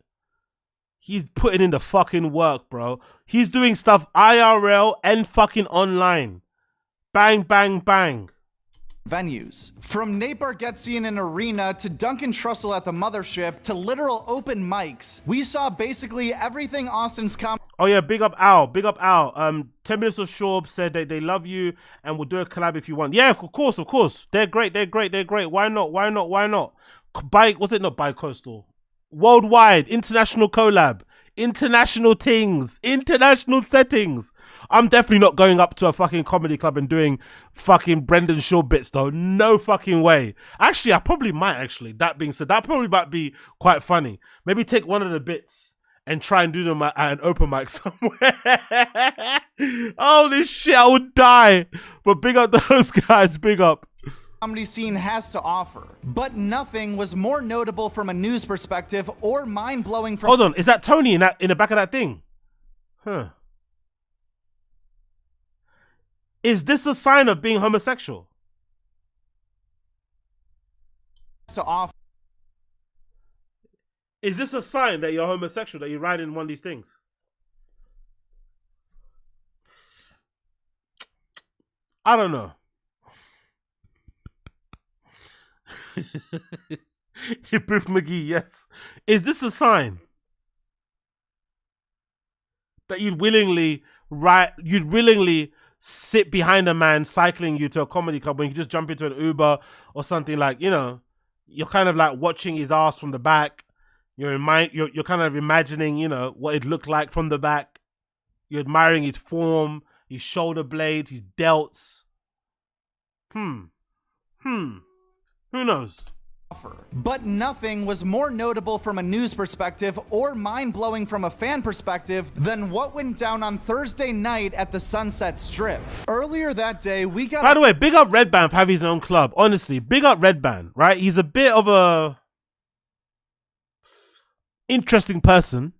He's putting in the fucking work, bro. He's doing stuff IRL and fucking online. Bang, bang, bang. Venues. From Nate Bargatze in an arena to Duncan Trussell at the Mothership to literal open mics, we saw basically everything Austin's Oh yeah, big up Al. Big up Al. 10 Minutes of SCHAUB'S said that they love you and will do a collab if you want. Yeah, of course, of course. They're great, they're great, they're great. Why not? Why not? Why not? Was it not bi-coastal? Worldwide, international collab, international things, international settings. I'm definitely not going up to a fucking comedy club and doing fucking Brendan Shaw bits though. No fucking way. Actually, I probably might actually. That being said, that probably might be quite funny. Maybe take one of the bits and try and do them at an open mic somewhere. Holy shit, I would die. But big up those guys, big up. Comedy scene has to offer, but nothing was more notable from a news perspective or mind-blowing from... Hold on, is that Tony in the back of that thing? Huh. Is this a sign of being homosexual? To offer. Is this a sign that you're homosexual, that you're riding one of these things? I don't know. Biff McGee, yes. Is this a sign that you'd willingly sit behind a man cycling you to a comedy club when you just jump into an Uber or something, like, you know, you're kind of like watching his ass from the back. You're kind of imagining, you know, what it looked like from the back. You're admiring his form, his shoulder blades, his delts. Who knows? But nothing was more notable from a news perspective or mind-blowing from a fan perspective than what went down on Thursday night at the Sunset Strip. Earlier that day, we got... By the way, big up Redban for having his own club. Honestly, big up Redban, right? He's a bit of a interesting person.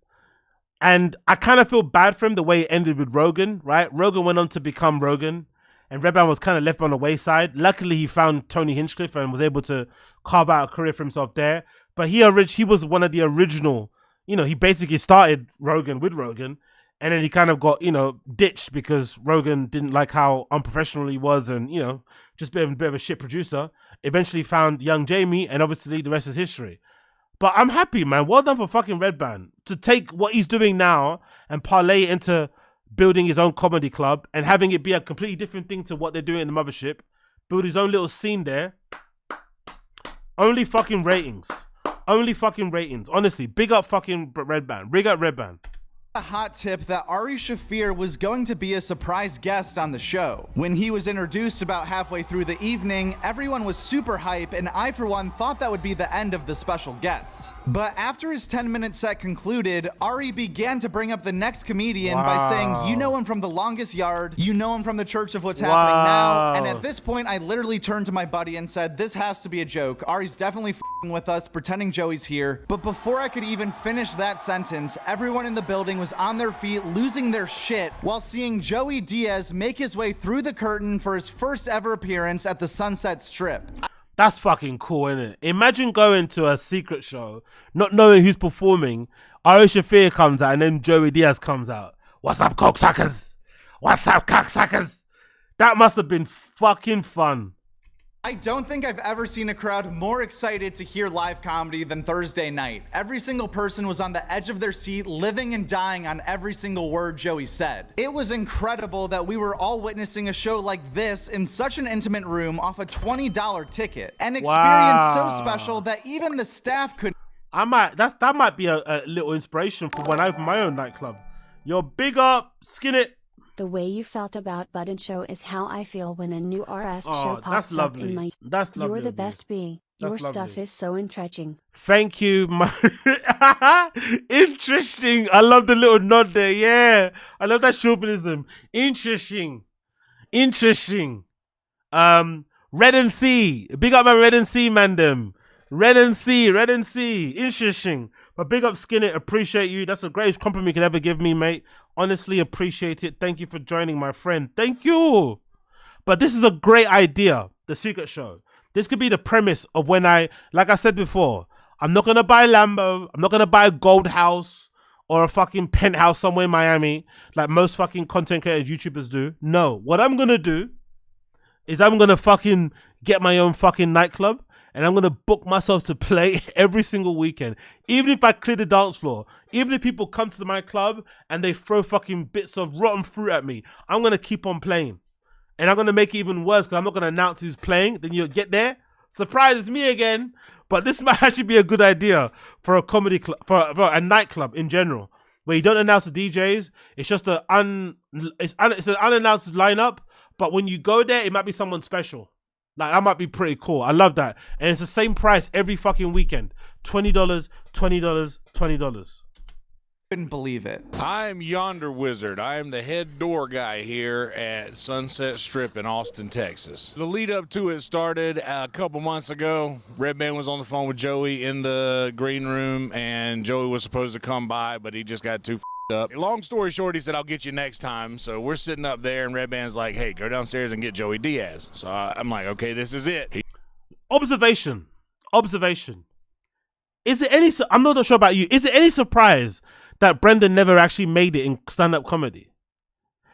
And I kind of feel bad for him the way it ended with Rogan, right? Rogan went on to become Rogan. And Redban was kind of left on the wayside. Luckily, he found Tony Hinchcliffe and was able to carve out a career for himself there. But he was one of the original, you know, he basically started Rogan with Rogan. And then he kind of got, you know, ditched because Rogan didn't like how unprofessional he was and, you know, just a bit of a shit producer. Eventually found young Jamie, and obviously the rest is history. But I'm happy, man. Well done for fucking Redban to take what he's doing now and parlay it into building his own comedy club and having it be a completely different thing to what they're doing in the Mothership. Build his own little scene there. Only fucking ratings. Only fucking ratings. Honestly, big up fucking Redban. Big up Redban. A hot tip that Ari Shaffir was going to be a surprise guest on the show. When he was introduced about halfway through the evening, everyone was super hype, and I for one thought that would be the end of the special guests. But after his 10-minute set concluded, Ari began to bring up the next comedian by saying, you know him from The Longest Yard, you know him from the Church of What's Happening Now, and at this point I literally turned to my buddy and said, this has to be a joke. Ari's definitely f***ing with us, pretending Joey's here. But before I could even finish that sentence, everyone in the building was on their feet losing their shit while seeing Joey Diaz make his way through the curtain for his first ever appearance at the Sunset Strip. That's fucking cool, isn't it? Imagine going to a secret show, not knowing who's performing. Ari Shaffir comes out and then Joey Diaz comes out. What's up, cocksuckers? What's up, cocksuckers? That must have been fucking fun. I don't think I've ever seen a crowd more excited to hear live comedy than Thursday night. Every single person was on the edge of their seat, living and dying on every single word Joey said. It was incredible that we were all witnessing a show like this in such an intimate room off a $20 ticket. An experience so special that even the staff could. That might be a little inspiration for when I open my own nightclub. Yo, big up, skin it. The way you felt about Button Show is how I feel when a new RS show that's pops up lovely. in my. That's lovely. You're the best B. Your That's stuff lovely. is so entrenching. Thank you. Interesting. I love the little nod there. Yeah. I love that chauvinism. Interesting. Interesting. Red and C. Big up my Red and C, man, them. Red and C. Red and C. Interesting. But big up Skinner. Appreciate you. That's the greatest compliment you could ever give me, mate. Honestly, appreciate it. Thank you for joining, my friend. Thank you. But this is a great idea, the secret show. This could be the premise of when like I said before, I'm not going to buy a Lambo. I'm not going to buy a gold house or a fucking penthouse somewhere in Miami like most fucking content creators, YouTubers do. No, what I'm going to do is I'm going to fucking get my own fucking nightclub and I'm going to book myself to play every single weekend. Even if I clear the dance floor, even if people come to my club and they throw fucking bits of rotten fruit at me, I'm going to keep on playing. And I'm going to make it even worse because I'm not going to announce who's playing. Then you'll get there. Surprise, it's me again. But this might actually be a good idea for a comedy club, for a nightclub in general, where you don't announce the DJs. It's just it's an unannounced lineup. But when you go there, it might be someone special. Like, that might be pretty cool. I love that. And it's the same price every fucking weekend. $20, $20, $20. Couldn't believe it. I'm Yonder Wizard. I am the head door guy here at Sunset Strip in Austin, Texas. The lead up to it started a couple months ago. Redban was on the phone with Joey in the green room, and Joey was supposed to come by, but he just got too up. Long story short, he said, I'll get you next time. So we're sitting up there, and Redban's like, hey, go downstairs and get Joey Diaz. So I'm like, okay, this is it. Observation. Is it any, I'm not sure about you, is it any surprise that Brendan never actually made it in stand-up comedy?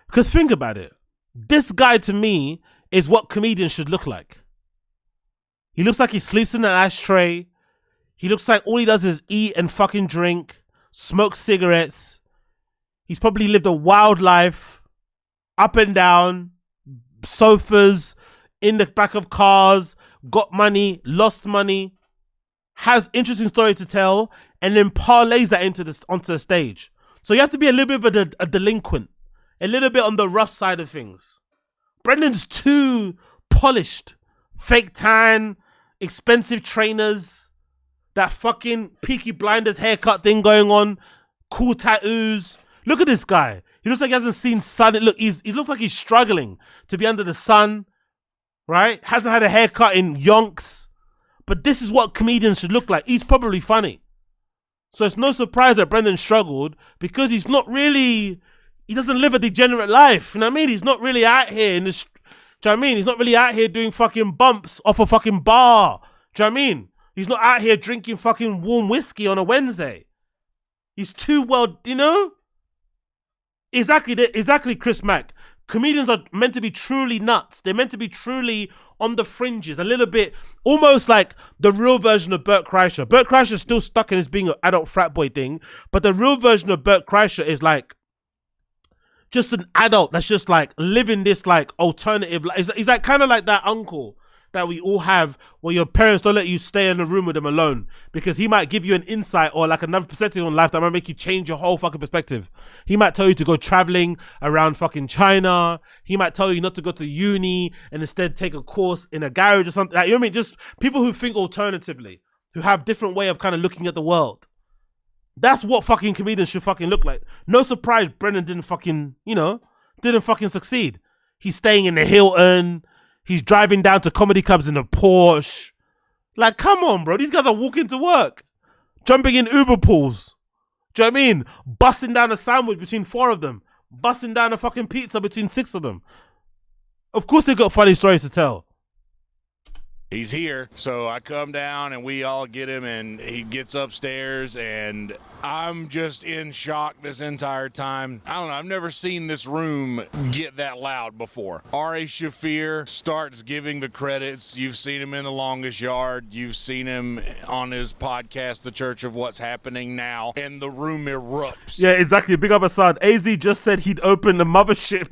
Because think about it. This guy, to me, is what comedians should look like. He looks like he sleeps in an ashtray. He looks like all he does is eat and fucking drink, smoke cigarettes. He's probably lived a wild life, up and down, sofas, in the back of cars, got money, lost money, has interesting story to tell, and then parlays that onto the stage. So you have to be a little bit of a delinquent, a little bit on the rough side of things. Brendan's too polished. Fake tan, expensive trainers, that fucking Peaky Blinders haircut thing going on, cool tattoos. Look at this guy. He looks like he hasn't seen sun. Look, he looks like he's struggling to be under the sun, right? Hasn't had a haircut in yonks. But this is what comedians should look like. He's probably funny. So it's no surprise that Brendan struggled because he's not really, he doesn't live a degenerate life. You know what I mean? He's not really out here in this, do you know what I mean? He's not really out here doing fucking bumps off a fucking bar. Do you know what I mean? He's not out here drinking fucking warm whiskey on a Wednesday. He's too well, you know? Exactly, Chris Mack. Comedians are meant to be truly nuts. They're meant to be truly on the fringes, a little bit, almost like the real version of Bert Kreischer. Bert Kreischer is still stuck in his being an adult frat boy thing, but the real version of Bert Kreischer is like just an adult that's just like living this like alternative life. He's like kind of like that uncle that we all have where your parents don't let you stay in the room with them alone because he might give you an insight or like another perspective on life that might make you change your whole fucking perspective. He might tell you to go traveling around fucking China. He might tell you not to go to uni and instead take a course in a garage or something. Like, you know what I mean? Just people who think alternatively, who have different way of kind of looking at the world. That's what fucking comedians should fucking look like. No surprise Brennan didn't fucking, you know, didn't fucking succeed. He's staying in the Hilton. He's driving down to comedy clubs in a Porsche. Like, come on, bro. These guys are walking to work. Jumping in Uber pools. Do you know what I mean? Busting down a sandwich between 4 of them. Busting down a fucking pizza between 6 of them. Of course they've got funny stories to tell. He's here, so I come down and we all get him, and he gets upstairs, and I'm just in shock this entire time. I don't know, I've never seen this room get that loud before. Ari Shaffir starts giving the credits. You've seen him in The Longest Yard. You've seen him on his podcast, The Church of What's Happening Now, and the room erupts. Yeah, exactly. Big up Assad. AZ just said he'd open the mothership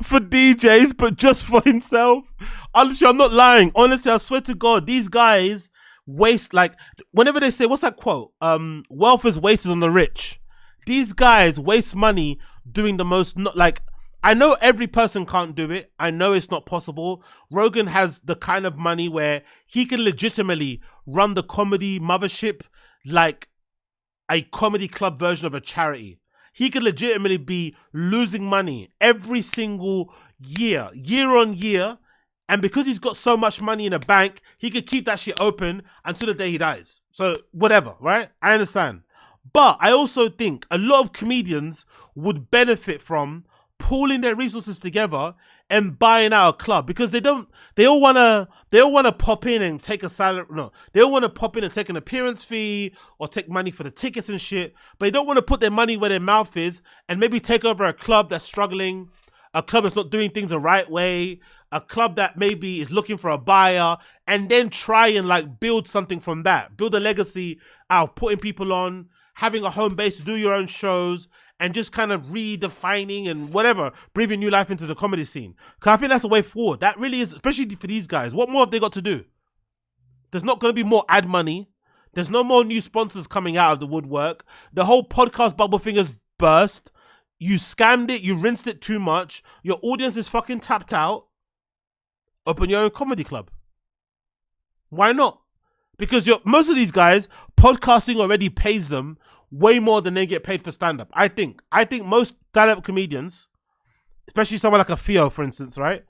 for DJs, but just for himself. Honestly, I'm not lying. Honestly, I swear to God, these guys waste, like, whenever they say, what's that quote? Wealth is wasted on the rich. These guys waste money doing the most, not like, I know every person can't do it. I know it's not possible. Rogan has the kind of money where he can legitimately run the comedy mothership like a comedy club version of a charity. He could legitimately be losing money every single year on year. And because he's got so much money in the bank, he could keep that shit open until the day he dies. So whatever, right? I understand. But I also think a lot of comedians would benefit from pooling their resources together and buying out a club, because they all want to pop in and take a salary. No, they all want to pop in and take an appearance fee or take money for the tickets and shit. But they don't want to put their money where their mouth is and maybe take over a club that's struggling, a club that's not doing things the right way, a club that maybe is looking for a buyer, and then try and like build something from that. Build a legacy out of putting people on, having a home base to do your own shows, and just kind of redefining and whatever, breathing new life into the comedy scene. Because I think that's the way forward. That really is, especially for these guys. What more have they got to do? There's not going to be more ad money. There's no more new sponsors coming out of the woodwork. The whole podcast bubble thing has burst. You scammed it. You rinsed it too much. Your audience is fucking tapped out. Open your own comedy club. Why not? Because most of these guys, podcasting already pays them way more than they get paid for stand-up. I think most stand-up comedians, especially someone like a Theo, for instance, right?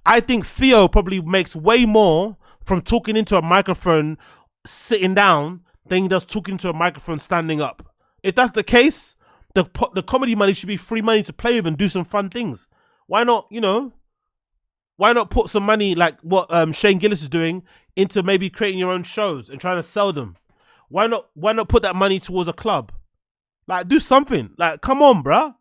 I think Theo probably makes way more from talking into a microphone sitting down than he does talking to a microphone standing up. If that's the case, the comedy money should be free money to play with and do some fun things. Why not, you know? Why not put some money like what Shane Gillis is doing into maybe creating your own shows and trying to sell them? Why not put that money towards a club? Like, do something. Like, come on, bruh.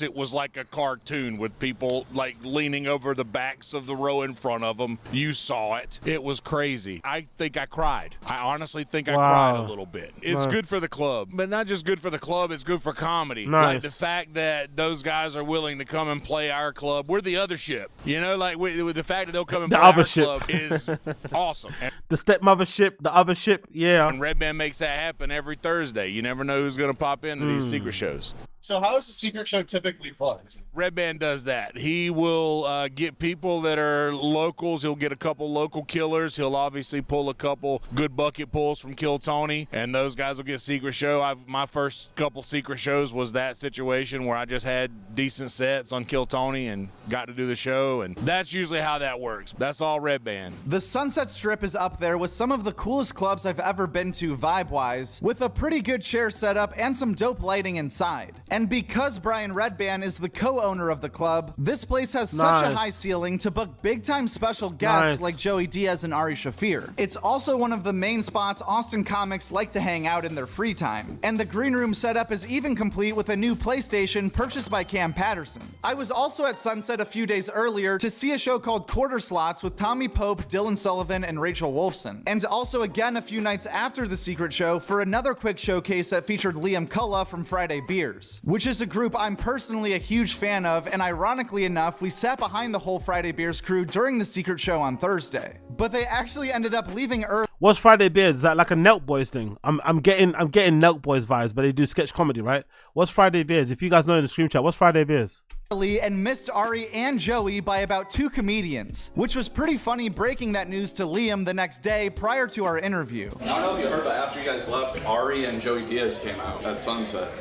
It was like a cartoon with people like leaning over the backs of the row in front of them. You saw it. It was crazy. I think I cried. I honestly think I cried a little bit. It's good for the club, but not just good for the club, it's good for comedy. Like the fact that those guys are willing to come and play our club. We're the other ship. You know, like with the fact that they'll come and play our club is awesome. And the stepmother ship, the other ship, yeah. And Redban makes that happen every Thursday. You never know who's going to pop into these secret shows. So how is the secret show typically fun? Redban does that. He will get people that are locals. He'll get a couple local killers. He'll obviously pull a couple good bucket pulls from Kill Tony, and those guys will get secret show. My first couple secret shows was that situation where I just had decent sets on Kill Tony and got to do the show, and that's usually how that works. That's all Redban. The Sunset Strip is up there with some of the coolest clubs I've ever been to vibe-wise, with a pretty good chair setup and some dope lighting inside. And because Brian Redban is the co-owner of the club, this place has such a high ceiling to book big-time special guests like Joey Diaz and Ari Shaffir. It's also one of the main spots Austin comics like to hang out in their free time. And the green room setup is even complete with a new PlayStation purchased by Cam Patterson. I was also at Sunset a few days earlier to see a show called Quarter Slots with Tommy Pope, Dylan Sullivan, and Rachel Wolfson. And also again a few nights after the secret show for another quick showcase that featured Liam Cullah from Friday Beers. which is a group I'm personally a huge fan of, and ironically enough, we sat behind the whole Friday Beers crew during the secret show on Thursday. But they actually ended up leaving early. What's Friday Beers? Is that like a Nelk Boys thing? I'm getting Nelk Boys vibes, but they do sketch comedy, right? What's Friday Beers? If you guys know in the stream chat, what's Friday Beers? And missed Ari and Joey by about 2 comedians, which was pretty funny breaking that news to Liam the next day prior to our interview. I don't know if you heard, but after you guys left, Ari and Joey Diaz came out at Sunset.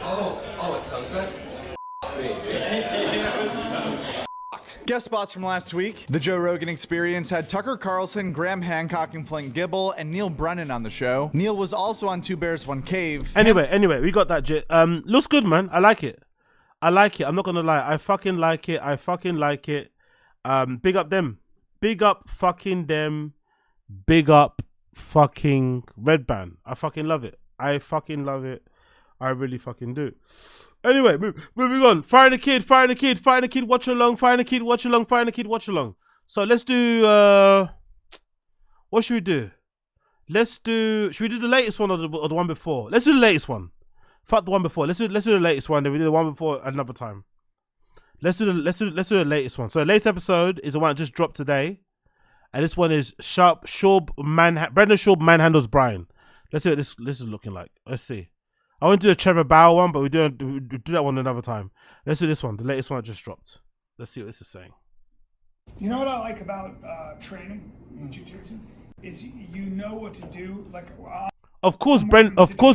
Oh, at Sunset? Guest spots from last week. The Joe Rogan Experience had Tucker Carlson, Graham Hancock, and Flint Gibble, and Neil Brennan on the show. Neil was also on Two Bears, One Cave. Anyway, we got that jit. Looks good, man. I like it. I'm not gonna lie. I fucking like it. Big up them. Big up fucking them. Big up fucking Redban. I fucking love it. I really fucking do. Anyway, moving on. Fire the kid, watch along. So let's do, what should we do? Should we do the latest one or the one before? Let's do the latest one. Fuck the one before. Let's do the latest one. Then we do the one before another time. Let's do the latest one. So the latest episode is the one that just dropped today, and this one is Brendan Schaub manhandles Bryan. Let's see what this is looking like. Let's see. I want to do a Trevor Bauer one, but we do that one another time. Let's do this one, the latest one that just dropped. Let's see what this is saying. You know what I like about training in jiu-jitsu is you know what to do. Like, of course,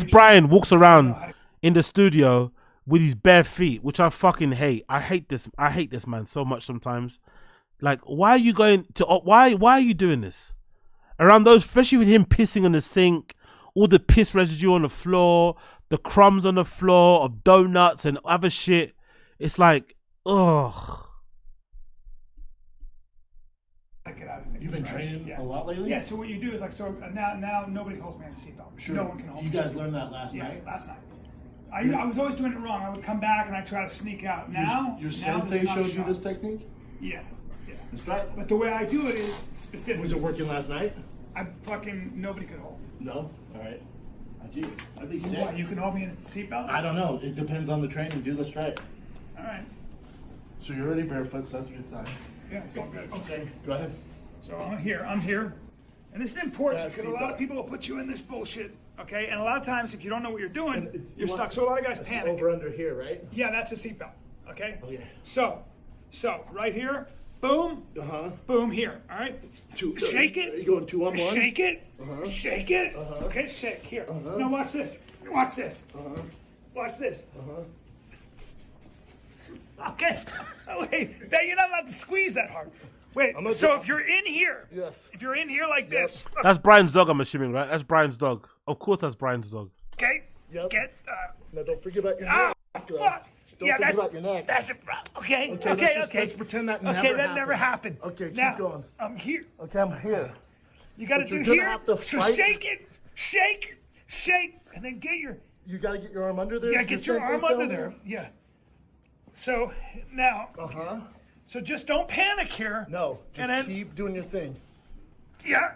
Bryan walks around in the studio with his bare feet, which I fucking hate. I hate this man so much sometimes. Like, why are you going to? Why are you doing this around those? Especially with him pissing in the sink, all the piss residue on the floor, the crumbs on the floor of donuts and other shit. It's like, ugh. You've been training a lot lately? Yeah, so what you do is like, so now nobody holds me on a seatbelt. Sure. No one can hold me. You guys learned that last night? Yeah, last night. I was always doing it wrong. I would come back and I try to sneak out. Now, your sensei showed you this technique? Yeah. That's right. But the way I do it is specific. Was it working last night? Nobody could hold. No? All right. I'd be sick. What, you can hold me in a seatbelt? I don't know. It depends on the training, dude. Let's try it. All right. So you're already barefoot, so that's a good sign. Yeah, it's all good. Okay, go ahead. So I'm here. And this is important because a lot of people will put you in this bullshit, okay? And a lot of times, if you don't know what you're doing, you're stuck. So a lot of guys panic. Over under here, right? Yeah, that's a seatbelt, okay? Oh, yeah. So right here, boom, boom here, all right? Shake it. Are you going 2 on 1? Shake it. Shake it. Okay, shake. Here. Now watch this. Watch this. Watch this. Okay. Wait, now you're not allowed to squeeze that hard. Wait, so if you're in here, if you're in here like this. That's Bryan's dog, I'm assuming, right? That's Bryan's dog. Of course that's Bryan's dog. Okay. Yep. Get, now don't forget about your neck. Fuck. Don't forget about your neck. That's it. Okay. Let's pretend that never happened. Okay, that never happened. Okay, now, keep going. I'm here. Okay, I'm here. You gotta do you're here. gonna have to so fight. shake it, shake, and then get your. You gotta get your arm under there. Yeah, get your arm under there. Yeah. So now. So just don't panic here. No, just keep doing your thing. Yeah.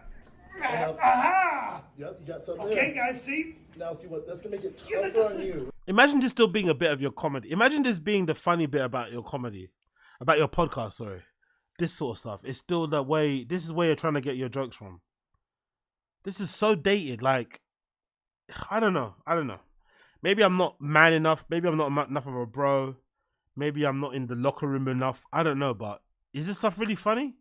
Aha! Yep, you got something. Okay, guys, see? Now see what that's gonna make it tougher on you. Imagine this still being a bit of your comedy. Imagine this being the funny bit about your comedy, about your podcast. Sorry, this sort of stuff. It's still the way. This is where you're trying to get your jokes from. This is so dated. Like, I don't know. Maybe I'm not man enough. Maybe I'm not enough of a bro. Maybe I'm not in the locker room enough. I don't know, but is this stuff really funny?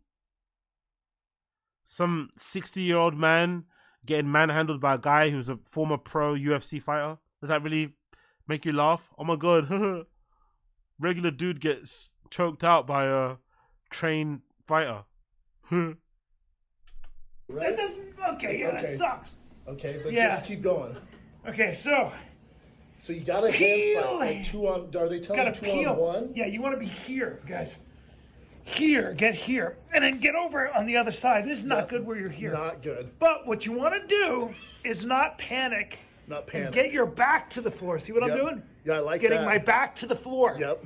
Some 60-year-old man getting manhandled by a guy who's a former pro UFC fighter. Does that really make you laugh? Oh my god. Regular dude gets choked out by a trained fighter. Right? That doesn't. Okay, that sucks. Okay, but just keep going. Okay, so you gotta get like 2 on. Are they telling you 2 on 1? Yeah, you want to be here, guys. Here, get here, and then get over on the other side. This is not good where you're here. Not good. But what you want to do is not panic. Not panic. And get your back to the floor. See what I'm doing? Yeah, I like Getting my back to the floor. Yep.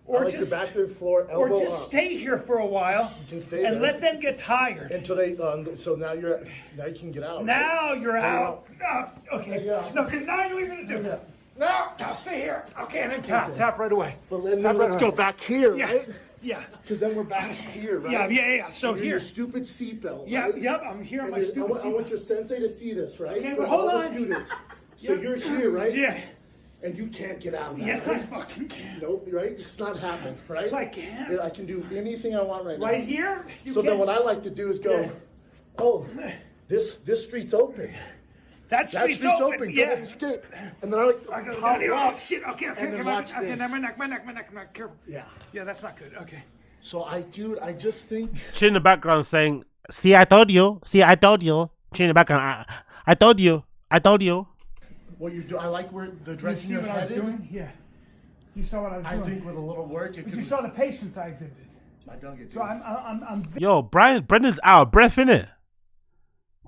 Or I like just your back to the floor, elbow or just up. stay here for a while. You can stay and there. let them get tired. Until they. So now you can get out. Now you're out. Okay. Yeah. No, because now you know what you're gonna do. No, stay here. Okay, and then tap right away. But then let's go back here, right? Yeah. Because then we're back here, right? Yeah. So here. Your stupid seatbelt. Yeah, right? yep. I'm here on my stupid seatbelt. I want your sensei to see this, right? Okay, For but hold all on. the students. So you're here, right? Yeah. And you can't get out of that. Yes, right? I fucking can. Nope, right? It's not happening, right? Yes, I can. Yeah, I can do anything I want right now. Right here? So then what I like to do is go, oh, this street's open. That street's open. Yeah. Escape. And then I go down here. Oh, shit. Okay, and then watch okay, this. my neck. Careful. Yeah. Yeah, that's not good. Okay. So I just think. She in the background saying, see, I told you. See, I told you. She in the background, I told you. I told you. What you do, I like where the direction you're what I was headed. doing? Yeah. You saw what I was doing. I think with a little work, it But could. you saw the patience I exhibited. I don't get. So I'm. Yo, Brendan's out of breath, innit?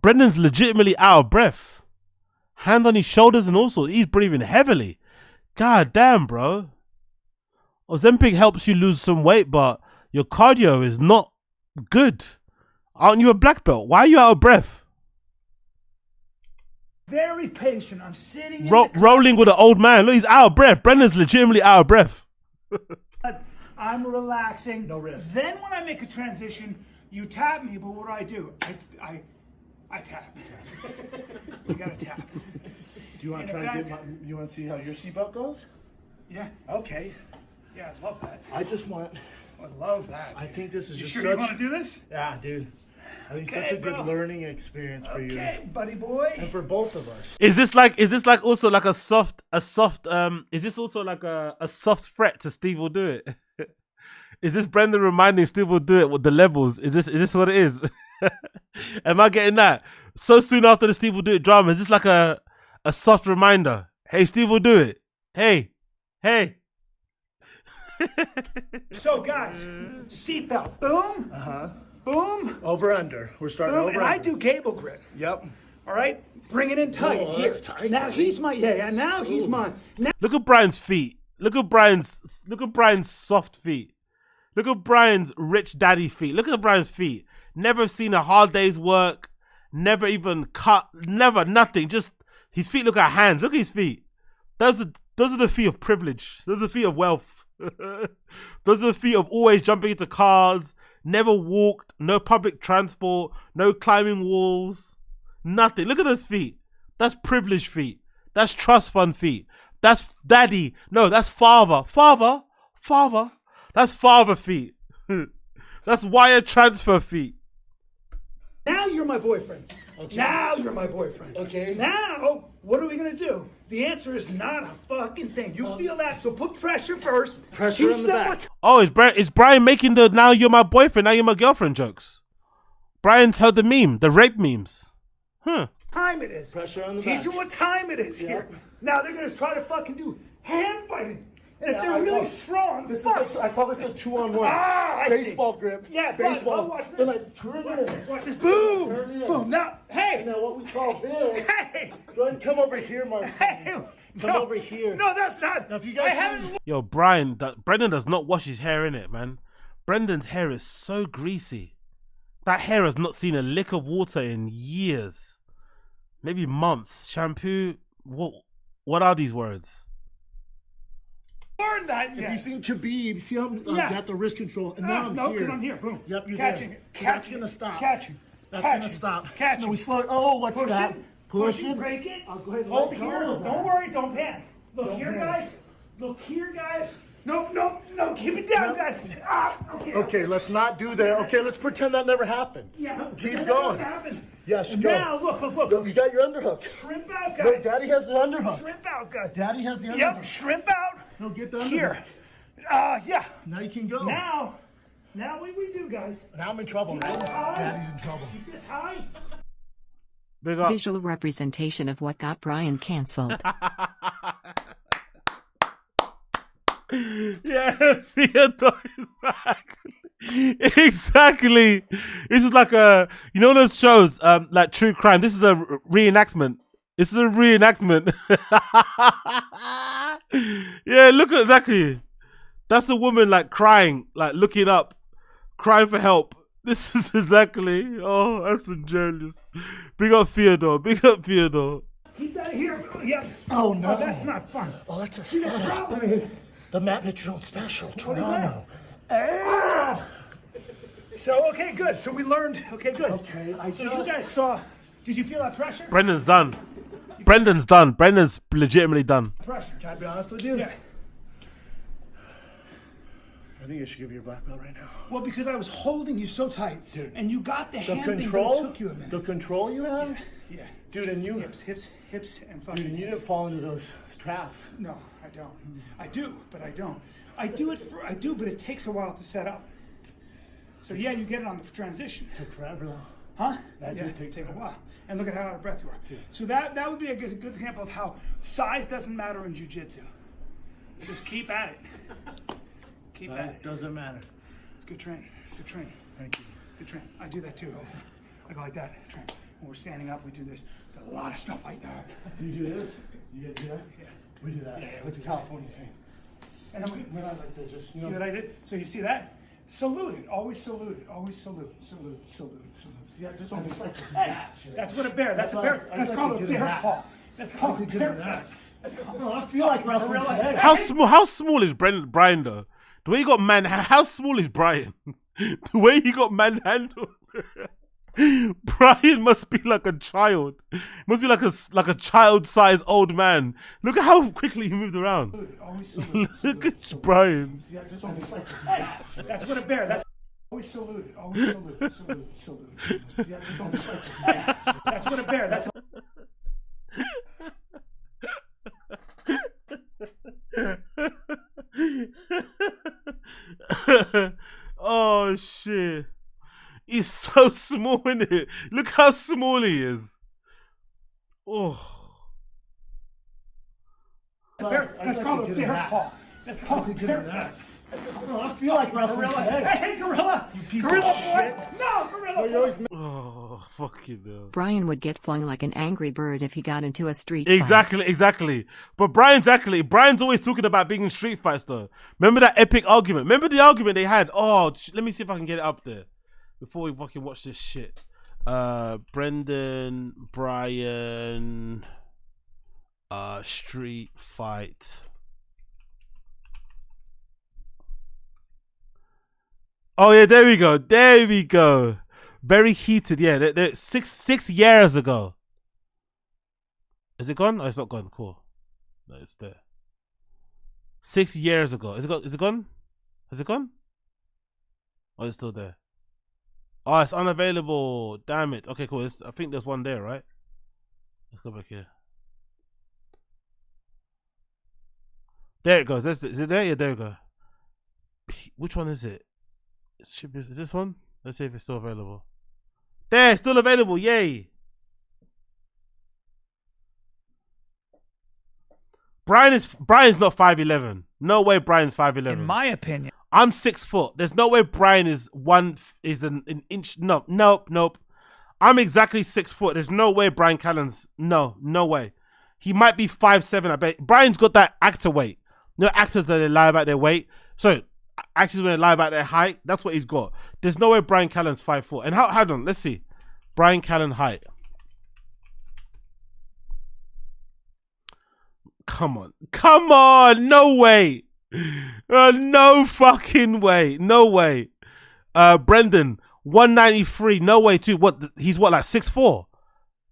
Brendan's legitimately out of breath. Hand on his shoulders and also he's breathing heavily. God damn, bro. Ozempic helps you lose some weight, but your cardio is not good. Aren't you a black belt? Why are you out of breath? Very patient. I'm sitting. Rolling with an old man. Look, he's out of breath. Brendan's legitimately out of breath. I'm relaxing. No risk. Then when I make a transition, you tap me. But what do? I tap. You gotta tap. Do you want to try and get you want to see how your seatbelt goes? Yeah. Okay. Yeah, I love that. I just want. I love that. I think this is You just sure such, you want to do this? Yeah, dude. I think Okay, such a good bro. learning experience for you. Okay, buddy boy. And for both of us. Is this like also like a soft is this also like a soft threat to Steve Will Do It? Is this Brendan reminding Steve Will Do It with the levels? Is this what it is? Am I getting that? So soon after the Steve Will Do It drama, is this like a soft reminder? Hey, Steve Will Do It. Hey. So guys, seatbelt. Boom. Boom. Over under. We're starting Boom. over And under. I do cable grip. Yep. All right. Bring it in tight. Oh, Here. that's tight. Now he's my Now he's mine. Now. Look at Brian's feet. Look at Brian's soft feet. Look at Brian's rich daddy feet. Look at Brian's feet. Never seen a hard day's work. Never even cut. Never nothing. Just his feet look like hands. Look at his feet. Those are the feet of privilege. Those are the feet of wealth. Those are the feet of always jumping into cars. Never walked. No public transport. No climbing walls. Nothing. Look at those feet. That's privileged feet. That's trust fund feet. That's daddy. No, that's father. Father. That's father feet. That's wire transfer feet. Now you're my boyfriend. Okay. Now you're my boyfriend. Okay. Now, what are we gonna do? The answer is not a fucking thing. You feel that, so put pressure first. Pressure Teach on the them back. what Oh, is Brian making the now you're my boyfriend, now you're my girlfriend jokes? Brian's heard the meme, the rape memes. time it is. Pressure on the Teach back. them what time it is here. Now they're gonna try to fucking do hand fighting. And if Yeah, they're I really know. strong, This is fuck. I call this a 2-on-1. I baseball see. grip. Yeah, baseball. I'll watch this. Then I turn Watch it. this, watch this. Boom! Turn it. Boom! Now, hey! Now what we call this. Hey! Go ahead and come over here, Mark. Hey! Come over here. No, that's not. Now if you I guys haven't. Yo, Brendan does not wash his hair in it, man. Brendan's hair is so greasy. That hair has not seen a lick of water in years. Maybe months. Shampoo. What are these words? Learned that If yet. you seen Khabib, see how you got the wrist control, and now I'm no, here. because I'm here. Boom. Yep, you're Catching there. it. That's Catching gonna it. stop. Catching. That's Catching. gonna stop. Catching. No, we slow. Oh, what's Push that? it. Push Push it. it. Break it. I'll go ahead and Hold let here. go. Don't worry. Don't panic. Look Don't here, panic. guys. Look here, guys. No. Keep it down, guys. Okay. Okay, let's not do that. Okay, let's pretend that never happened. Yeah. Keep that going. never happened. Yes, And go. now, look. Go, you got your underhook. Shrimp out, guys. No, Daddy has the underhook. Shrimp out, guys. Daddy has the underhook. Yep. Shrimp out. No, get the underhook. Here. Yeah. Now you can go. Now what we do, guys. Now I'm in trouble, Keep man. this high. Daddy's in trouble. Keep this high. Big up. Visual representation of what got Brian cancelled. Yeah, Theodore, exactly. This is like those shows, like True Crime. This is a reenactment. Yeah, look at exactly. That's a woman like crying, like looking up, crying for help. This is exactly. Oh, that's genius. Big up Theodore. Keep that here. Yeah. Oh, no. Oh, that's not fun. Oh, that's a See, the setup. problem is, The Matt Mitchell special, What is Toronto. Ah! So, okay, good. So we learned. Okay, good. Okay, So you guys saw. Did you feel that pressure? Brendan's done. Brendan's done. Brendan's legitimately done. Pressure. Can I be honest with you? Yeah. I think I should give you a black belt right now. Well, because I was holding you so tight, Dude. and you got the hand thing, but control, it took you a minute. the control you have, Yeah. dude, and you, Hips, and fucking. dude, and you hips. didn't fall into those traps. No, I don't. I do, but I don't. I do, but it takes a while to set up. So yeah, you get it on the transition. It took forever though. Huh? That Yeah, did take a forever. while. And look at how out of breath you are. So that would be a good example of how size doesn't matter in jiu-jitsu. Just keep at it. Keep at it. Doesn't matter. It's good train. Good train. Thank you. Good train. I do that too. Also. I go like that. Train. When we're standing up, we do this. Got a lot of stuff like that. You do this? You guys do that? Yeah. We do that. Yeah, It's a California thing. And then Then I like to just, see what I did? So you see that? Salute it. Always salute it. Always salute. Salute. Salute. Salute. See, I just almost like to do Hey, that shit. that's what a bear. That's a bear. That's called a bear paw. That's called a bear paw. That's called I feel like wrestling today. How small is Brian though? The way he got how small is Brian? The way he got manhandled. Brian must be like a child. Must be like a child-sized old man. Look at how quickly he moved around. Look at Brian. See, I just almost like to do Hey, that shit. that's what a bear. That's always salute it. Always salute. Salute. Salute. See, I just almost like to do that shit. That's what a bear. That's. Oh shit. He's so small in it. Look how small he is. Oh. That's called a bear paw. That's called a bear paw. I feel like wrestling today. Hey, gorilla! You piece Gorilla of boy! shit. No, gorilla boy! Oh, fuck you, though. Brian would get flung like an angry bird if he got into a street fight. Exactly. But Brian's always talking about being in street fights, though. Remember that epic argument? Remember the argument they had? Oh, let me see if I can get it up there before we fucking watch this shit. Brendan, Brian, street fight. Oh yeah, there we go. Very heated. Yeah, they're 6 years ago. Is it gone? Oh, it's not gone. Cool. No, it's there. 6 years ago. Is it gone? Has it gone? Oh, it's still there. Oh, it's unavailable. Damn it. Okay, cool. I think there's one there, right? Let's go back here. There it goes. Is it there? Yeah, there we go. Which one is it? Is this one? Let's see if it's still available. There, still available. Yay. Brian's not 5'11". No way Brian's 5'11". In my opinion. I'm 6 foot. There's no way Brian is an inch. Nope. I'm exactly 6 foot. There's no way Brian Callen's no way. He might be 5'7". I bet. Brian's got that actor weight. No actors that they lie about their weight. So actors when they lie about their height, that's what he's got. There's no way Brian Callen's 5 foot. And hold on, let's see. Brian Callen height. Come on, no way. No fucking way. No way. Brendan, 193. No way too. He's what, like 6'4"?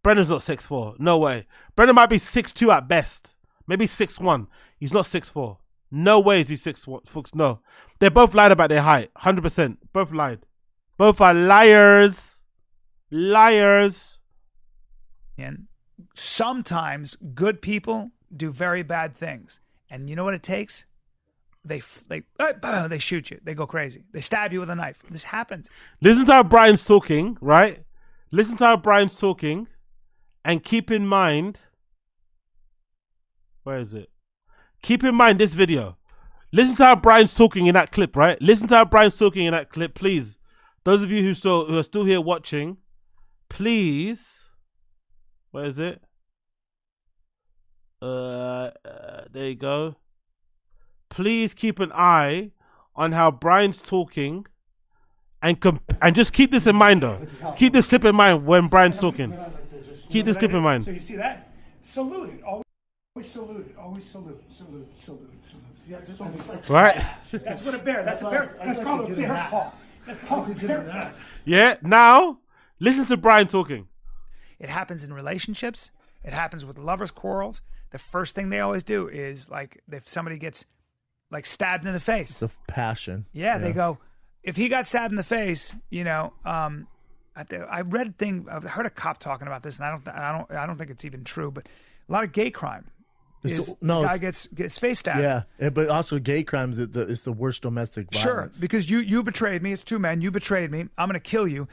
Brendan's not 6'4". No way. Brendan might be 6'2" at best. Maybe 6'1". He's not 6'4". No way is he 6'1". Folks, no. They both lied about their height. 100%. Both lied. Both are liars. Liars. And sometimes good people do very bad things. And you know what it takes? They shoot you. They go crazy. They stab you with a knife. This happens. Listen to how Brian's talking, right? Listen to how Brian's talking. And keep in mind. Where is it? Keep in mind this video. Listen to how Brian's talking in that clip, right? Listen to how Brian's talking in that clip, please. Those of you who are still here watching, please. Where is it? There you go. Please keep an eye on how Brian's talking, and just keep this in mind, though. Keep this clip in mind when Brian's talking. Keep this clip in mind. So you see that? salute it. Always salute it. Always salute. See, I just always like right. That's what a bear. That's a bear. That's called a bear paw. That's called a bear paw. Yeah. Now, listen to Bryan talking. It happens in relationships. It happens with lovers' quarrels. The first thing they always do is like if somebody gets like stabbed in the face. The passion. Yeah, they go. If he got stabbed in the face, you know, I read I've heard a cop talking about this, and I don't think it's even true, but a lot of gay crime. The guy gets face stabbed. Yeah, but also gay crimes is the worst domestic violence. Sure, because you betrayed me. It's two men. You betrayed me. I'm going to kill you.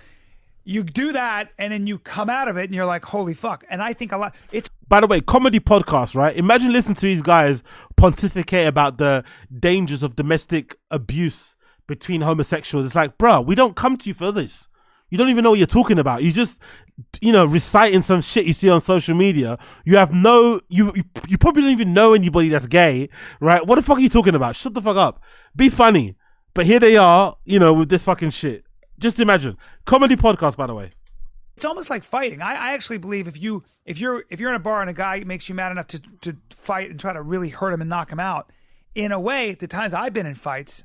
You do that, and then you come out of it, and you're like, holy fuck. And I think it's... By the way, comedy podcast, right? Imagine listening to these guys pontificate about the dangers of domestic abuse between homosexuals. It's like, bro, we don't come to you for this. You don't even know what you're talking about. You just, you know, reciting some shit you see on social media. You have you probably don't even know anybody that's gay, right? What the fuck are you talking about? Shut the fuck up. Be funny. But here they are, you know, with this fucking shit. Just imagine. Comedy podcast, by the way. It's almost like fighting. I actually believe if you're in a bar and a guy makes you mad enough to fight and try to really hurt him and knock him out, in a way, at the times I've been in fights,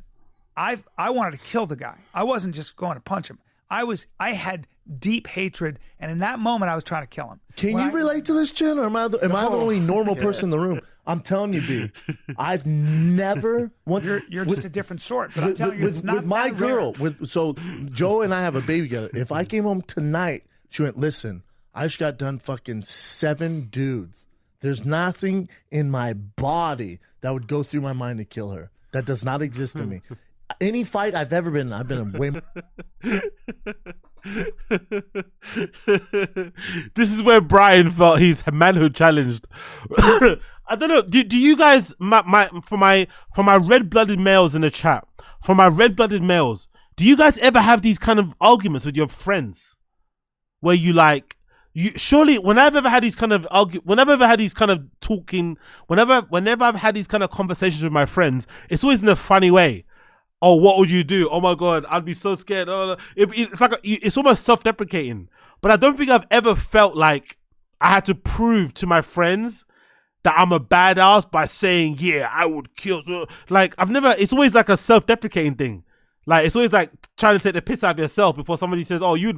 I wanted to kill the guy. I wasn't just going to punch him. I had deep hatred, and in that moment, I was trying to kill him. Can you relate to this, Chin, or am I the only normal person in the room? I'm telling you, B, I've never... You're just a different sort, but I'm telling you, it's not with my that girl. rare. So Joe and I have a baby together. If I came home tonight, she went, listen, I just got done fucking 7 dudes. There's nothing in my body that would go through my mind to kill her. That does not exist in me. Any fight I've ever been in, I've been in way more. This is where Bryan felt his manhood challenged. I don't know. Do you guys, for my red-blooded males in the chat, do you guys ever have these kind of arguments with your friends where you like? Surely, whenever I've had these kind of talking, whenever I've had these kind of conversations with my friends, it's always in a funny way. Oh, what would you do? Oh my God, I'd be so scared. Oh, it's like it's almost self-deprecating. But I don't think I've ever felt like I had to prove to my friends that I'm a badass by saying, yeah, I would kill. Like I've never. It's always like a self-deprecating thing. Like it's always like trying to take the piss out of yourself before somebody says, "Oh, you'd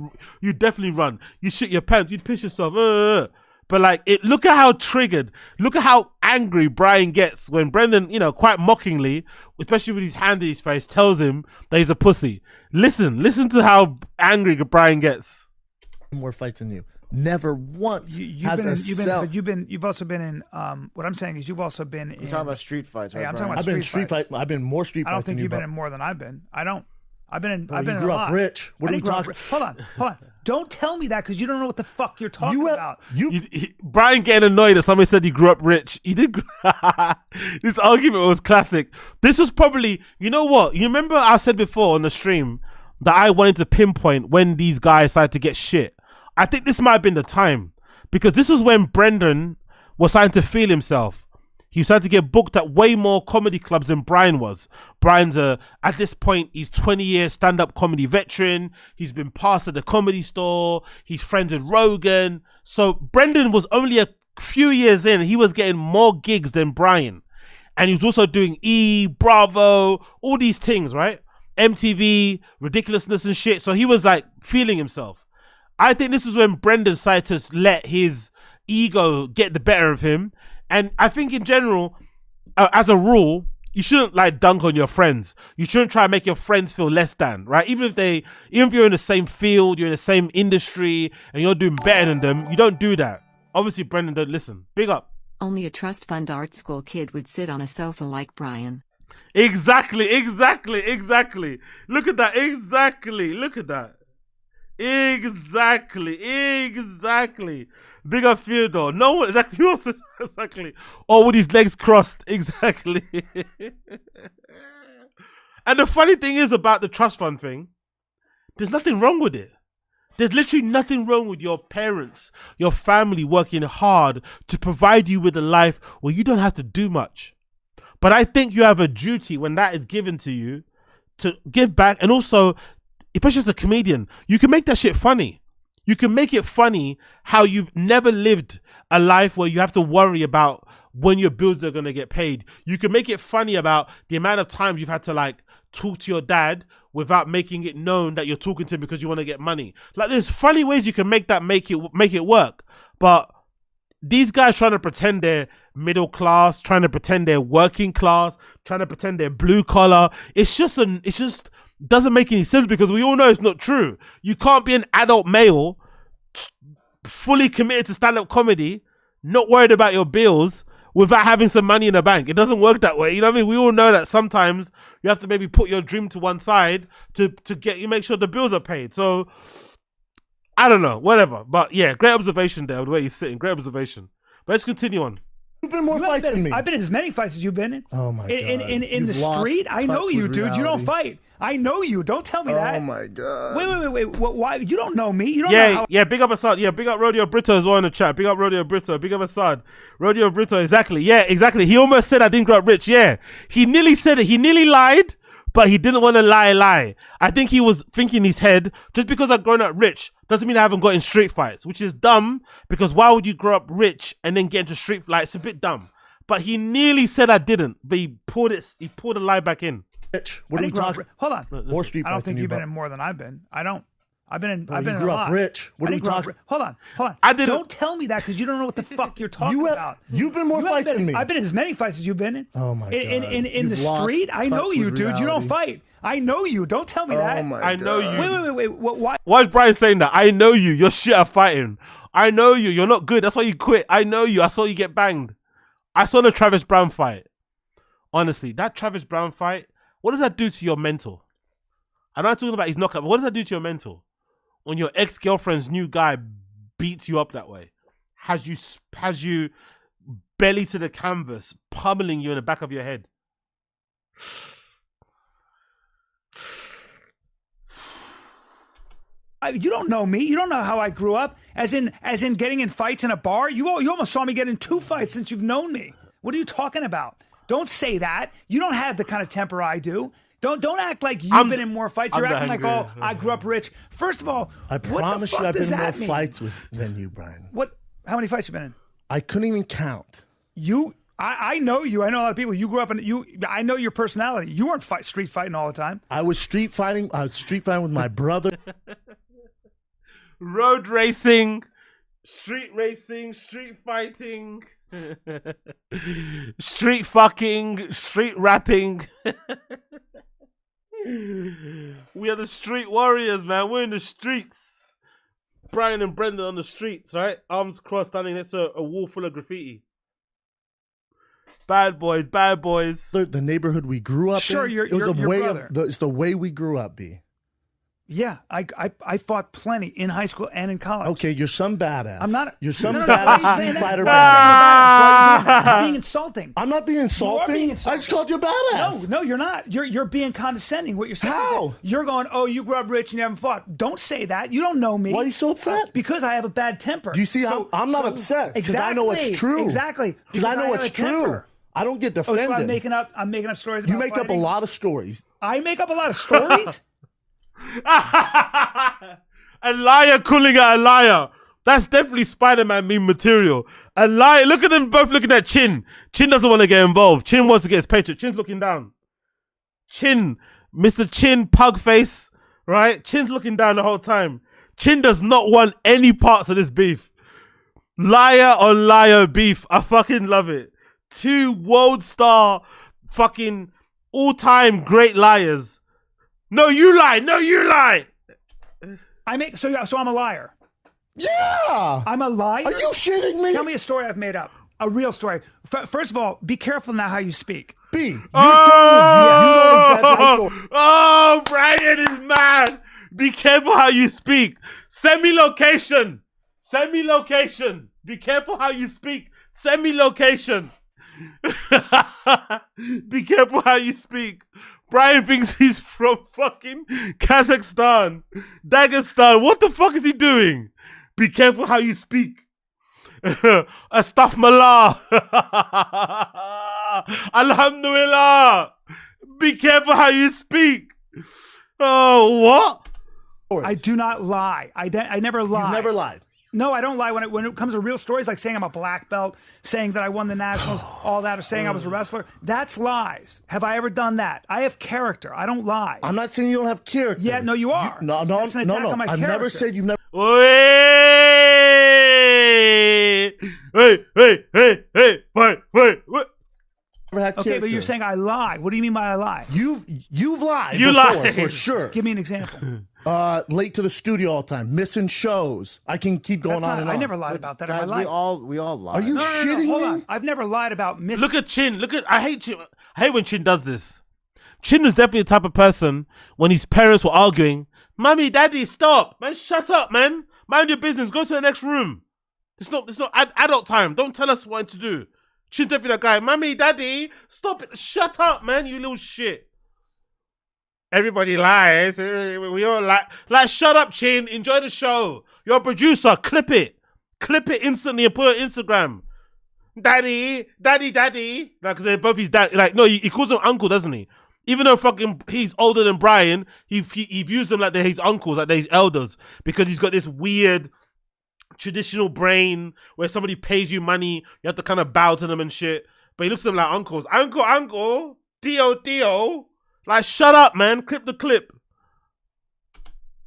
definitely run. You shit your pants. You'd piss yourself." But like, look at how triggered, look at how angry Bryan gets when Brendan, you know, quite mockingly, especially with his hand in his face, tells him that he's a pussy. Listen to how angry Bryan gets. More fights than you. Never once. You've also been in. What I'm saying is, you've also been in. You're talking about street fights, right? Yeah, I'm talking about I've been street fights. I've been more street fights. I don't think than you've you, been in more than I've been. I don't. I've been in. Bro, I've been you in grew a up lot. rich. What are we talking? Hold on. Don't tell me that because you don't know what the fuck you're talking about. Bryan getting annoyed that somebody said he grew up rich. He did. This argument was classic. This was probably, you know what? You remember I said before on the stream that I wanted to pinpoint when these guys started to get shit. I think this might have been the time because this was when Brendan was starting to feel himself. He started to get booked at way more comedy clubs than Bryan was. Bryan's at this point, he's 20-year stand-up comedy veteran. He's been passed at the Comedy Store. He's friends with Rogan. So Brendan was only a few years in. He was getting more gigs than Bryan. And he was also doing Bravo, all these things, right? MTV, ridiculousness and shit. So he was like feeling himself. I think this was when Brendan started to let his ego get the better of him. And I think in general, as a rule, you shouldn't like dunk on your friends. You shouldn't try to make your friends feel less than, right? Even if you're in the same field, you're in the same industry, and you're doing better than them, you don't do that. Obviously, Brendan don't listen. Big up. Only a trust fund art school kid would sit on a sofa like Bryan. Exactly. Look at that. Exactly. Big up Theodore. No one exactly. Or with his legs crossed. Exactly. And the funny thing is about the trust fund thing, there's nothing wrong with it. There's literally nothing wrong with your parents, your family working hard to provide you with a life where you don't have to do much. But I think you have a duty when that is given to you to give back. And also, especially as a comedian, you can make that shit funny. You can make it funny how you've never lived a life where you have to worry about when your bills are going to get paid. You can make it funny about the amount of times you've had to like talk to your dad without making it known that you're talking to him because you want to get money. Like there's funny ways you can make it work. But these guys trying to pretend they're middle class, trying to pretend they're working class, trying to pretend they're blue collar. It just doesn't make any sense because we all know it's not true. You can't be an adult male fully committed to stand-up comedy, not worried about your bills, without having some money in the bank. It doesn't work that way. You know what I mean? We all know that sometimes you have to maybe put your dream to one side to make sure the bills are paid. So I don't know, whatever. But yeah, great observation there, the way he's sitting. Great observation. But let's continue on. You've been more fights than me. I've been in as many fights as you've been in. Oh my God. In the street? I know you, dude. You don't fight. I know you. Don't tell me that. Oh my God. Wait. Why? You don't know me. You don't know how. Yeah, big up Assad. Yeah, big up Rodeo Brito as well in the chat. Big up Rodeo Brito. Big up Assad. Rodeo Brito, exactly. Yeah, exactly. He almost said I didn't grow up rich. Yeah. He nearly said it. He nearly lied, but he didn't want to lie. I think he was thinking in his head, just because I've grown up rich doesn't mean I haven't got in street fights, which is dumb because why would you grow up rich and then get into street fights? It's a bit dumb. But he nearly said I didn't, but he pulled a lie back in. What are we talking? Hold on. More street I don't fights think than you've been bro. in more than I've been. I don't. I've been in. Bro, I've been you in grew a up lot. rich. What are we talking? Hold on. I didn't. Don't tell me that because you don't know what the fuck you're talking about. You've been more fights than me. I've been in as many fights as you've been in. Oh my God. In the You've lost street, I know touch you, with dude. You don't reality. fight. I know you. Don't tell me that. Oh my I know God. you. Wait. Why? Why is Brian saying that? I know you. You're shit at fighting. I know you. You're not good. That's why you quit. I know you. I saw you get banged. I saw the Travis Brown fight. Honestly, that Travis Brown fight, what does that do to your mental? I'm not talking about his knockout, but what does that do to your mental? When your ex-girlfriend's new guy beats you up that way, has you belly to the canvas, pummeling you in the back of your head. You don't know me. You don't know how I grew up. As in getting in fights in a bar. You almost saw me get in 2 fights since you've known me. What are you talking about? Don't say that. You don't have the kind of temper I do. Don't act like you've been in more fights. You're acting like, oh, I grew up rich. First of all, I promise you I've been in more fights than you, Brian. What? How many fights you been in? I couldn't even count. I know you. I know a lot of people. You grew up I know your personality. You weren't street fighting all the time. I was street fighting with my brother. Road racing, street fighting, street fucking, street rapping. We are the street warriors, man. We're in the streets. Brian and Brendan on the streets, right? Arms crossed, standing next to a wall full of graffiti. Bad boys. The neighborhood we grew up in. Your brother. It's the way we grew up, B. Yeah, I fought plenty in high school and in college. Okay, you're some badass. I'm not. You're some No, badass why are you street saying fighter that? You're being insulting. I'm not being insulting. You are being insulting. I just called you a badass. No, you're not. You're being condescending. What you're saying? How? You're going, oh, you grew up rich and you haven't fought. Don't say that. You don't know me. Why are you so upset? Because I have a bad temper. Do you see how I'm not upset? Because I know it's true. Exactly. Because I know it's true. I don't get defended. So I'm making up stories about You make up a lot of stories. I make up a lot of stories? A liar calling out a liar. That's definitely Spider-Man meme material. A liar. Look at them both looking at Chin. Chin doesn't want to get involved. Chin wants to get his paycheck. Chin's looking down. Chin, Mr. Chin, pug face, right? Chin's looking down the whole time. Chin does not want any parts of this beef. Liar on liar beef. I fucking love it. 2 world star fucking all-time great liars. No, you lie. So I'm a liar. Yeah. I'm a liar. Are you shitting me? Tell me a story I've made up. A real story. First of all, be careful now how you speak. Oh, Brian is mad. Be careful how you speak. Send me location. Be careful how you speak. Send me location. Be careful how you speak. Brian thinks he's from fucking Kazakhstan, Dagestan. What the fuck is he doing? Be careful how you speak. Astaghfirullah. Alhamdulillah. Be careful how you speak. Oh, what? I do not lie. I never lie. You've never lied. No, I don't lie when it comes to real stories, like saying I'm a black belt, saying that I won the nationals, all that, or saying I was a wrestler. That's lies. Have I ever done that? I have character. I don't lie. I'm not saying you don't have character. Yeah, no, you are. No. That's an attack on my I've character. never said you've never. Hey, Okay, but you're saying I lie. What do you mean by I lie? You've lied. You before, lied. for sure. Give me an example. Late to the studio all the time, missing shows. I can keep going That's on not- and I on. never lied about that in Guys, my life. We all lie. Are you shitting hold me? on. I've never lied about missing. Look at Chin. I hate Chin. I hate when Chin does this. Chin is definitely the type of person when his parents were arguing, "Mommy, Daddy, stop, man, shut up, man. Mind your business. Go to the next room. It's not adult time. Don't tell us what to do." Chin's definitely that guy. "Mommy, Daddy, stop it. Shut up, man, you little shit." Everybody lies. We all lie. Like, shut up, Chin. Enjoy the show. You're a producer. Clip it. Clip it instantly and put it on Instagram. Daddy. Like, because they're both his dad. Like, no, he calls them uncle, doesn't he? Even though fucking he's older than Bryan, he views them like they're his uncles, like they're his elders, because he's got this weird traditional brain where somebody pays you money, you have to kind of bow to them and shit. But he looks at them like uncles. Uncle, Dio. Like, shut up, man. Clip the clip.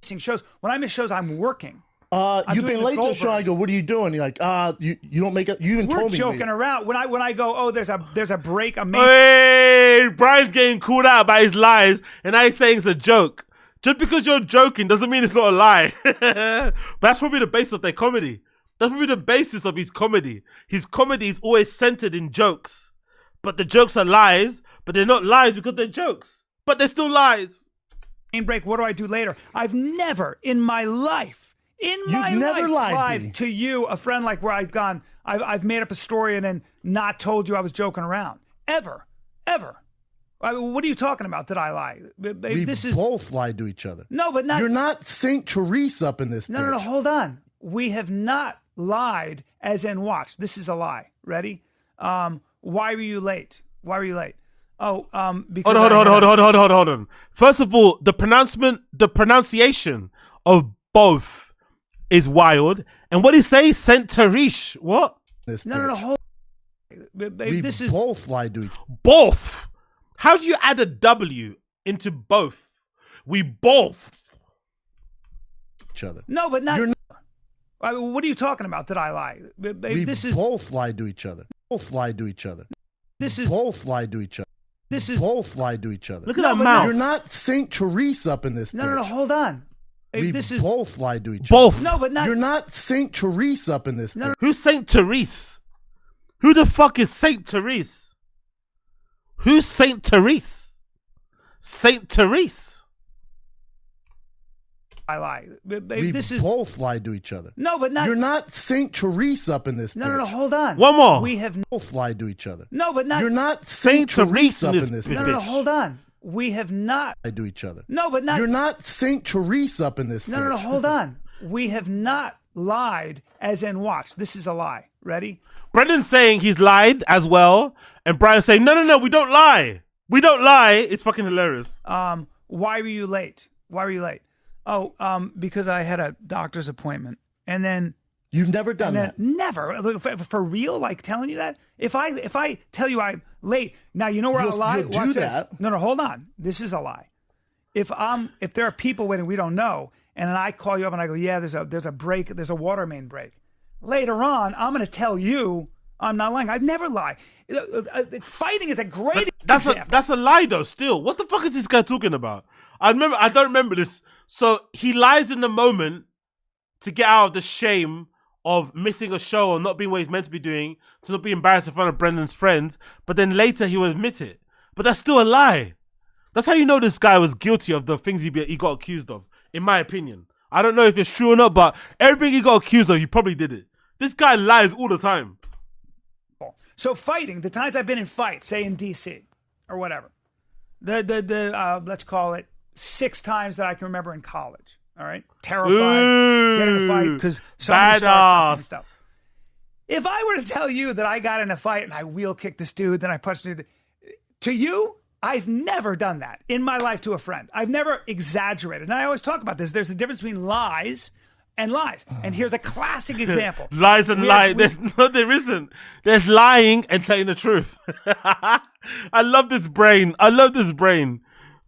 Missing shows. When I miss shows, I'm working. You've been late to the show. I go, what are you doing? You're like, you don't make it. You even We're told me. joking around. When I go, oh, there's a break. Hey, Brian's getting called out by his lies, and I saying it's a joke. Just because you're joking doesn't mean it's not a lie. But that's probably the basis of their comedy. That's probably the basis of his comedy. His comedy is always centered in jokes. But the jokes are lies, but they're not lies because they're jokes. But they're still lies. Break, what do I do later? I've never in my life, lied to you, a friend, like where I've made up a story and then not told you I was joking around. Ever. What are you talking about? Did I lie? We both lied to each other. No, but not. You're not Saint Therese up in this. No, hold on. We have not lied as in watch. This is a lie. Ready? Why were you late? Oh, because hold on. First of all, the pronunciation of both is wild. And what did he say? Saint Therese. What? No, hold on. We both lied to each other. Both. How do you add a W into both? We both. Each other. No, but not. What are you talking about? Did I lie? We both lied to each other. Both lied to each other. Both lied to each other. Both lied to each other. Look at that mouth. You're not Saint Therese up in this. No, hold on. We both lied to each other. Both. No, but not. You're not Saint Therese up in this. No. Who's Saint Therese? Who the fuck is Saint Therese? Who's Saint Therese? Saint Therese. I lie. We both lied to each other. No, but not. You're not Saint Therese up in this. No, hold on. One more. We have both lied to each other. No, but not. You're not Saint Therese up in this. No, hold on. We have not lied to each other. No, but not. You're not Saint Therese up in this. No, hold on. We have not lied as in watch. This is a lie. Ready? Brendan's saying he's lied as well, and Bryan's saying no, we don't lie. We don't lie. It's fucking hilarious. Why were you late? Oh, because I had a doctor's appointment, and then you've never done that. Never for real. Like telling you that if I tell you I'm late, now you know where I lie. You'll do that. This. No, hold on. This is a lie. If there are people waiting, we don't know, and then I call you up and I go, yeah, there's a break, there's a water main break. Later on, I'm going to tell you I'm not lying. I've never lied. Fighting is a great example. That's a lie though. Still, what the fuck is this guy talking about? I don't remember this. So he lies in the moment to get out of the shame of missing a show or not being what he's meant to be doing, to not be embarrassed in front of Brendan's friends. But then later he will admit it. But that's still a lie. That's how you know this guy was guilty of the things he got accused of, in my opinion. I don't know if it's true or not, but everything he got accused of, he probably did it. This guy lies all the time. So fighting, the times I've been in fights, say in DC or whatever, the let's call it 6 times that I can remember in college. All right, terrified, get in a fight because somebody starts stuff. If I were to tell you that I got in a fight and I wheel kicked this dude, then I punched the dude, to you, I've never done that in my life to a friend. I've never exaggerated. And I always talk about this. There's a difference between lies and lies. And here's a classic example. Lies and lies. There isn't. There's lying and telling the truth. I love this brain.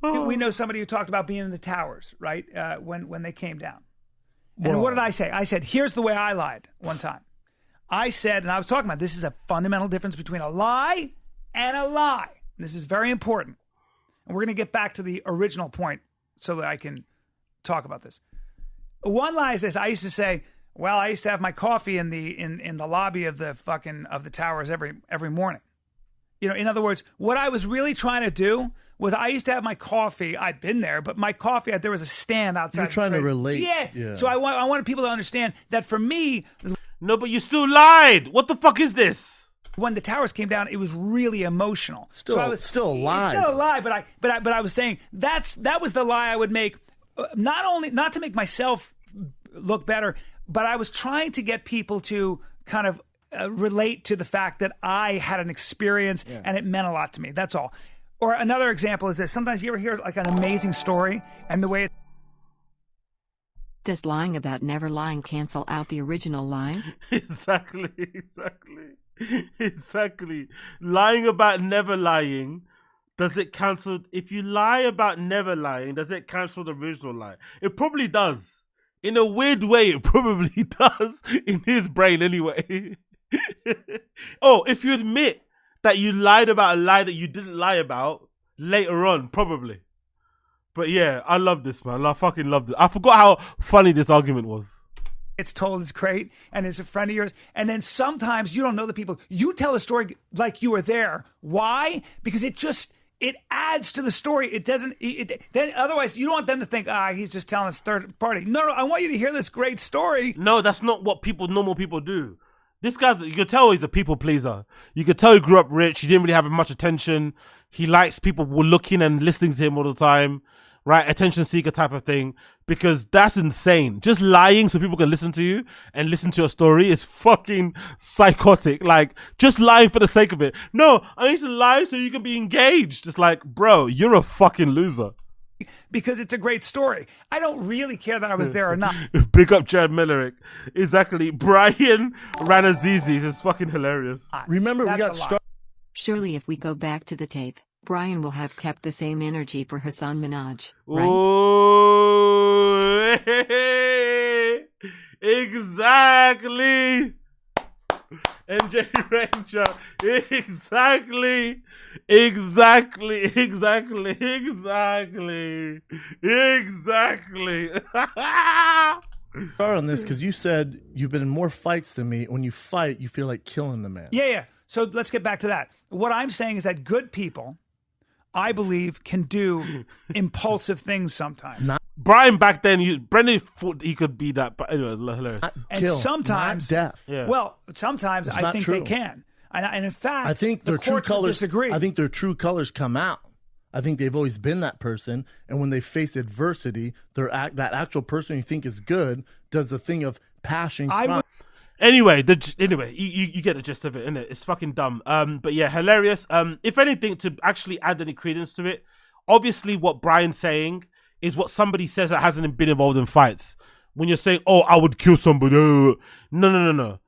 We know somebody who talked about being in the towers, right? When they came down. And what did I say? I said, here's the way I lied one time. I said, and I was talking about this is a fundamental difference between a lie and a lie. And this is very important. And we're going to get back to the original point so that I can talk about this. One lie is this. I used to say, well, I used to have my coffee in the lobby of the towers every morning. You know, in other words, what I was really trying to do was I used to have my coffee. I'd been there, but my coffee, there was a stand outside. You're trying to relate. Yeah. So I wanted people to understand that for me. No, but you still lied. What the fuck is this? When the towers came down, it was really emotional. Still a lie. It's still a lie, but I was saying that was the lie I would make. Not to make myself look better, but I was trying to get people to kind of relate to the fact that I had an experience and it meant a lot to me. That's all. Or another example is this. Sometimes you ever hear like an amazing story and the way Does lying about never lying cancel out the original lies? Exactly. Lying about never lying, does it cancel? If you lie about never lying, does it cancel the original lie? It probably does. In a weird way, it probably does. In his brain anyway. Oh, if you admit that you lied about a lie that you didn't lie about later on, probably. But yeah, I love this, man. I fucking loved it. I forgot how funny this argument was. It's told is great, and it's a friend of yours. And then sometimes you don't know the people. You tell a story like you were there. Why? Because it adds to the story. It doesn't. Then otherwise, you don't want them to think, he's just telling us third party. No, I want you to hear this great story. No, that's not what normal people do. This guy's, you could tell he's a people pleaser. You could tell he grew up rich. He didn't really have much attention. He likes people who were looking and listening to him all the time. Right? Attention seeker type of thing. Because that's insane. Just lying so people can listen to you and listen to your story is fucking psychotic. Like, just lying for the sake of it. No, I need to lie so you can be engaged. It's like, bro, you're a fucking loser. Because it's a great story. I don't really care that I was there or not. Big up Jared Millerick. Exactly. Brian Ranazizi is fucking hilarious. Remember, we got started. Surely if we go back to the tape, Brian will have kept the same energy for Hassan Minaj, right? Oh, exactly. MJ Ranger. Exactly. Start on this because you said you've been in more fights than me. When you fight, you feel like killing the man. Yeah. So let's get back to that. What I'm saying is that good people, I believe, can do impulsive things sometimes. Brian back then, Brendan thought he could be that, but anyway, hilarious. And sometimes, death. Yeah. Well, sometimes I think they can. And in fact, I think their true colors disagree. I think their true colors come out. I think they've always been that person, and when they face adversity, that actual person you think is good does the thing of passion. Anyway, you get the gist of it, innit? It's fucking dumb. But yeah, hilarious. If anything, to actually add any credence to it, obviously what Brian's saying is what somebody says that hasn't been involved in fights. When you're saying, "Oh, I would kill somebody," no.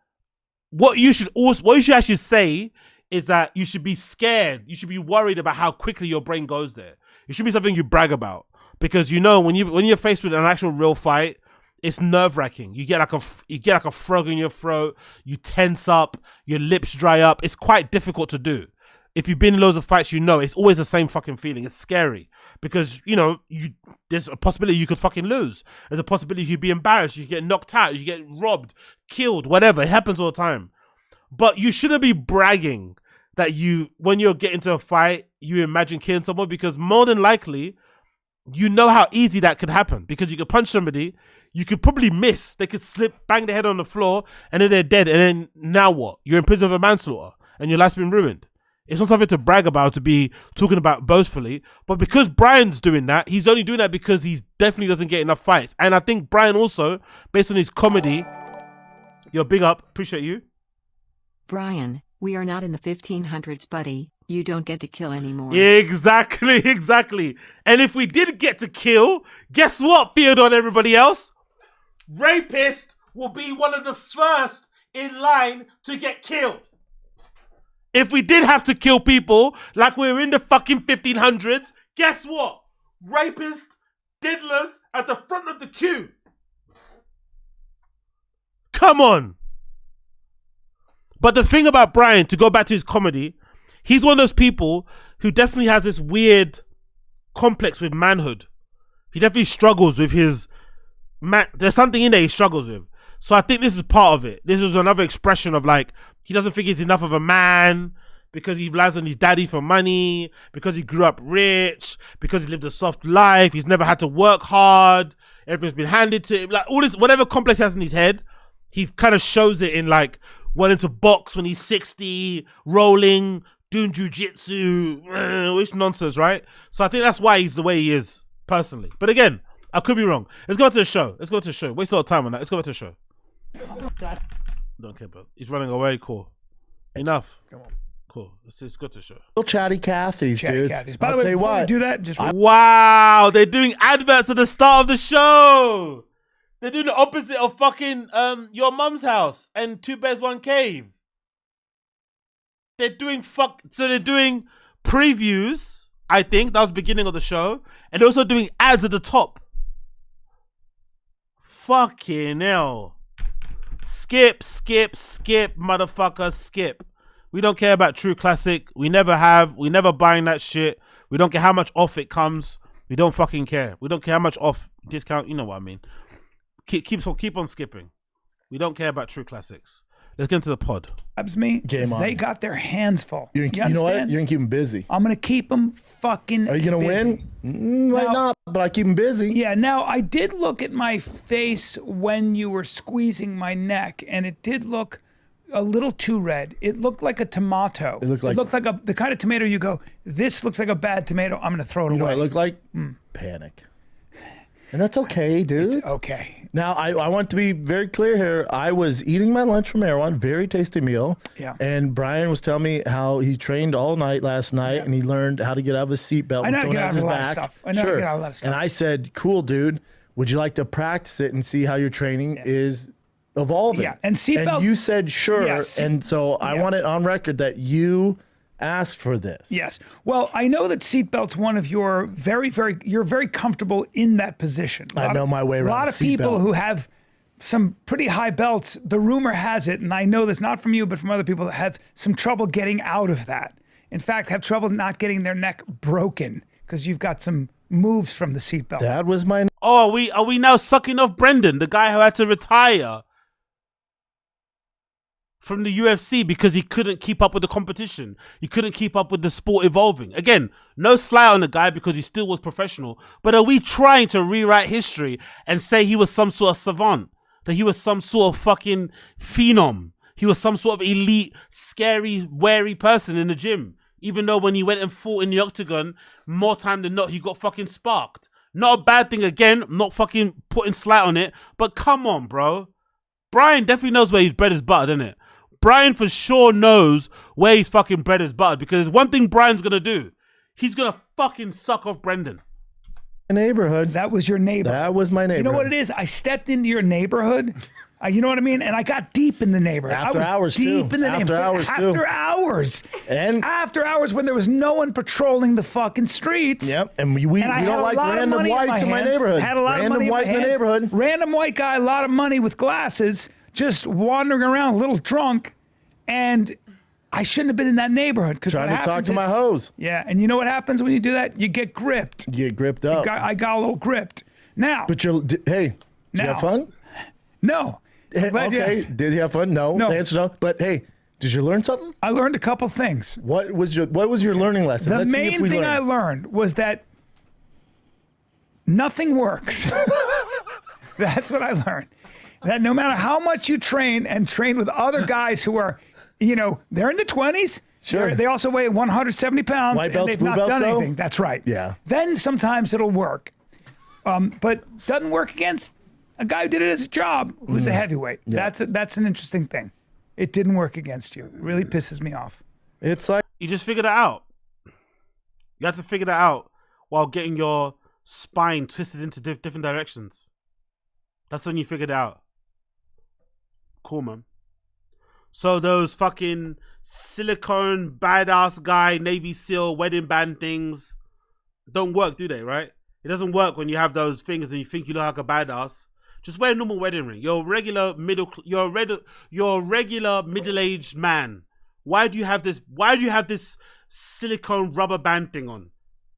What you should actually say is that you should be scared. You should be worried about how quickly your brain goes there. It should be something you brag about, because you know when you're faced with an actual real fight, it's nerve-wracking. You get like a frog in your throat. You tense up. Your lips dry up. It's quite difficult to do. If you've been in loads of fights, you know it's always the same fucking feeling. It's scary because there's a possibility you could fucking lose. There's a possibility you'd be embarrassed. You get knocked out. You get robbed, killed, whatever. It happens all the time. But you shouldn't be bragging that when you're getting into a fight, you imagine killing someone, because more than likely, you know how easy that could happen, because you could punch somebody. You could probably miss. They could slip, bang their head on the floor, and then they're dead. And then now what? You're in prison for manslaughter, and your life's been ruined. It's not something to brag about, to be talking about boastfully. But because Brian's doing that, he's only doing that because he definitely doesn't get enough fights. And I think Brian also, based on his comedy, big up. Appreciate you. Brian, we are not in the 1500s, buddy. You don't get to kill anymore. Exactly, exactly. And if we did get to kill, guess what, Theodore and everybody else? Rapist will be one of the first in line to get killed. If we did have to kill people like we were in the fucking 1500s, guess what? Rapists, diddlers at the front of the queue. Come on. But the thing about Bryan, to go back to his comedy, he's one of those people who definitely has this weird complex with manhood. He definitely struggles with his man. There's something in there he struggles with. So I think this is part of it. This is another expression of like, he doesn't think he's enough of a man because he relies on his daddy for money, because he grew up rich, because he lived a soft life. He's never had to work hard. Everything's been handed to him. Like all this, whatever complex he has in his head, he kind of shows it in like, wanting to box when he's 60, rolling, doing jujitsu, which nonsense, right? So I think that's why he's the way he is, personally. But again, I could be wrong. Let's go to the show. Let's go to the show. Waste a lot of time on that. Let's go back to the show. Don't care, bro. He's running away. Cool. Enough. Come on. Cool. Let's go to the show. Little chatty Cathy's, dude. By the way, before we do that, just wow, they're doing adverts at the start of the show. They're doing the opposite of fucking Your Mum's House and Two Bears, One Cave. They're doing so they're doing previews, I think. That was the beginning of the show. And they're also doing ads at the top. Fucking hell. Skip, motherfucker, skip. We don't care about True Classic. We never have. We never buying that shit. We don't care how much off it comes. We don't fucking care. We don't care how much off discount. You know what I mean. Keep on skipping. We don't care about True Classics. Let's get into the pod. That's me. Game on. They got their hands full. You know what? You're going to keep them busy. I'm going to keep them fucking Are you going to win? Might not, but I keep them busy. Yeah, now I did look at my face when you were squeezing my neck, and it did look a little too red. It looked like a tomato. It looked like the kind of tomato you go, this looks like a bad tomato. I'm going to throw it away. You know what it looked like? Panic. And that's okay, dude. It's okay. Now, I want to be very clear here. I was eating my lunch from Erewhon, very tasty meal. Yeah. And Bryan was telling me how he trained all night last night and he learned how to get out of his seatbelt. I know how to get out of a lot of stuff. I know how to get out of a lot of stuff. And I said, cool, dude. Would you like to practice it and see how your training is evolving? Yeah. And seatbelt. And you said sure. Yes. And so I want it on record that you asked for this. Yes. Well, I know that seatbelt's one of your you're very comfortable in that position. I know my way around a lot of people who have some pretty high belts, the rumor has it, and I know this not from you, but from other people that have some trouble getting out of that. In fact, have trouble not getting their neck broken because you've got some moves from the seatbelt. That was my... Oh, are we now sucking off Brendan, the guy who had to retire from the UFC because he couldn't keep up with the competition? He couldn't keep up with the sport evolving. Again, no slight on the guy because he still was professional. But are we trying to rewrite history and say he was some sort of savant? That he was some sort of fucking phenom? He was some sort of elite, scary, wary person in the gym? Even though when he went and fought in the octagon, more time than not, he got fucking sparked. Not a bad thing again. I'm not fucking putting slight on it. But come on, bro. Bryan definitely knows where his bread is buttered, innit? Bryan for sure knows where his fucking bread is buttered because there's one thing Bryan's gonna do. He's gonna fucking suck off Brendan. Neighborhood. That was your neighbor. That was my neighborhood. You know what it is? I stepped into your neighborhood. You know what I mean? And I got deep in the neighborhood. After hours, deep in the neighborhood. After hours. And after hours when there was no one patrolling the fucking streets. Yep. And we don't like random whites in my neighborhood. Had a lot of money in my hands. Random white guy, a lot of money with glasses, just wandering around a little drunk. And I shouldn't have been in that neighborhood because trying to talk to my hose. Yeah, and you know what happens when you do that? You get gripped. You get gripped up. I got a little gripped. Now. But did you have fun? No. Okay. Yes. Did you have fun? No. The answer no. But hey, did you learn something? I learned a couple things. What was your learning lesson? The main thing I learned was that nothing works. That's what I learned. That no matter how much you train with other guys who are, they're in the 20s. Sure. They also weigh 170 pounds. White belts, and they've blue not belts, done though? anything. That's right. Yeah. Then sometimes it'll work. But doesn't work against a guy who did it as a job, who's a heavyweight. Yeah. That's an interesting thing. It didn't work against you. It really pisses me off. It's like You just figure that out. You have to figure that out while getting your spine twisted into different directions. That's when you figured it out. Cool, man. So those fucking silicone badass guy Navy SEAL wedding band things don't work, do they? Right? It doesn't work when you have those things and you think you look like a badass. Just wear a normal wedding ring. You're a regular middle-aged man. Why do you have this? Why do you have this silicone rubber band thing on,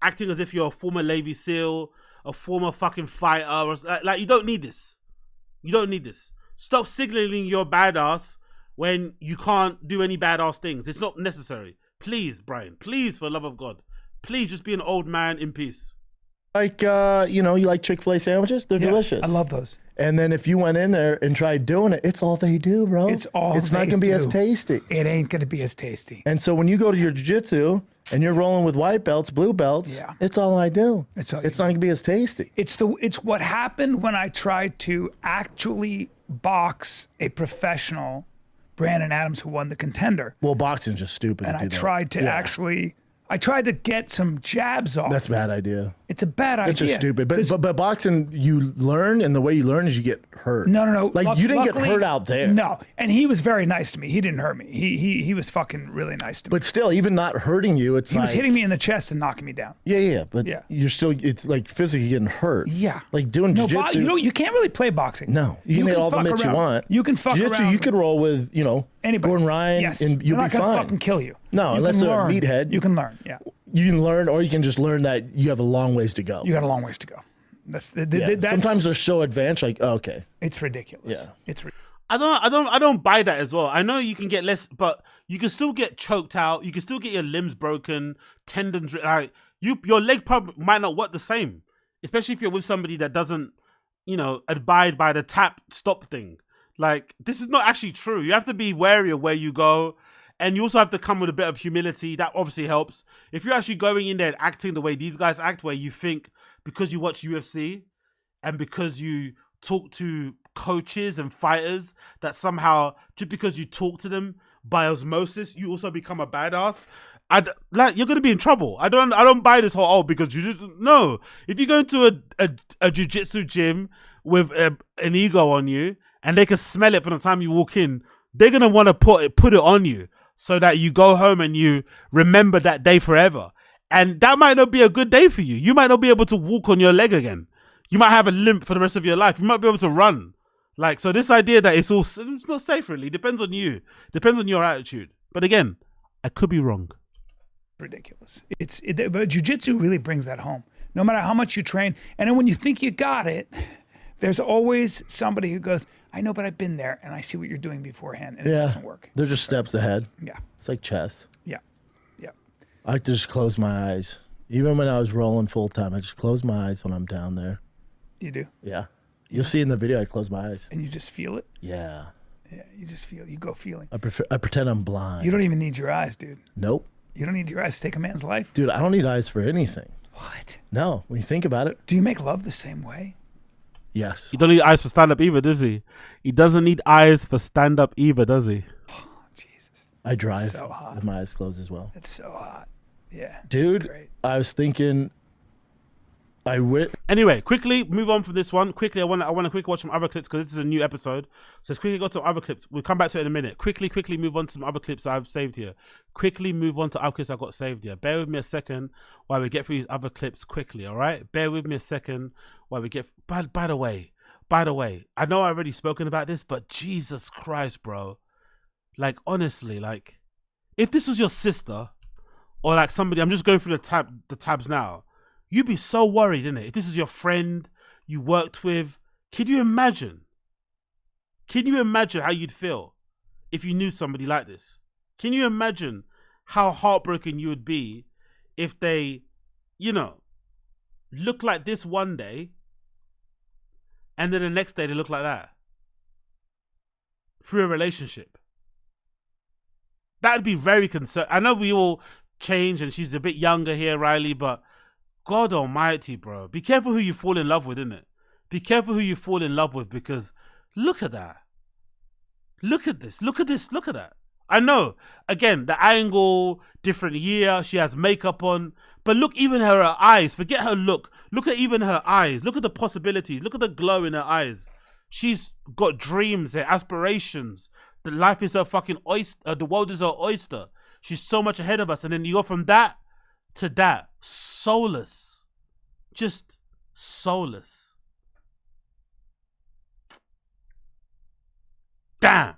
acting as if you're a former Navy SEAL, a former fucking fighter? Or, like you don't need this. You don't need this. Stop signaling you're badass when you can't do any badass things. It's not necessary. Please, Brian. Please, for the love of God. Please, just be an old man in peace. Like, you like Chick-fil-A sandwiches? They're delicious. I love those. And then if you went in there and tried doing it, it's all they do, bro. It's all It's not going to be as tasty. It ain't going to be as tasty. And so when you go to your jiu-jitsu and you're rolling with white belts, blue belts, it's all I do. It's not going to be as tasty. It's what happened when I tried to actually box a professional, Brandon Adams, who won the Contender. Well, boxing's just stupid. And I tried to I tried to get some jabs off. That's a bad idea. It's a bad idea. It's just stupid. But boxing, you learn, and the way you learn is you get hurt. No. Like you didn't get hurt out there. No, and he was very nice to me. He didn't hurt me. He was fucking really nice to me. But still, even not hurting you, he was hitting me in the chest and knocking me down. Yeah. But you're still, it's like physically getting hurt. Yeah. Like doing jiu-jitsu. You can't really play boxing. No. You can hit all the mitts you want. You can fuck jiu-jitsu, around. you could roll with, anybody. Gordon Ryan, and you'll be fine. They're not gonna fucking kill you. No, unless they're a meathead. You can learn, You can learn, or you can just learn that you have a long ways to go. You got a long ways to go. That's sometimes they're so advanced, like okay, it's ridiculous. Yeah, it's. I don't buy that as well. I know you can get less, but you can still get choked out. You can still get your limbs broken, tendons. Like your leg probably might not work the same, especially if you're with somebody that doesn't, abide by the tap stop thing. Like this is not actually true. You have to be wary of where you go. And you also have to come with a bit of humility. That obviously helps. If you're actually going in there and acting the way these guys act, where you think because you watch UFC and because you talk to coaches and fighters that somehow, just because you talk to them by osmosis, you also become a badass, you're going to be in trouble. I don't buy this whole, because you just, no. If you go into a jiu-jitsu gym with an ego on you and they can smell it from the time you walk in, they're going to want to put it on you. So that you go home and you remember that day forever. And that might not be a good day for you. You might not be able to walk on your leg again. You might have a limp for the rest of your life. You might be able to run. So this idea that it's not safe really. Depends on you. Depends on your attitude. But again, I could be wrong. Ridiculous. But jiu-jitsu really brings that home. No matter how much you train. And then when you think you got it, there's always somebody who goes, I know, but I've been there and I see what you're doing beforehand and it doesn't work. They're just steps ahead. Yeah. It's like chess. Yeah. I like to just close my eyes. Even when I was rolling full time, I just close my eyes when I'm down there. You do? Yeah. You'll see in the video, I close my eyes. And you just feel it? Yeah. Yeah, you just feel, you go feeling. I pretend I'm blind. You don't even need your eyes, dude. Nope. You don't need your eyes to take a man's life? Dude, I don't need eyes for anything. What? No, when you think about it. Do you make love the same way? Yes. He don't need eyes for stand-up either, does he? He doesn't need eyes for stand-up either, does he? Oh, Jesus. I drive so hot. with my eyes closed as well. It's so hot. Yeah. Dude, I was thinking Anyway, quickly move on from this one. Quickly, I want to quickly watch some other clips because this is a new episode. So let's quickly go to other clips. We'll come back to it in a minute. Quickly move on to some other clips I've saved here. Quickly move on to other clips I've got saved here. Bear with me a second while we get through these other clips quickly, all right? Bear with me a second while we get... By the way, I know I've already spoken about this, but Jesus Christ, bro. Like, honestly, like, if this was your sister or like somebody... I'm just going through the tabs now. You'd be so worried, innit? If this is your friend you worked with, can you imagine? Can you imagine how you'd feel if you knew somebody like this? Can you imagine how heartbroken you would be if they, look like this one day and then the next day they look like that? Through a relationship. That'd be very concerning. I know we all change and she's a bit younger here, Riley, but God almighty, bro. Be careful who you fall in love with, innit? Be careful who you fall in love with because look at that. Look at this. Look at this. Look at that. I know. Again, the angle, different year. She has makeup on. But look, even her eyes. Forget her look. Look at even her eyes. Look at the possibilities. Look at the glow in her eyes. She's got dreams and aspirations. The life is her fucking oyster. The world is her oyster. She's so much ahead of us. And then you go from that to that. Soulless. Just soulless. Damn.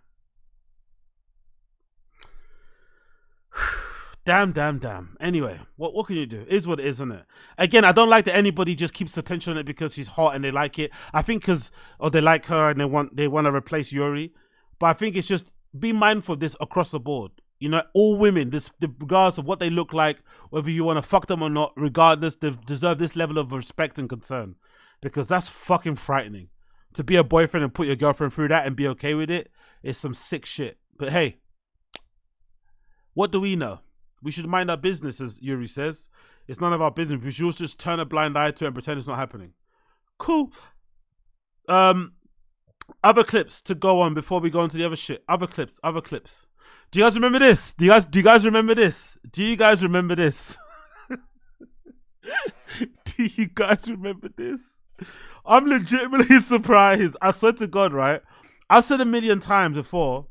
Damn. Anyway, what can you do? It is what it is, isn't it? Again, I don't like that anybody just keeps attention on it because she's hot and they like it. I think they like her and they want to replace YURIY. But I think it's just be mindful of this across the board. You know, all women, regardless of what they look like, whether you want to fuck them or not, regardless, they deserve this level of respect and concern. Because that's fucking frightening. To be a boyfriend and put your girlfriend through that and be okay with it is some sick shit. But hey, what do we know? We should mind our business, as YURIY says. It's none of our business. We should just turn a blind eye to it and pretend it's not happening. Cool. Other clips to go on before we go into the other shit. Other clips. Do you guys remember this? Do you guys remember this? Do you guys remember this? Do you guys remember this? I'm legitimately surprised. I swear to God, right? I've said a million times before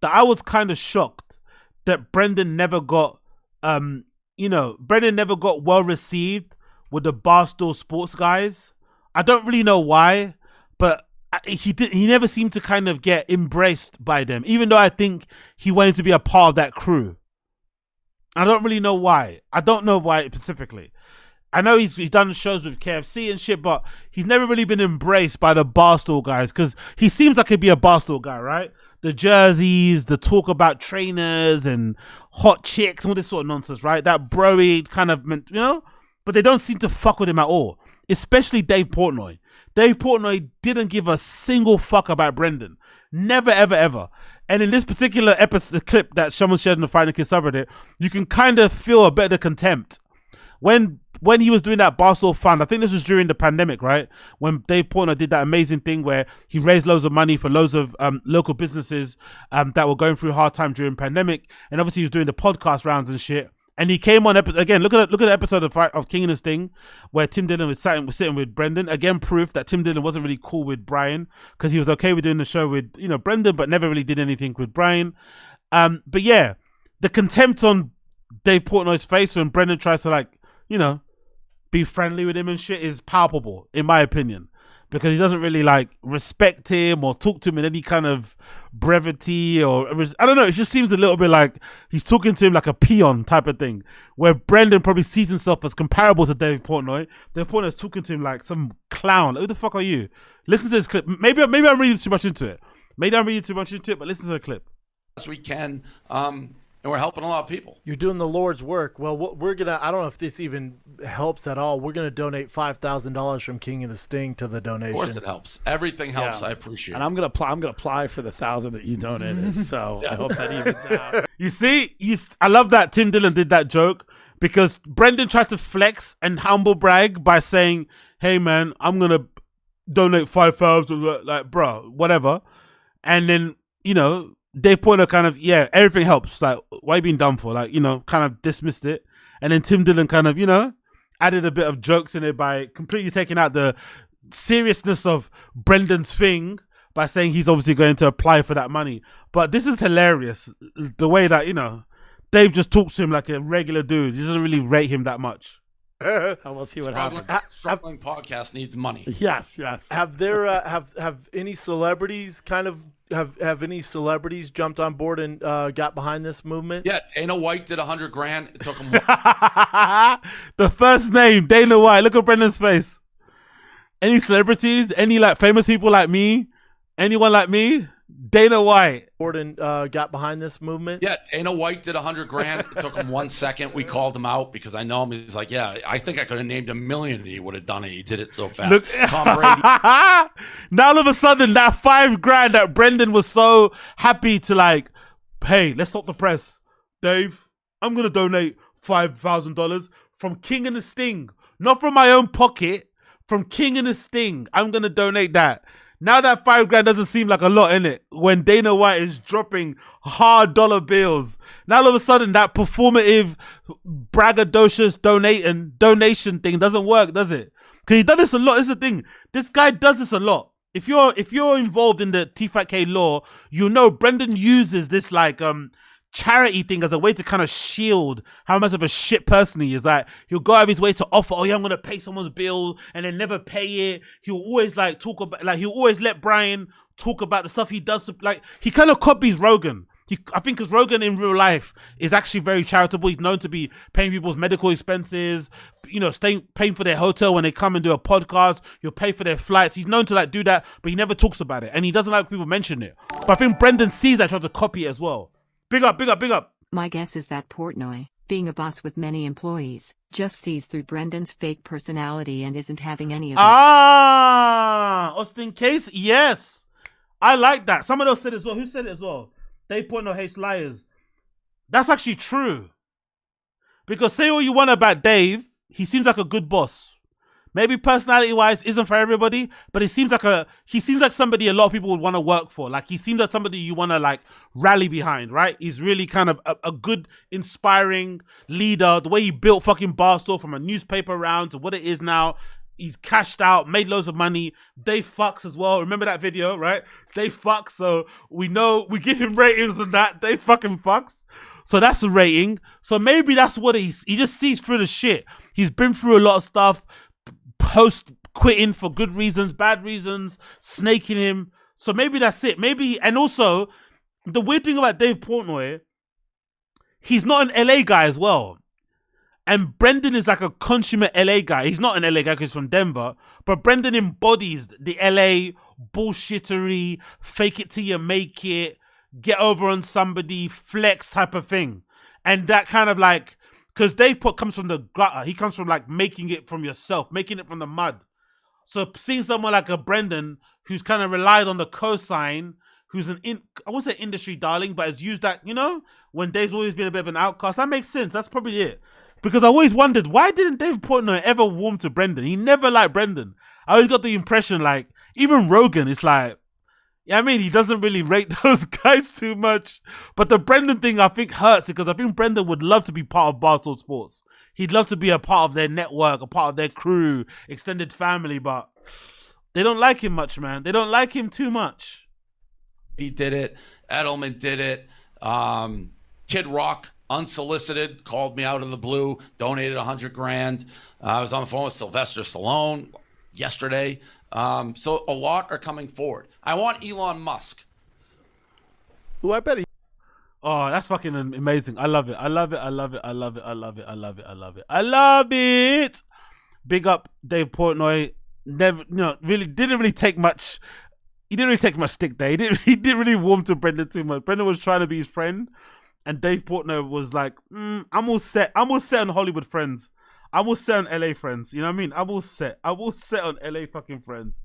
that I was kind of shocked that Brendan never got, Brendan never got well received with the Barstool Sports guys. I don't really know why, but he never seemed to kind of get embraced by them, even though I think he wanted to be a part of that crew. I don't really know why. I don't know why specifically. I know he's done shows with KFC and shit, but he's never really been embraced by the Barstool guys because he seems like he'd be a Barstool guy, right? The jerseys, the talk about trainers and hot chicks, all this sort of nonsense, right? That bro-y kind of, but they don't seem to fuck with him at all, especially Dave Portnoy. Dave Portnoy didn't give a single fuck about Brendan. Never, ever, ever. And in this particular episode, clip that someone shared in the Fighting Kids subreddit, you can kind of feel a bit of contempt. When he was doing that Barstool Fund, I think this was during the pandemic, right? When Dave Portnoy did that amazing thing where he raised loads of money for loads of local businesses that were going through a hard time during pandemic. And obviously he was doing the podcast rounds and shit. And he came on, again, look at the episode of King and the Sting where Tim Dillon was sitting with Brendan. Again, proof that Tim Dillon wasn't really cool with Bryan because he was okay with doing the show with, Brendan, but never really did anything with Bryan. But yeah, the contempt on Dave Portnoy's face when Brendan tries to be friendly with him and shit is palpable, in my opinion, because he doesn't really respect him or talk to him in any kind of brevity or I don't know. It just seems a little bit like he's talking to him like a peon type of thing, where Brendan probably sees himself as comparable to Dave Portnoy. Dave Portnoy's talking to him like some clown. Who the fuck are you? Listen to this clip. Maybe I'm reading too much into it. But listen to the clip. As we can. And we're helping a lot of people. You're doing the Lord's work. Well, we're going to, I don't know if this even helps at all. We're going to donate $5,000 from King and the Sting to the donation. Of course it helps. Everything helps. Yeah. I appreciate it. And I'm going to apply for the 1,000 that you donated. So I hope that evens out. You see, I love that Tim Dillon did that joke because Brendan tried to flex and humble brag by saying, hey man, I'm going to donate 5,000, bro, whatever. And then, Dave Portnoy kind of, everything helps. Why are you being dumb for? Kind of dismissed it. And then Tim Dillon kind of, added a bit of jokes in it by completely taking out the seriousness of Brendan's thing by saying he's obviously going to apply for that money. But this is hilarious. The way that, Dave just talks to him like a regular dude. He doesn't really rate him that much. We'll see what happens. Struggling podcast needs money. Yes. Have there have any celebrities have any celebrities jumped on board and got behind this movement? Yeah, Dana White did $100,000. It took him. The first name, Dana White. Look at Brendan's face. Any celebrities? Any famous people like me? Anyone like me? Dana White. Gordon got behind this movement. Yeah, Dana White did $100,000. It took him 1 second. We called him out because I know him. He's like, yeah, I think I could have named $1 million and he would have done it. He did it so fast. Tom Brady. Now all of a sudden, that $5,000 that Brendan was so happy to hey, let's stop the press. Dave, I'm gonna donate $5,000 from King and the Sting, not from my own pocket. From King and the Sting, I'm gonna donate that. Now that $5 doesn't seem like a lot, innit? When Dana White is dropping hard dollar bills. Now all of a sudden that performative, braggadocious donation thing doesn't work, does it? Because he's done this a lot. This is the thing. This guy does this a lot. If you're involved in the TFATK law, you know Brendan uses this like charity thing as a way to kind of shield how much of a shit person he is. Like, he'll go out of his way to offer, oh yeah, I'm gonna pay someone's bill, and then never pay it. He'll always like talk about, like, he'll always let Bryan talk about the stuff he does. Like, he kind of copies Rogan. I think because Rogan in real life is actually very charitable. He's known to be paying people's medical expenses, you know, paying for their hotel when they come and do a podcast. He'll pay for their flights. He's known to like do that, but he never talks about it, and he doesn't like people mention it. But I think Brendan sees that, tries to copy it as well. Big up, big up, big up. My guess is that Portnoy, being a boss with many employees, just sees through Brendan's fake personality and isn't having any of it. Austin Case, yes. I like that. Someone else said it as well. Who said it as well? Dave Portnoy hates liars. That's actually true. Because say what you want about Dave, he seems like a good boss. Maybe personality-wise isn't for everybody, but he seems like somebody a lot of people would want to work for. Like, he seems like somebody you want to like rally behind, right? He's really kind of a good, inspiring leader. The way he built fucking Barstool from a newspaper round to what it is now. He's cashed out, made loads of money. Dave fucks as well. Remember that video, right? Dave fucks, so we know, we give him ratings on that. Dave fucking fucks. So that's a rating. So maybe that's what he just sees through the shit. He's been through a lot of stuff. Post quitting for good reasons, bad reasons, snaking him. So maybe that's it. Maybe, and also, the weird thing about Dave Portnoy, he's not an LA guy as well. And Brendan is like a consummate LA guy. He's not an LA guy because he's from Denver, but Brendan embodies the LA bullshittery, fake it till you make it, get over on somebody, flex type of thing. And that kind of like, because Dave comes from the gutter. He comes from like making it from yourself, making it from the mud. So seeing someone like a Brendan who's kind of relied on the cosign, who's I won't say industry darling, but has used that, you know, when Dave's always been a bit of an outcast, that makes sense. That's probably it. Because I always wondered, why didn't Dave Portnoy ever warm to Brendan? He never liked Brendan. I always got the impression, like, even Rogan, it's like, yeah, I mean, he doesn't really rate those guys too much. But the Brendan thing, I think, hurts because I think Brendan would love to be part of Barstool Sports. He'd love to be a part of their network, a part of their crew, extended family, but they don't like him much, man. They don't like him too much. He did it. Edelman did it. Kid Rock, unsolicited, called me out of the blue, donated $100,000. I was on the phone with Sylvester Stallone yesterday. So a lot are coming forward. I want Elon Musk. Who I bet he. Oh, that's fucking amazing. I love it. I love it. I love it. I love it. I love it. I love it. I love it. I love it. Big up Dave Portnoy. Never, you know, really didn't really take much. He didn't really take much stick there. He didn't really warm to Brendan too much. Brendan was trying to be his friend, and Dave Portnoy was like, I'm all set. I'm all set on Hollywood Friends. I'm all set on LA Friends. You know what I mean? I'm all set. I'm all set on LA fucking Friends.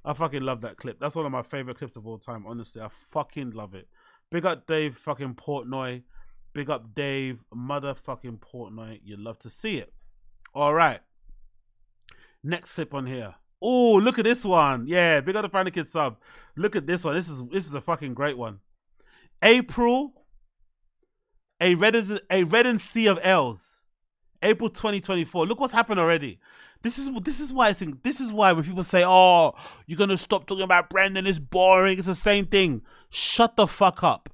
I fucking love that clip. That's one of my favorite clips of all time. Honestly, I fucking love it. Big up Dave fucking Portnoy. Big up Dave motherfucking Portnoy. You love to see it. All right. Next clip on here. Oh, look at this one. Yeah, big up the Find the Kid sub. Look at this one. This is a fucking great one. April, a reddened sea of L's. April 2024. Look what's happened already. This is why I think this is why when people say, "Oh, you're gonna stop talking about Brendan, it's boring," it's the same thing. Shut the fuck up.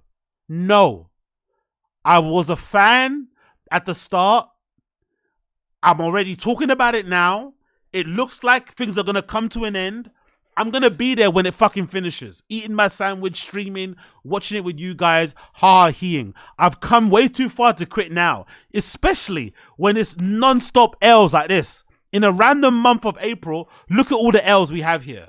No, I was a fan at the start. I'm already talking about it now. It looks like things are gonna come to an end. I'm gonna be there when it fucking finishes. Eating my sandwich, streaming, watching it with you guys, ha-heeing. I've come way too far to quit now, especially when it's non-stop L's like this. In a random month of April, look at all the L's we have here.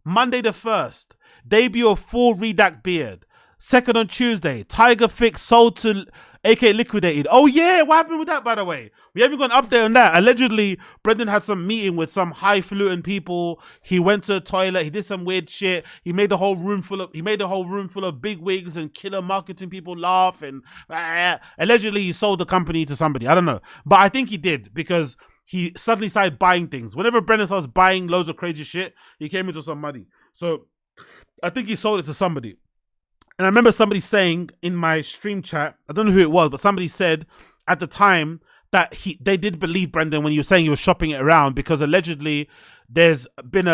Monday the 1st, debut of full redact beard. 2nd on Tuesday, Tiger Fix sold to AK liquidated. Oh yeah, what happened with that, by the way? We haven't got an update on that. Allegedly, Brendan had some meeting with some highfalutin people. He went to a toilet. He did some weird shit. He made the whole room full of big wigs and killer marketing people laugh. And allegedly, he sold the company to somebody. I don't know, but I think he did because he suddenly started buying things. Whenever Brendan starts buying loads of crazy shit, he came into some money. So I think he sold it to somebody. And I remember somebody saying in my stream chat, I don't know who it was, but somebody said at the time that they did believe Brendan when you were saying you were shopping it around, because allegedly there's been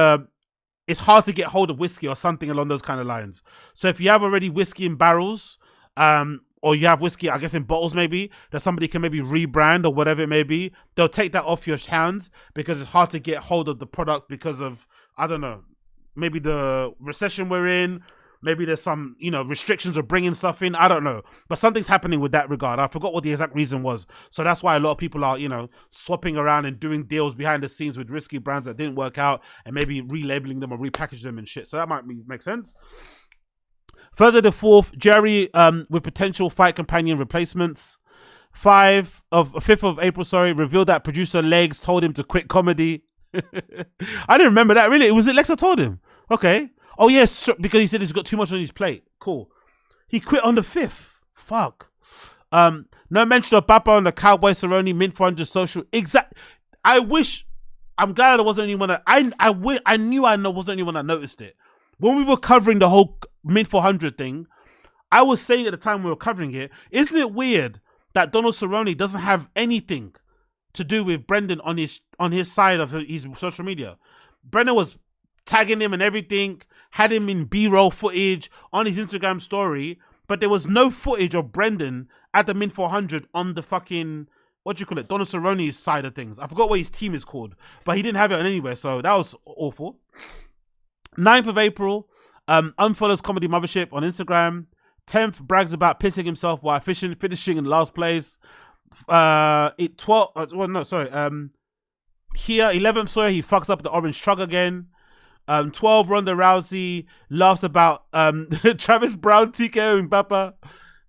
it's hard to get hold of whiskey or something along those kind of lines. So if you have already whiskey in barrels, or you have whiskey, I guess, in bottles maybe, that somebody can maybe rebrand or whatever it may be, they'll take that off your hands because it's hard to get hold of the product because of, I don't know, maybe the recession we're in, maybe there's some, restrictions of bringing stuff in, I don't know. But something's happening with that regard. I forgot what the exact reason was. So that's why a lot of people are, swapping around and doing deals behind the scenes with risky brands that didn't work out and maybe relabeling them or repackaging them and shit. So that might make sense. Thursday the 4th, Jerry with potential fight companion replacements. 5th of April, revealed that producer Legs told him to quit comedy. I didn't remember that, really. Was it Lex that told him? Okay. Oh, yes, because he said he's got too much on his plate. Cool. He quit on the 5th. Fuck. No mention of Papa on the Cowboy Cerrone Mint 400 social. I'm glad I wasn't anyone that, I knew wasn't anyone that noticed it. When we were covering the whole Mint 400 thing, I was saying at the time we were covering it, isn't it weird that Donald Cerrone doesn't have anything to do with Brendan on his side of his social media? Brendan was tagging him and everything, had him in B-roll footage on his Instagram story, but there was no footage of Brendan at the Mint 400 on the fucking, Donald Cerrone's side of things. I forgot what his team is called, but he didn't have it on anywhere, so that was awful. 9th of April, unfollows Comedy Mothership on Instagram. 10th, brags about pissing himself while finishing in last place. Here, 11th, he fucks up the orange truck again. 12, Ronda Rousey laughs about Travis Brown TKOing Papa.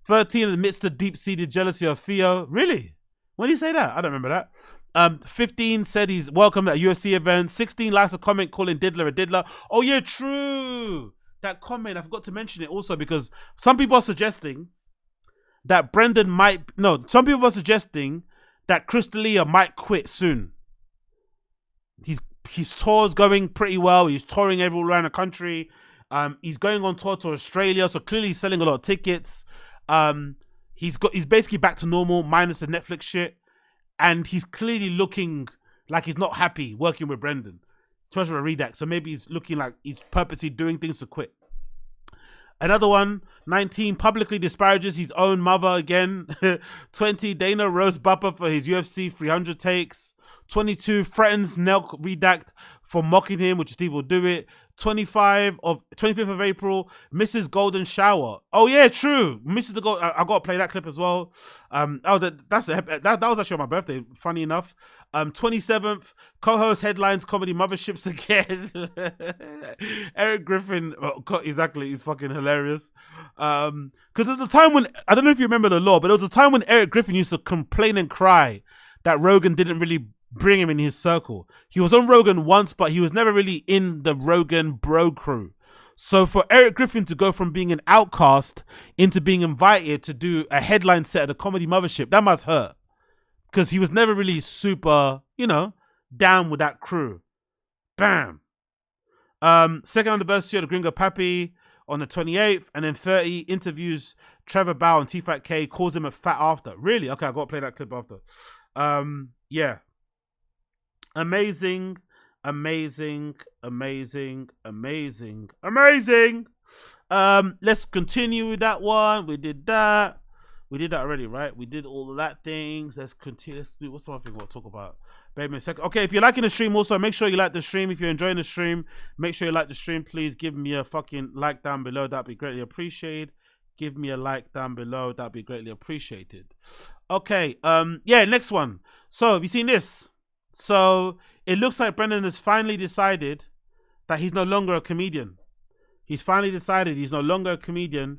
13, admits to deep-seated jealousy of Theo. Really? When did he say that? I don't remember that. 15, said he's welcome at UFC event. 16, likes a comment calling Diddler a diddler. Oh yeah, true. That comment, I forgot to mention it also because some people are suggesting that some people are suggesting that Chris D'Elia might quit soon. His tour's going pretty well. He's touring everywhere around the country. He's going on tour to Australia, so clearly he's selling a lot of tickets. He's basically back to normal minus the Netflix shit. And he's clearly looking like he's not happy working with Brendan. Especially with Redact. So maybe he's looking like he's purposely doing things to quit. Another one, 19, publicly disparages his own mother again. 20, Dana roasts Bappa for his UFC 300 takes. 22, threatens Nelk Redact for mocking him, which Steve will do it. 25th of April, Mrs. Golden Shower. Oh yeah, true. Mrs. the Gold. I gotta play that clip as well. That was actually on my birthday. Funny enough. 27th, co-host headlines Comedy Motherships again. Eric Griffin. Exactly, he's fucking hilarious. Because at the time when, I don't know if you remember the law, but there was a time when Eric Griffin used to complain and cry that Rogan didn't really bring him in his circle. He was on Rogan once, but he was never really in the Rogan bro crew. So for Eric Griffin to go from being an outcast into being invited to do a headline set at the Comedy Mothership, that must hurt. Because he was never really super, down with that crew. Bam. Second anniversary of the Gringo Papi on the 28th. And then 30, interviews Trevor Bow and TFATK, calls him a fat after. Really? Okay, I got to play that clip after. Yeah. Amazing. Let's continue with that one. We did that already, right? We did all of that things. Let's continue. Let's do, what's the one thing we'll talk about? Bear me a second. Okay, if you're liking the stream also, make sure you like the stream. If you're enjoying the stream, make sure you like the stream. Please give me a fucking like down below. That'd be greatly appreciated. Give me a like down below. That'd be greatly appreciated. Okay, yeah, next one. So, have you seen this? So, it looks like Brendan has finally decided that he's no longer a comedian. He's finally decided he's no longer a comedian,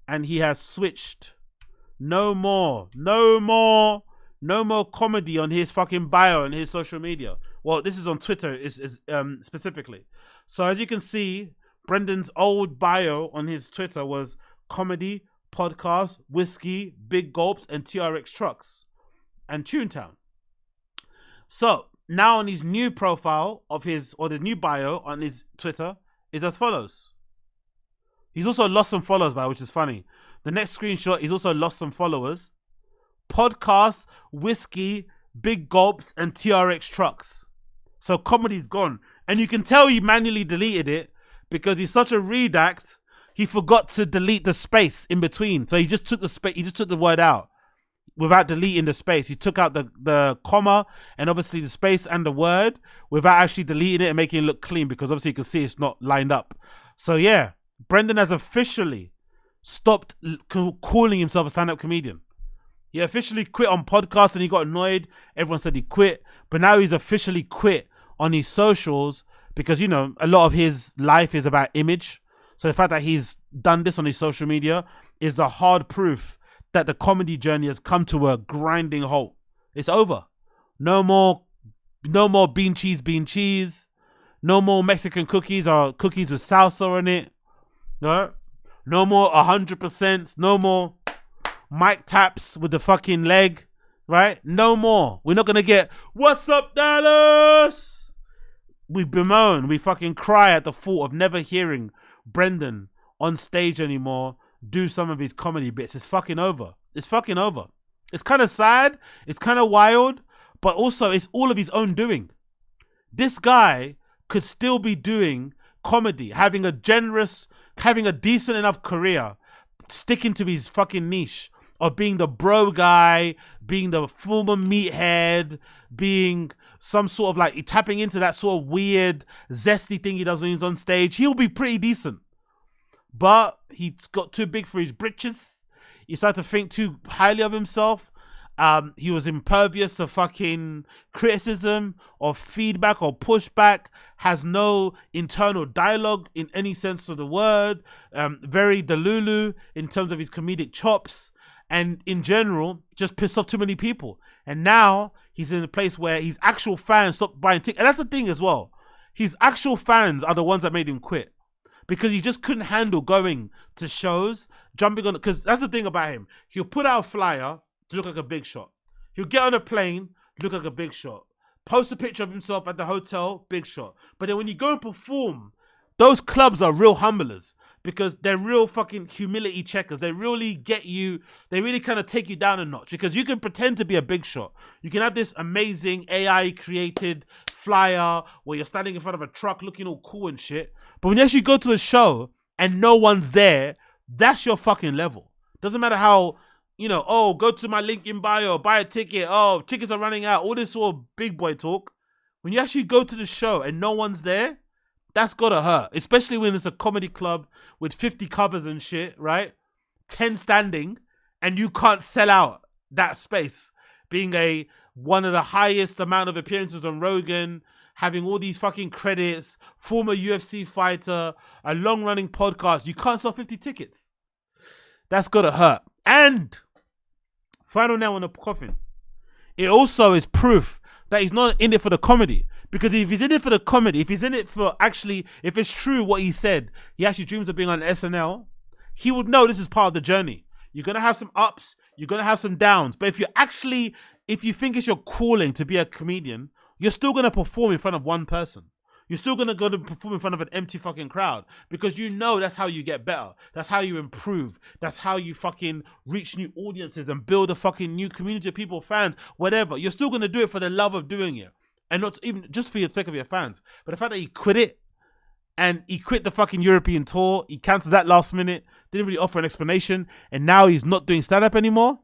and he has switched. No more comedy on his fucking bio and his social media. Well, this is on Twitter specifically. So as you can see, Brendan's old bio on his Twitter was comedy, podcast, whiskey, big gulps, and TRX trucks, and Toontown. So now on his new profile of his, or the new bio on his Twitter, is as follows. He's also lost some followers, which is funny. The next screenshot, he's also lost some followers. Podcast, whiskey, big gulps, and TRX trucks. So comedy's gone. And you can tell he manually deleted it because he's such a redact, he forgot to delete the space in between. So he just took the space, he just took the word out without deleting the space. He took out the comma and obviously the space and the word without actually deleting it and making it look clean, because obviously you can see it's not lined up. So yeah, Brendan has officially stopped calling himself a stand-up comedian. He officially quit on podcasts and he got annoyed. Everyone said he quit, but now he's officially quit on his socials because, you know, a lot of his life is about image. So the fact that he's done this on his social media is the hard proof that the comedy journey has come to a grinding halt. It's over. No more bean cheese. No more Mexican cookies or cookies with salsa on it. No more 100%. No more mic taps with the fucking leg, right? No more. We're not gonna get, what's up, Dallas? We bemoan, we fucking cry at the thought of never hearing Brendan on stage anymore do some of his comedy bits. It's fucking over. It's fucking over. It's kind of sad. It's kind of wild, but also it's all of his own doing. This guy could still be doing comedy, having a decent enough career, sticking to his fucking niche of being the bro guy, being the former meathead, being some sort of like tapping into that sort of weird zesty thing he does when he's on stage. He'll be pretty decent, but he's got too big for his britches. He started to think too highly of himself. He was impervious to fucking criticism or feedback or pushback, has no internal dialogue in any sense of the word, very delulu in terms of his comedic chops, and in general, just pissed off too many people. And now he's in a place where his actual fans stopped buying tickets. And that's the thing as well. His actual fans are the ones that made him quit, because he just couldn't handle going to shows, jumping on, because that's the thing about him. He'll put out a flyer to look like a big shot. He'll get on a plane, look like a big shot. Post a picture of himself at the hotel, big shot. But then when you go and perform, those clubs are real humblers, because they're real fucking humility checkers. They really get you, they really kind of take you down a notch, because you can pretend to be a big shot. You can have this amazing AI created flyer where you're standing in front of a truck looking all cool and shit. But when you actually go to a show and no one's there, that's your fucking level. Doesn't matter how, you know, oh, go to my link in bio, buy a ticket, oh, tickets are running out, all this sort of big boy talk. When you actually go to the show and no one's there, that's gotta hurt. Especially when it's a comedy club with 50 covers and shit, right? 10 standing, and you can't sell out that space. Being one of the highest amount of appearances on Rogan, having all these fucking credits, former UFC fighter, a long-running podcast, you can't sell 50 tickets. That's gotta hurt. And final nail on the coffin, it also is proof that he's not in it for the comedy. Because if he's in it for the comedy, if he's in it for actually, if it's true what he said, he actually dreams of being on SNL, he would know this is part of the journey. You're going to have some ups, you're going to have some downs. But if you think it's your calling to be a comedian, you're still going to perform in front of one person. You're still going to go to perform in front of an empty fucking crowd, because you know that's how you get better. That's how you improve. That's how you fucking reach new audiences and build a fucking new community of people, fans, whatever. You're still going to do it for the love of doing it. And not even just for the sake of your fans. But the fact that he quit it, and he quit the fucking European tour, he cancelled that last minute, didn't really offer an explanation, and now he's not doing stand-up anymore.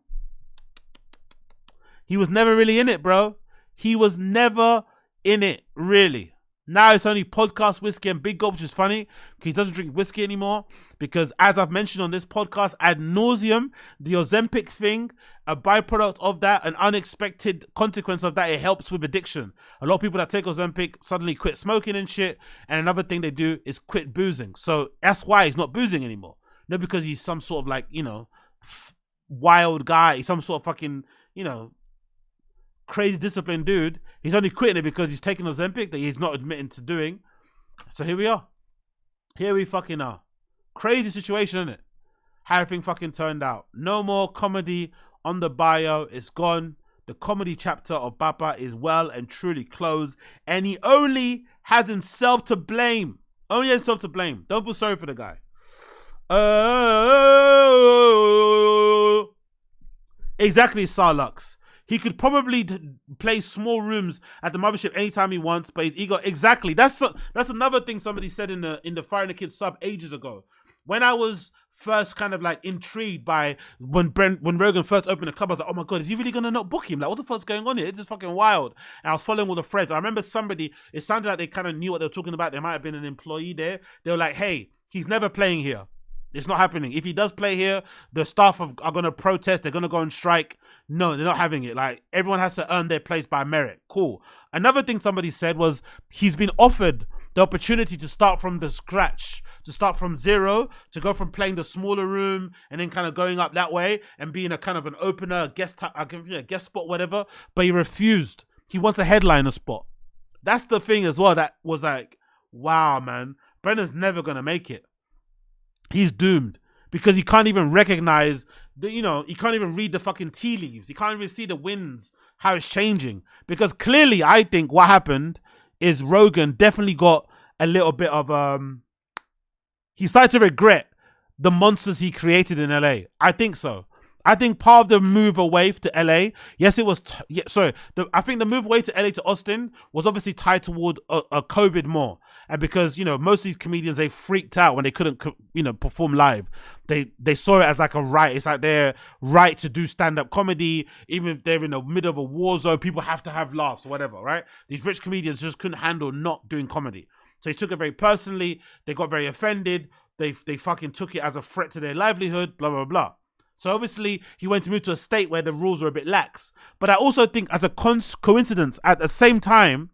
He was never really in it, bro. He was never in it, really. Now it's only podcast, whiskey, and big gulp, which is funny because he doesn't drink whiskey anymore. Because as I've mentioned on this podcast ad nauseum, the Ozempic thing, a byproduct of that, an unexpected consequence of that, it helps with addiction. A lot of people that take Ozempic suddenly quit smoking and shit. And another thing they do is quit boozing. So that's why he's not boozing anymore. Not because he's some sort of like, you know, wild guy, some sort of fucking, you know, crazy disciplined dude. He's only quitting it because he's taking Ozempic that he's not admitting to doing. So here we are. Here we fucking are. Crazy situation, isn't it? How everything fucking turned out. No more comedy on the bio. It's gone. The comedy chapter of Papa is well and truly closed. And he only has himself to blame. Only himself to blame. Don't feel sorry for the guy. Exactly, Sarlux. He could probably play small rooms at the mothership anytime he wants, but his ego. Exactly. That's another thing somebody said in the Fire and the Kid sub ages ago. When I was first kind of like intrigued by when Rogan first opened the club, I was like, oh my god, is he really gonna not book him? Like, what the fuck's going on here? It's just fucking wild. And I was following all the threads. I remember somebody, it sounded like they kind of knew what they were talking about. There might have been an employee there. They were like, hey, he's never playing here. It's not happening. If he does play here, the staff are going to protest. They're going to go on strike. No, they're not having it. Like, everyone has to earn their place by merit. Cool. Another thing somebody said was he's been offered the opportunity to start from the scratch, to start from zero, to go from playing the smaller room and then kind of going up that way and being a kind of an opener, guest spot, whatever. But he refused. He wants a headliner spot. That's the thing as well that was like, wow, man. Brendan's never going to make it. He's doomed because he can't even recognize he can't even read the fucking tea leaves. He can't even see the winds, how it's changing. Because clearly, I think what happened is Rogan definitely got a little bit of he started to regret the monsters he created in LA. I think so. I think part of the move away to LA, yes, it was. I think the move away to LA to Austin was obviously tied toward a COVID more, and because most of these comedians, they freaked out when they couldn't perform live. They saw it as like a right. It's like their right to do stand-up comedy, even if they're in the middle of a war zone. People have to have laughs or whatever, right? These rich comedians just couldn't handle not doing comedy, so they took it very personally. They got very offended. They fucking took it as a threat to their livelihood. Blah blah blah. So obviously he went to move to a state where the rules were a bit lax. But I also think as a coincidence, at the same time,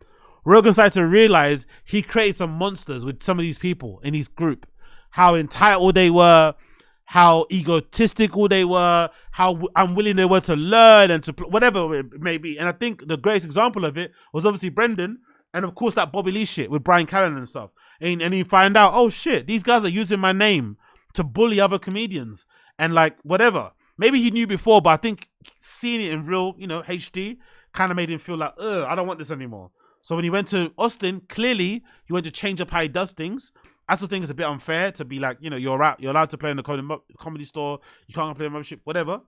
Rogan started to realize he created some monsters with some of these people in his group. How entitled they were, how egotistical they were, how unwilling they were to learn and to whatever it may be. And I think the greatest example of it was obviously Brendan. And of course that Bobby Lee shit with Brian Callen and stuff. And you find out, oh shit, these guys are using my name to bully other comedians. And like, whatever. Maybe he knew before, but I think seeing it in real, HD, kind of made him feel like, I don't want this anymore. So when he went to Austin, clearly, he went to change up how he does things. I still think it's a bit unfair to be like, you're allowed to play in the comedy store, you can't play in membership, whatever.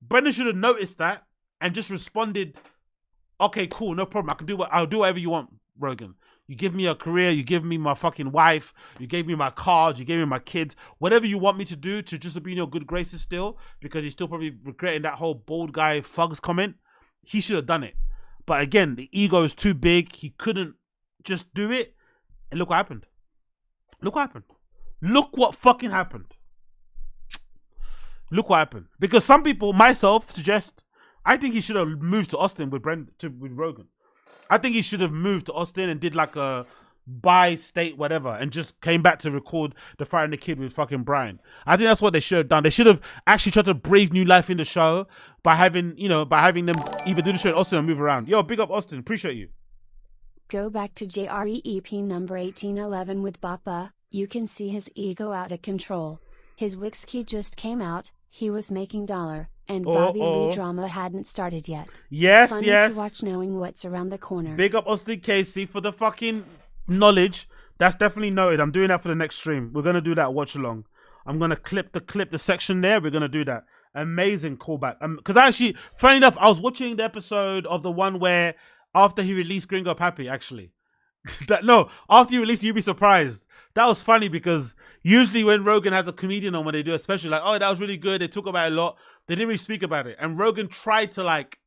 Brendan should have noticed that and just responded, okay, cool, no problem. I'll do whatever you want, Rogan. You give me a career, you give me my fucking wife, you gave me my cars, you gave me my kids, whatever you want me to do to just be in your good graces still, because he's still probably regretting that whole bald guy thugs comment. He should have done it. But again, the ego is too big. He couldn't just do it. And look what happened. Look what happened. Look what fucking happened. Look what happened. Because some people, myself, suggest, I think he should have moved to Austin with Rogan. I think he should have moved to Austin and did like a bi-state whatever and just came back to record The Fire and the Kid with fucking Bryan. I think that's what they should have done. They should have actually tried to breathe new life in the show by having them either do the show in Austin or move around. Yo, big up Austin. Appreciate you. Go back to JREEP number 1811 with Bappa. You can see his ego out of control. His Wixkey just came out. He was making $, and Bobby Lee drama hadn't started yet. Yes, Funny yes. to watch knowing what's around the corner. Big up Austin Casey for the fucking knowledge. That's definitely noted. I'm doing that for the next stream. We're gonna do that watch along. I'm gonna clip the section there. We're gonna do that. Amazing callback. Because actually, funny enough, I was watching the episode of the one where after he released Gringo Papi, actually. After he released You'd Be Surprised. That was funny because usually when Rogan has a comedian on, when they do a special, like, oh, that was really good, they talk about it a lot, they didn't really speak about it. And Rogan tried to like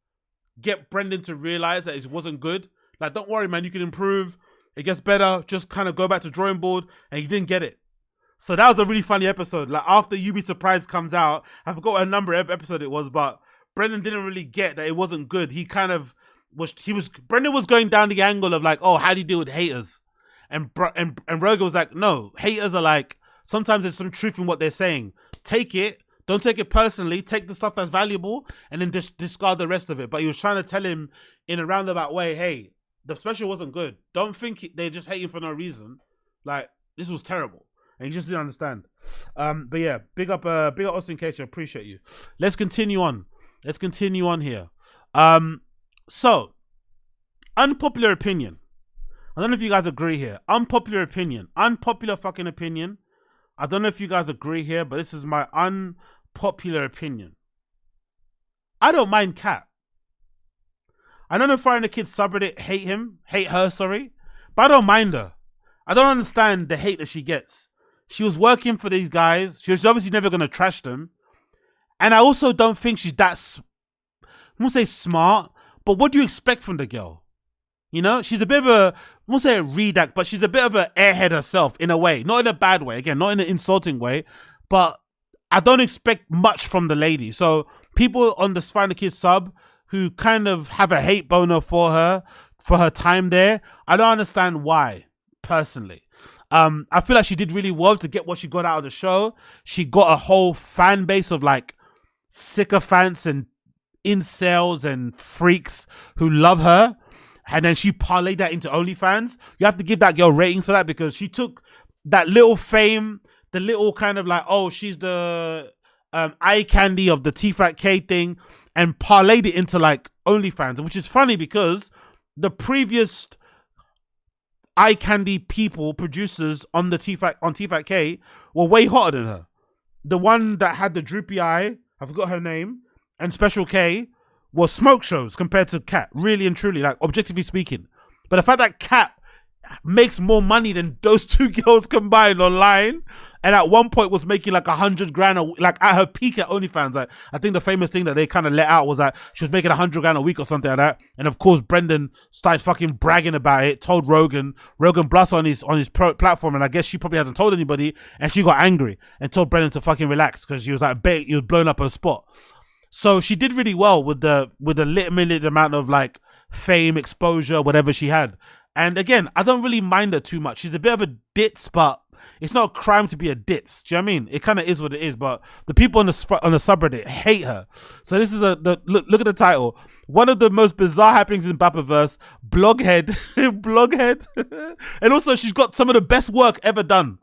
get Brendan to realize that it wasn't good. Like, don't worry, man, you can improve. It gets better. Just kind of go back to drawing board. And he didn't get it. So that was a really funny episode. Like, after You'd Be Surprised comes out, I forgot what number episode it was, but Brendan didn't really get that it wasn't good. He kind of Brendan was going down the angle of like, oh, how do you deal with haters? And Rogan was like, no, haters are like, sometimes there's some truth in what they're saying. Take it. Don't take it personally. Take the stuff that's valuable and then just discard the rest of it. But he was trying to tell him in a roundabout way, hey, the special wasn't good. Don't think they're just hating for no reason. Like, this was terrible. And he just didn't understand. But yeah, big up Austin Casey. I appreciate you. Let's continue on. Here. So, unpopular opinion. I don't know if you guys agree here. Unpopular fucking opinion. I don't know if you guys agree here, but this is my unpopular opinion. I don't mind Kat. I know the Fire the Kids subreddit hate her, but I don't mind her. I don't understand the hate that she gets. She was working for these guys. She was obviously never going to trash them. And I also don't think she's that, I won't say smart, but what do you expect from the girl? You know, she's a bit of a, I won't say a redact, but she's a bit of an airhead herself in a way. Not in a bad way, again, not in an insulting way, but I don't expect much from the lady. So people on the Fire the Kids sub who kind of have a hate boner for her time there, I don't understand why, personally. I feel like she did really well to get what she got out of the show. She got a whole fan base of like sycophants and incels and freaks who love her. And then she parlayed that into OnlyFans. You have to give that girl ratings for that, because she took that little fame, the little kind of like, oh, she's the eye candy of the TFATK thing, and parlayed it into like OnlyFans, which is funny because the previous eye candy people, producers on the TFATK were way hotter than her. The one that had the droopy eye, I forgot her name, and Special K was smoke shows compared to Kat, really and truly, like objectively speaking. But the fact that Kat makes more money than those two girls combined online, and at one point was making like 100 grand like at her peak at OnlyFans. Like, I think the famous thing that they kind of let out was that she was making 100 grand a week or something like that. And of course, Brendan started fucking bragging about it, told Rogan blast on his platform, and I guess she probably hasn't told anybody, and she got angry and told Brendan to fucking relax because she was like, he was blowing up her spot. So she did really well with the limited amount of like fame, exposure, whatever she had. And again, I don't really mind her too much. She's a bit of a ditz, but it's not a crime to be a ditz. Do you know what I mean? It kind of is what it is. But the people on the subreddit hate her. So this is look at the title. One of the most bizarre happenings in Bapaverse. Bloghead, and also she's got some of the best work ever done.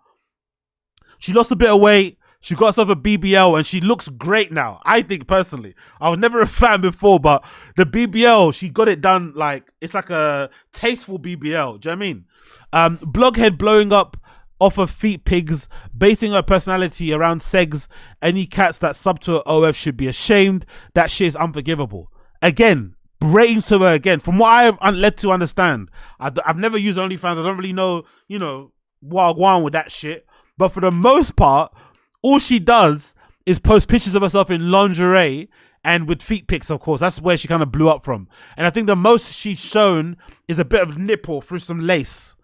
She lost a bit of weight. She got herself a BBL and she looks great now. I think personally, I was never a fan before, but the BBL, she got it done like, it's like a tasteful BBL. Do you know what I mean? Bloghead blowing up off of feet pigs, basing her personality around segs. Any cats that sub to her OF should be ashamed. That shit is unforgivable. Again, ratings to her again. From what I've led to understand, I've never used OnlyFans. I don't really know, you know, wagwan with that shit. But for the most part, all she does is post pictures of herself in lingerie and with feet pics, of course. That's where she kind of blew up from. And I think the most she's shown is a bit of nipple through some lace.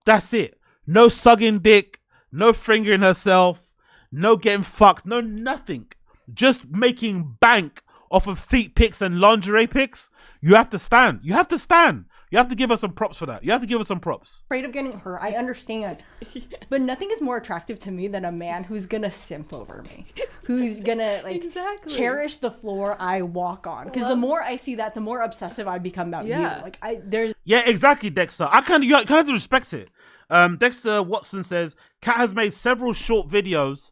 That's it. No sucking dick, no fingering herself, no getting fucked, no nothing. Just making bank off of feet pics and lingerie pics. You have to stand. You have to stand. You have to give us some props for that. You have to give us some props. Afraid of getting hurt, I understand. But nothing is more attractive to me than a man who's gonna simp over me. Who's gonna like cherish the floor I walk on. Because the more I see that, the more obsessive I become about you. Like Yeah, exactly, Dexter. You kind of have to respect it. Dexter Watson says, Kat has made several short videos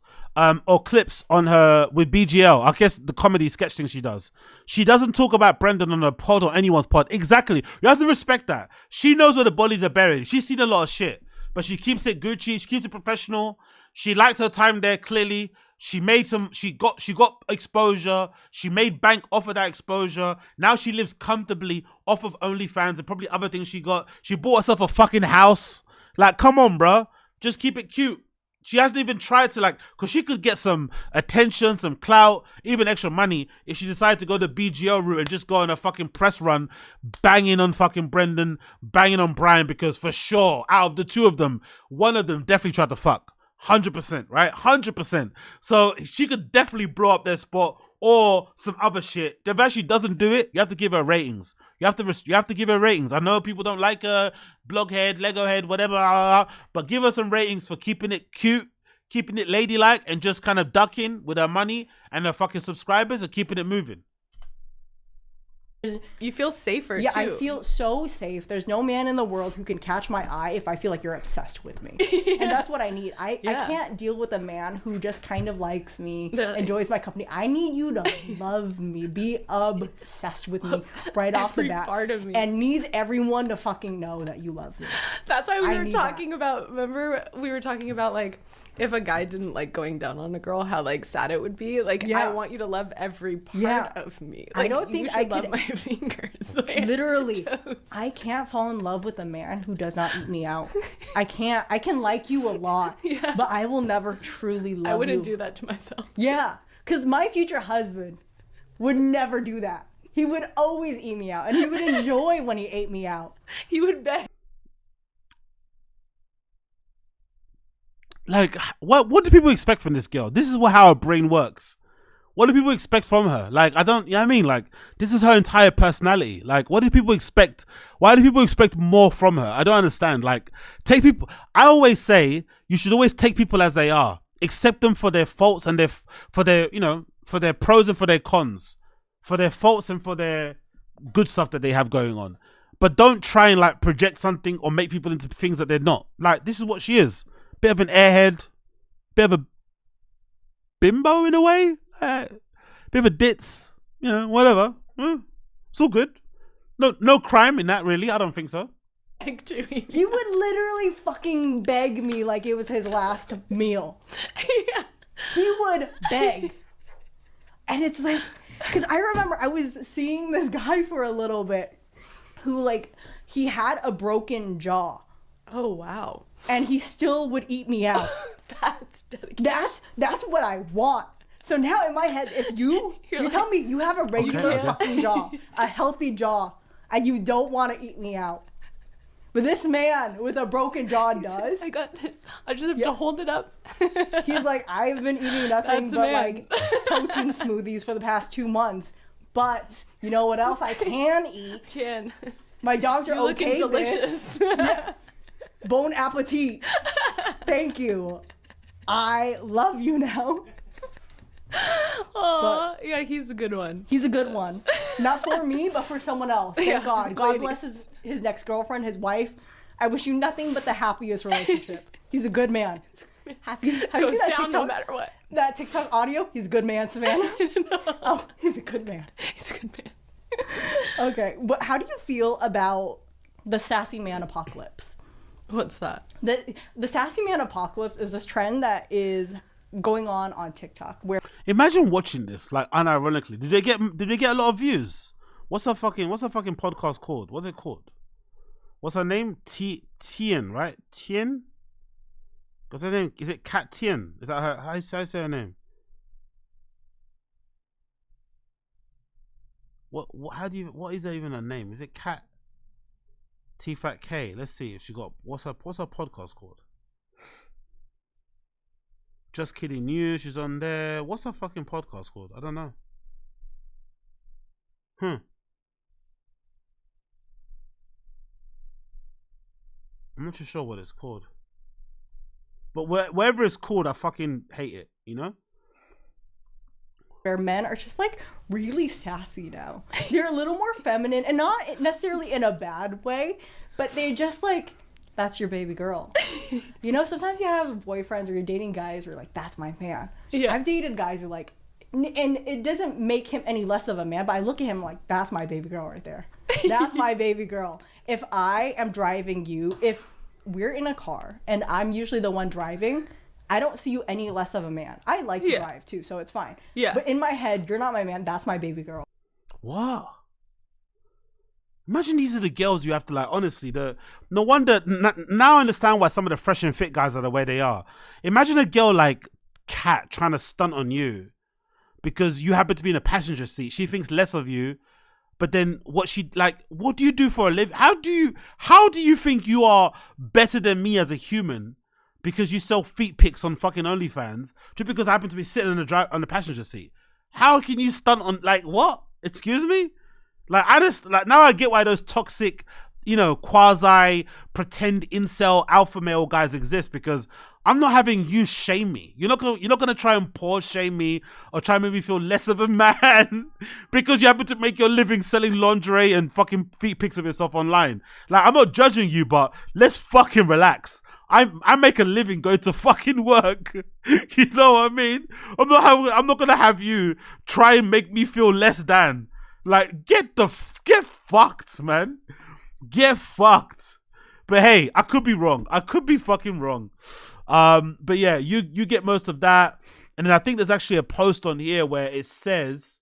or clips on her with BGL. I guess the comedy sketch thing she does. She doesn't talk about Brendan on her pod or anyone's pod. Exactly. You have to respect that. She knows where the bodies are buried. She's seen a lot of shit, but she keeps it Gucci. She keeps it professional. She liked her time there, clearly. She got exposure. She made bank off of that exposure. Now she lives comfortably off of OnlyFans and probably other things she got. She bought herself a fucking house. Like, come on, bro. Just keep it cute. She hasn't even tried to, like, because she could get some attention, some clout, even extra money if she decided to go the BGO route and just go on a fucking press run, banging on fucking Brendan, banging on Bryan, because for sure, out of the two of them, one of them definitely tried to fuck. 100%, right? 100%. So she could definitely blow up their spot or some other shit. If she doesn't do it, you have to give her ratings. You have to give her ratings. I know people don't like her, bloghead, Lego head, whatever, but give her some ratings for keeping it cute, keeping it ladylike, and just kind of ducking with her money and her fucking subscribers and keeping it moving. You feel safer, yeah, too. I feel so safe. There's no man in the world who can catch my eye if I feel like you're obsessed with me. And that's what I need. I can't deal with a man who just kind of likes me, enjoys my company. I need you to love me, be obsessed with me right off the bat. Part of me. And needs everyone to fucking know that you love me. That's why we were talking about, remember, we were talking about, like, if a guy didn't like going down on a girl, how like sad it would be. Like, I want you to love every part of me. Like, I don't think I could love my fingers. Literally, I can't fall in love with a man who does not eat me out. I can't. I can like you a lot, but I will never truly love you. I wouldn't do that to myself. Yeah, because my future husband would never do that. He would always eat me out, and he would enjoy when he ate me out. He would beg. Like, what do people expect from this girl? This is how her brain works. What do people expect from her? Like, I don't, you know what I mean? Like, this is her entire personality. Like, what do people expect? Why do people expect more from her? I don't understand. Like, take people, I always say, you should always take people as they are. Accept them for their faults and for their, you know, for their pros and for their cons. For their faults and for their good stuff that they have going on. But don't try and, like, project something or make people into things that they're not. Like, this is what she is. Bit of an airhead, bit of a bimbo in a way, bit of a ditz, you know, whatever. It's all good. No crime in that, really. I don't think so. He would literally fucking beg me like it was his last meal. Yeah. He would beg. And it's like, because I remember I was seeing this guy for a little bit who, like, he had a broken jaw. Oh, wow. And he still would eat me out. That's what I want. So now in my head, if you tell me you have a regular fucking jaw, a healthy jaw, and you don't want to eat me out, but this man with a broken jaw does. I got this. I just have to hold it up. He's like, I've been eating nothing but like protein smoothies for the past 2 months. But you know what else I can eat? Chin. My doctor You're looking delicious. Yeah. Bon appetit. Thank you. I love you now. Oh, yeah, he's a good one. He's a good one. Not for me, but for someone else. Thank God. God bless his next girlfriend, his wife. I wish you nothing but the happiest relationship. He's a good man. Have you seen that TikTok? No matter what. That TikTok audio? He's a good man, Savannah. Oh, he's a good man. He's a good man. Okay, but how do you feel about the sassy man apocalypse? What's that? The sassy man apocalypse is this trend that is going on TikTok. Where imagine watching this, like, unironically. Did they get a lot of views? What's her fucking podcast called? What's it called? What's her name? Tien, right? Tien? What's her name? Is it Kat Tien? Is that her? How do I say her name? What is even her name? Is it Kat TFATK? Let's see if she got what's her podcast called? Just Kidding News, she's on there. What's her fucking podcast called? I don't know. I'm not too sure what it's called. But wherever it's called, I fucking hate it, you know? Where men are just like really sassy now. They're a little more feminine and not necessarily in a bad way, but they're just like, that's your baby girl. You know, sometimes you have boyfriends or you're dating guys who are like, that's my man. Yeah. I've dated guys who are like, and it doesn't make him any less of a man, but I look at him like, that's my baby girl right there. That's my baby girl. If I am driving you, if we're in a car and I'm usually the one driving, I don't see you any less of a man. I like to drive too, so it's fine. Yeah. But in my head, you're not my man. That's my baby girl. What? Imagine these are the girls you have to, like, honestly, no wonder, now I understand why some of the fresh and fit guys are the way they are. Imagine a girl like Kat trying to stunt on you because you happen to be in a passenger seat. She thinks less of you, but then what do you do for a living? How do you think you are better than me as a human because you sell feet pics on fucking OnlyFans just because I happen to be sitting on the passenger seat? How can you stunt on, like, what? Excuse me? Like, now I get why those toxic, you know, quasi pretend incel alpha male guys exist, because I'm not having you shame me. You're not gonna try and poor shame me or try and make me feel less of a man because you happen to make your living selling lingerie and fucking feet pics of yourself online. Like, I'm not judging you, but let's fucking relax. I make a living going to fucking work. You know what I mean? I'm not gonna have you try and make me feel less than. Like, get fucked, man. Get fucked. But hey, I could be wrong. I could be fucking wrong. But yeah, you get most of that. And then I think there's actually a post on here where it says,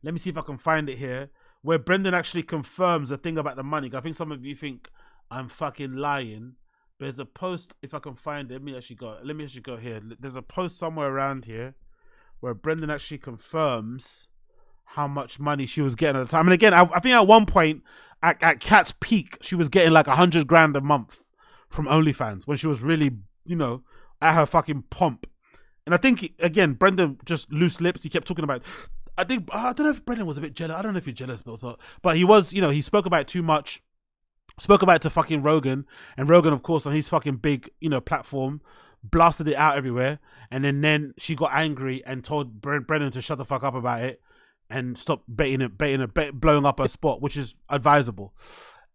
let me see if I can find it here, where Brendan actually confirms the thing about the money. I think some of you think I'm fucking lying. But there's a post, if I can find it, let me actually go here. There's a post somewhere around here where Brendan actually confirms how much money she was getting at the time. And again, I think at one point, at Kat's peak, she was getting like 100 grand a month from OnlyFans when she was really, you know, at her fucking pomp. And I think, again, Brendan just loose lips. He kept talking about, I don't know if Brendan was a bit jealous. I don't know if he's jealous, but he was, you know, he spoke about it too much. Spoke about it to fucking Rogan. And Rogan, of course, on his fucking big, you know, platform, blasted it out everywhere. And then she got angry and told Brendan to shut the fuck up about it and stop blowing up her spot, which is advisable.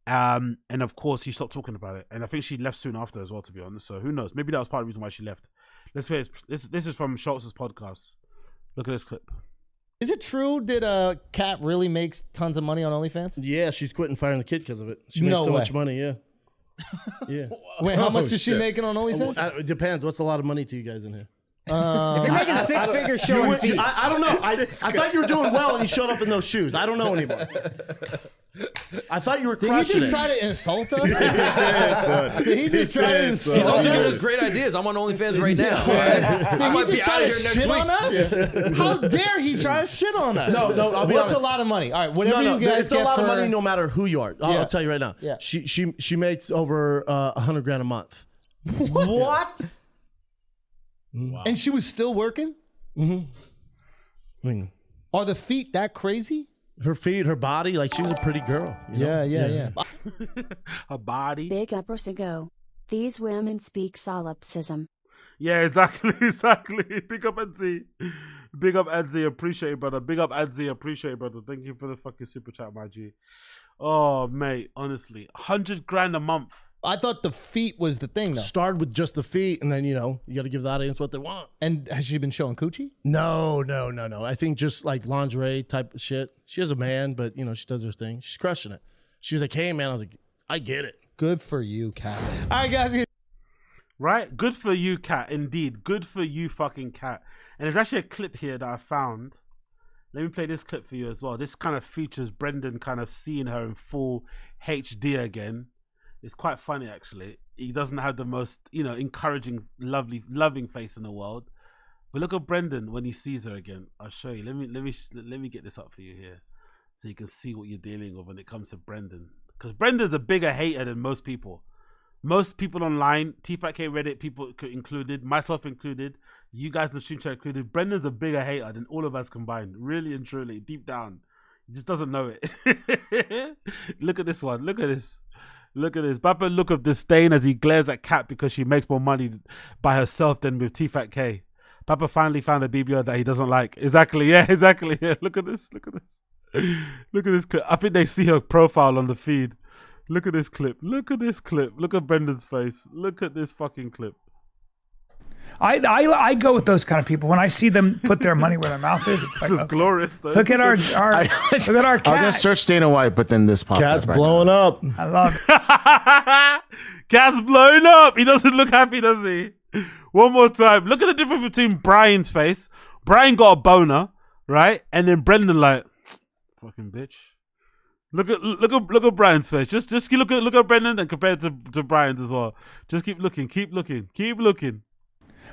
And of course, he stopped talking about it. And I think she left soon after as well, to be honest. So who knows? Maybe that was part of the reason why she left. Let's play this. This is from Schultz's podcast. Look at this clip. Is it true that Kat really makes tons of money on OnlyFans? Yeah, she's quitting firing the kid because of it. She makes so much money, yeah. Yeah. Wait, how much is she making on OnlyFans? It depends. What's a lot of money to you guys in here? If you're making six figures showing feet. I don't know. I thought you were doing well and you showed up in those shoes. I don't know anymore. I thought you were crushing it. Did he just try to insult us? Did he just try to insult us? He's also giving us great ideas. I'm on OnlyFans right now. Did he just try to shit on us? How dare he try to shit on us? No, I'll be honest. What's a lot of money? All right, whatever you guys it's get a lot for... of money no matter who you are. I'll tell you right now. Yeah. She makes over 100 grand a month. What? Wow. And she was still working? Mm-hmm. Are the feet that crazy? Her feet, her body, like she's a pretty girl. You know? Yeah. Her body. Big up or go. These women speak solipsism. Yeah, exactly. Big up Adzi. Big up Adzi, appreciate it, brother. Big up Adzi, appreciate it, brother. Thank you for the fucking super chat, my G. Oh, mate, honestly, 100 grand a month. I thought the feet was the thing, though. Start with just the feet, and then, you know, you got to give the audience what they want. And has she been showing coochie? No. I think just like lingerie type of shit. She has a man, but, you know, she does her thing. She's crushing it. She was like, hey, man. I was like, I get it. Good for you, Kat. All right, guys. Right? Good for you, Kat. Indeed. Good for you, fucking Kat. And there's actually a clip here that I found. Let me play this clip for you as well. This kind of features Brendan kind of seeing her in full HD again. It's quite funny, actually. He doesn't have the most, you know, encouraging, loving face in the world. But look at Brendan when he sees her again. I'll show you. Let me get this up for you here, so you can see what you're dealing with when it comes to Brendan. Because Brendan's a bigger hater than most people. Most people online, TFATK Reddit people included, myself included, you guys in stream chat included. Brendan's a bigger hater than all of us combined. Really and truly, deep down, he just doesn't know it. Look at this one. Look at this. Look at this. Papa look of disdain as he glares at Kat because she makes more money by herself than with TFATK. Papa finally found a BBO that he doesn't like. Exactly. Yeah. Look at this. Look at this clip. I think they see her profile on the feed. Look at this clip. Look at Brendan's face. Look at this fucking clip. I go with those kind of people. When I see them put their money where their mouth is, it's like, this is glorious. Though. Look at our look at our cat. I was gonna search Dana White, but then this popped Cat's up. Blowing up. I love it. Cat's blowing up. He doesn't look happy, does he? One more time. Look at the difference between Brian's face. Brian got a boner, right? And then Brendan like, fucking bitch. Look at Brian's face. Just look at Brendan and compare it to Brian's as well. Just keep looking.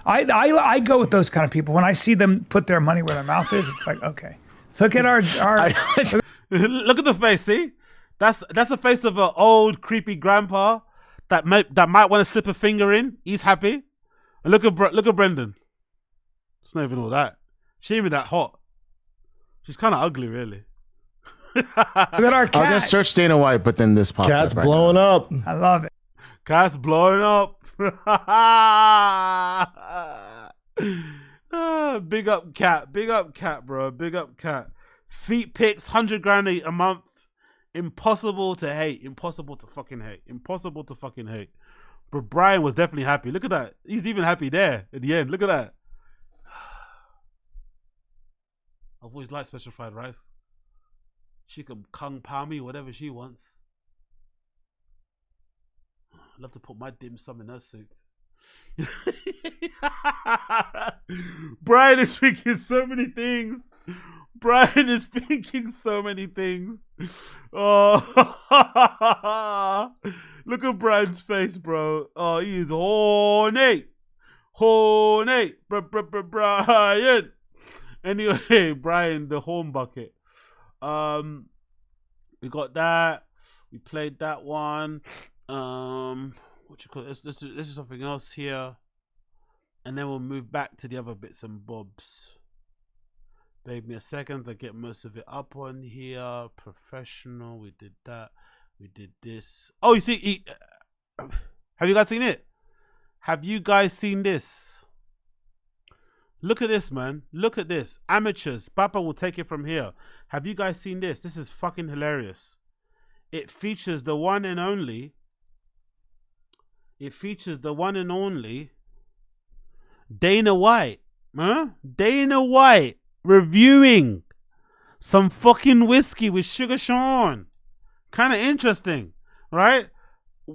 I go with those kind of people. When I see them put their money where their mouth is, it's like, okay. Look at our look at the face. See, that's the face of an old creepy grandpa that might want to slip a finger in. He's happy. And look at Brendan. It's not even all that. She ain't even that hot. She's kind of ugly, really. Look at our cat. I was gonna search Dana White, but then this popped up. Cat's blowing up. I love it. Cat's blowing up. Big up Cat, bro. Big up Cat. Feet pics, 100 grand a month. Impossible to hate. Impossible to fucking hate. But Bryan was definitely happy. Look at that. He's even happy there at the end. Look at that. I've always liked special fried rice. She can kung pao me whatever she wants. I'd love to put my dim sum in her soup. Bryan is thinking so many things. Oh, look at Bryan's face, bro. Oh, he is horny. Bryan. Anyway, Bryan, the horn bucket. We got that. We played that one. What you call it? Let's do something else here, and then we'll move back to the other bits and bobs. Give me a second to get most of it up on here. Professional, we did that. We did this. Oh, you see, have you guys seen it? Have you guys seen this? Look at this, man. Look at this. Amateurs. Papa will take it from here. Have you guys seen this? This is fucking hilarious. It features the one and only. Dana White. Huh? Dana White reviewing some fucking whiskey with Sugar Sean. Kind of interesting, right?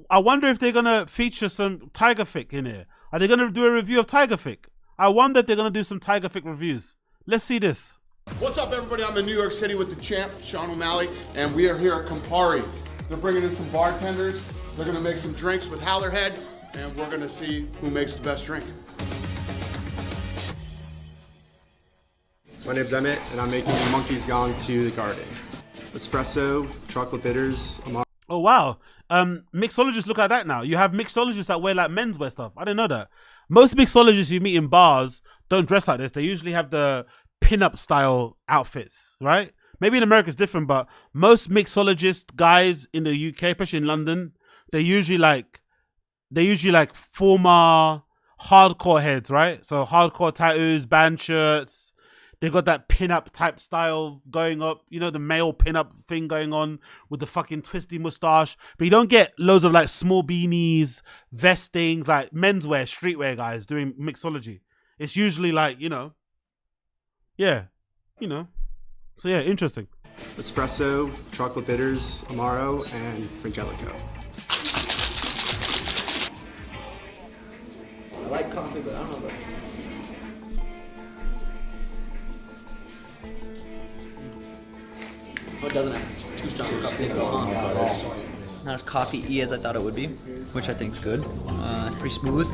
I wonder if they're going to feature some Tiger Fick in here. Are they going to do a review of Tiger Fick? I wonder if they're going to do some Tiger Fick reviews. Let's see this. What's up, everybody? I'm in New York City with the champ, Sean O'Malley, and we are here at Campari. They're bringing in some bartenders. They're going to make some drinks with Howlerhead, and we're going to see who makes the best drink. My name's Emmett, and I'm making Monkey's Gone to the Garden. Espresso, chocolate bitters. Oh, wow. Mixologists look at that now. You have mixologists that wear like menswear stuff. I didn't know that. Most mixologists you meet in bars don't dress like this. They usually have the pin-up style outfits, right? Maybe in America it's different, but most mixologist guys in the UK, especially in London, they're usually like former hardcore heads, right? So hardcore tattoos, band shirts. They got that pin-up type style going up, you know, the male pin-up thing going on with the fucking twisty mustache. But you don't get loads of like small beanies, vestings, like menswear, streetwear guys doing mixology. It's usually like, you know, yeah, you know. So yeah, interesting. Espresso, chocolate bitters, Amaro, and Frangelico. I like coffee, but I don't know about Oh, it doesn't have too strong of a coffee at all. Not as coffee-y as I thought it would be, which I think is good. It's pretty smooth.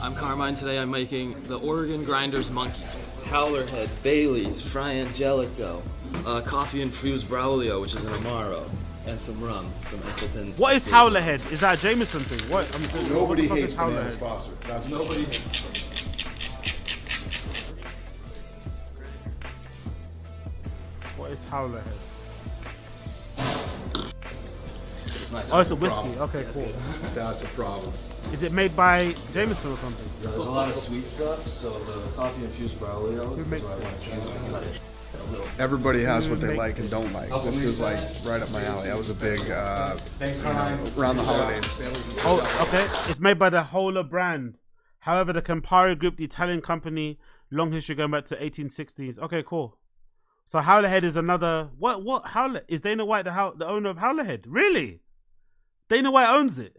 I'm Carmine. Today I'm making the Oregon Grinders Monkey, Howlerhead, Bailey's, Frangelico, coffee-infused Braulio, which is an Amaro, and some rum, some Appleton. What is Howlerhead? Is that a Jameson thing? What? Nobody what the hates fuck is Bananas Howlerhead? Foster. That's Nobody hates. What is Howlerhead? Nice. Oh, it's a whiskey. Okay, cool. That's a problem. Is it made by Jameson or something? There's a lot of sweet stuff, so the coffee-infused Braulio. Who makes it? Everybody has what they like and don't like. This is like right up my alley. I was a big, around the holidays. Oh, okay. It's made by the Holler brand. However, the Campari Group, the Italian company, long history going back to 1860s. Okay, cool. So Howlerhead is another. What Howler is Dana White the owner of Howlerhead? Really? Dana White owns it.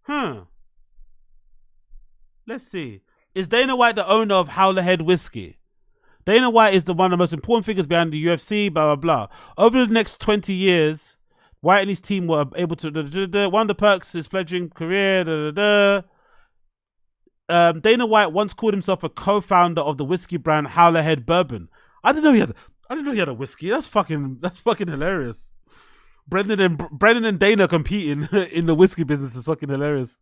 Huh. Let's see. Is Dana White the owner of Howlerhead whiskey? Dana White is one of the most important figures behind the UFC, blah, blah, blah. Over the next 20 years, White and his team were able to... one of the perks of his fledgling career... Dana White once called himself a co-founder of the whiskey brand Howlerhead Bourbon. I didn't know he had a whiskey. That's fucking hilarious. Brendan and Dana competing in the whiskey business is fucking hilarious.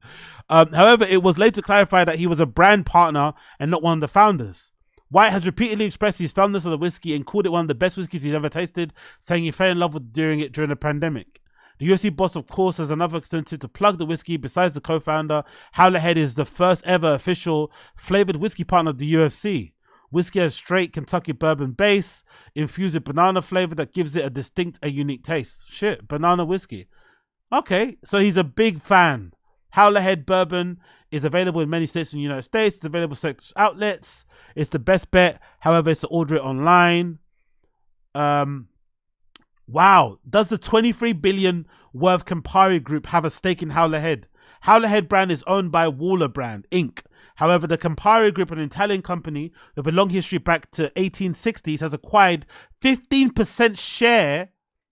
However, it was later clarified that he was a brand partner and not one of the founders. White has repeatedly expressed his fondness of the whiskey and called it one of the best whiskeys he's ever tasted, saying he fell in love with during the pandemic. The UFC boss, of course, has another incentive to plug the whiskey. Besides the co-founder, Howler Head is the first ever official flavored whiskey partner of the UFC. Whiskey has straight Kentucky bourbon base, infused with banana flavor that gives it a distinct and unique taste. Shit, banana whiskey. Okay, so he's a big fan. Howler Head bourbon is available in many states in the United States. It's available at select outlets. It's the best bet. However, it's to order it online. Wow. Does the 23 billion worth Campari Group have a stake in Howler Head? Howler Head brand is owned by Waller Brand, Inc. However, the Campari Group, an Italian company with a long history back to 1860s, has acquired 15% share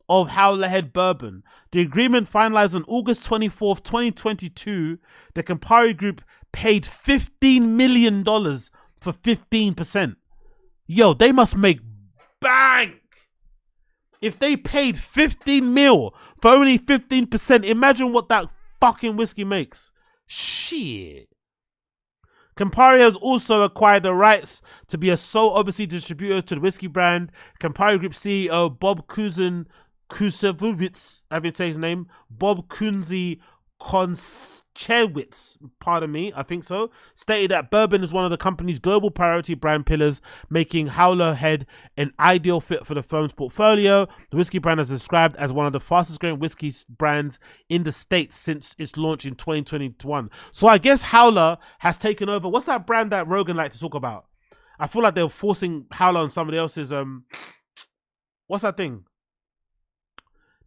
of Howler Head bourbon. The agreement finalized on August 24th, 2022. The Campari Group paid $15 million for 15%. Yo, they must make bank. If they paid 15 mil for only 15%, imagine what that fucking whiskey makes. Shit. Campari has also acquired the rights to be a sole overseas distributor to the whiskey brand. Campari Group CEO Bob Kusevowicz, I would say his name, Bob Konchewitz, pardon me, I think so, stated that bourbon is one of the company's global priority brand pillars, making Howler Head an ideal fit for the firm's portfolio. The whiskey brand is described as one of the fastest growing whiskey brands in the States since its launch in 2021. So I guess Howler has taken over. What's that brand that Rogan liked to talk about? I feel like they're forcing Howler on somebody else's, what's that thing?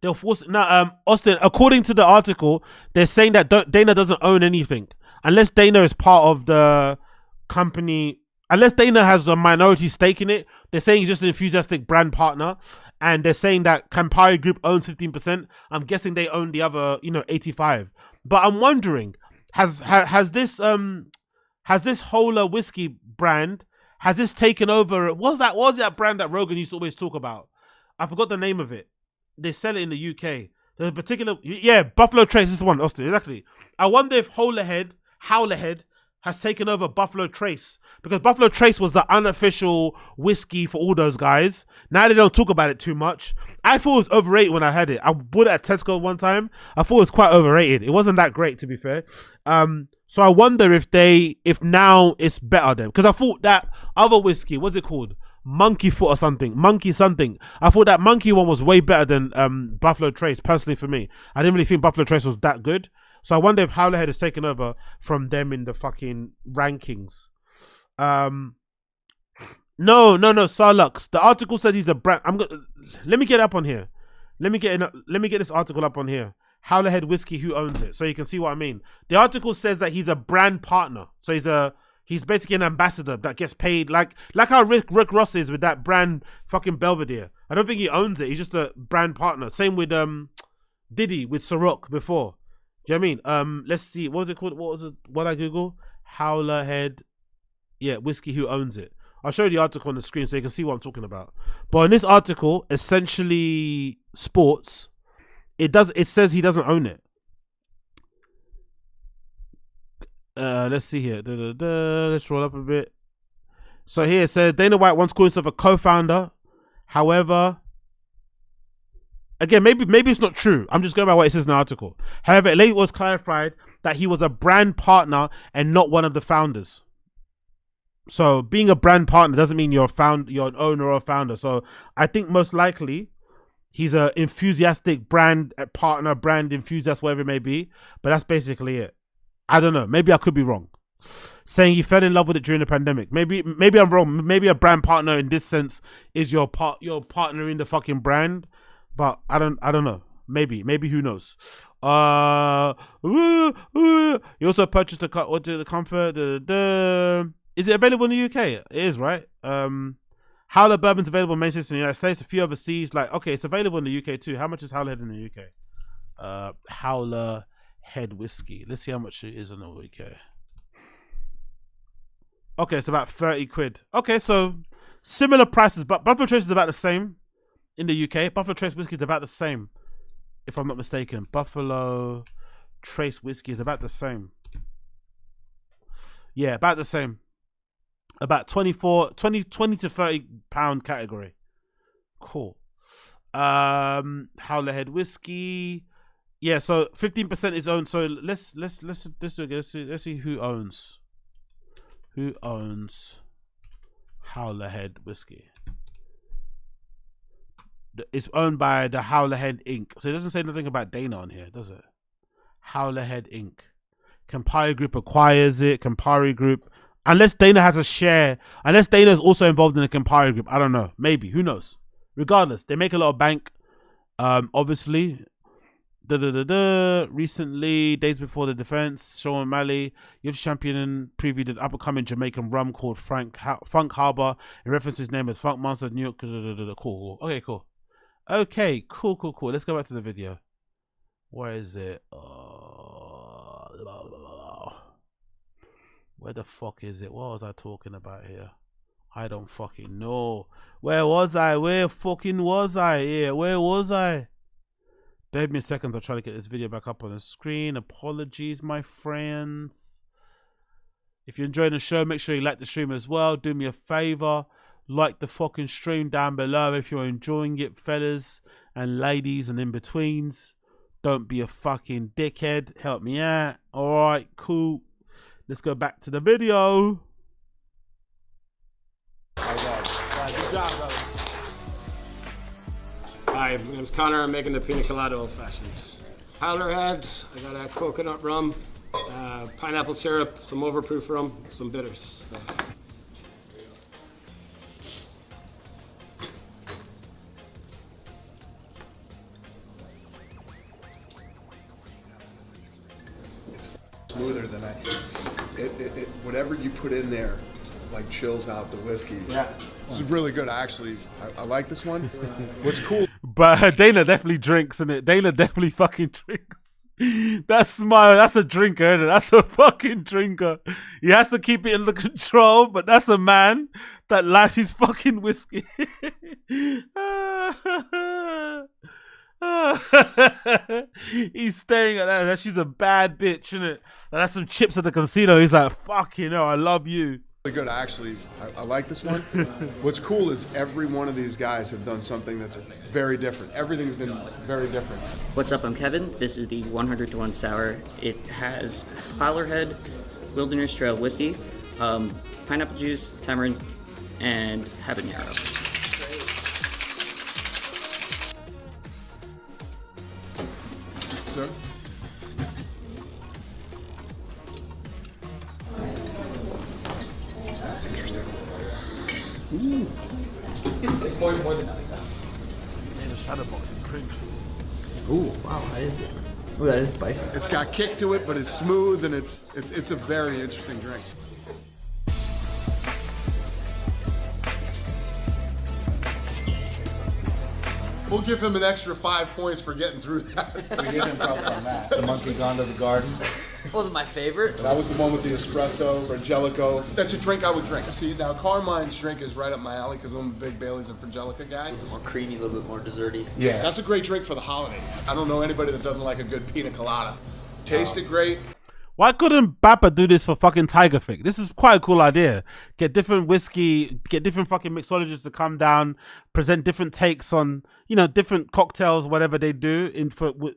They'll force now. Austin, according to the article, they're saying that Dana doesn't own anything unless Dana is part of the company. Unless Dana has a minority stake in it, they're saying he's just an enthusiastic brand partner, and they're saying that Campari Group owns 15%. I'm guessing they own the other, 85. But I'm wondering, has this Holler whiskey brand, has this taken over? What was that brand that Rogan used to always talk about? I forgot the name of it. They sell it in the UK. There's a particular, Buffalo Trace. This one, Austin, exactly. I wonder if Howler Head has taken over Buffalo Trace, because Buffalo Trace was the unofficial whiskey for all those guys. Now they don't talk about it too much. I thought it was overrated when I had it. I bought it at Tesco one time. I thought it was quite overrated. It wasn't that great, to be fair. So I wonder if now it's better then, because I thought that other whiskey, what's it called? Monkey Foot or something, Monkey something. I thought that Monkey one was way better than Buffalo Trace, personally for me. I didn't really think Buffalo Trace was that good. So I wonder if Howler Head has taken over from them in the fucking rankings. No, Sarlux. The article says he's a brand. Let me get up on here. Let me get this article up on here. Howler Head whiskey, who owns it? So you can see what I mean. The article says that he's a brand partner. So he's basically an ambassador that gets paid like how Rick Ross is with that brand fucking Belvedere. I don't think he owns it. He's just a brand partner. Same with Diddy with Ciroc before. Do you know what I mean? Let's see. What was it called? What I Google? Howler Head. Yeah, whiskey, who owns it? I'll show you the article on the screen so you can see what I'm talking about. But in this article, essentially sports, it says he doesn't own it. Let's see here. Let's roll up a bit. So here it says Dana White once called himself a co-founder. However, again, maybe it's not true. I'm just going by what it says in the article. However, it later was clarified that he was a brand partner and not one of the founders. So being a brand partner doesn't mean you're an owner or a founder. So I think most likely he's a enthusiastic brand partner, brand enthusiast, whatever it may be. But that's basically it. I don't know. Maybe I could be wrong. Saying he fell in love with it during the pandemic. Maybe I'm wrong. Maybe a brand partner in this sense is your partner in the fucking brand. But I don't know. Maybe who knows? He also purchased the comfort. Is it available in the UK? It is, right? Howler bourbon's available in many states in the United States. A few overseas. It's available in the UK too. How much is Howler Head in the UK? Howler Head whiskey. Let's see how much it is in the UK. Okay, it's about 30 quid. Okay, so similar prices, but Buffalo Trace is about the same in the UK. Buffalo Trace whiskey is about the same, if I'm not mistaken. Buffalo Trace whiskey is about the same. Yeah, about the same. About 20 to 30 pound category. Cool. Howler Head whiskey. Yeah, so 15% is owned. So let's do it again. Let's see who owns Howlerhead whiskey. It's owned by the Howlerhead Inc. So it doesn't say nothing about Dana on here, does it? Howlerhead Inc. Campari Group acquires it. Campari Group, unless Dana has a share, unless Dana is also involved in the Campari Group. I don't know. Maybe. Who knows? Regardless, they make a lot of bank. Obviously. Recently, days before the defense, Sean O'Malley, youth champion and previewed an up-and-coming Jamaican rum called Funk Harbor in reference to his name as Funk Monster of New York. Cool. Okay, cool. Okay, cool. Let's go back to the video. Where is it? Where the fuck is it? What was I talking about here? I don't fucking know. Where was I? Where fucking was I? Yeah, where was I? Bear with me a second. I'll try to get this video back up on the screen. Apologies, my friends. If you're enjoying the show, make sure you like the stream as well. Do me a favor. Like the fucking stream down below if you're enjoying it, fellas and ladies and in-betweens. Don't be a fucking dickhead. Help me out. Alright, cool. Let's go back to the video. Good job, brother. Hi, my name's Connor. I'm making the pina colada old fashioned. Howlerhead, I got a coconut rum, pineapple syrup, some overproof rum, some bitters. So. Smoother than whatever you put in there, like chills out the whiskey. Yeah, this is really good. I like this one. What's cool? But Dana definitely drinks, isn't it? Dana definitely fucking drinks. That smile, that's a drinker, isn't it? That's a fucking drinker. He has to keep it under control, but that's a man that likes his fucking whiskey. He's staying at that. She's a bad bitch, isn't it? That's some chips at the casino. He's like, fuck, you know, I love you. Really good, actually. I like this one. What's cool is every one of these guys have done something that's very different. Everything's been very different. What's up? I'm Kevin. This is the 100-to-1 sour. It has Howlerhead Wilderness Trail whiskey, pineapple juice, tamarind, and habanero. Sir? That's interesting. Ooh. It's more than that. In a shadow box and cringe. Ooh, wow, that is different. Ooh, that is spicy. It's got kick to it, but it's smooth and it's a very interesting drink. We'll give him an extra 5 points for getting through that. We gave him props on that. The monkey gone to the garden. Wasn't my favorite. That was the one with the espresso, Frangelico. That's a drink I would drink. See, now Carmine's drink is right up my alley because I'm a big Bailey's and Frangelica guy. A little more creamy, a little bit more desserty. Yeah. That's a great drink for the holidays. I don't know anybody that doesn't like a good pina colada. Tasted great. Why couldn't Bappa do this for fucking Tiger Fig? This is quite a cool idea. Get different whiskey, get different fucking mixologists to come down, present different takes on, you know, different cocktails, whatever they do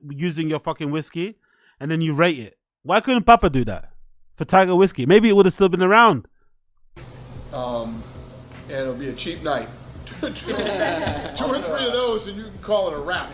using your fucking whiskey, and then you rate it. Why couldn't Papa do that for Tiger whiskey? Maybe it would have still been around. And it'll be a cheap night. Two or three of those and you can call it a wrap.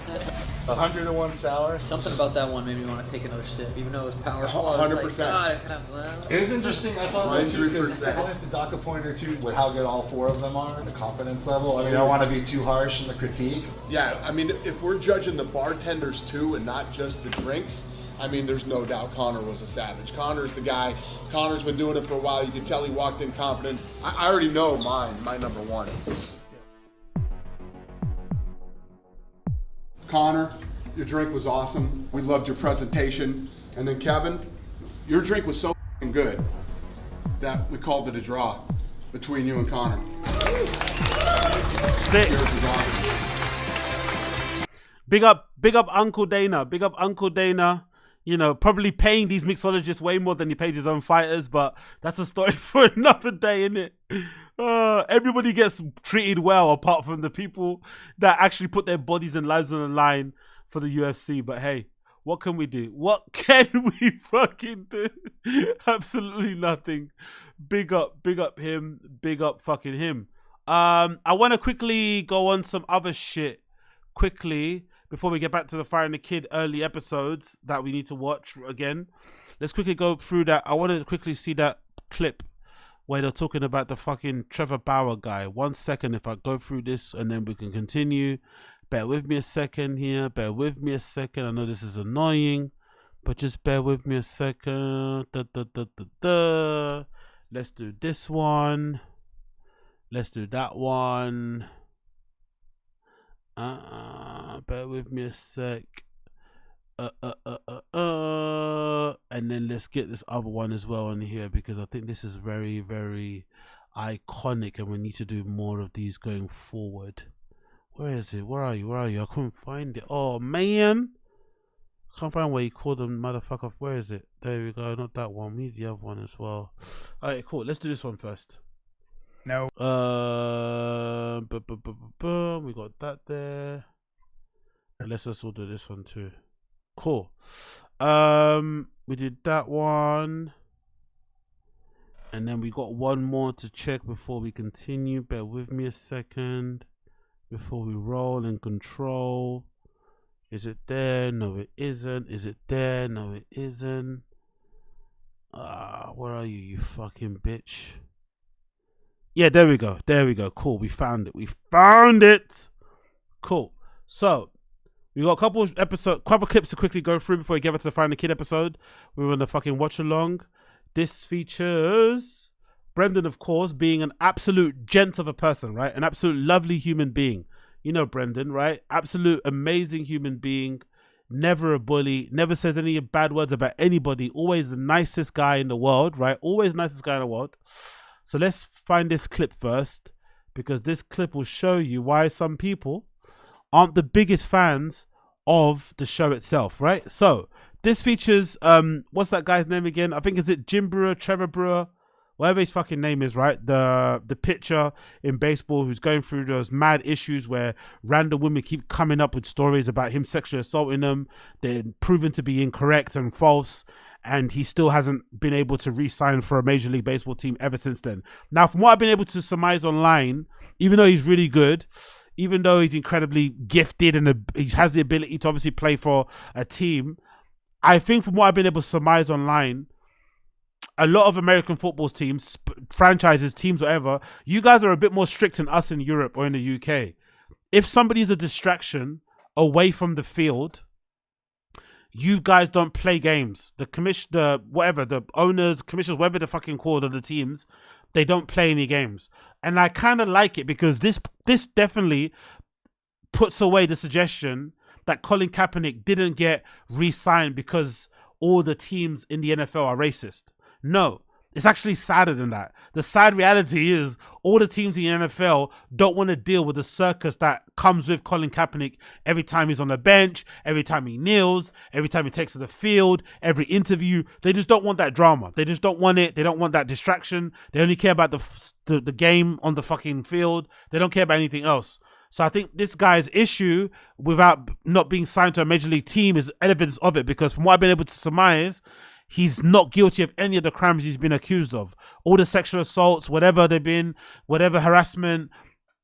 100-to-1 sour. Something about that one made me want to take another sip, even though it was powerful. 100%. It was interesting. I thought that too, because I wanted to dock a point or two with how good all four of them are, the confidence level. I mean, I don't want to be too harsh in the critique. Yeah, I mean, if we're judging the bartenders too and not just the drinks, I mean, there's no doubt Connor was a savage. Connor's the guy. Connor's been doing it for a while. You can tell he walked in confident. I already know my number one. Connor, your drink was awesome. We loved your presentation. And then Kevin, your drink was so good that we called it a draw between you and Connor. Sick. Big up Uncle Dana. Big up Uncle Dana. You know, probably paying these mixologists way more than he pays his own fighters, but that's a story for another day, isn't it? Everybody gets treated well apart from the people that actually put their bodies and lives on the line for the UFC. But hey, What can we do? What can we fucking do? Absolutely nothing. Big up him. Big up fucking him. I want to quickly go on some other shit quickly before we get back to the Fire and the Kid early episodes that we need to watch again. Let's quickly go through that. I want to quickly see that clip where they're talking about the fucking Trevor Bauer guy. 1 second if I go through this and then we can continue. Bear with me a second here. Bear with me a second. I know this is annoying, but just bear with me a second. Let's do this one. Let's do that one. Bear with me a sec. And then let's get this other one as well on here because I think this is very, very iconic and we need to do more of these going forward. Where is it? Where are you? Where are you? I couldn't find it. Oh, man. I can't find where you called them motherfucker. Where is it? There we go. Not that one. We need the other one as well. Alright, cool. Let's do this one first. No. We got that there. And let's also do this one too. Cool. We did that one. And then we got one more to check before we continue. Bear with me a second. Before we roll and control. Is it there? No, it isn't. Is it there? No, it isn't. Where are you, you fucking bitch? Yeah, there we go. There we go. Cool. We found it. We found it. Cool. So, we got a couple clips to quickly go through before we get back to the Find the Kid episode. We were on the fucking watch along. This features Brendan, of course, being an absolute gent of a person, right? An absolute lovely human being. You know Brendan, right? Absolute amazing human being. Never a bully. Never says any bad words about anybody. Always the nicest guy in the world, right? Always the nicest guy in the world. So let's find this clip first, because this clip will show you why some people aren't the biggest fans of the show itself, right? So this features, what's that guy's name again? I think, is it Jim Brewer, Trevor Brewer, whatever his fucking name is, right? The pitcher in baseball who's going through those mad issues where random women keep coming up with stories about him sexually assaulting them. They're proven to be incorrect and false. And he still hasn't been able to re-sign for a Major League Baseball team ever since then. Now, from what I've been able to surmise online, even though he's really good, even though he's incredibly gifted and he has the ability to obviously play for a team, I think from what I've been able to surmise online, a lot of American football teams, franchises, teams, whatever, you guys are a bit more strict than us in Europe or in the UK. If somebody's a distraction away from the field, you guys don't play games. The owners, commissioners, whatever they're fucking called, of the teams, they don't play any games. And I kind of like it because this definitely puts away the suggestion that Colin Kaepernick didn't get re-signed because all the teams in the NFL are racist. No, it's actually sadder than that. The sad reality is all the teams in the NFL don't want to deal with the circus that comes with Colin Kaepernick every time he's on the bench, every time he kneels, every time he takes to the field, every interview. They just don't want that drama. They just don't want it. They don't want that distraction. They only care about the game on the fucking field. They don't care about anything else. So I think this guy's issue without not being signed to a major league team is evidence of it, because from what I've been able to surmise, he's not guilty of any of the crimes he's been accused of. All the sexual assaults, whatever they've been, whatever harassment,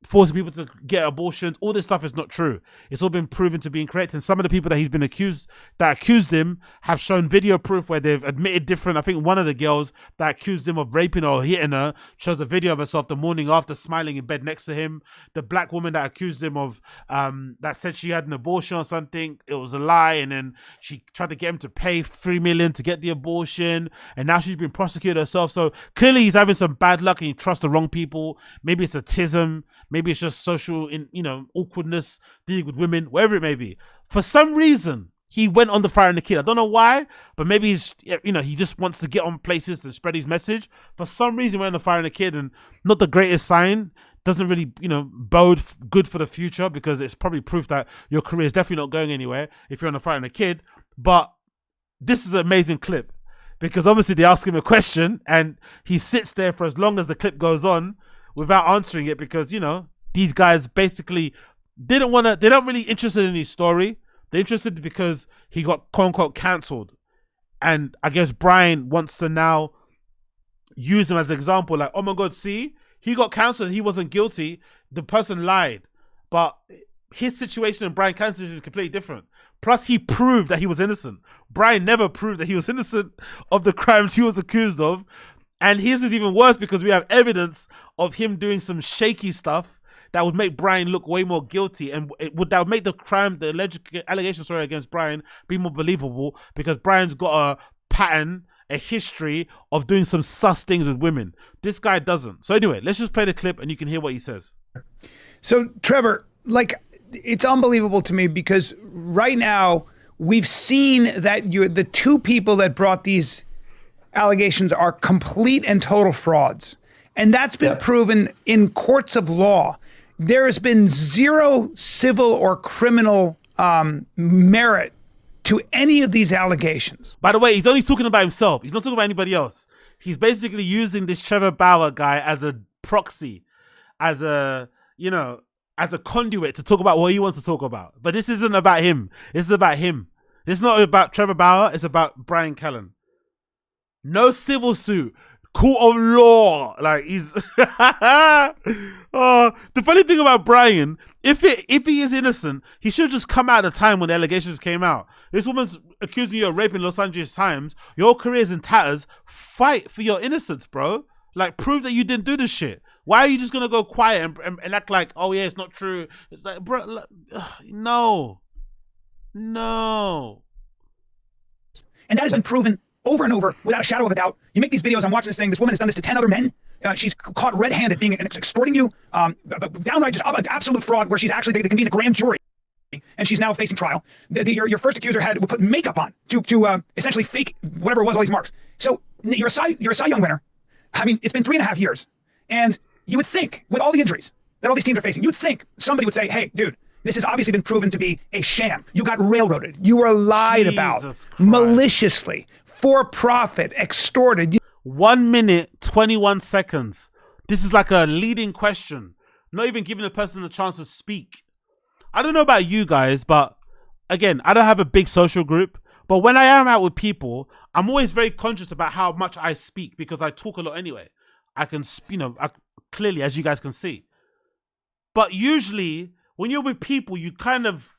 forcing people to get abortions, all this stuff is not true. It's all been proven to be incorrect. And some of the people that he's been accused him have shown video proof where they've admitted different. I think one of the girls that accused him of raping or hitting her shows a video of herself the morning after smiling in bed next to him. The black woman that accused him of, that said she had an abortion or something, it was a lie. And then she tried to get him to pay $3 million to get the abortion. And now she's been prosecuted herself. So clearly he's having some bad luck and he trusts the wrong people. Maybe it's autism. Maybe it's just social, awkwardness, dealing with women, whatever it may be. For some reason, he went on the Fire and the Kid. I don't know why, but maybe he's, he just wants to get on places to spread his message. For some reason, he went on the Fire and the Kid, and not the greatest sign. Doesn't really, bode good for the future, because it's probably proof that your career is definitely not going anywhere if you're on the Fire and the Kid. But this is an amazing clip, because obviously they ask him a question, and he sits there for as long as the clip goes on without answering it, because these guys basically they're not really interested in his story. They're interested because he got quote unquote cancelled. And I guess Bryan wants to now use him as an example. Like, oh my God, see, he got cancelled. He wasn't guilty. The person lied. But his situation and Bryan Cancell's situation is completely different. Plus, he proved that he was innocent. Bryan never proved that he was innocent of the crimes he was accused of. And his is even worse because we have evidence of him doing some shaky stuff that would make Bryan look way more guilty, and that would make the crime, the alleged allegation, against Bryan be more believable, because Bryan's got a pattern, a history of doing some sus things with women. This guy doesn't. So anyway, let's just play the clip and you can hear what he says. So Trevor, like, it's unbelievable to me because right now we've seen that the two people that brought these allegations are complete and total frauds. And that's been proven in courts of law. There has been zero civil or criminal merit to any of these allegations. By the way, he's only talking about himself. He's not talking about anybody else. He's basically using this Trevor Bauer guy as a proxy, as a, you know, as a conduit to talk about what he wants to talk about. But this isn't about him. This is about him. This is not about Trevor Bauer. It's about Bryan Callen. No civil suit. Court of law. Like, he's oh, the funny thing about Bryan, if he is innocent, he should have just come out at the time when the allegations came out. This woman's accusing you of raping Los Angeles Times. Your career's in tatters. Fight for your innocence, bro. Like, prove that you didn't do this shit. Why are you just gonna go quiet and act like, oh yeah, it's not true? It's like, bro, no. And that has been proven over and over without a shadow of a doubt. You make these videos, I'm watching this thing, this woman has done this to 10 other men. She's caught red-handed being extorting you, downright just absolute fraud, where she's actually, they can be in a grand jury, and she's now facing trial. Your first accuser would put makeup on to essentially fake whatever it was, all these marks. So you're a Cy Young winner. I mean, it's been 3.5 years, and you would think, with all the injuries that all these teams are facing, you'd think somebody would say, hey, dude, this has obviously been proven to be a sham. You got railroaded. You were lied about maliciously, for profit, extorted. 1 minute, 21 seconds. This is like a leading question. Not even giving the person a chance to speak. I don't know about you guys, but again, I don't have a big social group. But when I am out with people, I'm always very conscious about how much I speak, because I talk a lot anyway. I can, clearly, as you guys can see. But usually, when you're with people, you kind of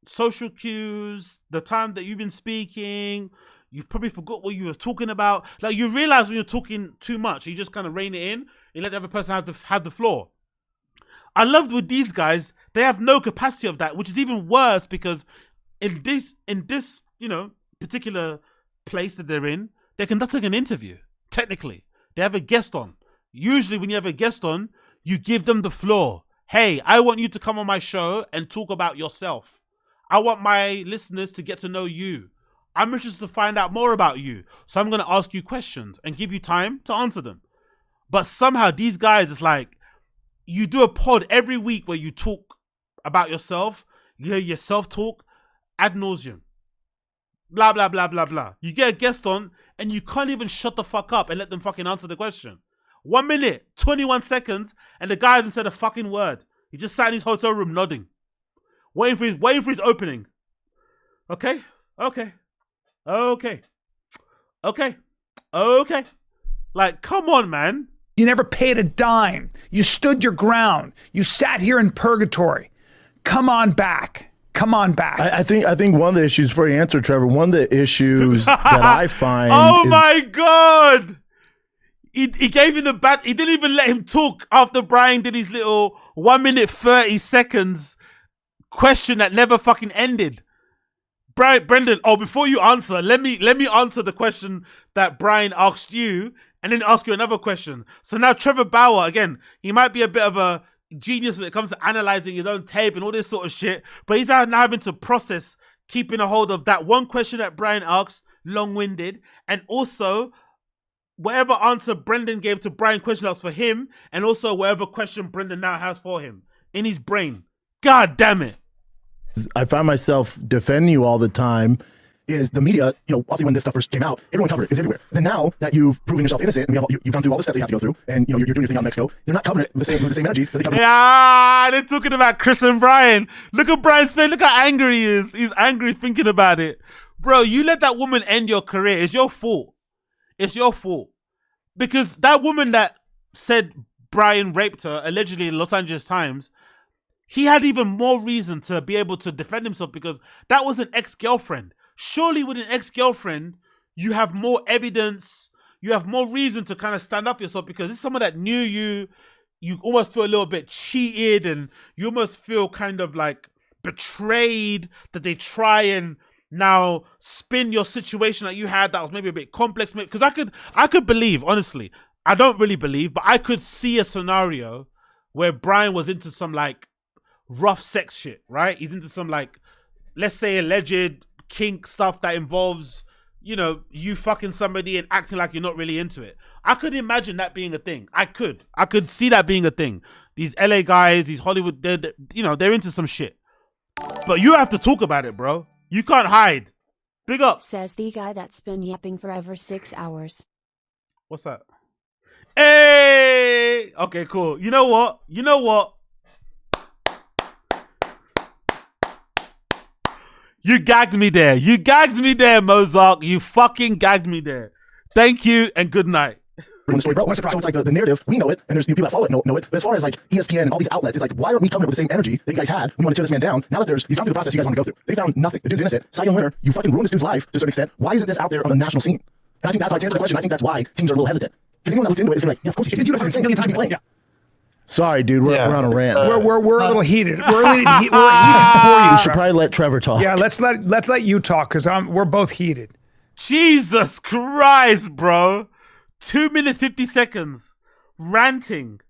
social cues, the time that you've been speaking, you've probably forgot what you were talking about. Like, you realize when you're talking too much, you just kind of rein it in. You let the other person have the floor. I loved with these guys, they have no capacity of that, which is even worse, because in this particular place that they're in, they're conducting an interview. Technically, they have a guest on. Usually, when you have a guest on, you give them the floor. Hey, I want you to come on my show and talk about yourself. I want my listeners to get to know you. I'm interested to find out more about you. So I'm going to ask you questions and give you time to answer them. But somehow these guys, it's like, you do a pod every week where you talk about yourself, you hear your self-talk ad nauseum. Blah, blah, blah, blah, blah. You get a guest on and you can't even shut the fuck up and let them fucking answer the question. 1 minute, 21 seconds, and the guy hasn't said a fucking word. He just sat in his hotel room nodding. Waiting for his opening. Okay. Like, come on, man. You never paid a dime. You stood your ground. You sat here in purgatory. Come on back. I think one of the issues, for you answer, Trevor, one of the issues that I find my God. He gave him the bat. He didn't even let him talk after Bryan did his little 1 minute 30 seconds question that never fucking ended. Brendan, before you answer, let me answer the question that Bryan asked you, and then ask you another question. So now Trevor Bauer, again, he might be a bit of a genius when it comes to analyzing his own tape and all this sort of shit, but he's now having to process keeping a hold of that one question that Bryan asked, long-winded, and also whatever answer Brendan gave to Bryan question asked for him, and also whatever question Brendan now has for him in his brain. God damn it. I find myself defending you all the time, is the media, you know, obviously when this stuff first came out, everyone covered it. It's everywhere. Then now that you've proven yourself innocent and you've gone through all the steps that you have to go through, and you know, you're doing your thing out in Mexico, they're not covering it with the same energy that they cover. Yeah, they're talking about Chris and Bryan. Look at Bryan's face. Look how angry he is. He's angry thinking about it. Bro, you let that woman end your career. It's your fault. It's your fault. Because that woman that said Bryan raped her, allegedly in Los Angeles Times, he had even more reason to be able to defend himself because that was an ex-girlfriend. Surely with an ex-girlfriend, you have more evidence, you have more reason to kind of stand up for yourself because this is someone that knew you. You almost feel a little bit cheated and you almost feel kind of like betrayed that they try and now spin your situation that you had that was maybe a bit complex. Because I could believe, honestly, I don't really believe, but I could see a scenario where Bryan was into some like rough sex shit, right? He's into some like, let's say alleged kink stuff that involves, you know, you fucking somebody and acting like you're not really into it. I could imagine that being a thing. I could see that being a thing. These LA guys, these Hollywood, they're into some shit. But you have to talk about it, bro. You can't hide. Big up. Says the guy that's been yapping for over 6 hours. What's that? Hey! Okay, cool. You know what? You gagged me there. You gagged me there, Mozart. You fucking gagged me there. Thank you and good night. Story, bro. So it's like the narrative, we know it, and there's people that follow it know it. But as far as like ESPN and all these outlets, it's like, why aren't we covering it with the same energy that you guys had when you want to tear this man down? Now that he's gone through the process you guys want to go through. They found nothing. The dude's innocent. Cy Young winner. You fucking ruined this dude's life to a certain extent. Why isn't this out there on the national scene? And I think that's why, to answer the question, I think that's why teams are a little hesitant. Because anyone that looks into it is going to be like, yeah, of course, if you guys insane million times you playing. Yeah. Sorry, dude. We're on a rant. We're a little heated. We're heated for you. We should probably let Trevor talk. Yeah, let's let you talk because we're both heated. Jesus Christ, bro. 2 minutes 50 seconds ranting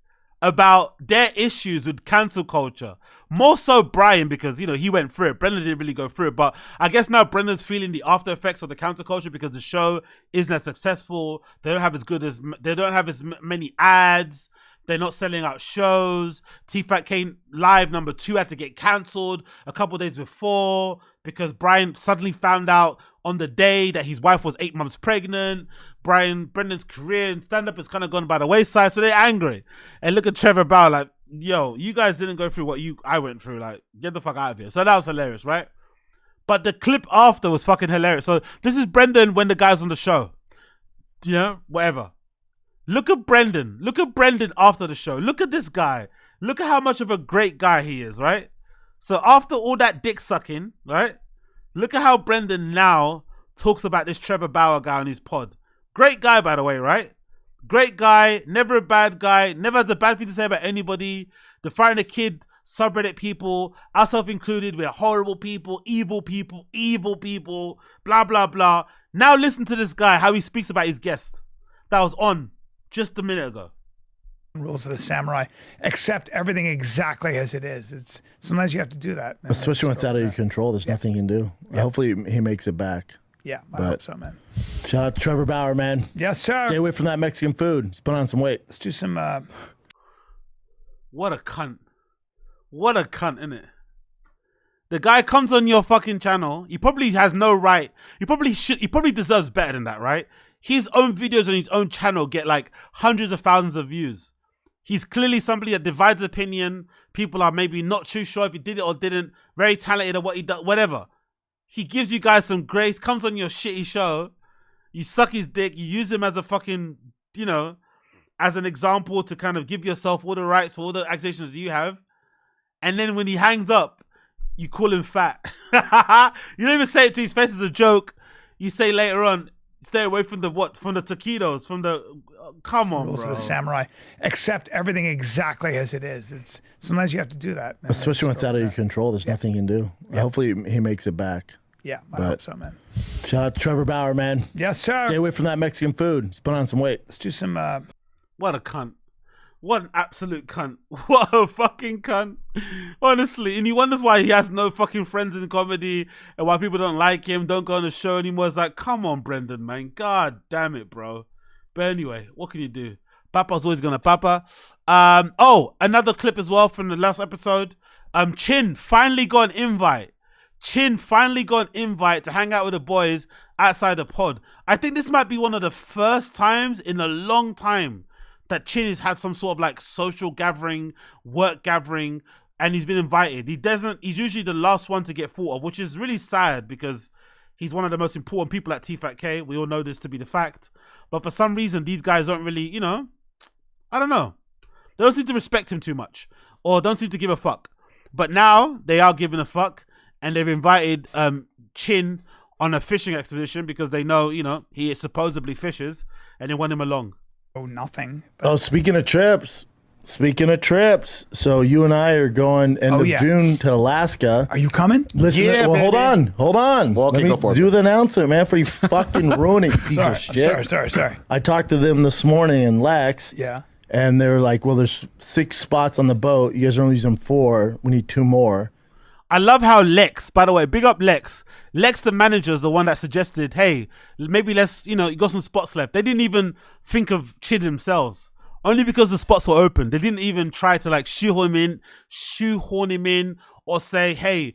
about their issues with cancel culture. More so Bryan because, you know, he went through it. Brendan didn't really go through it. But I guess now Brendan's feeling the after effects of the cancel culture because the show isn't as successful. They don't have as many ads. They're not selling out shows. TFATK Live #2 had to get cancelled a couple days before because Bryan suddenly found out on the day that his wife was 8 months pregnant. Brendan's career in stand-up has kind of gone by the wayside, so they're angry. And look at Trevor Bauer like, yo, you guys didn't go through what I went through. Like, get the fuck out of here. So that was hilarious, right? But the clip after was fucking hilarious. So this is Brendan when the guy's on the show. You know, whatever. Look at Brendan. Look at Brendan after the show. Look at this guy. Look at how much of a great guy he is, right? So after all that dick sucking, right? Look at how Brendan now talks about this Trevor Bauer guy on his pod. Great guy, by the way, right? Great guy, never a bad guy, never has a bad thing to say about anybody. The Fighting the Kid subreddit people, ourselves included, we're horrible people, blah, blah, blah. Now listen to this guy, how he speaks about his guest that was on just a minute ago. Rules of the samurai. Accept everything exactly as it is. It's sometimes you have to do that. Especially when it's out of your control. There's nothing you can do. Yeah. Hopefully he makes it back. Yeah, I hope so, man. Shout out to Trevor Bauer, man. Yes, sir. Stay away from that Mexican food. Just put on some weight. Let's do some. What a cunt. What a cunt, innit? The guy comes on your fucking channel. He probably has no right. He probably deserves better than that, right? His own videos on his own channel get like hundreds of thousands of views. He's clearly somebody that divides opinion. People are maybe not too sure if he did it or didn't. Very talented at what he does, whatever. He gives you guys some grace, comes on your shitty show. You suck his dick. You use him as a fucking, you know, as an example to kind of give yourself all the rights for all the accusations you have. And then when he hangs up, you call him fat. You don't even say it to his face as a joke. You say later on, stay away from the what? From the taquitos, from the... come on, rules bro. of the samurai. Accept everything exactly as it is. It's sometimes you have to do that. Especially when it's out of your control. There's nothing you can do. Yeah. Hopefully he makes it back. Yeah, I hope so, man. Shout out to Trevor Bauer, man. Yes, sir. Stay away from that Mexican food. Just put on some weight. Let's do some... What a cunt. What an absolute cunt. What a fucking cunt. Honestly. And he wonders why he has no fucking friends in comedy and why people don't like him, don't go on the show anymore. It's like, come on, Brendan, man. God damn it, bro. But anyway, what can you do? Papa's always gonna papa. Oh, another clip as well from the last episode. Chin finally got an invite Chin finally got an invite to hang out with the boys outside the pod. I think this might be one of the first times in a long time that Chin has had some sort of like social gathering, work gathering, and he's been invited. He's usually the last one to get thought of, which is really sad because he's one of the most important people at TFATK. We all know this to be the fact. But for some reason, these guys don't really, you know, I don't know. They don't seem to respect him too much or don't seem to give a fuck. But now they are giving a fuck and they've invited Chin on a fishing expedition because they know, you know, he supposedly fishes and they want him along. Oh, nothing. Oh, speaking of trips, so you and I are going end of June to Alaska. Are you coming? Listen, Yeah, well, baby. hold on. Well, okay, Let go me for it. do the announcement, man, for you fucking ruining piece Sorry, of shit. sorry. I talked to them this morning in Lex. Yeah. And they were like, well, there's 6 spots on the boat. You guys are only using 4. We need 2 more. I love how Lex, by the way, big up Lex. Lex, the manager, is the one that suggested, hey, maybe let's, you know, you got some spots left. They didn't even think of Chin themselves. Only because the spots were open. They didn't even try to like shoehorn him in or say, hey,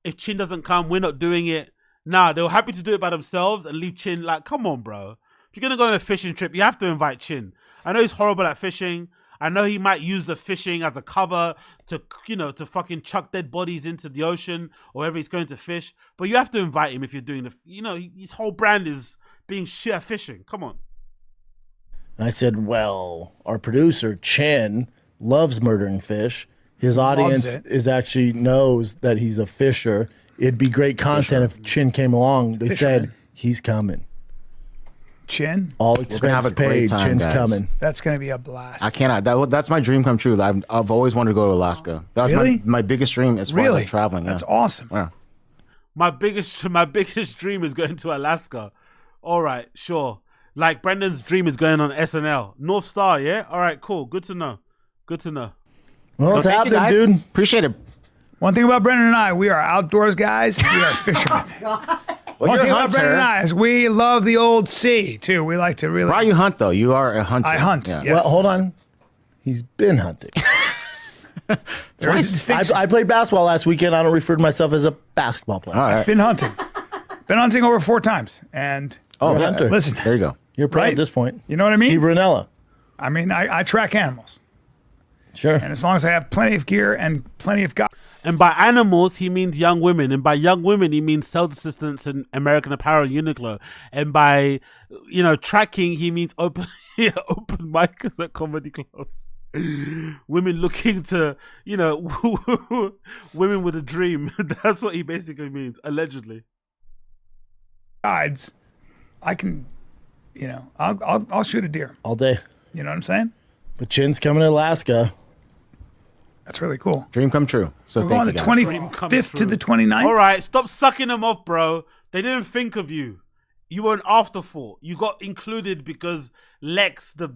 if Chin doesn't come, we're not doing it. Nah, they were happy to do it by themselves and leave Chin like, come on, bro. If you're going to go on a fishing trip, you have to invite Chin. I know he's horrible at fishing. I know he might use the fishing as a cover to, you know, to fucking chuck dead bodies into the ocean or wherever he's going to fish. But you have to invite him if you're doing you know, his whole brand is being shit at fishing. Come on. And I said, well, our producer, Chin, loves murdering fish. His audience is actually knows that he's a fisher. It'd be great content if Chin came along. They said, he's coming. Chin? All We're gonna have expense a great paid. time, Chin's guys. coming. That's going to be a blast. I cannot. That's my dream come true. I've always wanted to go to Alaska. That was Really? my biggest dream as far as like traveling. That's yeah. awesome. Yeah. My biggest dream is going to Alaska. All right, sure. Like Brendan's dream is going on SNL. North Star, yeah? All right, cool. Good to know. Good to know. Well, it's happening, dude. Appreciate it. One thing about Brendan and I, we are outdoors guys. We are fishermen. One thing about Brendan and I is we love the old sea, too. We like to really... Why you hunt, though? You are a hunter. I hunt, Yeah. yes. Well, hold on. He's been hunting. There is a distinction. I played basketball last weekend. I don't refer to myself as a basketball player. All right. Been hunting. Been hunting over 4 times. And You're a hunter. listen, There you go. You're pro Right. at this point. you know what I mean? Steve Ranella. I mean, I track animals. Sure. And as long as I have plenty of gear and plenty of guys. And by animals, he means young women. And by young women, he means sales assistants in American Apparel and Uniqlo. And by, you know, tracking, he means open micers at comedy clubs. Women looking to, you know, women with a dream. That's what he basically means, allegedly. Guides, I can, you know, I'll shoot a deer. All day. You know what I'm saying? But Chin's coming to Alaska. That's really cool. Dream come true. So We're thank going you the guys. 25th to the 29th. All right, stop sucking them off, bro. They didn't think of you. You were an afterthought. You got included because Lex, the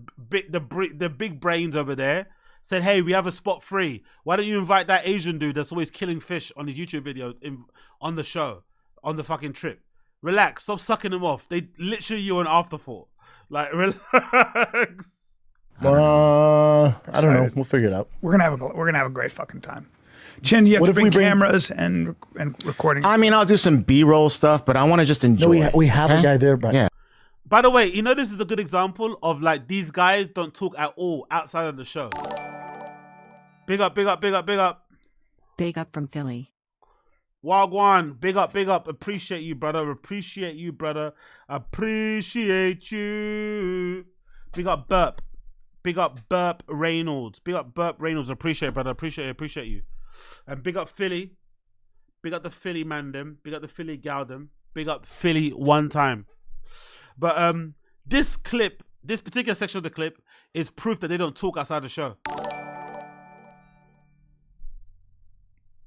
big brains over there, said, "Hey, we have a spot free. Why don't you invite that Asian dude that's always killing fish on his YouTube video on the show, on the fucking trip? Relax. Stop sucking them off. They literally you were an afterthought. Like relax." I don't know. We'll figure it out. We're gonna have a great fucking time. Chin, you have What to if we bring bring- cameras and recording. I mean, I'll do some B-roll stuff, but I want to just enjoy. No, we have a guy there, Brian. Yeah. By the way, you know this is a good example of like these guys don't talk at all outside of the show. Big up, big up, big up, big up. Big up from Philly. Wagwan, big up, big up. Appreciate you, brother. Appreciate you, brother. Appreciate you. Big up, Burp. Big up, Burp Reynolds. Big up, Burp Reynolds. Appreciate it, brother. Appreciate you. And big up, Philly. Big up the Philly man them. Big up the Philly gal them. Big up Philly one time. But this clip, this particular section of the clip is proof that they don't talk outside the show.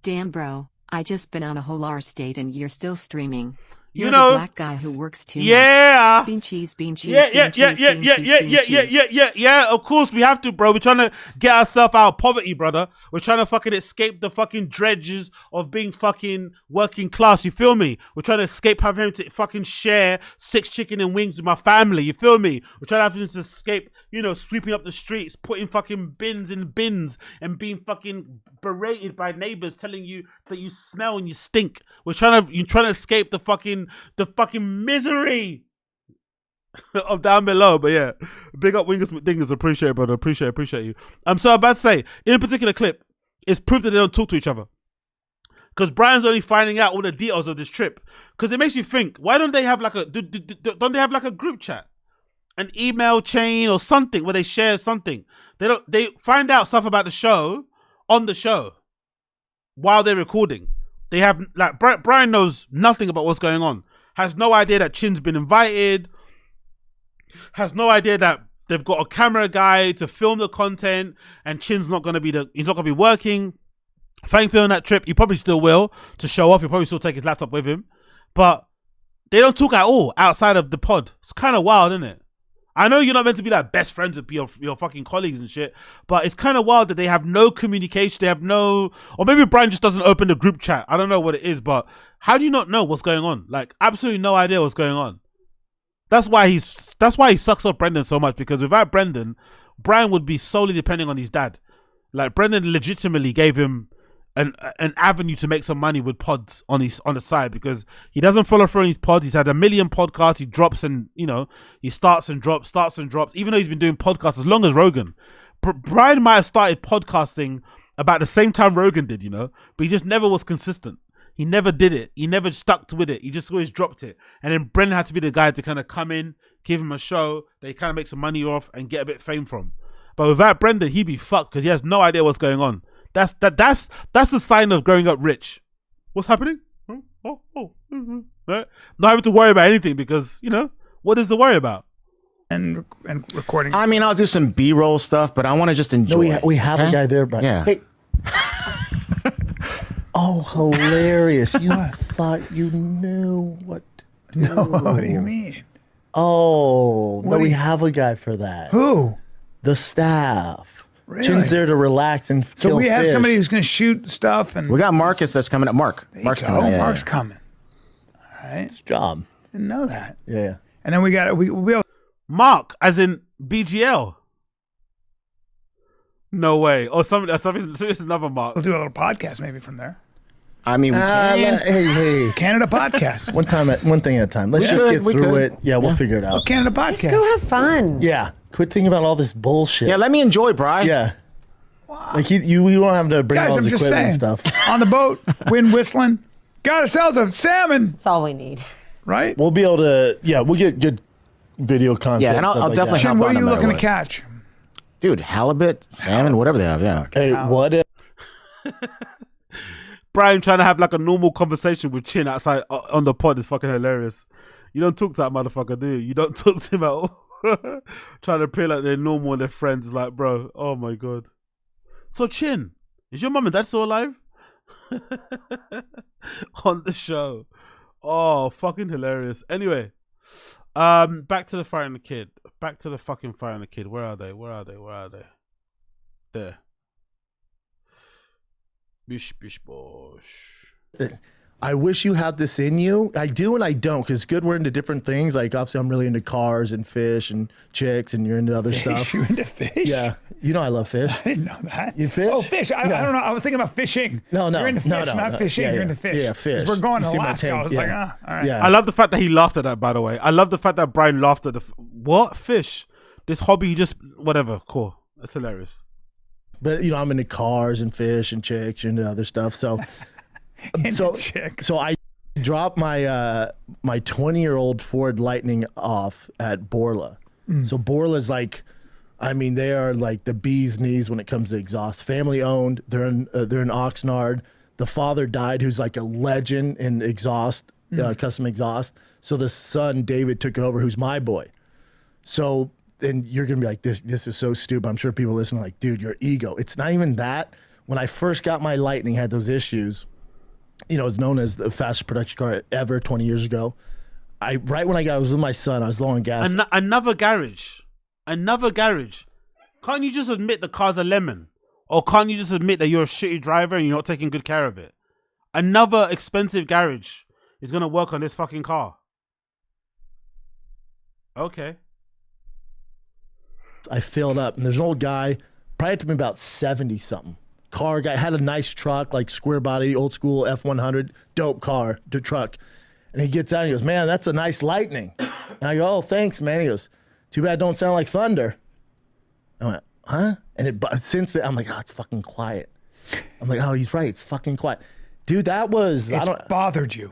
Damn, bro. I just been on a whole R state and you're still streaming. You're know, the black guy who works too yeah. much. Bean cheese, bean cheese, Yeah, bean cheese, bean cheese. Yeah. Of course, we have to, bro. We're trying to get ourselves out of poverty, brother. We're trying to fucking escape the fucking dredges of being fucking working class. You feel me? We're trying to escape having to fucking share 6 chicken and wings with my family. You feel me? We're trying to escape, you know, sweeping up the streets, putting fucking bins in bins, and being fucking berated by neighbors telling you that you smell and you stink. You're trying to escape the fucking misery of down below. But yeah, big up Wingers Dingers. Appreciate it, brother. Appreciate you. So I'm about to say, in a particular clip, it's proof that they don't talk to each other. Because Brian's only finding out all the details of this trip. Because it makes you think, why don't they have like don't they have like a group chat? An email chain or something where they share something. They find out stuff about the show on the show while they're recording. They have, like, Brian knows nothing about what's going on. Has no idea that Chin's been invited. Has no idea that they've got a camera guy to film the content, and Chin's not gonna be working. Thankfully on that trip, he probably still will to show off. He'll probably still take his laptop with him, but they don't talk at all outside of the pod. It's kind of wild, isn't it? I know you're not meant to be like best friends with your fucking colleagues and shit, but it's kind of wild that they have no communication. They have no, or maybe Brian just doesn't open the group chat. I don't know what it is, but how do you not know what's going on? Like, absolutely no idea what's going on. That's why he sucks off Brendan so much, because without Brendan, Brian would be solely depending on his dad. Like, Brendan legitimately gave him an avenue to make some money with pods on the side, because he doesn't follow through on his pods. He's had 1 million podcasts. He drops and, you know, he starts and drops, even though he's been doing podcasts as long as Rogan. Brian might have started podcasting about the same time Rogan did, you know, but he just never was consistent. He never did it. He never stuck with it. He just always dropped it. And then Brendan had to be the guy to kind of come in, give him a show that he kind of make some money off and get a bit of fame from. But without Brendan, he'd be fucked because he has no idea what's going on. That's the sign of growing up rich. What's happening? Right? Not having to worry about anything, because, you know, what is to worry about? And recording. I mean, I'll do some B-roll stuff, but I want to just enjoy. No, we have a guy there, but yeah. Hey. Oh, hilarious! You thought you knew what to do. No, what do you mean? Oh, no, we have a guy for that. Who? The staff. Really? Chin's there to relax and kill So we have fish. somebody who's going to shoot stuff, and we got Marcus that's coming up. Mark's coming. Yeah, Mark's coming. All right, it's a job. Didn't know that. Yeah. And then we'll Mark, as in BGL. No way. Or something. It's another Mark. We'll do a little podcast maybe from there. I mean, we can. Hey. Canada podcast. One thing at a time. Let's just get through it. Yeah, we'll figure it out. Oh, Canada podcast. Just go have fun. Yeah. Quit thinking about all this bullshit. Yeah, let me enjoy, Bri. Yeah. Wow. Like we don't have to bring Guys, all I'm this just equipment saying, and stuff. On the boat, wind whistling. Got ourselves a salmon. That's all we need. Right? We'll be able to, we'll get good video content. Yeah, and I'll definitely Chin, help what out are you no matter looking to what. catch? Dude, halibut, salmon, whatever they have, yeah. Hey, what if... Brian trying to have like a normal conversation with Chin outside on the pod is fucking hilarious. You don't talk to that motherfucker, do you? You don't talk to him at all. Trying to appear like they're normal and they're friends. Like, bro, oh my God. So Chin, is your mum and dad still alive? On the show. Oh, fucking hilarious. Anyway, back to the Fire and the Kid. Back to the fucking Fire and the Kid. Where are they? There. Bish, bish, bosh. I wish you had this in you. I do and I don't, because good, we're into different things. Like, obviously, I'm really into cars and fish and chicks, and you're into other stuff. You're into fish? Yeah. You know I love fish. I didn't know that. You fish? Oh, fish. I don't know. I was thinking about fishing. No. You're into fish, not fishing. Yeah, You're into fish. Yeah, fish. 'Cause we're going to You see my Alaska. I tank? was like, all right. Yeah. I love the fact that he laughed at that, by the way. I love the fact that Brian laughed at what? Fish? This hobby, whatever. Cool. That's hilarious. But, I'm into cars and fish and chicks. You're into other stuff. So, so I dropped my 20-year-old Ford Lightning off at Borla. So Borla's like, they are like the bee's knees when it comes to exhaust. Family owned. They're in Oxnard. The father died, who's like a legend in exhaust, custom exhaust. So the son David took it over, who's my boy. So, and you're gonna be like, this is so stupid. I'm sure people listening are like, dude, your ego. It's not even that. When I first got my Lightning, had those issues, you know, is known as the fastest production car ever 20 years ago. Right when I was with my son, I was low on gas. Another garage. Can't you just admit the car's a lemon? Or can't you just admit that you're a shitty driver and you're not taking good care of it? Another expensive garage is going to work on this fucking car. Okay. I filled up, and there's an old guy, probably to me about 70 something. Car guy, had a nice truck, like square body, old school F100, dope car, the truck. And he gets out and he goes, man, that's a nice Lightning. And I go, oh, thanks, man. He goes, too bad it don't sound like thunder. I went, huh? And since then, I'm like, oh, it's fucking quiet. I'm like, oh, he's right. It's fucking quiet. Dude, that was... It's bothered you.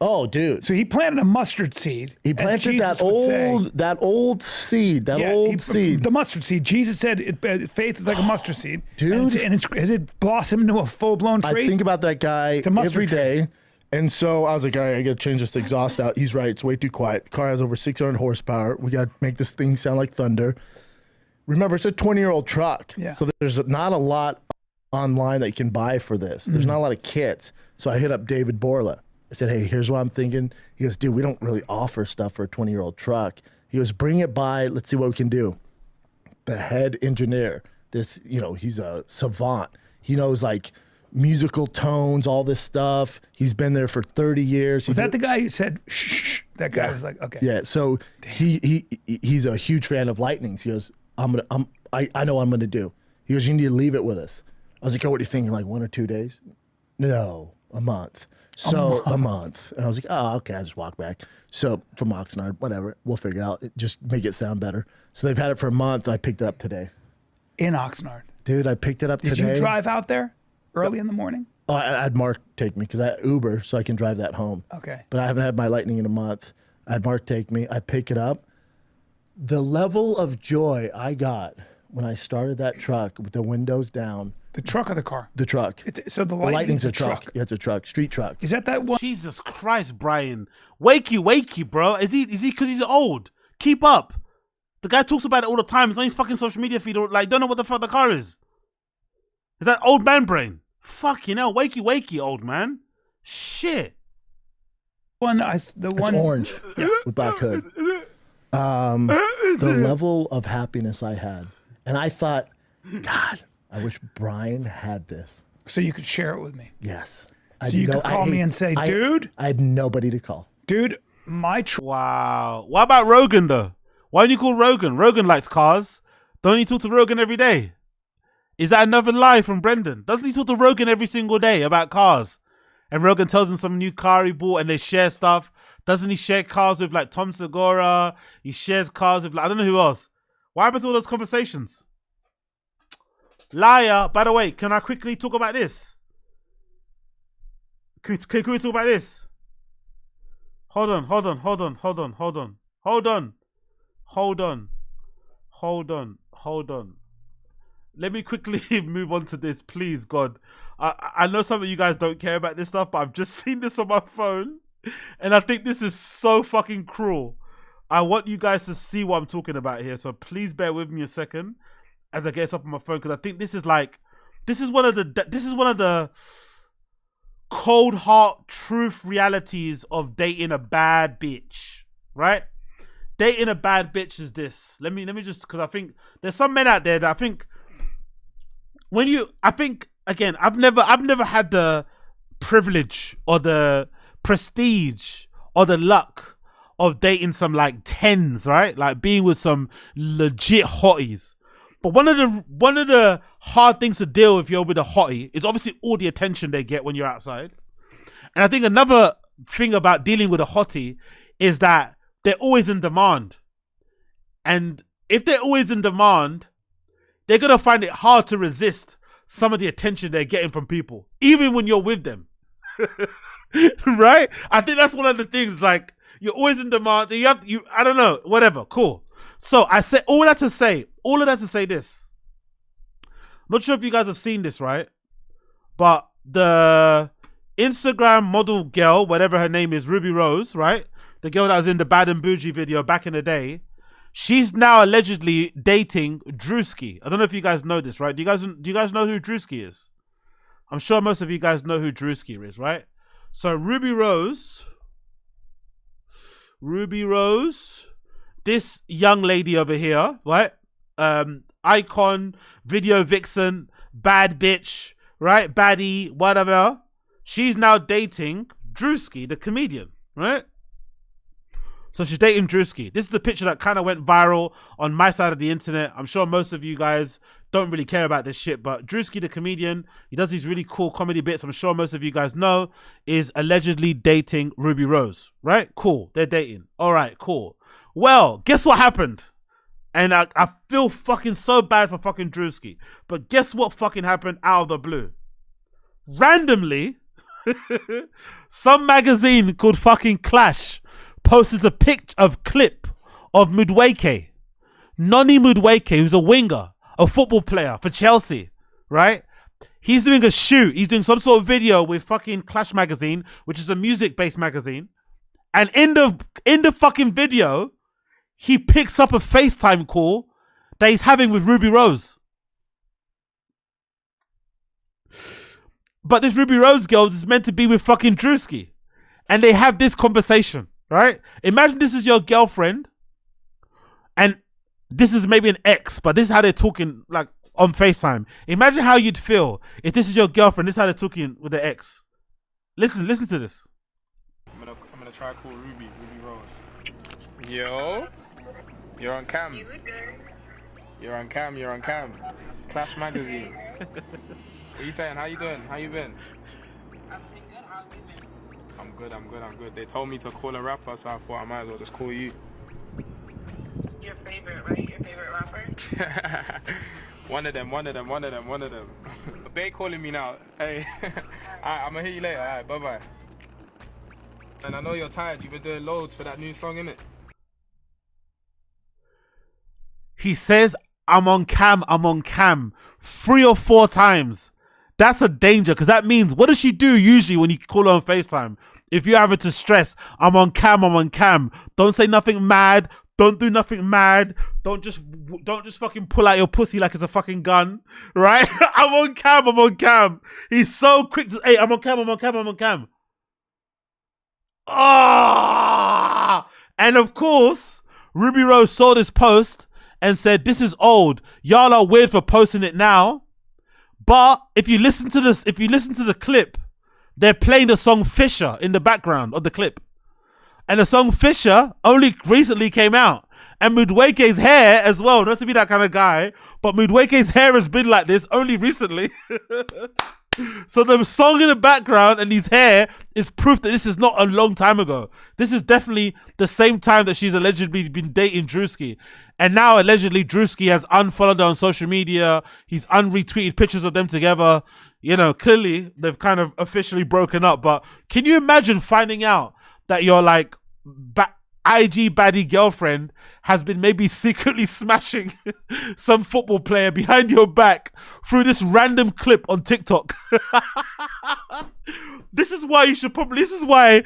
Oh, dude. So he planted a mustard seed. He planted that old seed. The mustard seed. Jesus said faith is like a mustard seed. Dude. Has it blossomed into a full-blown tree? I think about that guy every day. And so I was like, all right, I got to change this exhaust out. He's right. It's way too quiet. The car has over 600 horsepower. We got to make this thing sound like thunder. Remember, it's a 20-year-old truck. Yeah. So there's not a lot online that you can buy for this. There's not a lot of kits. So I hit up David Borla. I said, hey, here's what I'm thinking. He goes, dude, we don't really offer stuff for a 20-year-old truck. He goes, bring it by. Let's see what we can do. The head engineer, he's a savant. He knows like musical tones, all this stuff. He's been there for 30 years. Was that the guy who said, shh? That guy was like, okay. Yeah, so he's a huge fan of Lightnings. He goes, I know what I'm gonna do. He goes, you need to leave it with us. I was like, oh, what are you thinking? Like 1 or 2 days? No, a month. So a month. And I was like, oh, okay, I just walk back. So from Oxnard, whatever, we'll figure it out. Just make it sound better. So they've had it for a month. I picked it up today. In Oxnard. Dude, I picked it up today. Did you drive out there early in the morning? Oh, I had Mark take me because I Uber so I can drive that home. Okay. But I haven't had my Lightning in a month. I had Mark take me. I pick it up. The level of joy I got when I started that truck with the windows down. The truck or the car? The truck. So the Lightning's a truck. Yeah, it's a truck. Street truck. Is that one? Jesus Christ, Brian. Wakey, bro. Is he because he's old? Keep up. The guy talks about it all the time. It's on his fucking social media feed. Like, don't know what the fuck the car is. Is that old man brain? Fucking hell. Wakey, old man. Shit. It's orange with black hood. The level of happiness I had. And I thought, God, I wish Brian had this. So you could share it with me. Yes. So you could call me and say, dude. I had nobody to call. Dude, wow. What about Rogan, though? Why don't you call Rogan? Rogan likes cars. Don't you talk to Rogan every day? Is that another lie from Brendan? Doesn't he talk to Rogan every single day about cars? And Rogan tells him some new car he bought and they share stuff. Doesn't he share cars with like Tom Segura? He shares cars with I don't know who else. What happened to all those conversations? Liar. By the way, can I quickly talk about this? Can we talk about this? Hold on. Let me quickly move on to this, please, God. I know some of you guys don't care about this stuff, but I've just seen this on my phone. And I think this is so fucking cruel. I want you guys to see what I'm talking about here. So please bear with me a second as I get this up on my phone. Because I think this is one of the cold heart truth realities of dating a bad bitch. Right? Dating a bad bitch is this. Let me just, because I think there's some men out there that I think again, I've never had the privilege or the prestige or the luck of dating some like 10s, right? Like being with some legit hotties. But one of the hard things to deal with if you're with a hottie is obviously all the attention they get when you're outside. And I think another thing about dealing with a hottie is that they're always in demand. And if they're always in demand, they're going to find it hard to resist some of the attention they're getting from people, even when you're with them. Right? I think that's one of the things, like, you're always in demand. So I don't know, whatever, cool. So I say all of that to say this. Not sure if you guys have seen this, right? But the Instagram model girl, whatever her name is, Ruby Rose, right? The girl that was in the Bad and Bougie video back in the day. She's now allegedly dating Drewski. I don't know if you guys know this, right? Do you guys know who Drewski is? I'm sure most of you guys know who Drewski is, right? So Ruby Rose, this young lady over here, right? Icon, video vixen, bad bitch, right? Baddie, whatever. She's now dating Drewski, the comedian, right? So she's dating Drewski. This is the picture that kind of went viral on my side of the internet. I'm sure most of you guys don't really care about this shit, but Drewski, the comedian, he does these really cool comedy bits. I'm sure most of you guys know, is allegedly dating Ruby Rose, right? Cool. They're dating. All right, cool. Well, guess what happened? And I feel fucking so bad for fucking Drewski. But guess what fucking happened out of the blue? Randomly, some magazine called fucking Clash posts a clip of Mudweke. Noni Mudweke, who's a winger, a football player for Chelsea, right? He's doing a shoot. He's doing some sort of video with fucking Clash magazine, which is a music-based magazine. And in the fucking video, he picks up a FaceTime call that he's having with Ruby Rose. But this Ruby Rose girl is meant to be with fucking Drewski. And they have this conversation, right? Imagine this is your girlfriend. And this is maybe an ex, but this is how they're talking, like, on FaceTime. Imagine how you'd feel if this is your girlfriend, this is how they're talking with the ex. Listen to this. I'm gonna try to call Ruby Rose. Yo, you're on cam. You're on cam. Clash magazine. What are you saying? How you doing? How you been? I'm good. They told me to call a rapper, so I thought I might as well just call you. Your favorite, right? Your favorite rapper? One of them. They ain't calling me now. Hey, I'm gonna hit you later. Alright, bye-bye. And I know you're tired. You've been doing loads for that new song, innit? He says, I'm on cam 3 or 4 times. That's a danger, because that means, what does she do usually when you call her on FaceTime? If you're having to stress, I'm on cam. Don't say nothing mad. Don't do nothing mad. Don't just fucking pull out your pussy like it's a fucking gun, right? I'm on cam. He's so quick to, hey, I'm on cam. Ah! And of course, Ruby Rose saw this post and said, this is old. Y'all are weird for posting it now. But if you listen to the clip, they're playing the song Fisher in the background of the clip. And the song Fisher only recently came out. And Mudweke's hair as well, not to be that kind of guy, but Mudweke's hair has been like this only recently. So the song in the background and his hair is proof that this is not a long time ago. This is definitely the same time that she's allegedly been dating Drewski. And now allegedly Drewski has unfollowed her on social media. He's unretweeted pictures of them together. You know, clearly they've kind of officially broken up. But can you imagine finding out that your like IG baddie girlfriend has been maybe secretly smashing some football player behind your back through this random clip on TikTok? This is why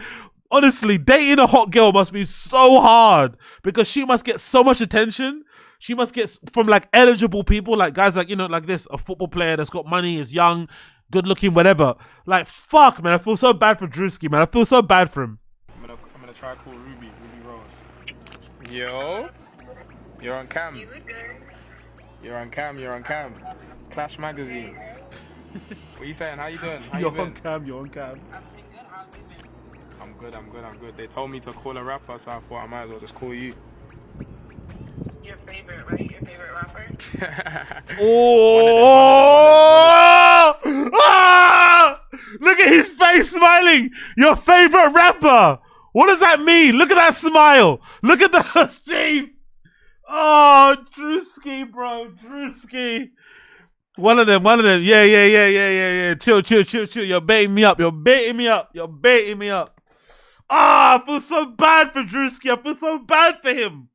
honestly, dating a hot girl must be so hard, because she must get so much attention. She must get from like eligible people, like guys like, you know, like this, a football player that's got money, is young, good looking, whatever. Like, fuck, man, I feel so bad for Drewski, man. I feel so bad for him. I'm gonna try to call Ruby Rose. Yo, you're on cam. You're on cam. Clash magazine. What are you saying? How you doing? How you been? You're on cam. I'm good. They told me to call a rapper, so I thought I might as well just call you. Your favorite, right? Your favorite rapper? Oh! Ah! Look at his face smiling. Your favorite rapper. What does that mean? Look at that smile. Look at the Steve. Oh, Drewski, bro. Drewski. One of them. Yeah. Chill. You're baiting me up. Ah, I feel so bad for Drewski. I feel so bad for him.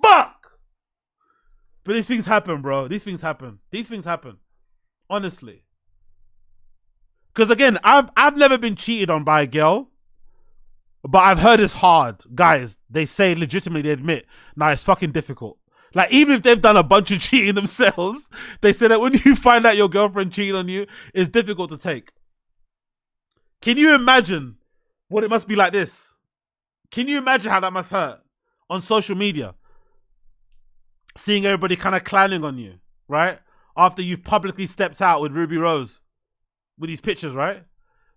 Fuck. But these things happen, bro. These things happen. Honestly. Because again, I've never been cheated on by a girl. But I've heard it's hard. Guys, they say legitimately, they admit, nah, it's fucking difficult. Like, even if they've done a bunch of cheating themselves, they say that when you find out your girlfriend cheating on you, it's difficult to take. Can you imagine what it must be like this? Can you imagine how that must hurt on social media? Seeing everybody kind of clowning on you, right? After you've publicly stepped out with Ruby Rose with these pictures, right?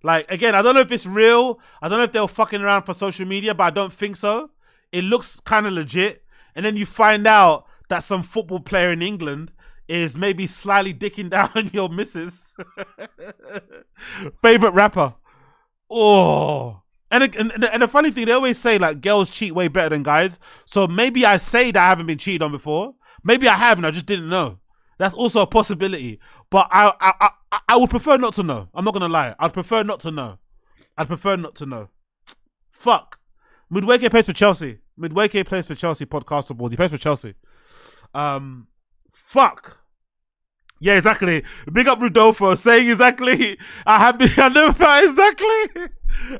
Like, again, I don't know if it's real. I don't know if they were fucking around for social media, but I don't think so. It looks kind of legit. And then you find out that some football player in England is maybe slightly dicking down on your missus. Favorite rapper. Oh. And the funny thing, they always say, like, girls cheat way better than guys. So maybe I say that I haven't been cheated on before. Maybe I have and I just didn't know. That's also a possibility. But I would prefer not to know. I'm not going to lie. I'd prefer not to know. I'd prefer not to know. Fuck. Mudweke plays for Chelsea. Mudweke plays for Chelsea, podcaster board. He plays for Chelsea. Fuck. Yeah, exactly. Big up Rudolfo saying exactly. I never found exactly.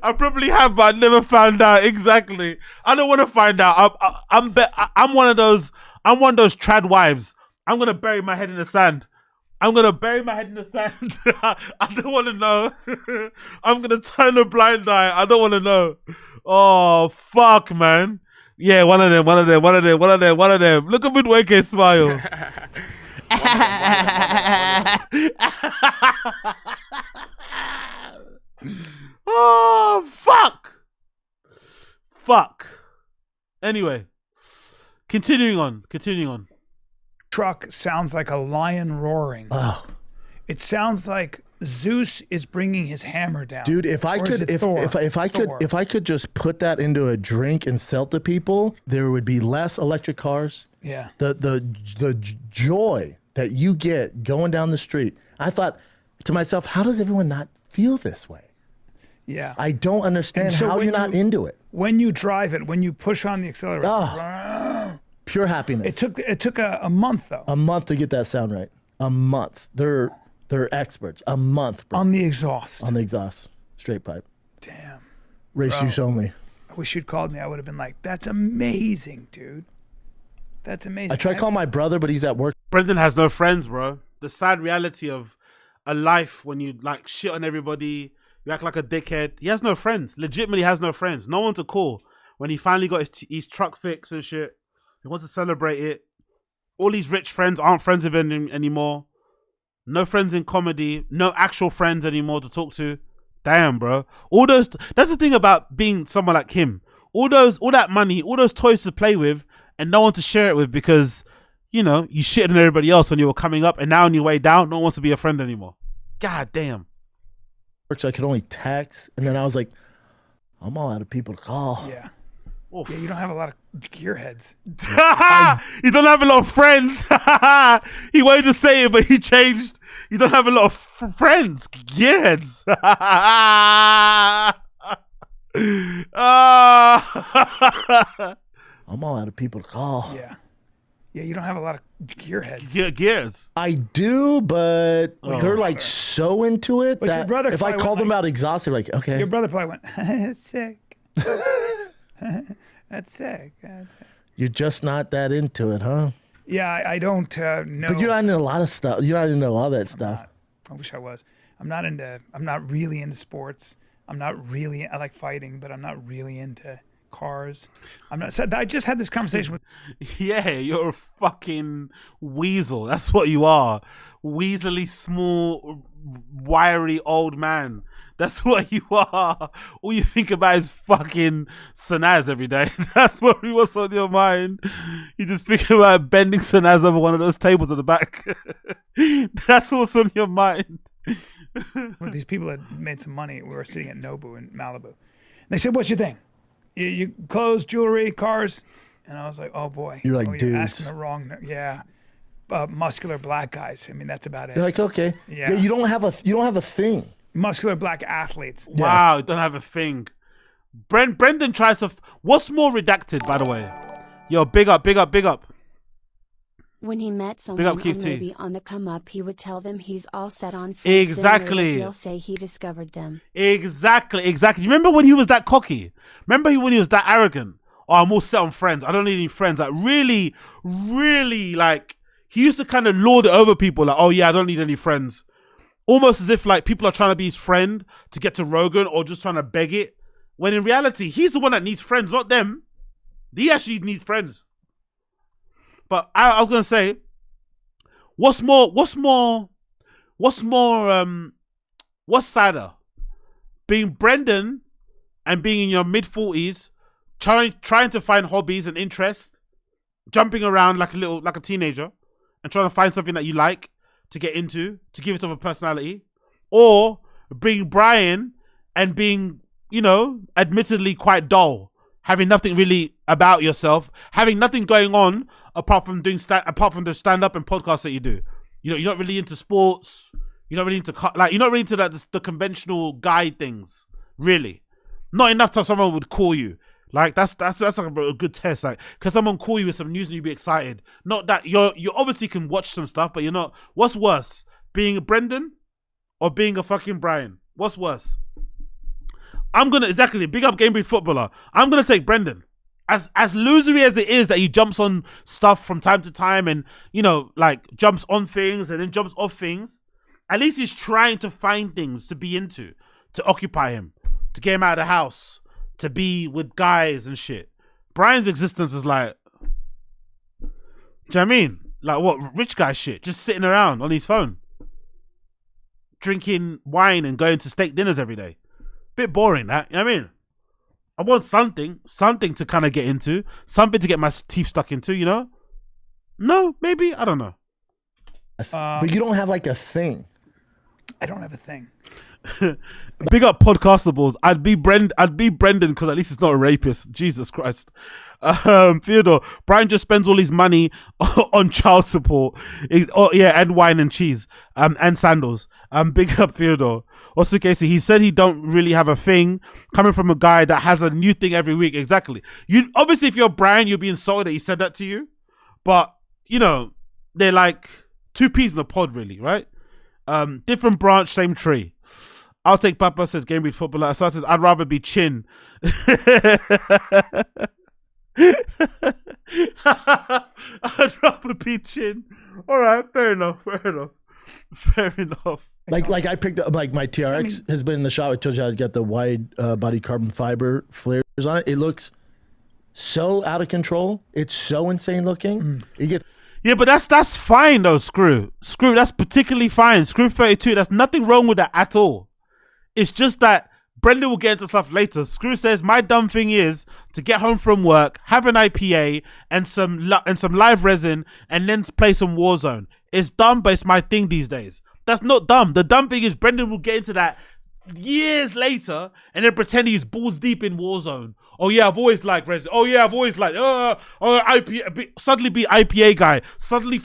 I probably have, but I never found out exactly. I don't want to find out. I'm one of those trad wives. I'm gonna bury my head in the sand. I'm gonna bury my head in the sand. I don't want to know. I'm gonna turn a blind eye. I don't want to know. Oh fuck, man. Yeah, one of them. Look at Midwake smile. Oh fuck. Anyway, continuing on. Truck sounds like a lion roaring. Oh. It sounds like Zeus is bringing his hammer down. Dude, if I could just put that into a drink and sell to people, there would be less electric cars. Yeah. The joy that you get going down the street. I thought to myself, how does everyone not feel this way? Yeah. I don't understand how you're not into it. When you drive it, when you push on the accelerator. Pure happiness. It took a month though. A month to get that sound right. A month. They're experts. A month, bro. On the exhaust. On the exhaust. Straight pipe. Damn. Race use only. I wish you'd called me. I would have been like, that's amazing, dude. That's amazing. I tried calling my brother, but he's at work. Brendan has no friends, bro. The sad reality of a life when you like shit on everybody, you act like a dickhead. He has no friends. Legitimately has no friends. No one to call. When he finally got his truck fixed and shit, he wants to celebrate it. All these rich friends aren't friends with him anymore. No friends in comedy. No actual friends anymore to talk to. Damn, bro. That's the thing about being someone like him. All that money, all those toys to play with, and no one to share it with because, you know, you shitted on everybody else when you were coming up, and now on your way down, no one wants to be a friend anymore. God damn. So I could only text, and then I was like, I'm all out of people to call. Yeah. Oof. Yeah, you don't have a lot of gearheads. You don't have a lot of friends. He wanted to say it, but he changed. You don't have a lot of friends. Gearheads. I'm all out of people to call. Yeah. Yeah, you don't have a lot of gearheads. Yeah, gears. I do, but they're like so into it but that your brother if I call them out exhausted, like, okay. Your brother probably went, that's sick. That's sick. You're just not that into it, huh? Yeah, I don't know. But you're not into a lot of stuff. You're not into a lot of that stuff. I wish I was. I'm not really into sports. I like fighting, but I'm not really into cars. I just had this conversation with. Yeah, you're a fucking weasel. That's what you are. Weaselly, small, wiry old man. That's what you are. All you think about is fucking Sanaz every day. That's what's on your mind. You just think about bending Sanaz over one of those tables at the back. That's what's on your mind. Well, these people had made some money. We were sitting at Nobu in Malibu. And they said, what's your thing? You clothes, jewelry, cars? And I was like, oh boy. You're like, dudes. You're asking the wrong. Yeah. Muscular black guys. I mean, that's about it. They're like, okay. Yeah. You don't have a thing. Muscular black athletes. Wow, you don't have a thing. Brendan tries to. What's more redacted, by the way? Yo, big up. When he met someone or maybe on the come up, he would tell them he's all set on fix. Exactly. He'll say he discovered them. Exactly. You remember when he was that cocky? Remember when he was that arrogant? oh, I'm all set on friends. I don't need any friends. Like really, really like he used to kind of lord it over people like, oh yeah, I don't need any friends. Almost as if like people are trying to be his friend to get to Rogan or just trying to beg it. When in reality, he's the one that needs friends, not them. He actually needs friends. But I was gonna say, what's sadder? Being Brendan and being in your mid-40s, trying to find hobbies and interests, jumping around like a teenager, and trying to find something that you like to get into, to give yourself a personality, or being Bryan and being, you know, admittedly quite dull, having nothing really about yourself, having nothing going on apart from the stand-up and podcasts that you do. You know, you're not really into sports. You're not really into you're not really into the conventional guy things. Really, not enough time someone would call you. Like that's like a good test. Like, can someone call you with some news and you be excited? Not that you obviously can watch some stuff, but you're not. What's worse, being a Brendan or being a fucking Bryan? What's worse? Big up Game Breed Footballer. I'm gonna take Brendan. As losery as it is that he jumps on stuff from time to time and, you know, like jumps on things and then jumps off things, at least he's trying to find things to be into, to occupy him, to get him out of the house, to be with guys and shit. Bryan's existence is like, do you know what I mean? Like what, rich guy shit, just sitting around on his phone, drinking wine and going to steak dinners every day. Bit boring, that, you know what I mean? I want something to kind of get into, something to get my teeth stuck into, you know? No, maybe, I don't know. But you don't have like a thing. I don't have a thing. Big up podcastables. I'd be Brendan because at least it's not a rapist. Jesus Christ. Theodore, Bryan just spends all his money on child support. And wine and cheese. And sandals. Big up Theodore. Also, Casey, he said he don't really have a thing, coming from a guy that has a new thing every week. Exactly. You obviously, if you're Bryan, you'll be insulted that he said that to you. But you know, they're like two peas in a pod, really, right? Different branch, same tree. I'll take Papa, says Game Breed Footballer. So I says, I'd rather be Chin. I'd rather be Chin. All right, fair enough. Like I picked up, like my TRX has been in the shop. I told you I'd get the wide body carbon fiber flares on it. It looks so out of control. It's so insane looking. It gets. Yeah, but that's fine though, Screw, that's particularly fine. Screw 32, there's nothing wrong with that at all. It's just that Brendan will get into stuff later. Screw says, my dumb thing is to get home from work, have an IPA and some live resin and then play some Warzone. It's dumb, but it's my thing these days. That's not dumb. The dumb thing is Brendan will get into that years later and then pretend he's balls deep in Warzone. Oh yeah, I've always liked resin. Oh yeah, I've always liked IPA. Suddenly be IPA guy. Suddenly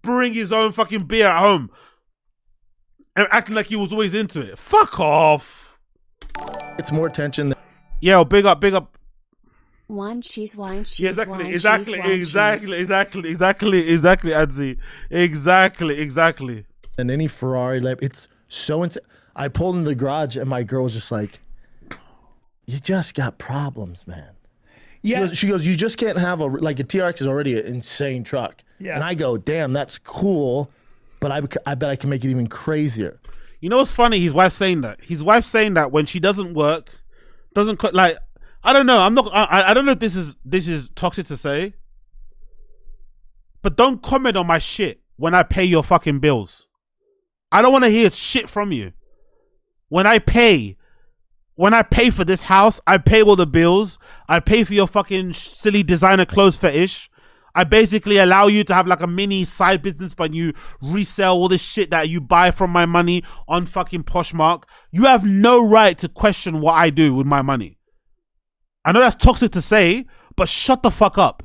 brewing his own fucking beer at home and acting like he was always into it. Fuck off. It's more tension than. Yeah, big up. Wine, cheese, Yeah, exactly, Adzi. Exactly. And any Ferrari lap, it's so insane. I pulled in the garage and my girl was just like, you just got problems, man. Yeah. She goes, you just can't have a TRX is already an insane truck. Yeah. And I go, damn, that's cool, but I bet I can make it even crazier. You know what's funny? His wife's saying that. His wife's saying that when she doesn't work, like, I don't know. I don't know if this is toxic to say, but don't comment on my shit when I pay your fucking bills. I don't want to hear shit from you. When I pay for this house, I pay all the bills. I pay for your fucking silly designer clothes fetish. I basically allow you to have like a mini side business, but you resell all this shit that you buy from my money on fucking Poshmark. You have no right to question what I do with my money. I know that's toxic to say, but shut the fuck up.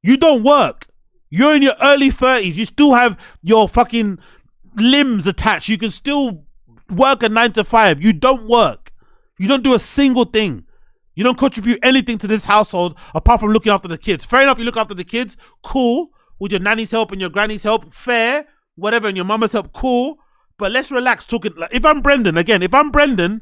You don't work. You're in your early 30s. You still have your fucking limbs attached. You can still work a 9 to 5. You don't work. You don't do a single thing. You don't contribute anything to this household apart from looking after the kids. Fair enough, you look after the kids. Cool. With your nanny's help and your granny's help. Fair. Whatever. And your mama's help. Cool. But let's relax talking. Like, if I'm Brendan,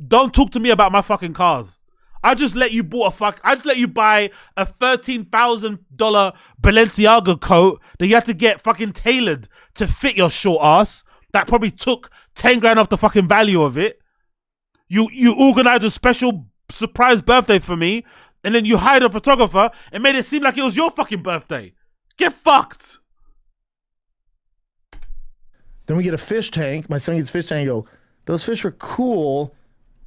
don't talk to me about my fucking cars. I just let you buy a $13,000 Balenciaga coat that you had to get fucking tailored to fit your short ass. That probably took 10 grand off the fucking value of it. You organized a special surprise birthday for me, and then you hired a photographer and made it seem like it was your fucking birthday. Get fucked. Then we get a fish tank. My son gets a fish tank. I go, those fish are cool,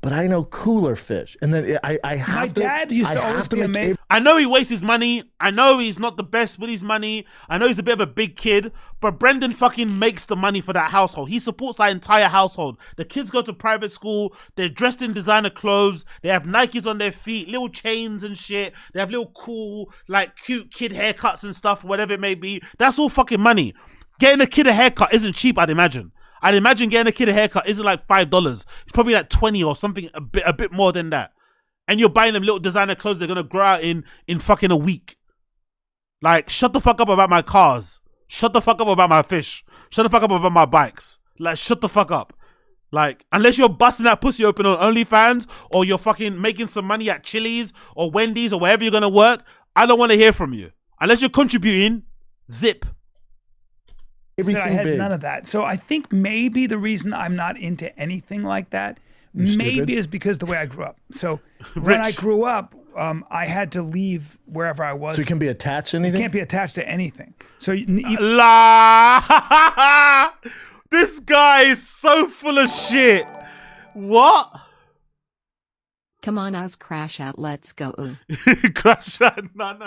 but I know cooler fish. And then I have My dad used to always be amazed. I know he wastes his money. I know he's not the best with his money. I know he's a bit of a big kid, but Brendan fucking makes the money for that household. He supports that entire household. The kids go to private school. They're dressed in designer clothes. They have Nikes on their feet, little chains and shit. They have little cool, like cute kid haircuts and stuff, whatever it may be. That's all fucking money. Getting a kid a haircut isn't cheap, I'd imagine. I'd imagine getting a kid a haircut isn't like $5. It's probably like 20 or something, a bit more than that. And you're buying them little designer clothes they're gonna grow out in fucking a week. Like, shut the fuck up about my cars. Shut the fuck up about my fish. Shut the fuck up about my bikes. Like, shut the fuck up. Like, unless you're busting that pussy open on OnlyFans or you're fucking making some money at Chili's or Wendy's or wherever you're gonna work, I don't want to hear from you. Unless you're contributing, zip. I had none of that. So I think maybe the reason I'm not into anything like that maybe is because the way I grew up. So when I grew up, I had to leave wherever I was. So you can be attached to anything? You can't be attached to anything. So This guy is so full of shit. What? Come on, Oz, crash out. Let's go. Crash out? No.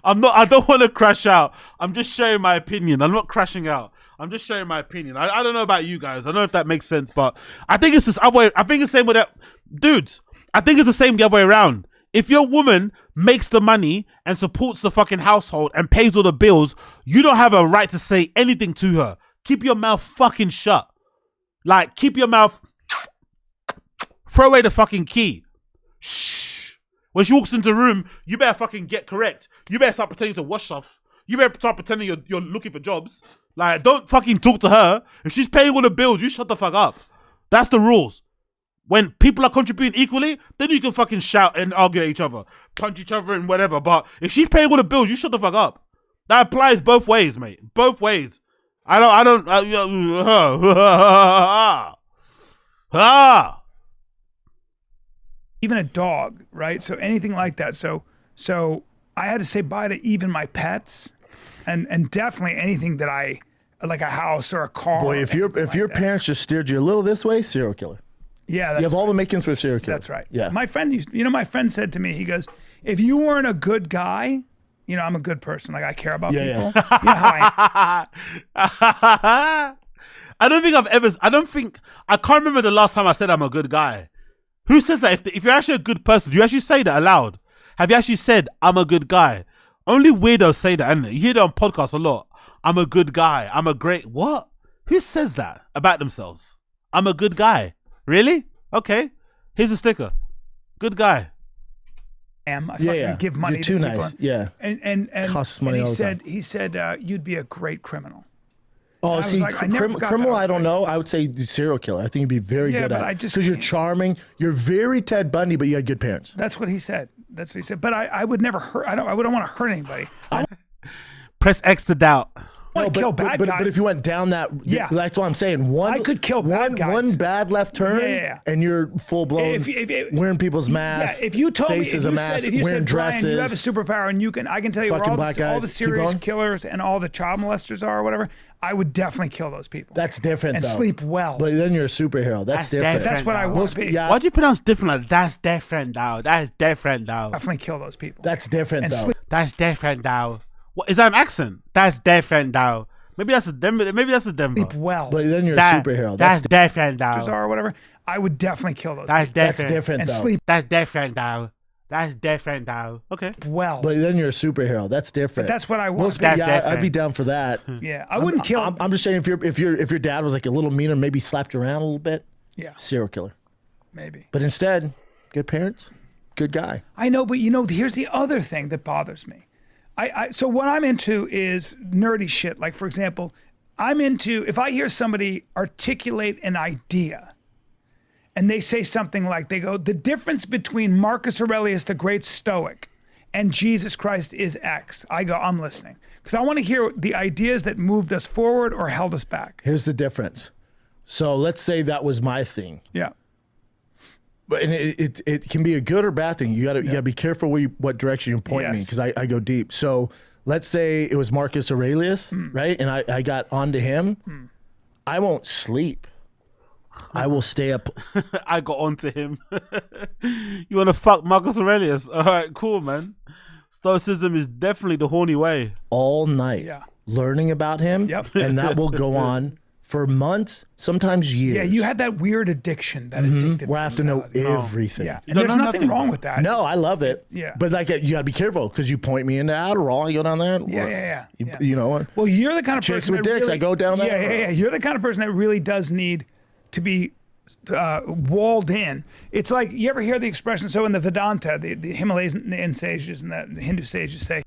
I don't want to crash out. I'm just sharing my opinion. I'm not crashing out. I'm just sharing my opinion. I don't know about you guys. I don't know if that makes sense, but I think it's this other way. I think it's the same with that. Dude, I think it's the same the other way around. If your woman makes the money and supports the fucking household and pays all the bills, you don't have a right to say anything to her. Keep your mouth fucking shut. Like, keep your mouth. Throw away the fucking key. Shh. When she walks into the room, you better fucking get correct. You better start pretending to wash stuff. You better start pretending you're looking for jobs. Like, don't fucking talk to her. If she's paying all the bills, you shut the fuck up. That's the rules. When people are contributing equally, then you can fucking shout and argue at each other, punch each other and whatever. But if she's paying all the bills, you shut the fuck up. That applies both ways, mate. Both ways. Even a dog, right? So anything like that. So I had to say bye to even my pets, and definitely anything that I like, a house or a car. Boy, if your parents just steered you a little this way, serial killer. Yeah, you have all the makings for a serial killer. That's right. Yeah. My friend, my friend said to me, he goes, "If you weren't a good guy, I'm a good person. Like, I care about people. Yeah. You know how I I can't remember the last time I said I'm a good guy. Who says that? If you're actually a good person, do you actually say that aloud? Have you actually said, I'm a good guy? Only weirdos say that, isn't it? You hear that on podcasts a lot. I'm a good guy. I'm a great... What? Who says that about themselves? I'm a good guy. Really? Okay. Here's a sticker. Good guy. I fucking give money You're to too people. nice. Yeah. And costs money and all the time. he said you'd be a great criminal. Oh, see, like, I never forgot criminal, that. I don't know. I would say serial killer. I think you'd be very good but at I it. just Because you're can't. charming. You're very Ted Bundy, but you had good parents. That's what he said. That's what he said. But I would never hurt. I wouldn't want to hurt anybody. Press X to doubt. Kill bad but guys. if you went down that, that's what I'm saying. I could kill bad guys. One bad left turn, and you're full blown wearing people's masks. Yeah, if you told me, faces a mask, if you wearing said, dresses, Brian, you have a superpower, and I can tell you where fucking all black the guys. serious Keep going. killers and all the child molesters are, or whatever. I would definitely kill those people. That's different, and though. sleep well. But then you're a superhero. That's different. That's what I want to be. Yeah. Why'd you pronounce different? Like, that's different, though. That's different, though. Definitely kill those people. That's different, And though. sleep. That's different, though. What is that an accent? That's different, though. Maybe that's a Denver. Maybe that's a Denver. Sleep well. But then you're a superhero. That's different, though. Or whatever. I would definitely kill those That's people. different. That's different, And though. sleep That's different, though. That's different, though. Okay. well. But then you're a superhero. That's different. But that's what I want. Most people, That's I'd different. be down for that. Yeah, I wouldn't kill. I'm just saying, if your dad was like a little meaner, maybe slapped you around a little bit. Yeah. Serial killer. Maybe. But instead, good parents, good guy. I know, but here's the other thing that bothers me. So what I'm into is nerdy shit. Like, for example, I'm into, if I hear somebody articulate an idea and they say something like, they go, the difference between Marcus Aurelius, the great Stoic, and Jesus Christ is X. I go, I'm listening. Because I want to hear the ideas that moved us forward or held us back. Here's the difference. So let's say that was my thing. Yeah. But and it can be a good or bad thing. You gotta be careful what direction you point me, because I go deep. So let's say it was Marcus Aurelius, right? And I got onto him. I won't sleep. I will stay up. I got onto him. You want to fuck Marcus Aurelius? All right, cool, man. Stoicism is definitely the horny way. All night, learning about him, and that will go on for months, sometimes years. Yeah, you had that weird addiction, that addictive. Where I have to know everything. Yeah, and there's nothing wrong with that. No, I love it. Yeah. But like, you gotta be careful, because you point me into Adderall, I go down there. Yeah. You know what? Well, you're the kind of chicks person with that dicks, really, I go down there. Yeah. You're the kind of person that really does need to be walled in. It's like, you ever hear the expression, so in the Vedanta, the Himalayan sages and the Hindu sages say,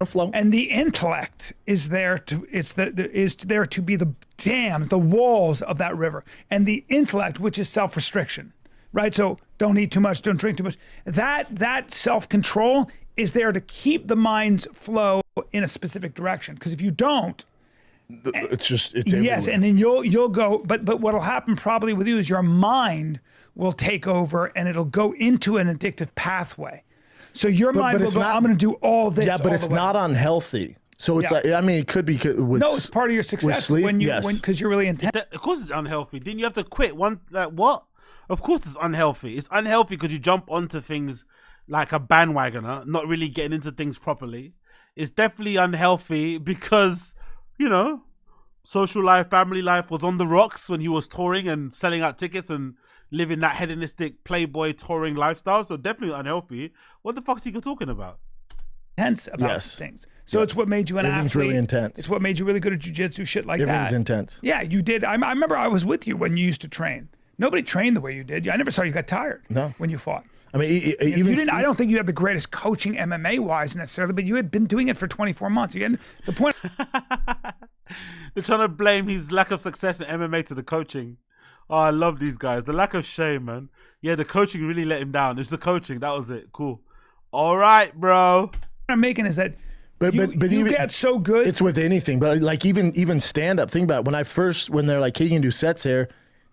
flow. And the intellect is there to is there to be the dams, the walls of that river, and the intellect, which is self-restriction, right? So don't eat too much, don't drink too much. That self-control is there to keep the mind's flow in a specific direction. Because if you don't, it's yes, everywhere. and then you'll go. But what'll happen probably with you is your mind will take over, and it'll go into an addictive pathway. So your mind will go, I'm going to do all this. Yeah, but it's not unhealthy. So it's like, I mean, it could be with no, it's part of your success sleep, when because you're really intense. Of course it's unhealthy. Didn't you have to quit one? Like what? Of course it's unhealthy. It's unhealthy because you jump onto things like a bandwagoner, not really getting into things properly. It's definitely unhealthy because, you know, social life, family life was on the rocks when he was touring and selling out tickets and living that hedonistic playboy touring lifestyle. So definitely unhealthy. What the fuck's he talking about? Intense about things. So it's what made you an Everything's athlete. really intense. It's what made you really good at jiu-jitsu, shit like Everything's that. intense. Yeah, you did. I remember I was with you when you used to train. Nobody trained the way you did. I never saw you got tired when you fought. I mean, you didn't. I don't think you had the greatest coaching MMA wise necessarily, but you had been doing it for 24 months. Again, the point. They're trying to blame his lack of success in MMA to the coaching. Oh, I love these guys. The lack of shame, man. Yeah, the coaching really let him down. It's the coaching. That was it. Cool. All right, bro. What I'm making is that but you even, get so good. It's with anything, but like even stand up. Think about it. When they're like, hey, you can do sets here.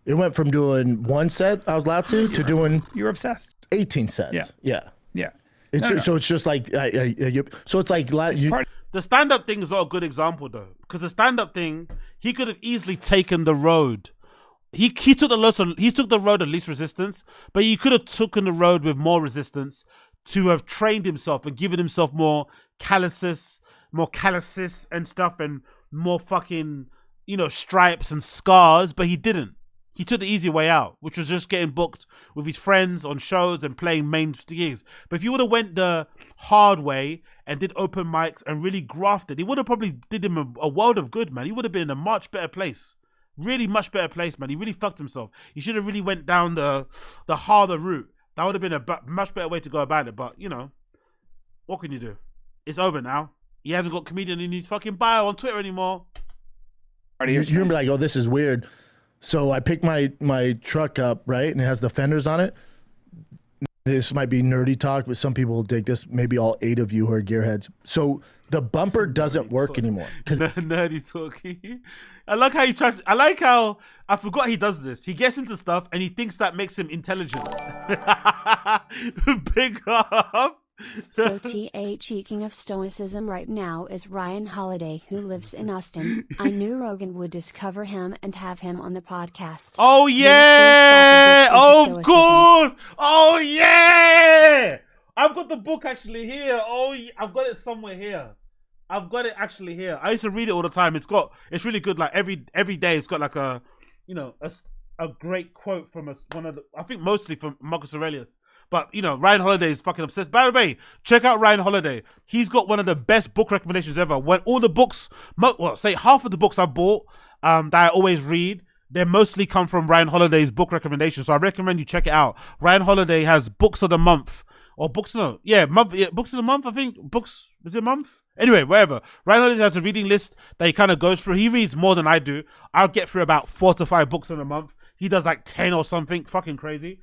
It went from doing one set I was allowed to doing. You're obsessed. 18 sets. Yeah. So it's just like so it's like the stand-up thing is not a good example though, because the stand-up thing, he could have easily taken the road. He took the road of least resistance, but he could have taken the road with more resistance to have trained himself and given himself more calluses and stuff, and more fucking, you know, stripes and scars, but he didn't. He took the easy way out, which was just getting booked with his friends on shows and playing main gigs. But if you would have went the hard way and did open mics and really grafted, he would have probably did him a world of good, man. He would have been in a much better place. Really much better place, man. He really fucked himself. He should have really went down the harder route. That would have been a much better way to go about it. But, you know, what can you do? It's over now. He hasn't got comedian in his fucking bio on Twitter anymore. You're gonna be like, oh, this is weird. So I picked my truck up, right? And it has the fenders on it. This might be nerdy talk, but some people will dig this. Maybe all 8 of you who are gearheads. So the bumper doesn't work anymore. Nerdy talking. I like how he tries. I like how I forgot he does this. He gets into stuff and he thinks that makes him intelligent. Big up. So Speaking of stoicism right now is Ryan Holiday, who lives in Austin. I knew Rogan would discover him and have him on the podcast. Oh yeah, of course. Oh yeah. I've got the book actually here. Oh, I've got it somewhere here. I've got it actually here. I used to read it all the time. It's really good. Like every day, it's got like a great quote from one of the, I think mostly from Marcus Aurelius. But, you know, Ryan Holiday is fucking obsessed. By the way, check out Ryan Holiday. He's got one of the best book recommendations ever. When all the books, say half of the books I bought that I always read, they mostly come from Ryan Holiday's book recommendations. So I recommend you check it out. Ryan Holiday has books of the month. Or books, no. Yeah, books of the month, I think. Books, is it a month? Anyway, wherever. Ryan Holiday has a reading list that he kind of goes through. He reads more than I do. I'll get through about 4 to 5 books in a month. He does like 10 or something. Fucking crazy.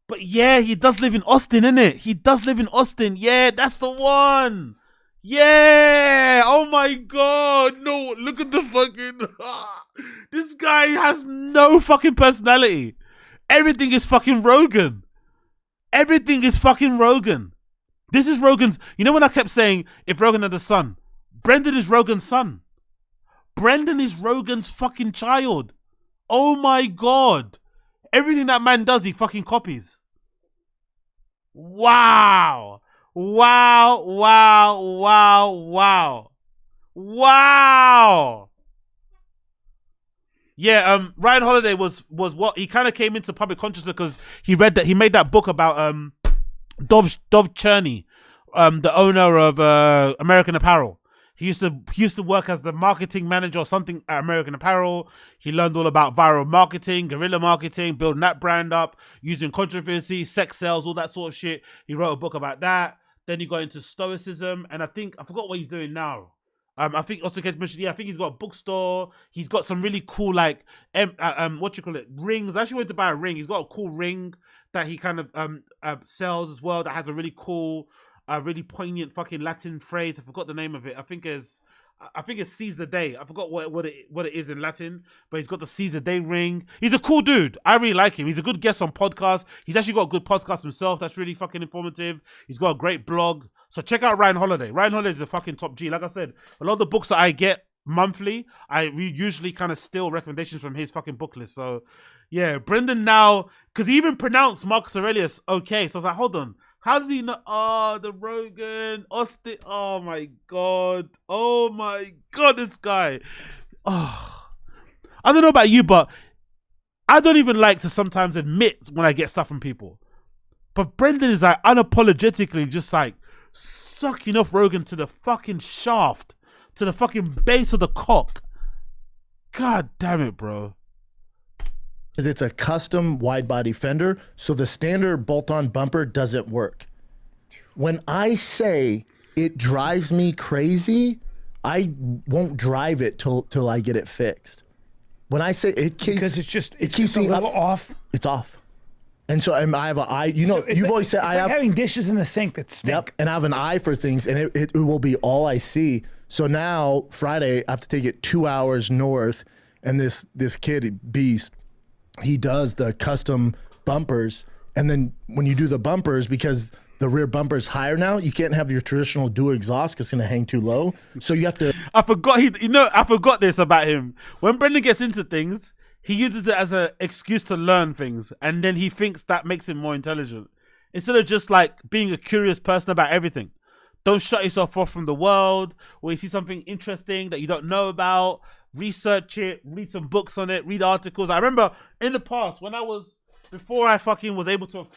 But yeah, he does live in Austin, innit? He does live in Austin. Yeah, that's the one. Yeah. Oh my God. No, look at the fucking... This guy has no fucking personality. Everything is fucking Rogan. Everything is fucking Rogan. This is Rogan's... You know when I kept saying, if Rogan had a son, Brendan is Rogan's son. Brendan is Rogan's fucking child. Oh my God. Everything that man does, he fucking copies. Wow. Wow, wow, wow, wow. Wow. Yeah, Ryan Holiday was what he kind of came into public consciousness because he made that book about Dov Cherney, the owner of American Apparel. He used to work as the marketing manager or something at American Apparel. He learned all about viral marketing, guerrilla marketing, building that brand up, using controversy, sex sales, all that sort of shit. He wrote a book about that. Then he got into stoicism, and I forgot what he's doing now. I think also gets mentioned. Yeah, I think he's got a bookstore. He's got some really cool rings. I actually went to buy a ring. He's got a cool ring that he kind of sells as well. That has a really cool, really poignant fucking Latin phrase. I forgot the name of it. I think it's Seize the Day. I forgot what it is in Latin, but he's got the Seize the Day ring. He's a cool dude. I really like him. He's a good guest on podcasts. He's actually got a good podcast himself that's really fucking informative. He's got a great blog. So check out Ryan Holiday. Ryan Holiday is a fucking top G. Like I said, a lot of the books that I get monthly, I usually kind of steal recommendations from his fucking book list. So yeah, Brendan now, because he even pronounced Marcus Aurelius okay. So I was like, hold on. How does he know? Oh, the Rogan, Austin. Oh my God. Oh my God, this guy. Oh, I don't know about you, but I don't even like to sometimes admit when I get stuff from people. But Brendan is like unapologetically just like sucking off Rogan to the fucking shaft, to the fucking base of the cock. God damn it, bro. It's a custom wide body fender, so the standard bolt-on bumper doesn't work. When I say it drives me crazy, I won't drive it till I get it fixed. When I say it keeps, because it's keeps just a little off. It's off. And so I have an eye, you've always said it's like having dishes in the sink that stink. Yep, and I have an eye for things, and it will be all I see. So now, Friday, I have to take it 2 hours north, and this kid, Beast, he does the custom bumpers, and then when you do the bumpers, because the rear bumper is higher now, you can't have your traditional dual exhaust because it's going to hang too low. So you have to... I forgot this about him. When Brendan gets into things, he uses it as an excuse to learn things, and then he thinks that makes him more intelligent. Instead of just like being a curious person about everything. Don't shut yourself off from the world, or you see something interesting that you don't know about, research it, read some books on it, read articles. I remember in the past before I fucking was able to,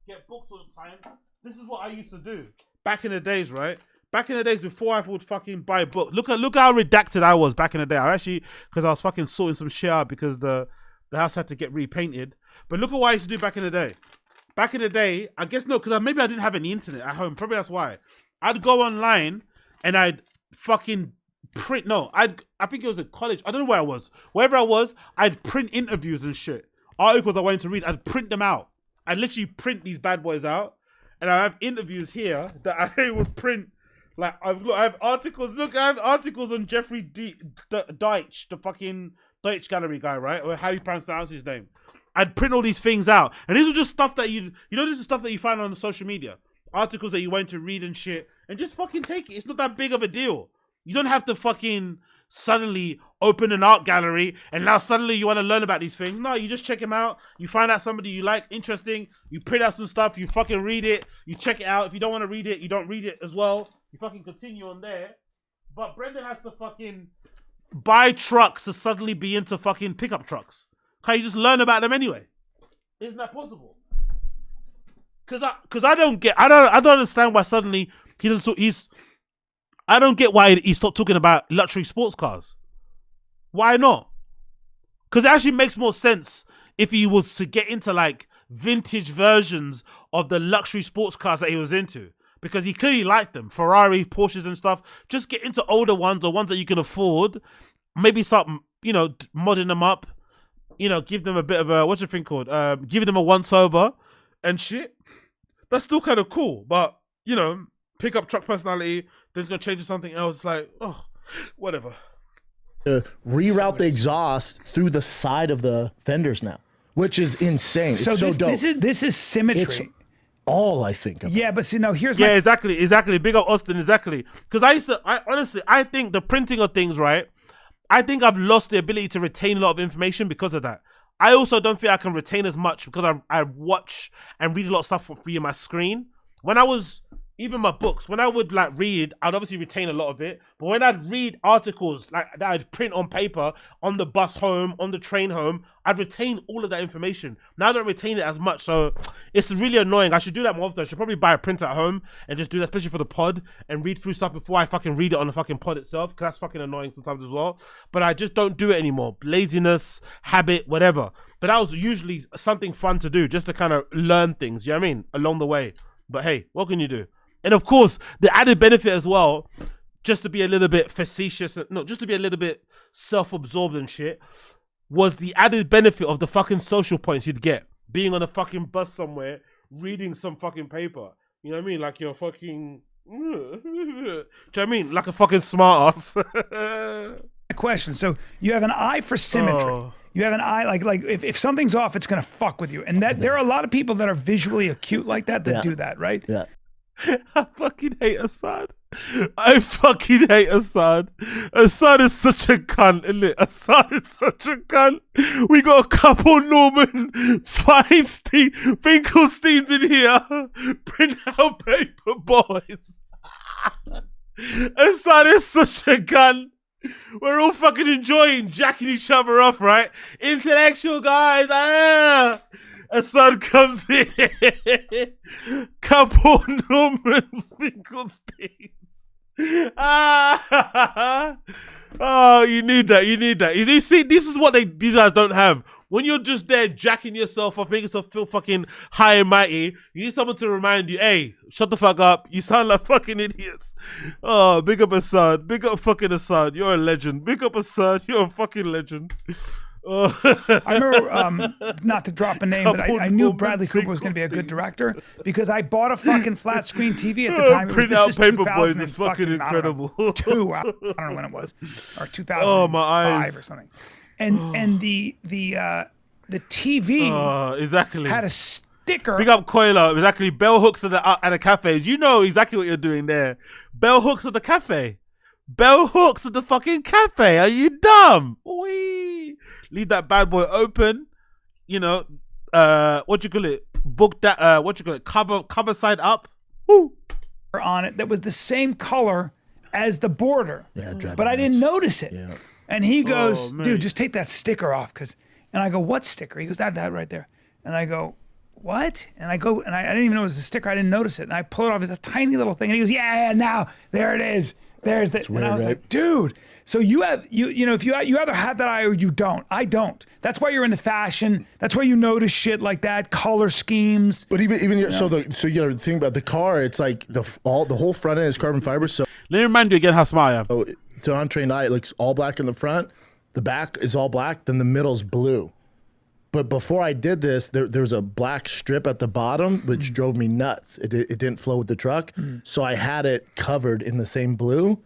get books all the time, this is what I used to do. Back in the days, right? Back in the days before I would fucking buy a book. Look how redacted I was back in the day. Because I was fucking sorting some shit out because the house had to get repainted. But look at what I used to do back in the day. Back in the day, I guess because maybe I didn't have any internet at home. Probably that's why. I'd go online and I'd fucking print. No, I think it was at college. I don't know where I was. Wherever I was, I'd print interviews and shit. Articles I wanted to read. I'd print them out. I'd literally print these bad boys out. And I have interviews here that I would print. Like, I have articles. Look, I have articles on Jeffrey Deitch, the fucking Deutsch Gallery guy, right? Or how you pronounce his name. I'd print all these things out. And these are just stuff that this is stuff that you find on the social media. Articles that you went to read and shit. And just fucking take it. It's not that big of a deal. You don't have to fucking suddenly open an art gallery and now suddenly you want to learn about these things. No, you just check them out. You find out somebody you like, interesting. You print out some stuff. You fucking read it. You check it out. If you don't want to read it, you don't read it as well. You fucking continue on there. But Brendan has to fucking buy trucks to suddenly be into fucking pickup trucks. Can't you just learn about them anyway? Isn't that possible? Because I don't understand why suddenly I don't get why he stopped talking about luxury sports cars. Why not? Because it actually makes more sense if he was to get into like vintage versions of the luxury sports cars that he was into. Because he clearly liked them. Ferrari, Porsches and stuff. Just get into older ones or ones that you can afford. Maybe start, modding them up. give them a bit of a, what's the thing called? Give them a once over and shit. That's still kind of cool, but pick up truck personality, then it's gonna change to something else. It's like, oh, whatever. Reroute the exhaust through the side of the fenders now, which is insane. So it's so dope. This is symmetry. It's all I think about. Yeah, but see, now here's my... Yeah, exactly. Big up Austin, exactly. Because I think the printing of things, right? I think I've lost the ability to retain a lot of information because of that. I also don't think I can retain as much because I watch and read a lot of stuff via my screen. When I was... Even my books, when I would like read, I'd obviously retain a lot of it. But when I'd read articles like that I'd print on paper, on the bus home, on the train home, I'd retain all of that information. Now I don't retain it as much, so it's really annoying. I should do that more often. I should probably buy a printer at home and just do that, especially for the pod, and read through stuff before I fucking read it on the fucking pod itself, because that's fucking annoying sometimes as well. But I just don't do it anymore. Laziness, habit, whatever. But that was usually something fun to do, just to kind of learn things, you know what I mean, along the way. But hey, what can you do? And of course, the added benefit as well, just to be a little bit facetious, no, just to be a little bit self-absorbed and shit, was the added benefit of the fucking social points you'd get. Being on a fucking bus somewhere, reading some fucking paper. You know what I mean? Like you're fucking... Do you know what I mean? Like a fucking smart ass. Question. So you have an eye for symmetry. Oh. You have an eye, like if something's off, it's going to fuck with you. And that there are a lot of people that are visually acute like that do that, right? Yeah. I fucking hate Assad. I fucking hate Assad. Assad is such a cunt, isn't it? Assad is such a cunt. We got a couple Norman Feinstein, Finkelsteins in here. Print out paper boys. Assad is such a cunt. We're all fucking enjoying jacking each other off, right? Intellectual guys. Assad comes in. Couple Norman Finkelsteins. Oh, you need that. You see, this is what these guys don't have. When you're just there jacking yourself off, making yourself feel fucking high and mighty, you need someone to remind you, hey, shut the fuck up. You sound like fucking idiots. Oh, big up Assad. Big up fucking Assad. You're a legend. Big up Assad. You're a fucking legend. I remember, not to drop a name, but I knew Bradley Cooper was going to be a good director because I bought a fucking flat screen TV at the time. Print out paper boys is fucking incredible. I don't know when it was, or 2005 or something. And the TV exactly had a sticker. Big up Coiler. Exactly. Bell hooks at the cafe. You know exactly what you're doing there. Bell hooks at the cafe. Bell hooks at the fucking cafe. Are you dumb? Wee. Leave that bad boy open. You know, what you call it? Book that. What you call it? Cover side up. Woo. On it that was the same color as the border. Yeah, but I didn't notice it. Yeah. And he goes, dude, just take that sticker off, and I go, what sticker? He goes, that right there. And I go, what? And I go, and I didn't even know it was a sticker. I didn't notice it. And I pull it off. It's a tiny little thing. And he goes, yeah, now there it is. There's the. Weird, and I was right? like, dude. So you have you know if you either have that eye or you don't. I don't. That's why you're into fashion. That's why you notice shit like that, color schemes. But even so the thing about the car, it's like the whole front end is carbon fiber. So let me remind you again how smart I am. So to an untrained eye, it looks all black in the front. The back is all black. Then the middle's blue. But before I did this, there was a black strip at the bottom, which drove me nuts. It didn't flow with the truck. So I had it covered in the same blue.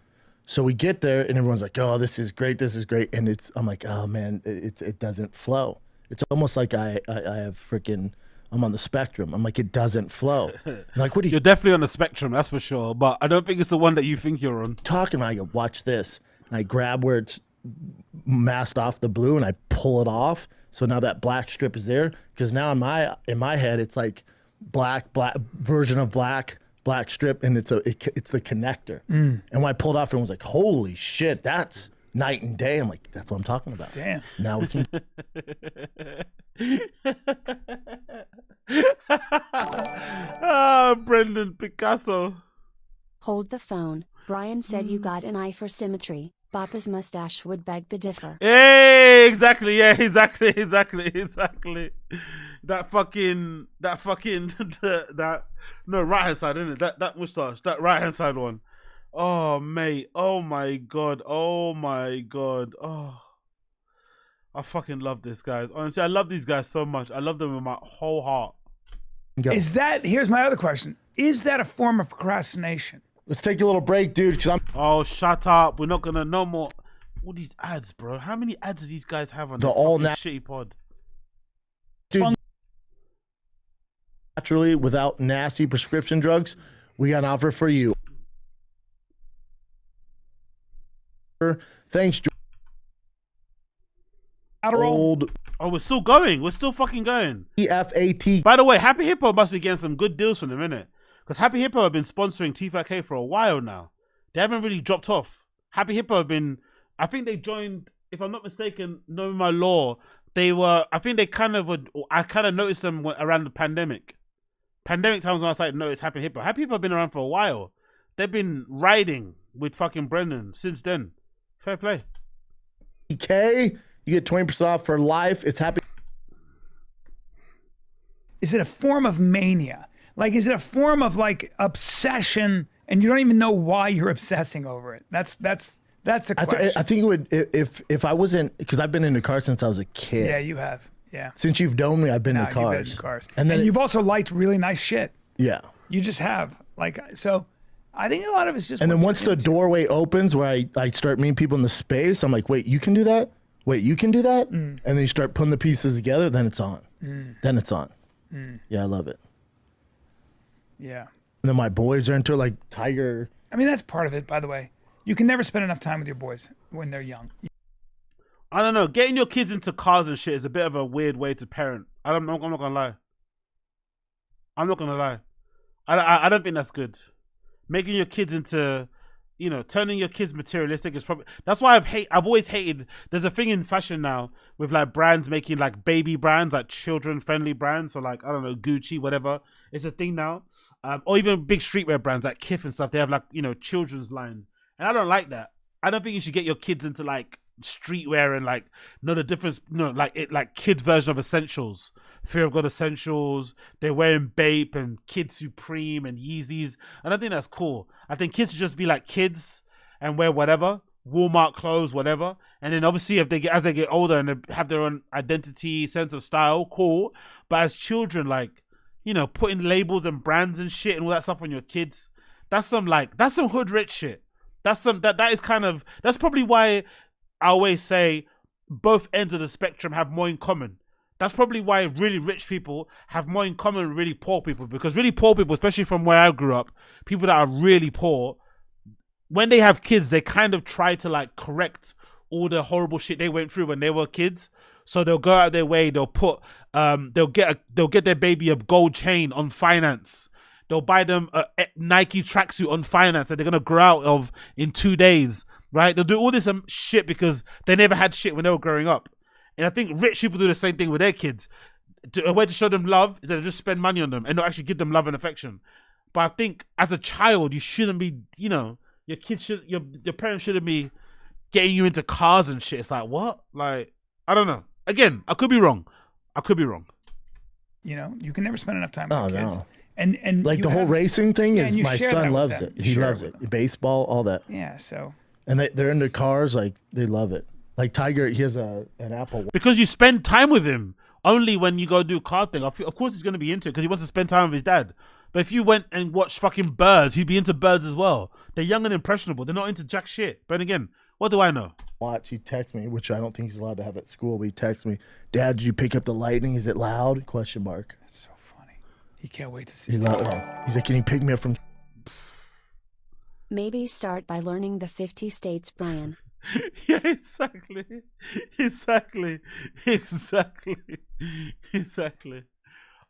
So we get there and everyone's like, oh, this is great. And I'm like, oh man, it doesn't flow. It's almost like I have I'm on the spectrum. I'm like, it doesn't flow. I'm like, what are you? You're definitely on the spectrum, that's for sure. But I don't think it's the one that you think you're on. Talking about, I go, watch this. And I grab where it's masked off the blue and I pull it off. So now that black strip is there. Because now in my head, it's like black version of black strip, and it's the connector. And when I pulled off, everyone was like, holy shit, that's night and day. I'm like, that's what I'm talking about. Damn. Now we can. Brendan Picasso. Hold the phone. Brian said you got an eye for symmetry. Papa's mustache would beg the differ. Hey, exactly. Yeah, exactly. That right hand side, isn't it? That mustache, that right hand side one. Oh mate, oh my god. Oh. I fucking love this, guys. Honestly, I love these guys so much. I love them with my whole heart. Is that, here's my other question. Is that a form of procrastination? Let's take a little break, dude, because I'm... Oh, shut up. We're not going to, no more. All these ads, bro. How many ads do these guys have on The this all fucking nat- shitty pod? Dude, naturally, without nasty prescription drugs, we got an offer for you. Thanks, Adderall. Oh, we're still going. We're still fucking going. TFATK. By the way, Happy Hippo must be getting some good deals from them, innit? Because Happy Hippo have been sponsoring TFATK for a while now. They haven't really dropped off. Happy Hippo have been, I think they joined, if I'm not mistaken, knowing my law, they were, I think they kind of would, I kind of noticed them around the pandemic. Pandemic times when I started to notice Happy Hippo. Happy Hippo have been around for a while. They've been riding with fucking Brendan since then. Fair play. TK, you get 20% off for life. It's happy. Is it a form of mania? Like, is it a form of like obsession and you don't even know why you're obsessing over it? That's a question. I think it would, if I wasn't, because I've been into cars since I was a kid. Yeah, you have. Yeah. Since you've known me, I've been No, to you've been cars. into cars. And then you've also liked really nice shit. Yeah. You just have. Like, so I think a lot of it's just. And then what once you're the doorway opens where I start meeting people in the space, I'm like, wait, you can do that? Wait, you can do that? And then you start putting the pieces together, then it's on. Then it's on. Yeah, I love it. Yeah. And then my boys are into it, like Tiger. I mean, that's part of it, by the way. You can never spend enough time with your boys when they're young. I don't know. Getting your kids into cars and shit is a bit of a weird way to parent. I'm not gonna lie. I'm not gonna lie. I don't think that's good. Making your kids into, you know, turning your kids materialistic is probably, that's why I've always hated, there's a thing in fashion now with like brands making like baby brands, like children friendly brands. So like, I don't know, Gucci, whatever. It's a thing now. Or even big streetwear brands like Kith and stuff. They have like, you know, children's lines. And I don't like that. I don't think you should get your kids into like streetwear and like know the difference, like kids version of essentials. Fear of God essentials. They're wearing Bape and Kid Supreme and Yeezys. I don't think that's cool. I think kids should just be like kids and wear whatever, Walmart clothes, whatever. And then obviously if they as they get older and they have their own identity, sense of style, cool. But as children, like, you know, putting labels and brands and shit and all that stuff on your kids, that's some hood rich shit. That's probably why I always say both ends of the spectrum have more in common. That's probably why really rich people have more in common with really poor people, because really poor people, especially from where I grew up, people that are really poor, when they have kids, they kind of try to like correct all the horrible shit they went through when they were kids. So they'll go out their way, they'll put, they'll get their baby a gold chain on finance. They'll buy them a Nike tracksuit on finance that they're going to grow out of in 2 days, right? They'll do all this shit because they never had shit when they were growing up. And I think rich people do the same thing with their kids. A way to show them love is that they just spend money on them and not actually give them love and affection. But I think as a child, you shouldn't be, you know, your parents shouldn't be getting you into cars and shit. It's like, what? Like, I don't know. Again, I could be wrong. You know, you can never spend enough time with your kids. No. And like the whole racing thing is, my son loves it. He loves it. Baseball, all that. Yeah, so. And they're into cars, like they love it. Like Tiger, he has an Apple. Because you spend time with him only when you go do a car thing. Of course he's going to be into it because he wants to spend time with his dad. But if you went and watched fucking Birds, he'd be into Birds as well. They're young and impressionable. They're not into jack shit. But again, what do I know? Watch, he texts me, which I don't think he's allowed to have at school, but he texts me, Dad, did you pick up the Lightning? Is it loud? Question mark. That's so funny. He can't wait to see it. He's like, can you pick me up from... Maybe start by learning the 50 states, Bryan. Yeah, exactly.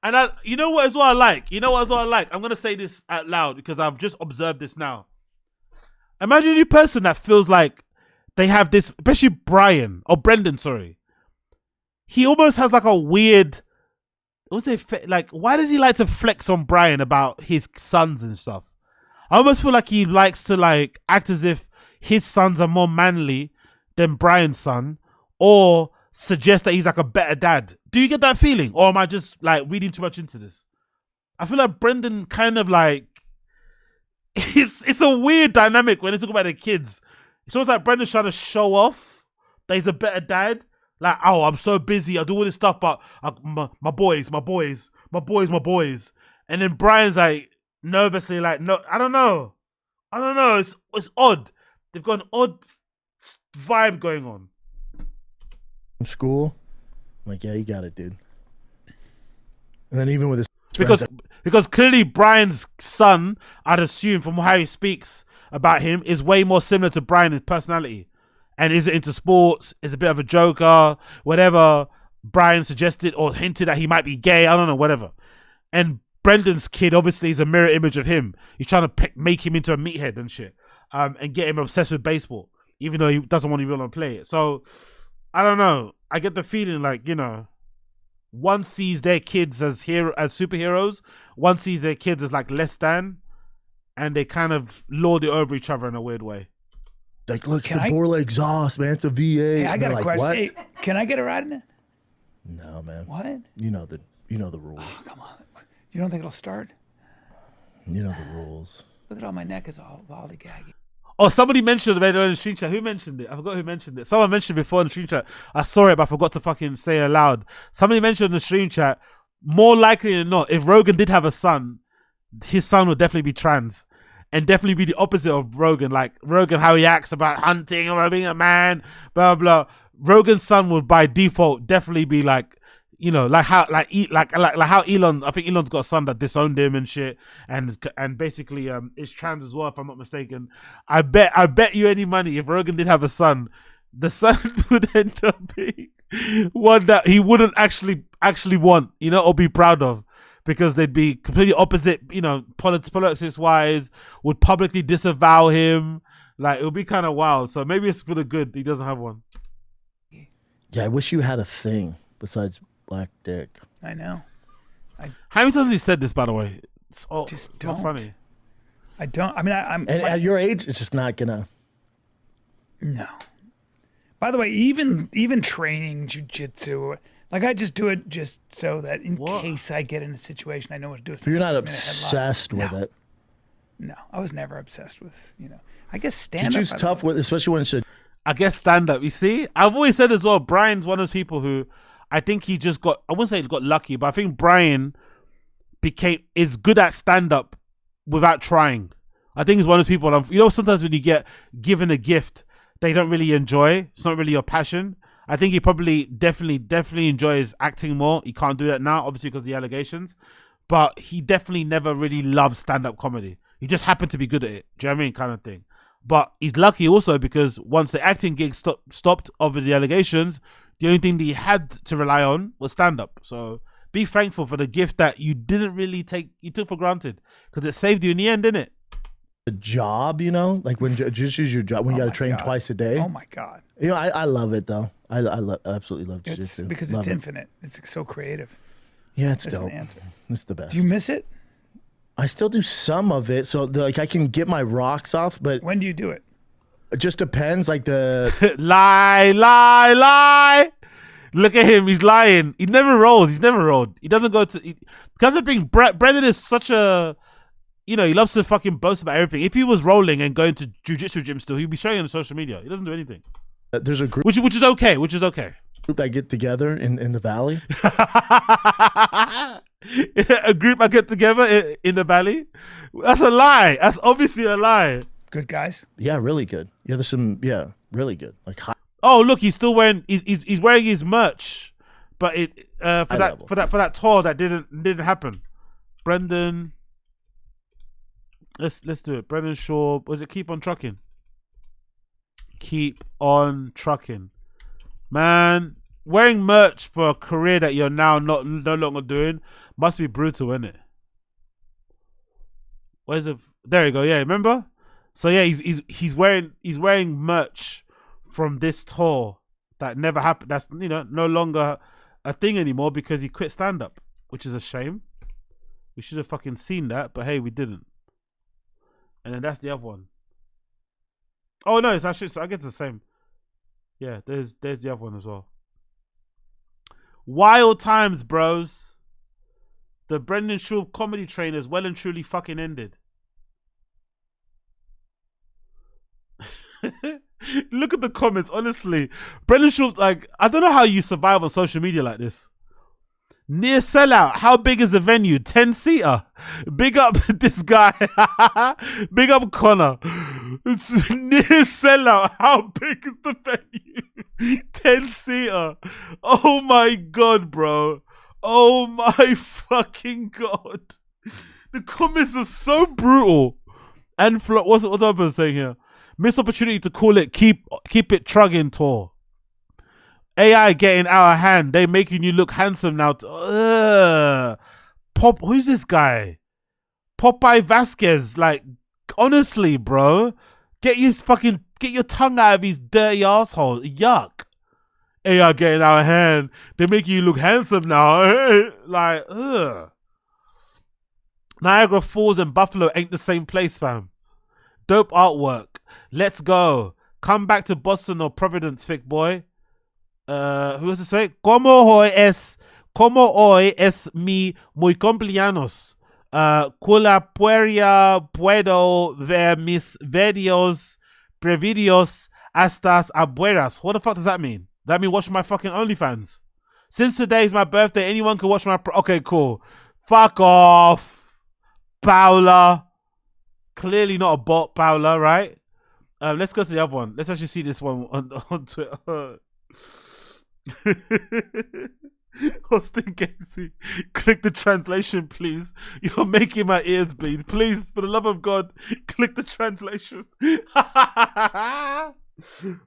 And you know what as well I like? I'm going to say this out loud because I've just observed this now. Imagine any person that feels like they have this, especially Brendan, sorry. He almost has like a weird, why does he like to flex on Bryan about his sons and stuff? I almost feel like he likes to like act as if his sons are more manly than Bryan's son, or suggest that he's like a better dad. Do you get that feeling? Or am I just like reading too much into this? I feel like Brendan kind of like, it's a weird dynamic when they talk about their kids. It's almost like Brendan's trying to show off that he's a better dad. Like, oh, I'm so busy. I do all this stuff, but my boys. And then Brian's like nervously like, no, I don't know. It's odd. They've got an odd vibe going on. From school, I'm like, yeah, you got it, dude. And then even with his because clearly Brian's son, I'd assume from how he speaks about him, is way more similar to Brian in personality. And is into sports, is a bit of a joker, whatever Brian suggested or hinted that he might be gay, I don't know, whatever. And Brendan's kid obviously is a mirror image of him. He's trying to make him into a meathead and shit, and get him obsessed with baseball, even though he doesn't want to really play it. So, I don't know. I get the feeling like, you know, one sees their kids as superheroes, one sees their kids as like less than, and they kind of lord it over each other in a weird way. Like, look, the Borla exhaust, man. It's a V8. Hey, I got a like, question. What? Hey, can I get a ride in it? No, man. What? You know the rules. Oh, come on. You don't think it'll start? You know the rules. Look at all my neck is all the gaggy. Oh, somebody mentioned it in the stream chat. Who mentioned it? I forgot who mentioned it. Someone mentioned it before in the stream chat. I saw it, but I forgot to fucking say it aloud. Somebody mentioned in the stream chat, more likely than not, if Rogan did have a son, his son would definitely be trans. And definitely be the opposite of Rogan. Like Rogan, how he acts about hunting or being a man, blah blah. Rogan's son would by default definitely be like, you know, like how Elon. I think Elon's got a son that disowned him and shit, and basically is trans as well, if I'm not mistaken. I bet you any money if Rogan did have a son, the son would end up being one that he wouldn't actually want, you know, or be proud of. Because they'd be completely opposite, you know, politics wise, would publicly disavow him. Like, it would be kind of wild. So maybe it's for the good he doesn't have one. Yeah, I wish you had a thing besides black dick. I know. How many times has he said this, by the way? It's Just not don't. funny. I don't. I mean, I'm. And at your age, it's just not gonna. No. By the way, even training jujitsu, like I just do it just so that in case I get in a situation, I know what to do. So you're not obsessed with it. No, I was never obsessed with, you know. I guess stand-up. Jiu-jitsu's tough, especially when it's a... I guess stand-up. You see, I've always said as well, Brian's one of those people who I think he just got, I wouldn't say he got lucky, but I think Brian is good at stand-up without trying. I think he's one of those people, you know, sometimes when you get given a gift that you don't really enjoy, it's not really your passion. I think he probably definitely enjoys acting more. He can't do that now, obviously, because of the allegations. But he definitely never really loved stand-up comedy. He just happened to be good at it. Do you know what I mean? Kind of thing. But he's lucky also because once the acting gig stopped over the allegations, the only thing that he had to rely on was stand-up. So be thankful for the gift that you didn't really you took for granted, because it saved you in the end, didn't it? A job, you know, like when jiu-jitsu's your job, when you got to train twice a day. Oh my God. You know, I love it though. I absolutely love jiu-jitsu. Because it's infinite. It's so creative. Yeah, it's There's dope. an answer. It's the best. Do you miss it? I still do some of it, so like I can get my rocks off. But when do you do it? It just depends. Like the lie. Look at him. He's lying. He never rolls. He's never rolled. He doesn't go to. Because of being Brendan is such a. You know, he loves to fucking boast about everything. If he was rolling and going to jiu-jitsu gym still, he'd be showing on social media. He doesn't do anything. There's a group, which is okay. Which is okay. Group that get together in the valley. A group I get together in the valley. That's a lie. That's obviously a lie. Good guys. Yeah, really good. Yeah, there's some. Yeah, really good. Like. Oh, look, he's still wearing. He's wearing his merch, but it for that tour that didn't happen. Brendan. Let's do it. Brendan Shaw. Was it Keep on Trucking? Keep on Trucking. Man, wearing merch for a career that you're now no longer doing must be brutal, isn't it? Where's it? There you go. Yeah, remember? So yeah, he's wearing merch from this tour that never happened. That's, you know, no longer a thing anymore because he quit stand-up, which is a shame. We should have fucking seen that, but hey, we didn't. And then that's the other one. Oh no, it's actually, so I guess it's the same. Yeah, there's the other one as well. Wild times, bros. The Brendan Shaw comedy train is well and truly fucking ended. Look at the comments, honestly. Brendan Schultz, like, I don't know how you survive on social media like this. Near sellout. How big is the venue? 10-seater. Big up this guy. Big up Connor. It's near sellout. How big is the venue? 10-seater. Oh my God, bro. Oh my fucking God. The comments are so brutal. And what's the other person saying here? Missed opportunity to call it keep it trugging tour. AI getting out of hand. They making you look handsome now. Who's this guy? Popeye Vasquez. Like, honestly, bro, get your tongue out of his dirty asshole. Yuck. AI getting out of hand. They making you look handsome now. Like, ugh. Niagara Falls and Buffalo ain't the same place, fam. Dope artwork. Let's go. Come back to Boston or Providence, thick boy. Who was to say? Como hoy es mi muy cumpleaños. Puedo ver mis videos previos hasta abuelas. What the fuck does that mean? That mean watch my fucking OnlyFans? Since today is my birthday, anyone can watch my... Okay, cool. Fuck off, Paula. Clearly not a bot, Paula, right? Let's go to the other one. Let's actually see this one on Twitter. Austin Casey, click the translation, please. You're making my ears bleed. Please, for the love of God, click the translation.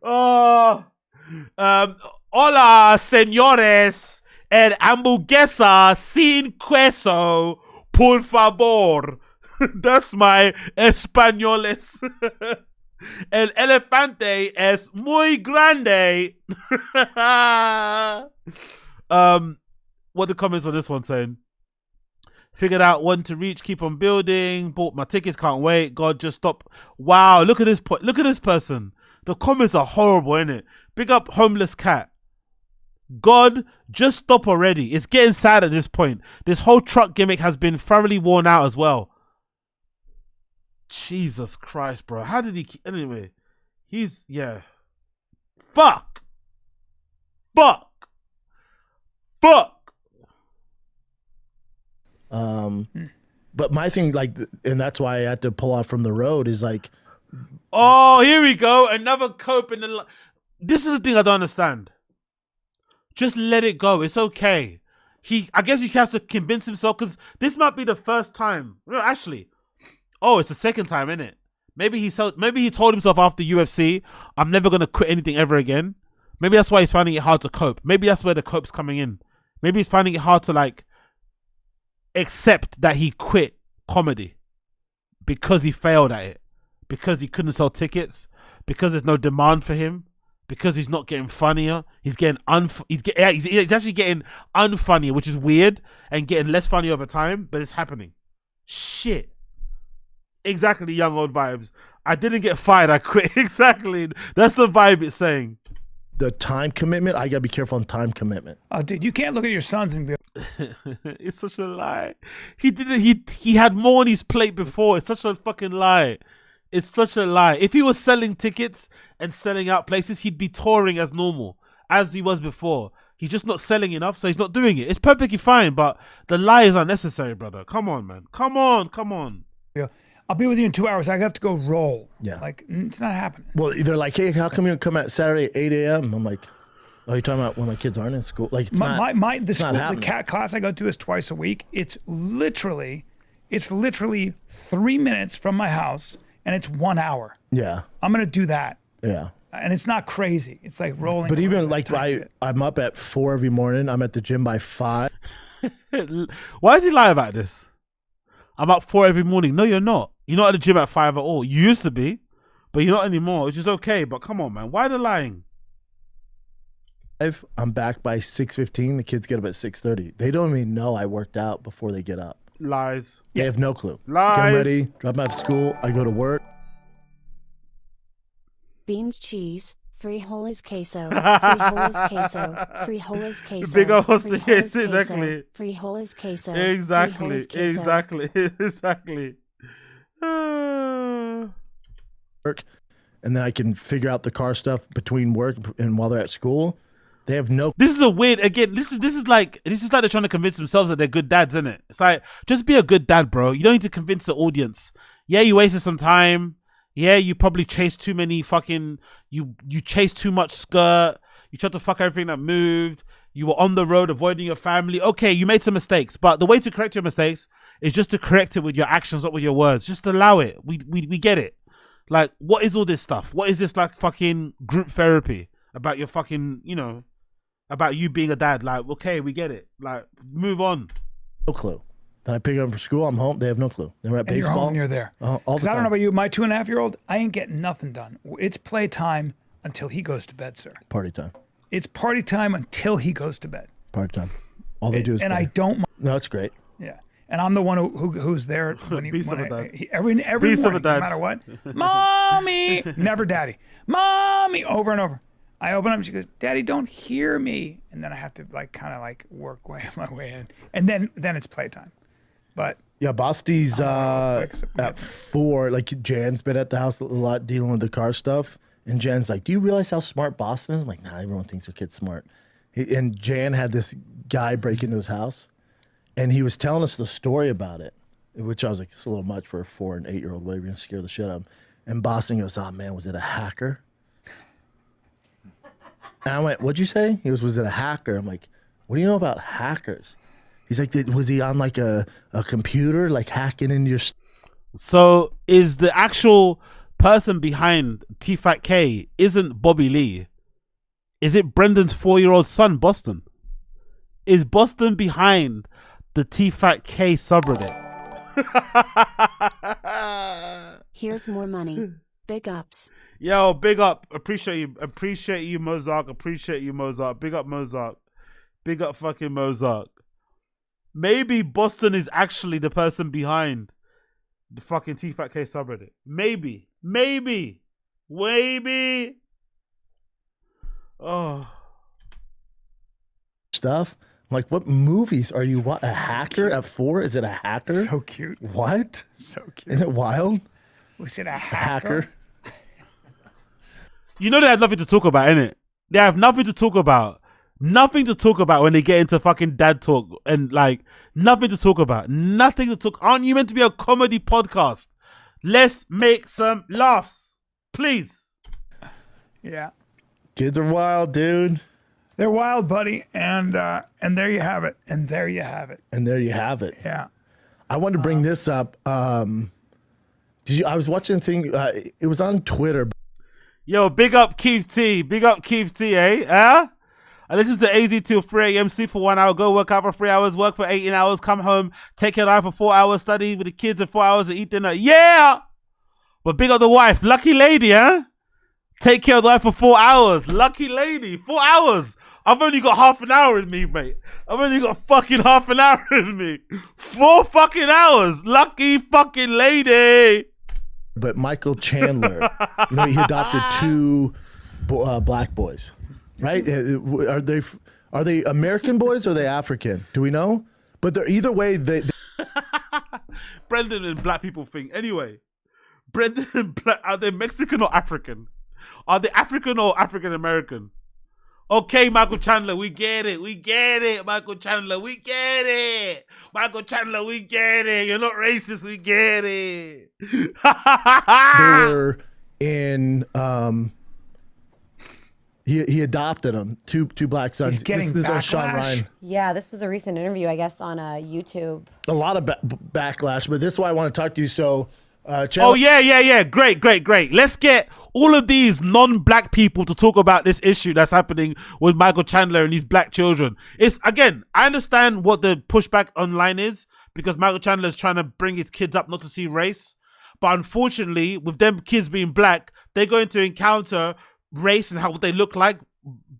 Hola, señores. El hamburguesa sin queso, por favor. That's my españoles. El elefante es muy grande. What the comments on this one saying? Figured out when to reach, keep on building. Bought my tickets, can't wait. God, just stop. Wow, look at this. Look at this person. The comments are horrible, innit? Big up homeless cat. God, just stop already. It's getting sad at this point. This whole truck gimmick has been thoroughly worn out as well. Jesus Christ, bro. How did he... Anyway, he's... Yeah. Fuck. But my thing, like, and that's why I had to pull off from the road is like... Oh, here we go. Another cope in the... This is the thing I don't understand. Just let it go. It's okay. I guess he has to convince himself, because this might be the first time. No, actually... Oh, it's the second time, isn't it? Maybe he told himself after UFC, I'm never going to quit anything ever again. Maybe that's why he's finding it hard to cope. Maybe that's where the cope's coming in. Maybe he's finding it hard to, like, accept that he quit comedy because he failed at it, because he couldn't sell tickets, because there's no demand for him, because he's not getting funnier. He's getting he's actually getting unfunnier, which is weird, and getting less funny over time, but it's happening. Shit. Exactly, young old vibes. I didn't get fired, I quit. Exactly. That's the vibe it's saying. The time commitment, I gotta be careful on time commitment. Oh, dude, you can't look at your sons and be... It's such a lie. He had more on his plate before. It's such a fucking lie. It's such a lie. If he was selling tickets and selling out places, he'd be touring as normal, as he was before. He's just not selling enough, so he's not doing it. It's perfectly fine, but the lie is unnecessary, brother. Come on, man. Come on. Yeah. I'll be with you in 2 hours. I have to go roll. Yeah. Like, it's not happening. Well, they're like, hey, how come you don't come at Saturday at 8 a.m.? I'm like, oh, you're talking about when my kids aren't in school? Like, it's the cat class I go to is twice a week. It's literally 3 minutes from my house, and it's 1 hour. Yeah. I'm going to do that. Yeah. And it's not crazy. It's like rolling. But even like I'm up at 4 every morning. I'm at the gym by 5. Why does he lie about this? I'm up 4 every morning. No, you're not. You're not at the gym at 5 at all. You used to be, but you're not anymore, which is okay. But come on, man. Why the lying? I'm back by 6:15. The kids get up at 6:30. They don't even know I worked out before they get up. Lies. They have no clue. Lies. Get them ready, drop them out of school. I go to work. Beans, cheese, frijoles, queso, frijoles, queso, frijoles, queso. Big old hostel, yes, exactly. Frijoles, queso. Exactly. Exactly. Work, and then I can figure out the car stuff between work and while they're at school. They have no. This is a weird. Again, this is like they're trying to convince themselves that they're good dads, isn't it? It's like, just be a good dad, bro. You don't need to convince the audience. Yeah, you wasted some time. Yeah, you probably chased too many fucking. You chased too much skirt. You tried to fuck everything that moved. You were on the road avoiding your family. Okay, you made some mistakes, but the way to correct your mistakes is just to correct it with your actions, not with your words. Just allow it. We get it. Like, what is all this stuff? What is this like fucking group therapy about your fucking, about you being a dad? Like, okay, we get it. Like, move on. No clue. Then I pick them from school. I'm home. They have no clue. They were at baseball. You're home. You're there. All the Because I don't time. know about you. My 2.5-year-old, I ain't getting nothing done. It's playtime until he goes to bed, sir. Party time. It's party time until he goes to bed. Party time. All they do is. And play. I don't. No, it's great. Yeah. And I'm the one who's there when he, Beast when of a I, dad. he every Beast of morning, a dad. no matter what. Mommy, never daddy. Mommy, over and over. I open up and she goes, Daddy, don't hear me. And then I have to kind of work my way in. And then it's playtime. But yeah, Basti's at 4. Like, Jan's been at the house a lot dealing with the car stuff. And Jan's like, do you realize how smart Boston is? I'm like, nah, everyone thinks their kid's smart. And Jan had this guy break into his house. And he was telling us the story about it, which I was like, it's a little much for a 4 and 8-year-old, whatever, you're gonna scare the shit out of him. And Boston goes, oh man, was it a hacker? And I went, what'd you say? He goes, was it a hacker? I'm like, what do you know about hackers? He's like, was he on like a computer, like hacking into your... So is the actual person behind TFATK isn't Bobby Lee? Is it Brendan's 4-year-old son, Boston? Is Boston behind the TFATK subreddit? Here's more money. Big ups. Yo, big up. Appreciate you, Mozart. Appreciate you, Mozart. Big up, Mozart. Big up fucking Mozart. Maybe Boston is actually the person behind the fucking TFATK subreddit. Maybe. Oh. Stuff. I'm like, what movies are you? What, a hacker at 4? Is it a hacker? So cute. What? So cute. Isn't it wild? We said a hacker. You know they have nothing to talk about, innit? They have nothing to talk about. Nothing to talk about when they get into fucking dad talk and nothing to talk about. Nothing to talk. Aren't you meant to be a comedy podcast? Let's make some laughs, please. Yeah. Kids are wild, dude. They're wild, buddy. And there you have it. And there you have it. And there you have it. Yeah. I wanted to bring this up. I was watching a thing. It was on Twitter. Yo, big up Keith T. Big up Keith T, eh? Huh? I listen to AZ till 3 a.m. Sleep for 1 hour. Go work out for 3 hours. Work for 18 hours. Come home. Take your life for 4 hours. Study with the kids for 4 hours and eat dinner. Yeah! But big up the wife. Lucky lady, huh? Take care of the wife for 4 hours. Lucky lady. 4 hours. I've only got half an hour in me, mate. I've only got fucking half an hour in me. 4 fucking hours. Lucky fucking lady. But Michael Chandler, he adopted 2 black boys, right? Are they American boys or are they African? Do we know? But they're either way. Brendan and black people thing. Anyway, Brendan and black, are they Mexican or African? Are they African or African American? Okay, Michael Chandler, we get it. Michael Chandler, we get it. You're not racist, we get it. They were in. He adopted them. Two black sons. He's getting this backlash. Sean Ryan. Yeah, this was a recent interview, I guess, on YouTube. A lot of backlash, but this is why I want to talk to you. So, oh yeah. Great. Let's get all of these non-black people to talk about this issue that's happening with Michael Chandler and these black children. It's, again, I understand what the pushback online is because Michael Chandler is trying to bring his kids up not to see race. But unfortunately, with them kids being black, they're going to encounter race and what they look like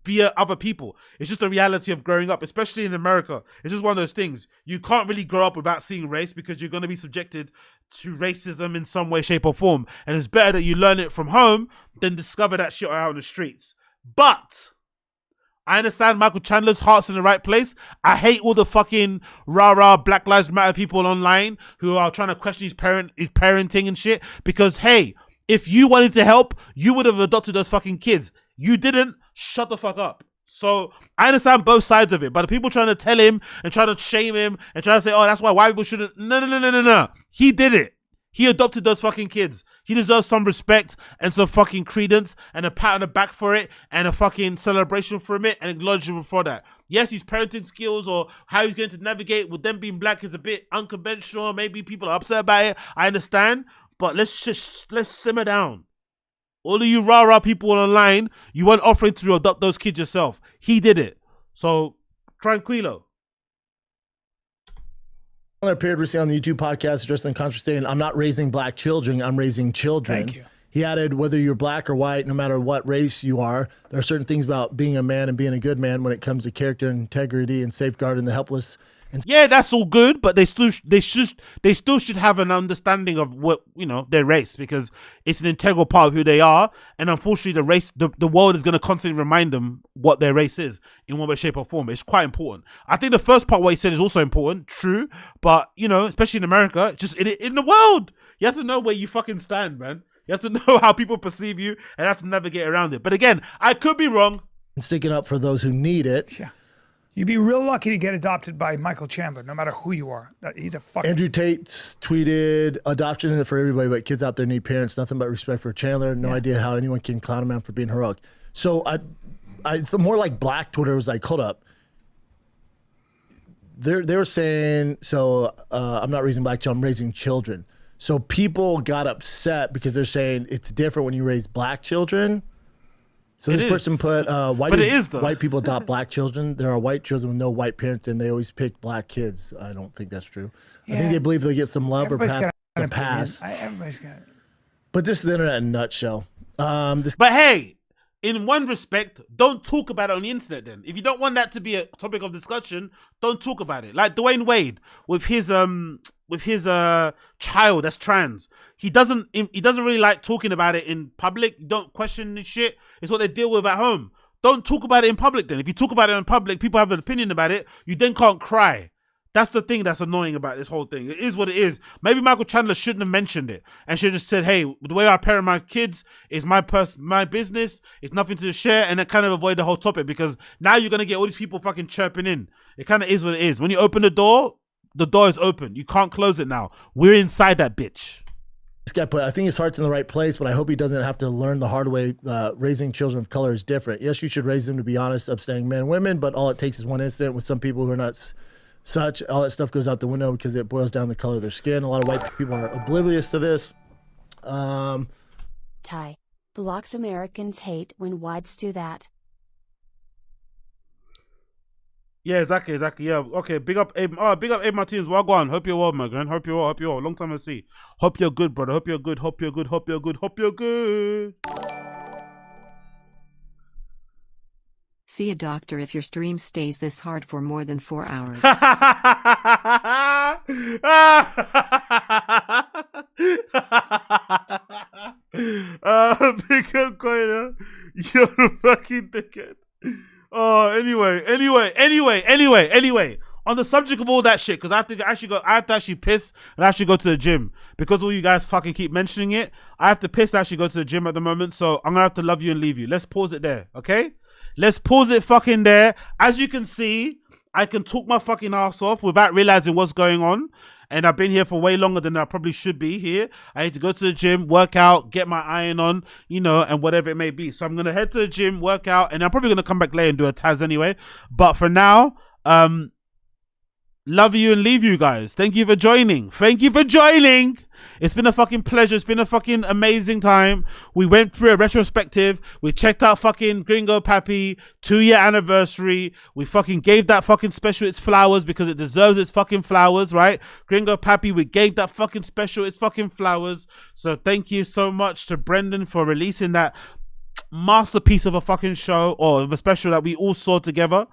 via other people. It's just a reality of growing up, especially in America. It's just one of those things. You can't really grow up without seeing race because you're going to be subjected to racism in some way, shape or form. And it's better that you learn it from home than discover that shit out on the streets. But I understand Michael Chandler's heart's in the right place. I hate all the fucking rah-rah Black Lives Matter people online who are trying to question his parenting and shit. Because, hey, If you wanted to help, you would have adopted those fucking kids. You didn't. Shut the fuck up. So I understand both sides of it, but the people trying to tell him and trying to shame him and trying to say, oh, that's why white people shouldn't. No. He did it. He adopted those fucking kids. He deserves some respect and some fucking credence and a pat on the back for it and a fucking celebration from it and acknowledgement for that. Yes, his parenting skills or how he's going to navigate with them being black is a bit unconventional. Maybe people are upset about it. I understand, but let's simmer down. All of you rah-rah people online, you weren't offering to adopt those kids yourself. He did it. So, tranquilo. On that period, we're seeing on the YouTube podcast, Justin Contra saying, I'm not raising black children, I'm raising children. Thank you. He added, whether you're black or white, no matter what race you are, there are certain things about being a man and being a good man when it comes to character and integrity and safeguarding the helpless. And yeah, that's all good, but they still should have an understanding of what, you know, their race, because it's an integral part of who they are. And unfortunately, the world is going to constantly remind them what their race is in one way, shape, or form. It's quite important. I think the first part what he said is also important, true, but you know, especially in America, just in the world, you have to know where you fucking stand, man. You have to know how people perceive you and have to navigate around it. But again, I could be wrong. And sticking up for those who need it. Yeah. You'd be real lucky to get adopted by Michael Chandler, no matter who you are. He's a fucking... Andrew Tate tweeted, adoption isn't for everybody, but kids out there need parents. Nothing but respect for Chandler. No idea how anyone can clown a man for being heroic. So it's more like Black Twitter was like, hold up. They were saying, so I'm not raising black children, I'm raising children. So people got upset because they're saying it's different when you raise black children. So this person put, why do white people adopt black children? There are white children with no white parents and they always pick black kids. I don't think that's true. Yeah. I think they believe they'll get some love or perhaps a pass. Everybody's got it. But this is the internet in a nutshell. But hey, in one respect, don't talk about it on the internet then. If you don't want that to be a topic of discussion, don't talk about it. Like Dwayne Wade with his child that's trans. He doesn't really like talking about it in public. Don't question this shit. It's what they deal with at home. Don't talk about it in public then. If you talk about it in public, people have an opinion about it. You then can't cry. That's the thing that's annoying about this whole thing. It is what it is. Maybe Michael Chandler shouldn't have mentioned it and should have just said, hey, the way I parent my kids is my business. It's nothing to share, and it kind of avoid the whole topic, because now you're going to get all these people fucking chirping in. It kind of is what it is. When you open the door is open. You can't close it now. We're inside that bitch. This guy put, I think his heart's in the right place, but I hope he doesn't have to learn the hard way. Raising children of color is different. Yes, you should raise them to be honest, upstanding men and women, but all it takes is one incident with some people who are not such. All that stuff goes out the window because it boils down the color of their skin. A lot of white people are oblivious to this. Ty blocks Americans hate when whites do that. Yeah, exactly. Yeah, okay. Big up Abe. Big up Abe Martins. Well, go on. Hope you're well, my man. Hope you're well. Long time no see. Hope you're good, brother. Hope you're good. Hope you're good. Hope you're good. Hope you're good. See a doctor if your stream stays this hard for more than 4 hours. Big up Koina. You're a fucking dickhead. Oh, anyway. On the subject of all that shit, because I have to actually piss and actually go to the gym, because all you guys fucking keep mentioning it. I have to piss to actually go to the gym at the moment, so I'm gonna have to love you and leave you. Let's pause it there, okay? Let's pause it fucking there. As you can see, I can talk my fucking ass off without realizing what's going on. And I've been here for way longer than I probably should be here. I need to go to the gym, work out, get my iron on, you know, and whatever it may be. So I'm going to head to the gym, work out, and I'm probably going to come back later and do a Taz anyway. But for now, love you and leave you guys. Thank you for joining. It's been a fucking pleasure. It's been a fucking amazing time. We went through a retrospective. We checked out fucking Gringo Papi 2-year anniversary. We fucking gave that fucking special its flowers because it deserves its fucking flowers, right? Gringo Papi, we gave that fucking special its fucking flowers. So thank you so much to Brendan for releasing that masterpiece of a fucking show, or of a special that we all saw together.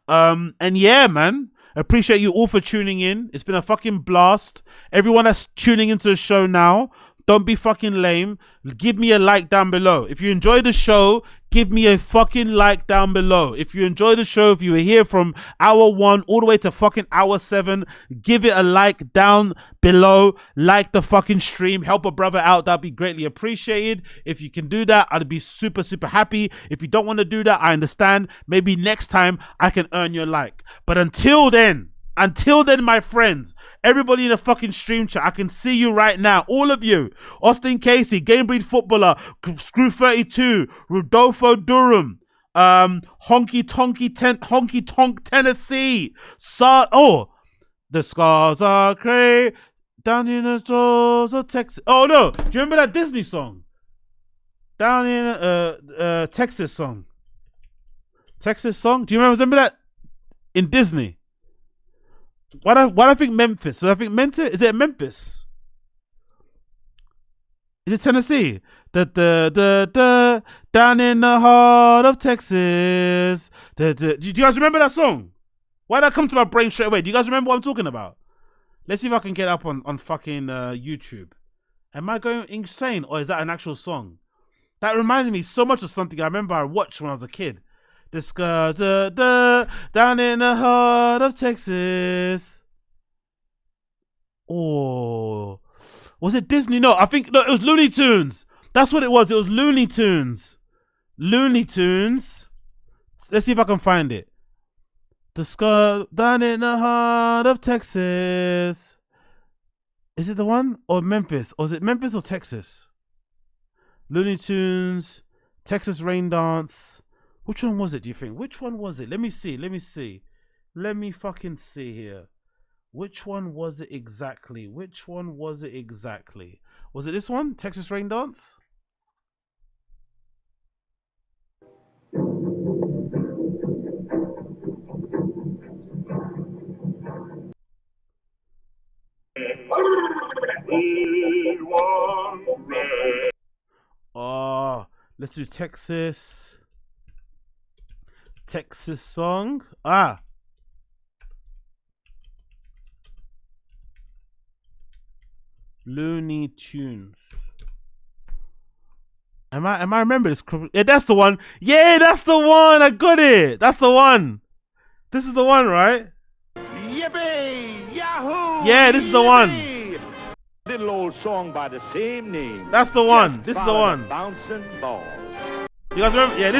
And yeah, man. Appreciate you all for tuning in. It's been a fucking blast. Everyone that's tuning into the show now, Don't be fucking lame. Give me a like down below. If you enjoy the show, give me a fucking like down below. If you enjoy the show, if you were here from hour 1 all the way to fucking hour 7, give it a like down below. Like the fucking stream. Help a brother out. That'd be greatly appreciated. If you can do that, I'd be super, super happy. If you don't want to do that, I understand. Maybe next time I can earn your like. But until then, my friends, everybody in the fucking stream chat, I can see you right now. All of you. Austin Casey, Game Breed Footballer, Screw 32, Rodolfo Durham, Honky Tonk Tennessee, the scars are gray down in the shores of Texas. Oh no, do you remember that Disney song? Down in Texas song. Texas song? Do you remember that in Disney? Why do I think Memphis? So I think is it Memphis? Is it Tennessee? Down in the heart of Texas. Do you guys remember that song? Why did that come to my brain straight away? Do you guys remember what I'm talking about? Let's see if I can get up on fucking YouTube. Am I going insane, or is that an actual song? That reminded me so much of something I remember I watched when I was a kid. The scars down in the heart of Texas. Oh, was it Disney? No, it was Looney Tunes. That's what it was. It was Looney Tunes. Looney Tunes. Let's see if I can find it. The scars down in the heart of Texas. Is it the one or Memphis? Or is it Memphis or Texas? Looney Tunes, Texas Rain Dance. Which one was it, do you think? Which one was it? Let me see. Let me fucking see here. Which one was it exactly? Was it this one? Texas Rain Dance? Oh, let's do Texas song. Looney Tunes. Am I remember this? Yeah, that's the one. Yeah, that's the one. I got it. That's the one. This is the one, right? Yippee! Yahoo! Yeah, this is the one. Little old song by the same name. That's the one. This is the one. Bouncing ball. You guys remember? Yeah,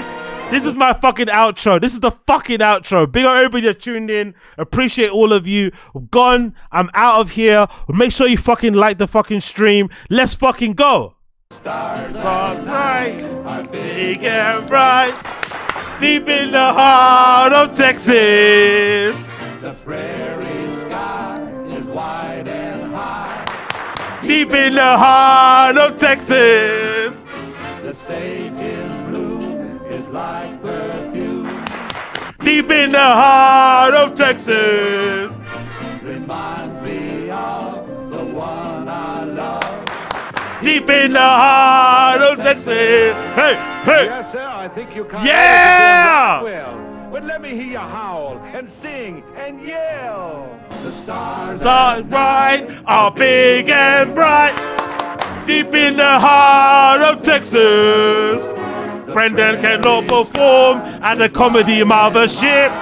this is my fucking outro. This is the fucking outro. Big up everybody that tuned in. Appreciate all of you. I'm gone. I'm out of here. Make sure you fucking like the fucking stream. Let's fucking go. Stars are bright, are big and bright, deep in the heart of Texas. The prairie sky is wide and high, deep in the heart of Texas. The sage is blue, is like perfume, deep in the heart of Texas. Reminds me of the one I love, deep in the heart of Texas. Hey, hey. Yes, sir, I think you kind yeah! of well. But let me hear you howl and sing and yell. The stars are bright, are big and bright, deep in the heart of Texas. Brendan cannot perform at the comedy mothership,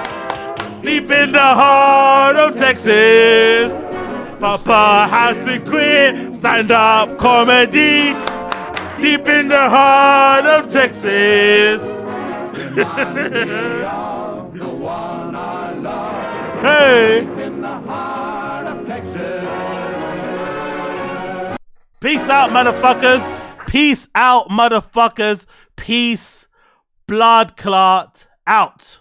deep in the heart of Texas. Papa had to quit stand-up comedy, deep in the heart of Texas. The one I love, hey. In the heart of Texas. Peace out, motherfuckers. Peace out, motherfuckers. Peace, blood clot, out.